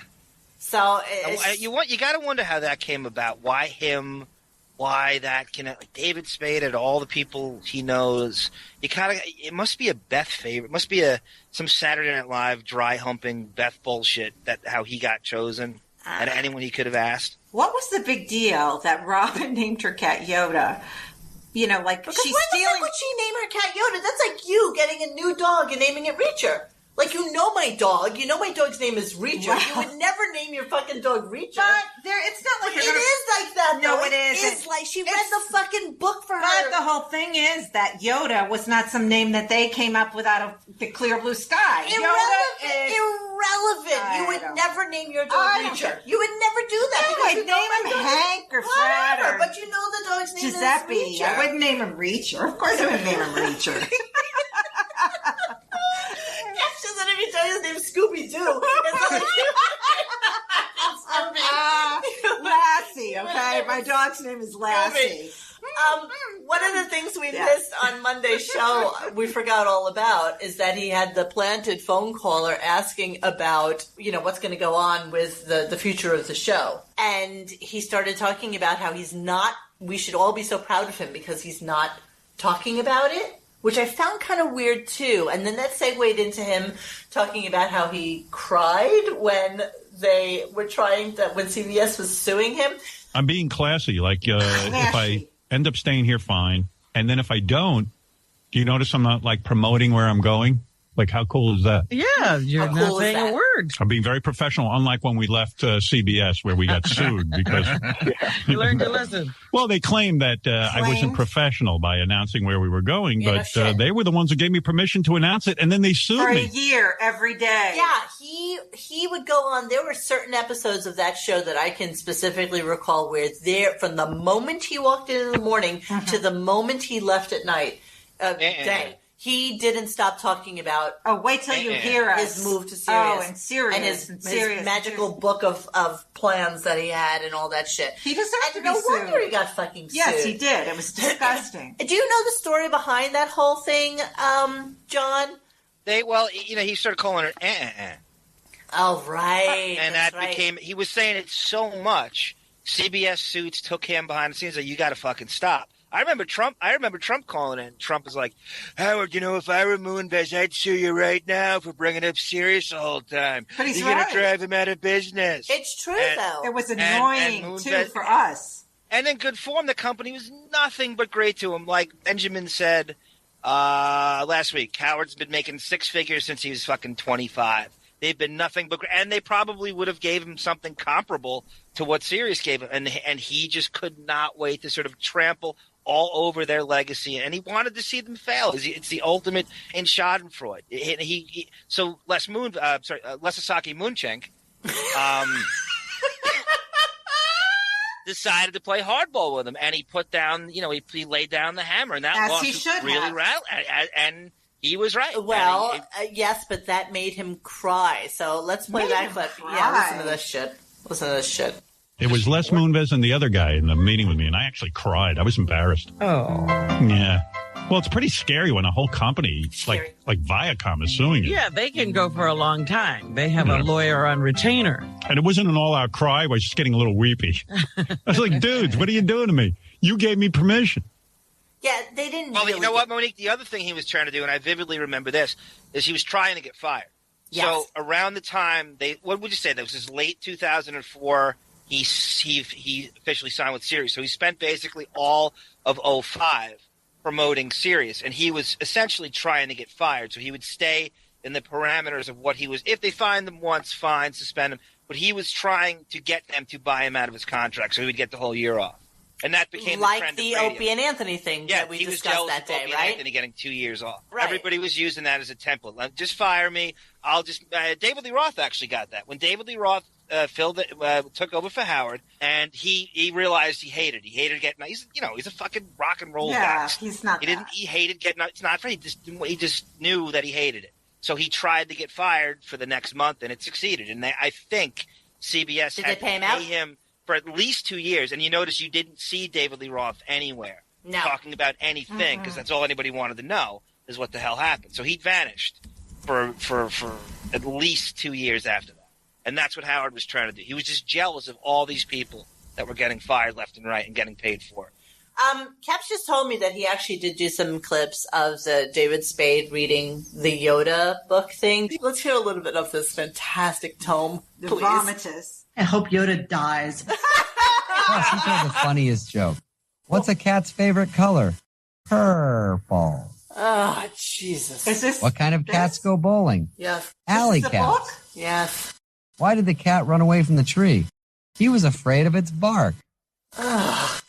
So you got to wonder how that came about. Why him? Why that? Like David Spade and all the people he knows. It must be a Beth favorite. It must be some Saturday Night Live dry humping Beth bullshit that how he got chosen and anyone he could have asked. What was the big deal that Robin named her cat Yoda? You know, like because she's stealing. Why would she name her cat Yoda? That's like you getting a new dog and naming it Reacher. Like, you know my dog. You know my dog's name is Reacher. Wow. You would never name your fucking dog Reacher. But it's not like it is like that, though. No, it isn't. It's like she read the fucking book for her. But the whole thing is that Yoda was not some name that they came up with out of the clear blue sky. Irrelevant. You would never name your dog Reacher. You would never do that. No, I'd name him Hank or Fred or but you know the dog's name Giuseppe. is Reacher. I wouldn't name him Reacher. Of course I wouldn't name him Reacher. If you tell his name's Scooby-Doo, it's like Lassie, okay? My dog's name is Lassie. One of the things we missed on Monday's show, we forgot all about, is that he had the planted phone caller asking about, you know, what's going to go on with the future of the show. And he started talking about how we should all be so proud of him because he's not talking about it. Which I found kind of weird, too. And then that segued into him talking about how he cried when they were when CBS was suing him. I'm being classy. Like, if I end up staying here, fine. And then if I don't, do you notice I'm not, like, promoting where I'm going? Like, how cool is that? Yeah. Yeah, you're How not cool is saying a that? word. I'm being very professional, unlike when we left CBS where we got sued because You learned your lesson. Well, they claimed that I wasn't professional by announcing where we were going, Yeah, no but shit. they were the ones who gave me permission to announce it, and then they sued For a me. year, every day. Yeah, he would go on. There were certain episodes of that show that I can specifically recall where from the moment he walked in the morning to the moment he left at night, day, he didn't stop talking about. Oh, wait till you hear us. His move to Sirius. Oh, and Sirius. And his Sirius. magical book of plans that he had and all that shit. He deserved to be no sued. wonder he got fucking sued. Yes, he did. It was disgusting. Do you know the story behind that whole thing, John? He started calling her Oh, right. and that became, he was saying it so much. CBS suits took him behind the scenes like, you got to fucking stop. I remember Trump calling in. Trump was like, Howard, if I were Moonves, I'd sue you right now for bringing up Sirius the whole time. But he's You're right. going to drive him out of business. It's true, though. It was annoying, too, for us. And in good form, the company was nothing but great to him. Like Benjamin said last week, Howard's been making six figures since he was fucking 25. They've been nothing but great. And they probably would have gave him something comparable to what Sirius gave him. And he just could not wait to sort of trample all over their legacy, and he wanted to see them fail. It's the ultimate in Schadenfreude. So Lesasaki Munchink decided to play hardball with him, and he put down, he laid down the hammer, and that As lawsuit he should really have. rattled, and he was right. Well, yes, but that made him cry. So let's play that clip. Yeah, listen to this shit. It was Les Moonves and the other guy in the meeting with me, and I actually cried. I was embarrassed. Oh. Yeah. Well, it's pretty scary when a whole company, like Viacom, is suing you. Yeah, they can go for a long time. They have a lawyer on retainer. And it wasn't an all-out cry. I was just getting a little weepy. I was like, dudes, what are you doing to me? You gave me permission. Yeah, they didn't Well, really you know what, Monique? The other thing he was trying to do, and I vividly remember this, is he was trying to get fired. Yes. So around the time what would you say? That was his late 2004. He officially signed with Sirius. So he spent basically all of 2005 promoting Sirius, and he was essentially trying to get fired. So he would stay in the parameters of what he was. If they find them once, fine, suspend him. But he was trying to get them to buy him out of his contract, so he would get the whole year off. And that became the trend the of radio. Opie and Anthony thing that we he was discussed jealous that of day, Opie and right? Anthony getting 2 years off. Right. Everybody was using that as a template. Like, just fire me. I'll just. David Lee Roth actually got that when David Lee Roth took over for Howard, and he realized he hated getting. He's a fucking rock and roll guy. Yeah, he's not. He hated getting. It's not for he just knew that he hated it. So he tried to get fired for the next month, and it succeeded. And I think CBS had to pay him for at least 2 years. And you notice you didn't see David Lee Roth anywhere talking about anything, because that's all anybody wanted to know is what the hell happened. So he vanished for at least 2 years after that. And that's what Howard was trying to do. He was just jealous of all these people that were getting fired left and right and getting paid for it. Caps just told me that he actually did do some clips of the David Spade reading the Yoda book thing. Let's hear a little bit of this fantastic tome, The please. vomitus. I hope Yoda dies. Plus, he told the funniest joke. What's a cat's favorite color? Purple. Oh, Jesus. Is this What kind of cats go bowling? Yes. Alley This is a cats. book? Yes. Why did the cat run away from the tree? He was afraid of its bark. Thought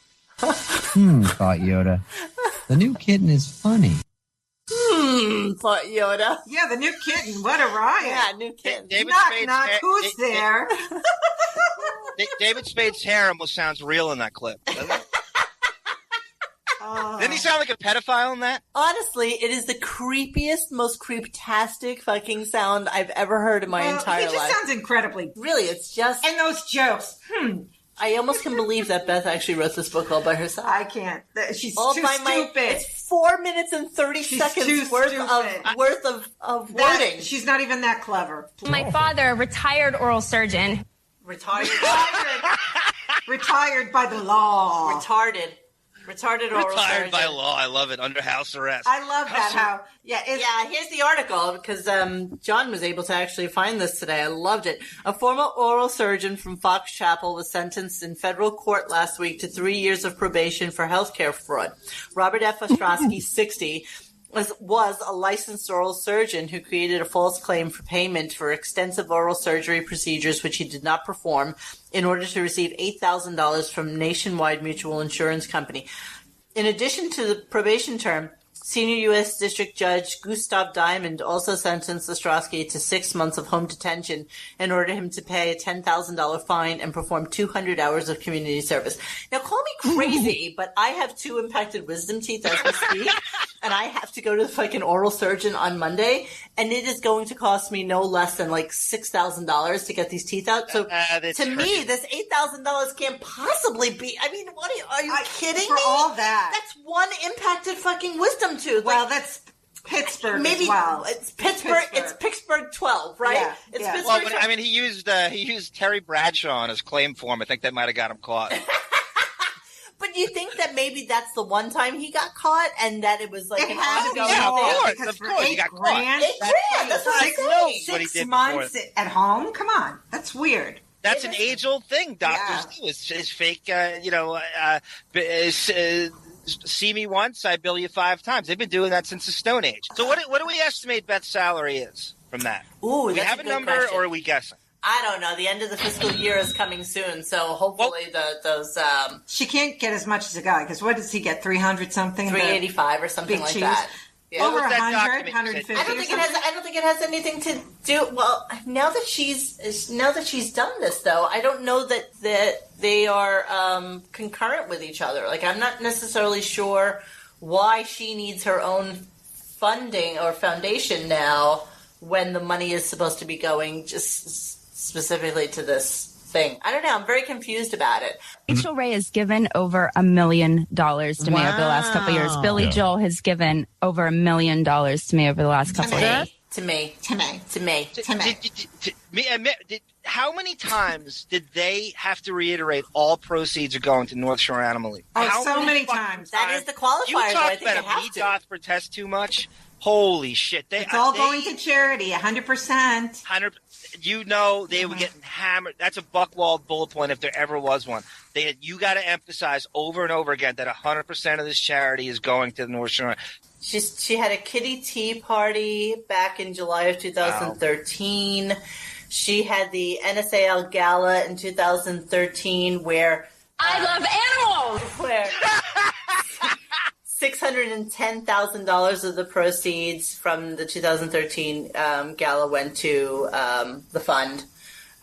Yoda. The new kitten is funny. Thought Yoda. Yeah, the new kitten. What a riot. Yeah, new kitten. David knock, Spade's knock. Who's there? David Spade's hair almost sounds real in that clip. Doesn't it? Didn't he sound like a pedophile in that? Honestly, it is the creepiest, most creeptastic fucking sound I've ever heard in my entire life. He just sounds incredibly. Really, it's just... And those jokes. I almost can believe that Beth actually wrote this book all by herself. I can't. She's all too by stupid. It's 4 minutes and 30 She's seconds too worth of wording. She's not even that clever. My father, a retired oral surgeon. Retired by the law. Retarded oral Retired surgeon. by law. I love it. Under house arrest. I love that. Here's the article because John was able to actually find this today. I loved it. A former oral surgeon from Fox Chapel was sentenced in federal court last week to 3 years of probation for healthcare fraud. Robert F. Ostrowski, 60, was a licensed oral surgeon who created a false claim for payment for extensive oral surgery procedures which he did not perform in order to receive $8,000 from Nationwide Mutual Insurance Company. In addition to the probation term, Senior U.S. District Judge Gustav Diamond also sentenced Ostrowski to 6 months of home detention and ordered him to pay a $10,000 fine and perform 200 hours of community service. Now, call me crazy, but I have 2 impacted wisdom teeth as we speak, and I have to go to the fucking oral surgeon on Monday, and it is going to cost me no less than like $6,000 to get these teeth out. So to me, this $8,000 can't possibly be. I mean, what are you kidding for me? all that. That's one impacted fucking wisdom tooth. Well, that's Pittsburgh maybe as well. It's Pittsburgh. It's Pittsburgh 12, right? Yeah, it's yeah. Pittsburgh. Well, I mean, he used Terry Bradshaw on his claim form. I think that might have got him caught. But you think that maybe that's the one time he got caught, and that it was like an ongoing thing? Of course, he got caught. $8 grand. That's what I'm saying. What he 6 did months before. at home? Come on. That's weird. That's an age-old thing doctors do. It's fake, see me once, I bill you 5 times. They've been doing that since the Stone Age. So what do we estimate Beth's salary is from that? Ooh, do we have a number, question. or are we guessing? I don't know. The end of the fiscal year is coming soon, so hopefully those she can't get as much as a guy, because what does he get? 300 something? 385 or something like that. Yeah. Over 100, 150. I don't think it has anything to do. Well, now that she's done this, though, I don't know that they are concurrent with each other. Like, I'm not necessarily sure why she needs her own funding or foundation now when the money is supposed to be going just specifically to this thing. I don't know. I'm very confused about it. Rachel Ray has given over $1 million to me over the last couple of years. Billy Joel has given over $1 million to me over the last couple of years. To me. How many times did they have to reiterate all proceeds are going to North Shore Animal League? So many times. That is the qualifier. You talk about a me doth protest too much. Holy shit! It's all going to charity, 100%. They were getting hammered. That's a Buckwald bullet point if there ever was one. You got to emphasize over and over again that 100% of this charity is going to the North Shore. She had a kitty tea party back in July of 2013. Wow. She had the NSAL Gala in 2013 where I love animals. Where $610,000 of the proceeds from the 2013 gala went to the fund.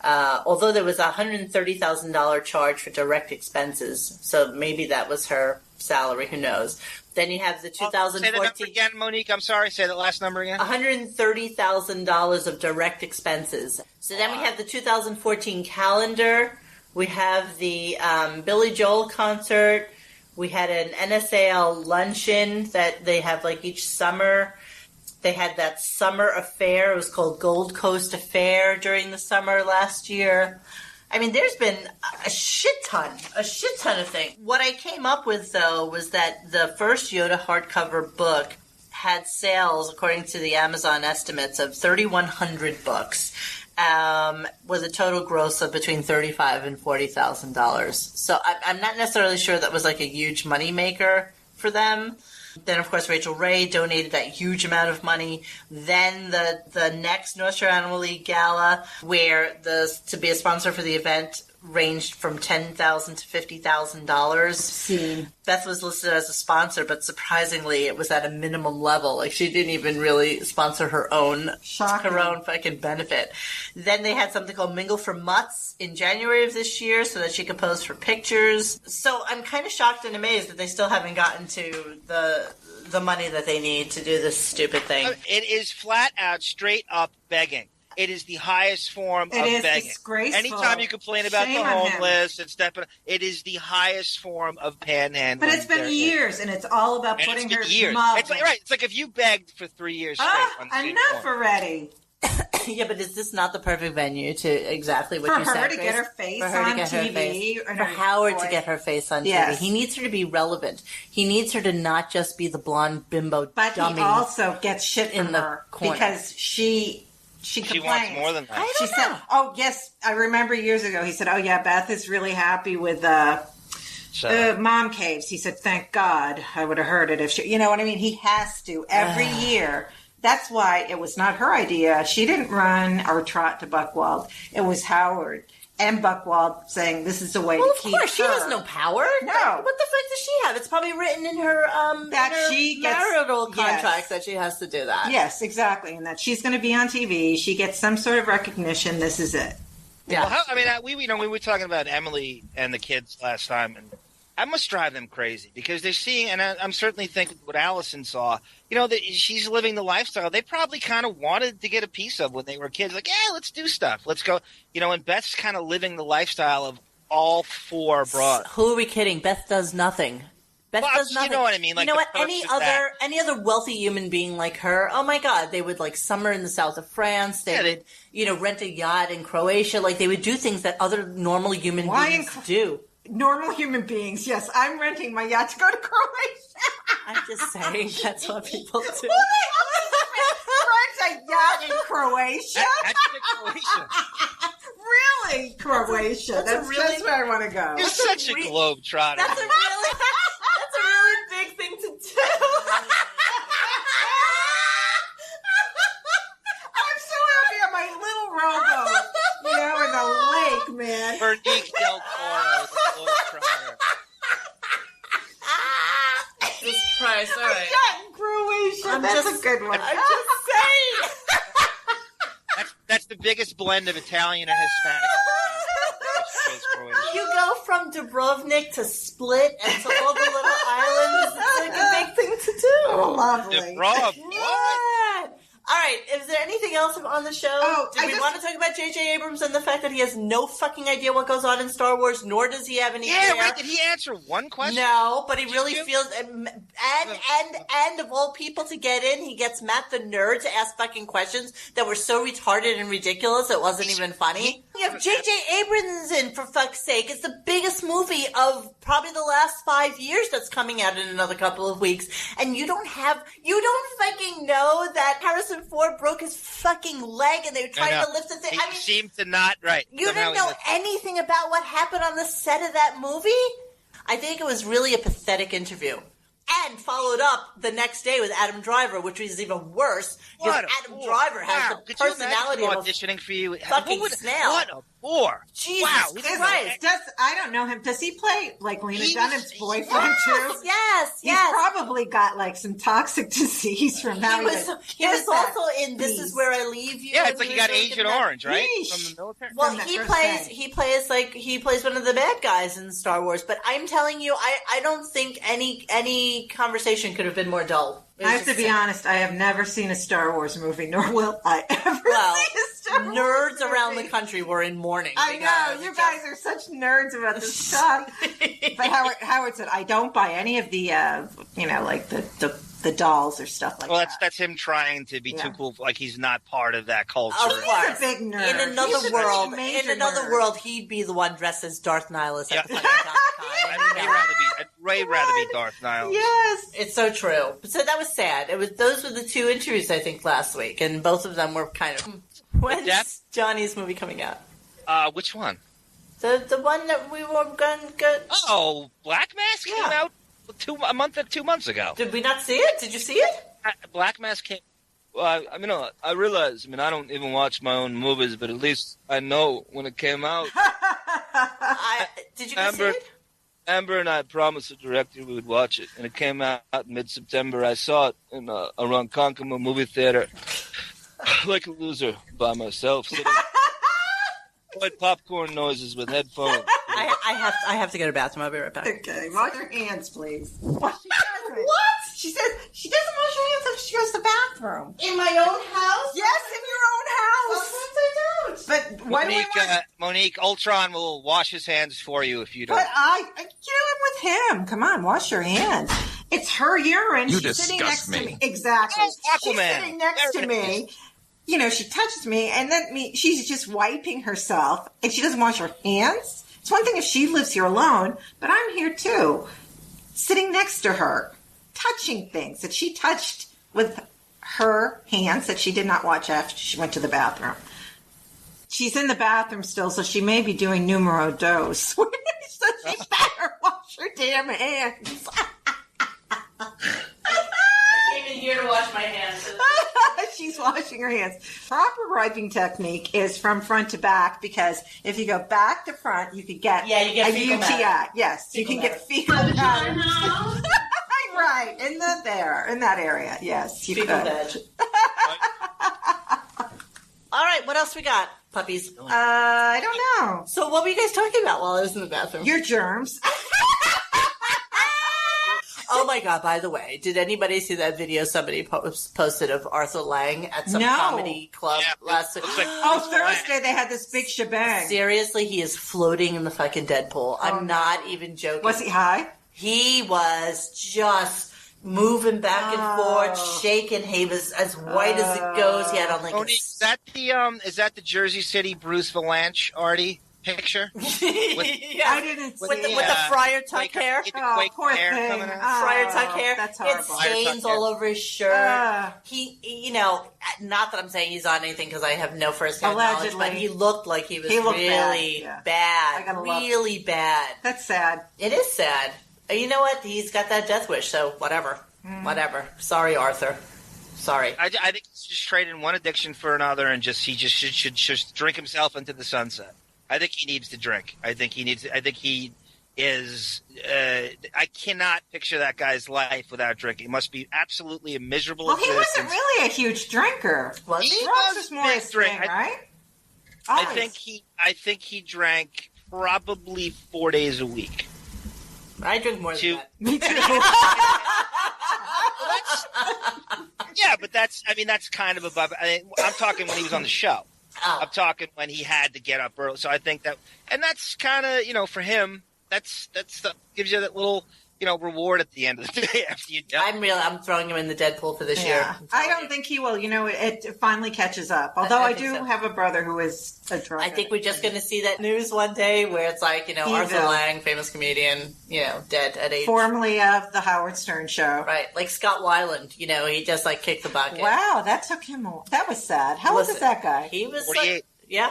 Although there was a $130,000 charge for direct expenses, so maybe that was her salary. Who knows? Then you have the 2014. Say that number again, Monique. I'm sorry. Say that last number again. $130,000 of direct expenses. So then we have the 2014 calendar. We have the Billy Joel concert. We had an NSAL luncheon that they have like each summer. They had that summer affair. It was called Gold Coast Affair during the summer last year. I mean, there's been a shit ton of things. What I came up with, though, was that the first Yoda hardcover book had sales, according to the Amazon estimates, of 3,100 books, with a total gross of between $35,000 and $40,000. So I'm not necessarily sure that was like a huge moneymaker for them. Then, of course, Rachel Ray donated that huge amount of money. Then the next North Shore Animal League Gala, where to be a sponsor for the event ranged from $10,000 to $50,000. Beth was listed as a sponsor, but surprisingly, it was at a minimum level. Like, she didn't even really sponsor her own fucking benefit. Then they had something called Mingle for Mutts in January of this year so that she could pose for pictures. So I'm kind of shocked and amazed that they still haven't gotten to the money that they need to do this stupid thing. It is flat out, straight up begging. It is the highest form of begging. It is disgraceful. Anytime you complain about the homeless and stepping, it is the highest form of panhandling. But it's been years, and it's all about putting her mug. It's like, right. It's like if you begged for 3 years straight. Enough already. Yeah, but is this not the perfect venue to exactly what you said? For her to get her face on TV. For Howard to get her face on TV. He needs her to be relevant. He needs her to not just be the blonde bimbo but dummy. But he also gets shit in from the her corner. because she wants more than that. Said, "Oh yes, I remember years ago." He said, "Oh yeah, Beth is really happy with So. Mom caves. He said, thank God I would have heard it if she, you know what I mean? He has to every year. That's why it was not her idea. She didn't run or trot to Buchwald. It was Howard and Buchwald saying this is the way to keep her. Of course, she has no power. No. What the fuck does she have? It's probably written in her marital contract that she has to do that. Yes, exactly. And that she's going to be on TV. She gets some sort of recognition. This is it. Yeah. Well, we were talking about Emily and the kids last time, and I must drive them crazy because they're seeing, and I'm certainly thinking what Allison saw, that she's living the lifestyle they probably kind of wanted to get a piece of when they were kids. Like, yeah, let's do stuff. Let's go. And Beth's kind of living the lifestyle of all four broads. Who are we kidding? Beth does nothing. Beth does nothing. You know what I mean? Like, you know what? Any other wealthy human being like her, oh my God, they would like summer in the south of France. They would, rent a yacht in Croatia. Like they would do things that other normal human beings do. Normal human beings, yes. I'm renting my yacht to go to Croatia. I'm just saying that's what people do. Rent a yacht in Croatia? Croatia. Really? Croatia. That's where I want to go. You're such a globetrotter. That's a really big thing to do. I'm so happy on my little rowboat, in the lake, man. Vernique del Toro, the globetrotter. Jesus Christ, all right. Yacht in Croatia. That's a good one. I'm just saying. That's the biggest blend of Italian and Hispanic. You go from Dubrovnik to Split and to all the little islands. It's like a big thing to do. Oh, lovely. Dubrovnik. Yeah. All right. Is there anything else on the show? Did we want to talk about J.J. Abrams and the fact that he has no fucking idea what goes on in Star Wars, nor does he have any care? Right. Did he answer one question? No, but he really feels... And of all people to get in, he gets Matt the nerd to ask fucking questions that were so retarded and ridiculous it wasn't even funny. You have J.J. Abrams in, for fuck's sake. It's the biggest movie of probably the last 5 years that's coming out in another couple of weeks. And you don't fucking know that Harrison Ford broke his fucking leg and they were trying to lift the thing. He seemed to not, right. You didn't know anything about what happened on the set of that movie? I think it was really a pathetic interview. And followed up the next day with Adam Driver, which was even worse because Adam Driver has the personality of auditioning for you. Fucking snail. What a bore! Jesus Christ! I don't know him. Does he play like Lena Dunham's boyfriend too? Yes. He's probably got like some toxic disease from how he was also in This Is Where I Leave You. Yeah, it's like he got Agent Orange, right? From the military. Well, he plays one of the bad guys in Star Wars. But I'm telling you, I don't think any conversation could have been more dull. I have to be honest, I have never seen a Star Wars movie, nor will I ever see a Star Wars nerds movie. around the country were in mourning. I know, you guys are such nerds about this stuff. But Howard said, I don't buy any of the, like the dolls or stuff like that. Well, that's him trying to be too cool. Like he's not part of that culture. Of course. He's a big nerd. In another world, he'd be the one dressed as Darth Nihilus at the fucking I'd way rather be Darth Nihilus. Yes, it's so true. So that was sad. Those were the two interviews I think last week, and both of them were kind of. When's Johnny's movie coming out? Which one? The one that we were going to get. Oh, Black Mask came out 2 months ago. Did we not see it? Did you see it? Black Mask came. I realize. I don't even watch my own movies, but at least I know when it came out. Did you go see it? Amber and I promised the director we would watch it, and it came out mid-September. I saw it in a Ronkonkoma movie theater, like a loser by myself, sitting with popcorn noises with headphones. I have to go to the bathroom. I'll be right back. Okay, wash your hands, please. What? She says she doesn't wash her hands after she goes to the bathroom. In my own house? Yes, in your own house. Sometimes I don't. But why do we want... Monique, Ultron will wash his hands for you if you don't. But I'm with him. Come on, wash your hands. It's her urine. She's sitting next to me. Exactly. She's sitting next to me. She touches me, and then she's just wiping herself, and she doesn't wash her hands. It's one thing if she lives here alone, but I'm here too, sitting next to her, touching things that she touched with her hands that she did not wash after she went to the bathroom. She's in the bathroom still, so she may be doing numero dos. So she better wash wash her damn hands. I came in here to wash my hands. She's washing her hands. Proper wiping technique is from front to back, because if you go back to front, you could get you get a fecal UTI. matter. Yes, Fecal you can matter. get fecal matter. Right, in that area. Yes, you Fecal could. veg. All right, what else we got, puppies? I don't know. So what were you guys talking about while I was in the bathroom? Your germs. Oh my God, by the way, did anybody see that video somebody posted of Arthur Lang at some No. comedy club last week? Thursday they had this big shebang. Seriously, he is floating in the fucking Deadpool. I'm not even joking. Was he high? He was just moving back and forth, shaking. He was as white as it goes. He had on like Tony, is that the Jersey City Bruce Valanche Artie picture? I didn't see with the Friar Tuck hair. Poor hair thing. coming out. Friar Tuck hair. That's He had horrible. stains all over his shirt. He, not that I'm saying he's on anything because I have no first-hand knowledge, Allegedly. but he looked like he was looked really bad. Really bad. That's sad. It is sad. You know what? He's got that death wish, so whatever. Whatever. Sorry, Arthur. Sorry. I think he's just trading one addiction for another, and he should just drink himself into the sunset. I think he needs to drink. I think he is. I cannot picture that guy's life without drinking. It must be absolutely a miserable Well, he existence. wasn't really a huge drinker. Was he? Drugs was more his thing, right? I think he drank probably 4 days a week. I drink more than that. Me too. Yeah, but that's kind of above. I'm talking when he was on the show. I'm talking when he had to get up early. So I think that, and that's kind of, for him, that's gives you that little, reward at the end of the day after you. I'm throwing him in the Deadpool for this year. I don't think he will. It finally catches up. Although I do have a brother who is a drug I think we're just going to see that news one day where it's like, Arthur Lang, famous comedian, dead at age. Formerly of the Howard Stern Show. Right. Like Scott Weiland, he just like kicked the bucket. Wow, that took him that was sad. How old is that guy? He was 48.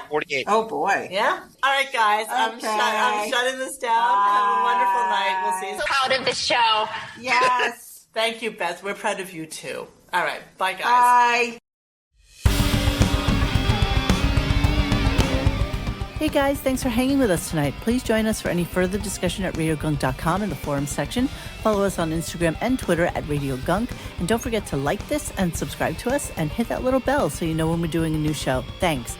48. Oh boy. Yeah. All right, guys. I'm shutting this down. Have a wonderful night. We'll see you. Proud of the show. Yes. Thank you, Beth. We're proud of you too. All right. Bye, guys. Bye. Hey guys, thanks for hanging with us tonight. Please join us for any further discussion at RadioGunk.com in the forum section. Follow us on Instagram and Twitter at RadioGunk. And don't forget to like this and subscribe to us and hit that little bell so you know when we're doing a new show. Thanks.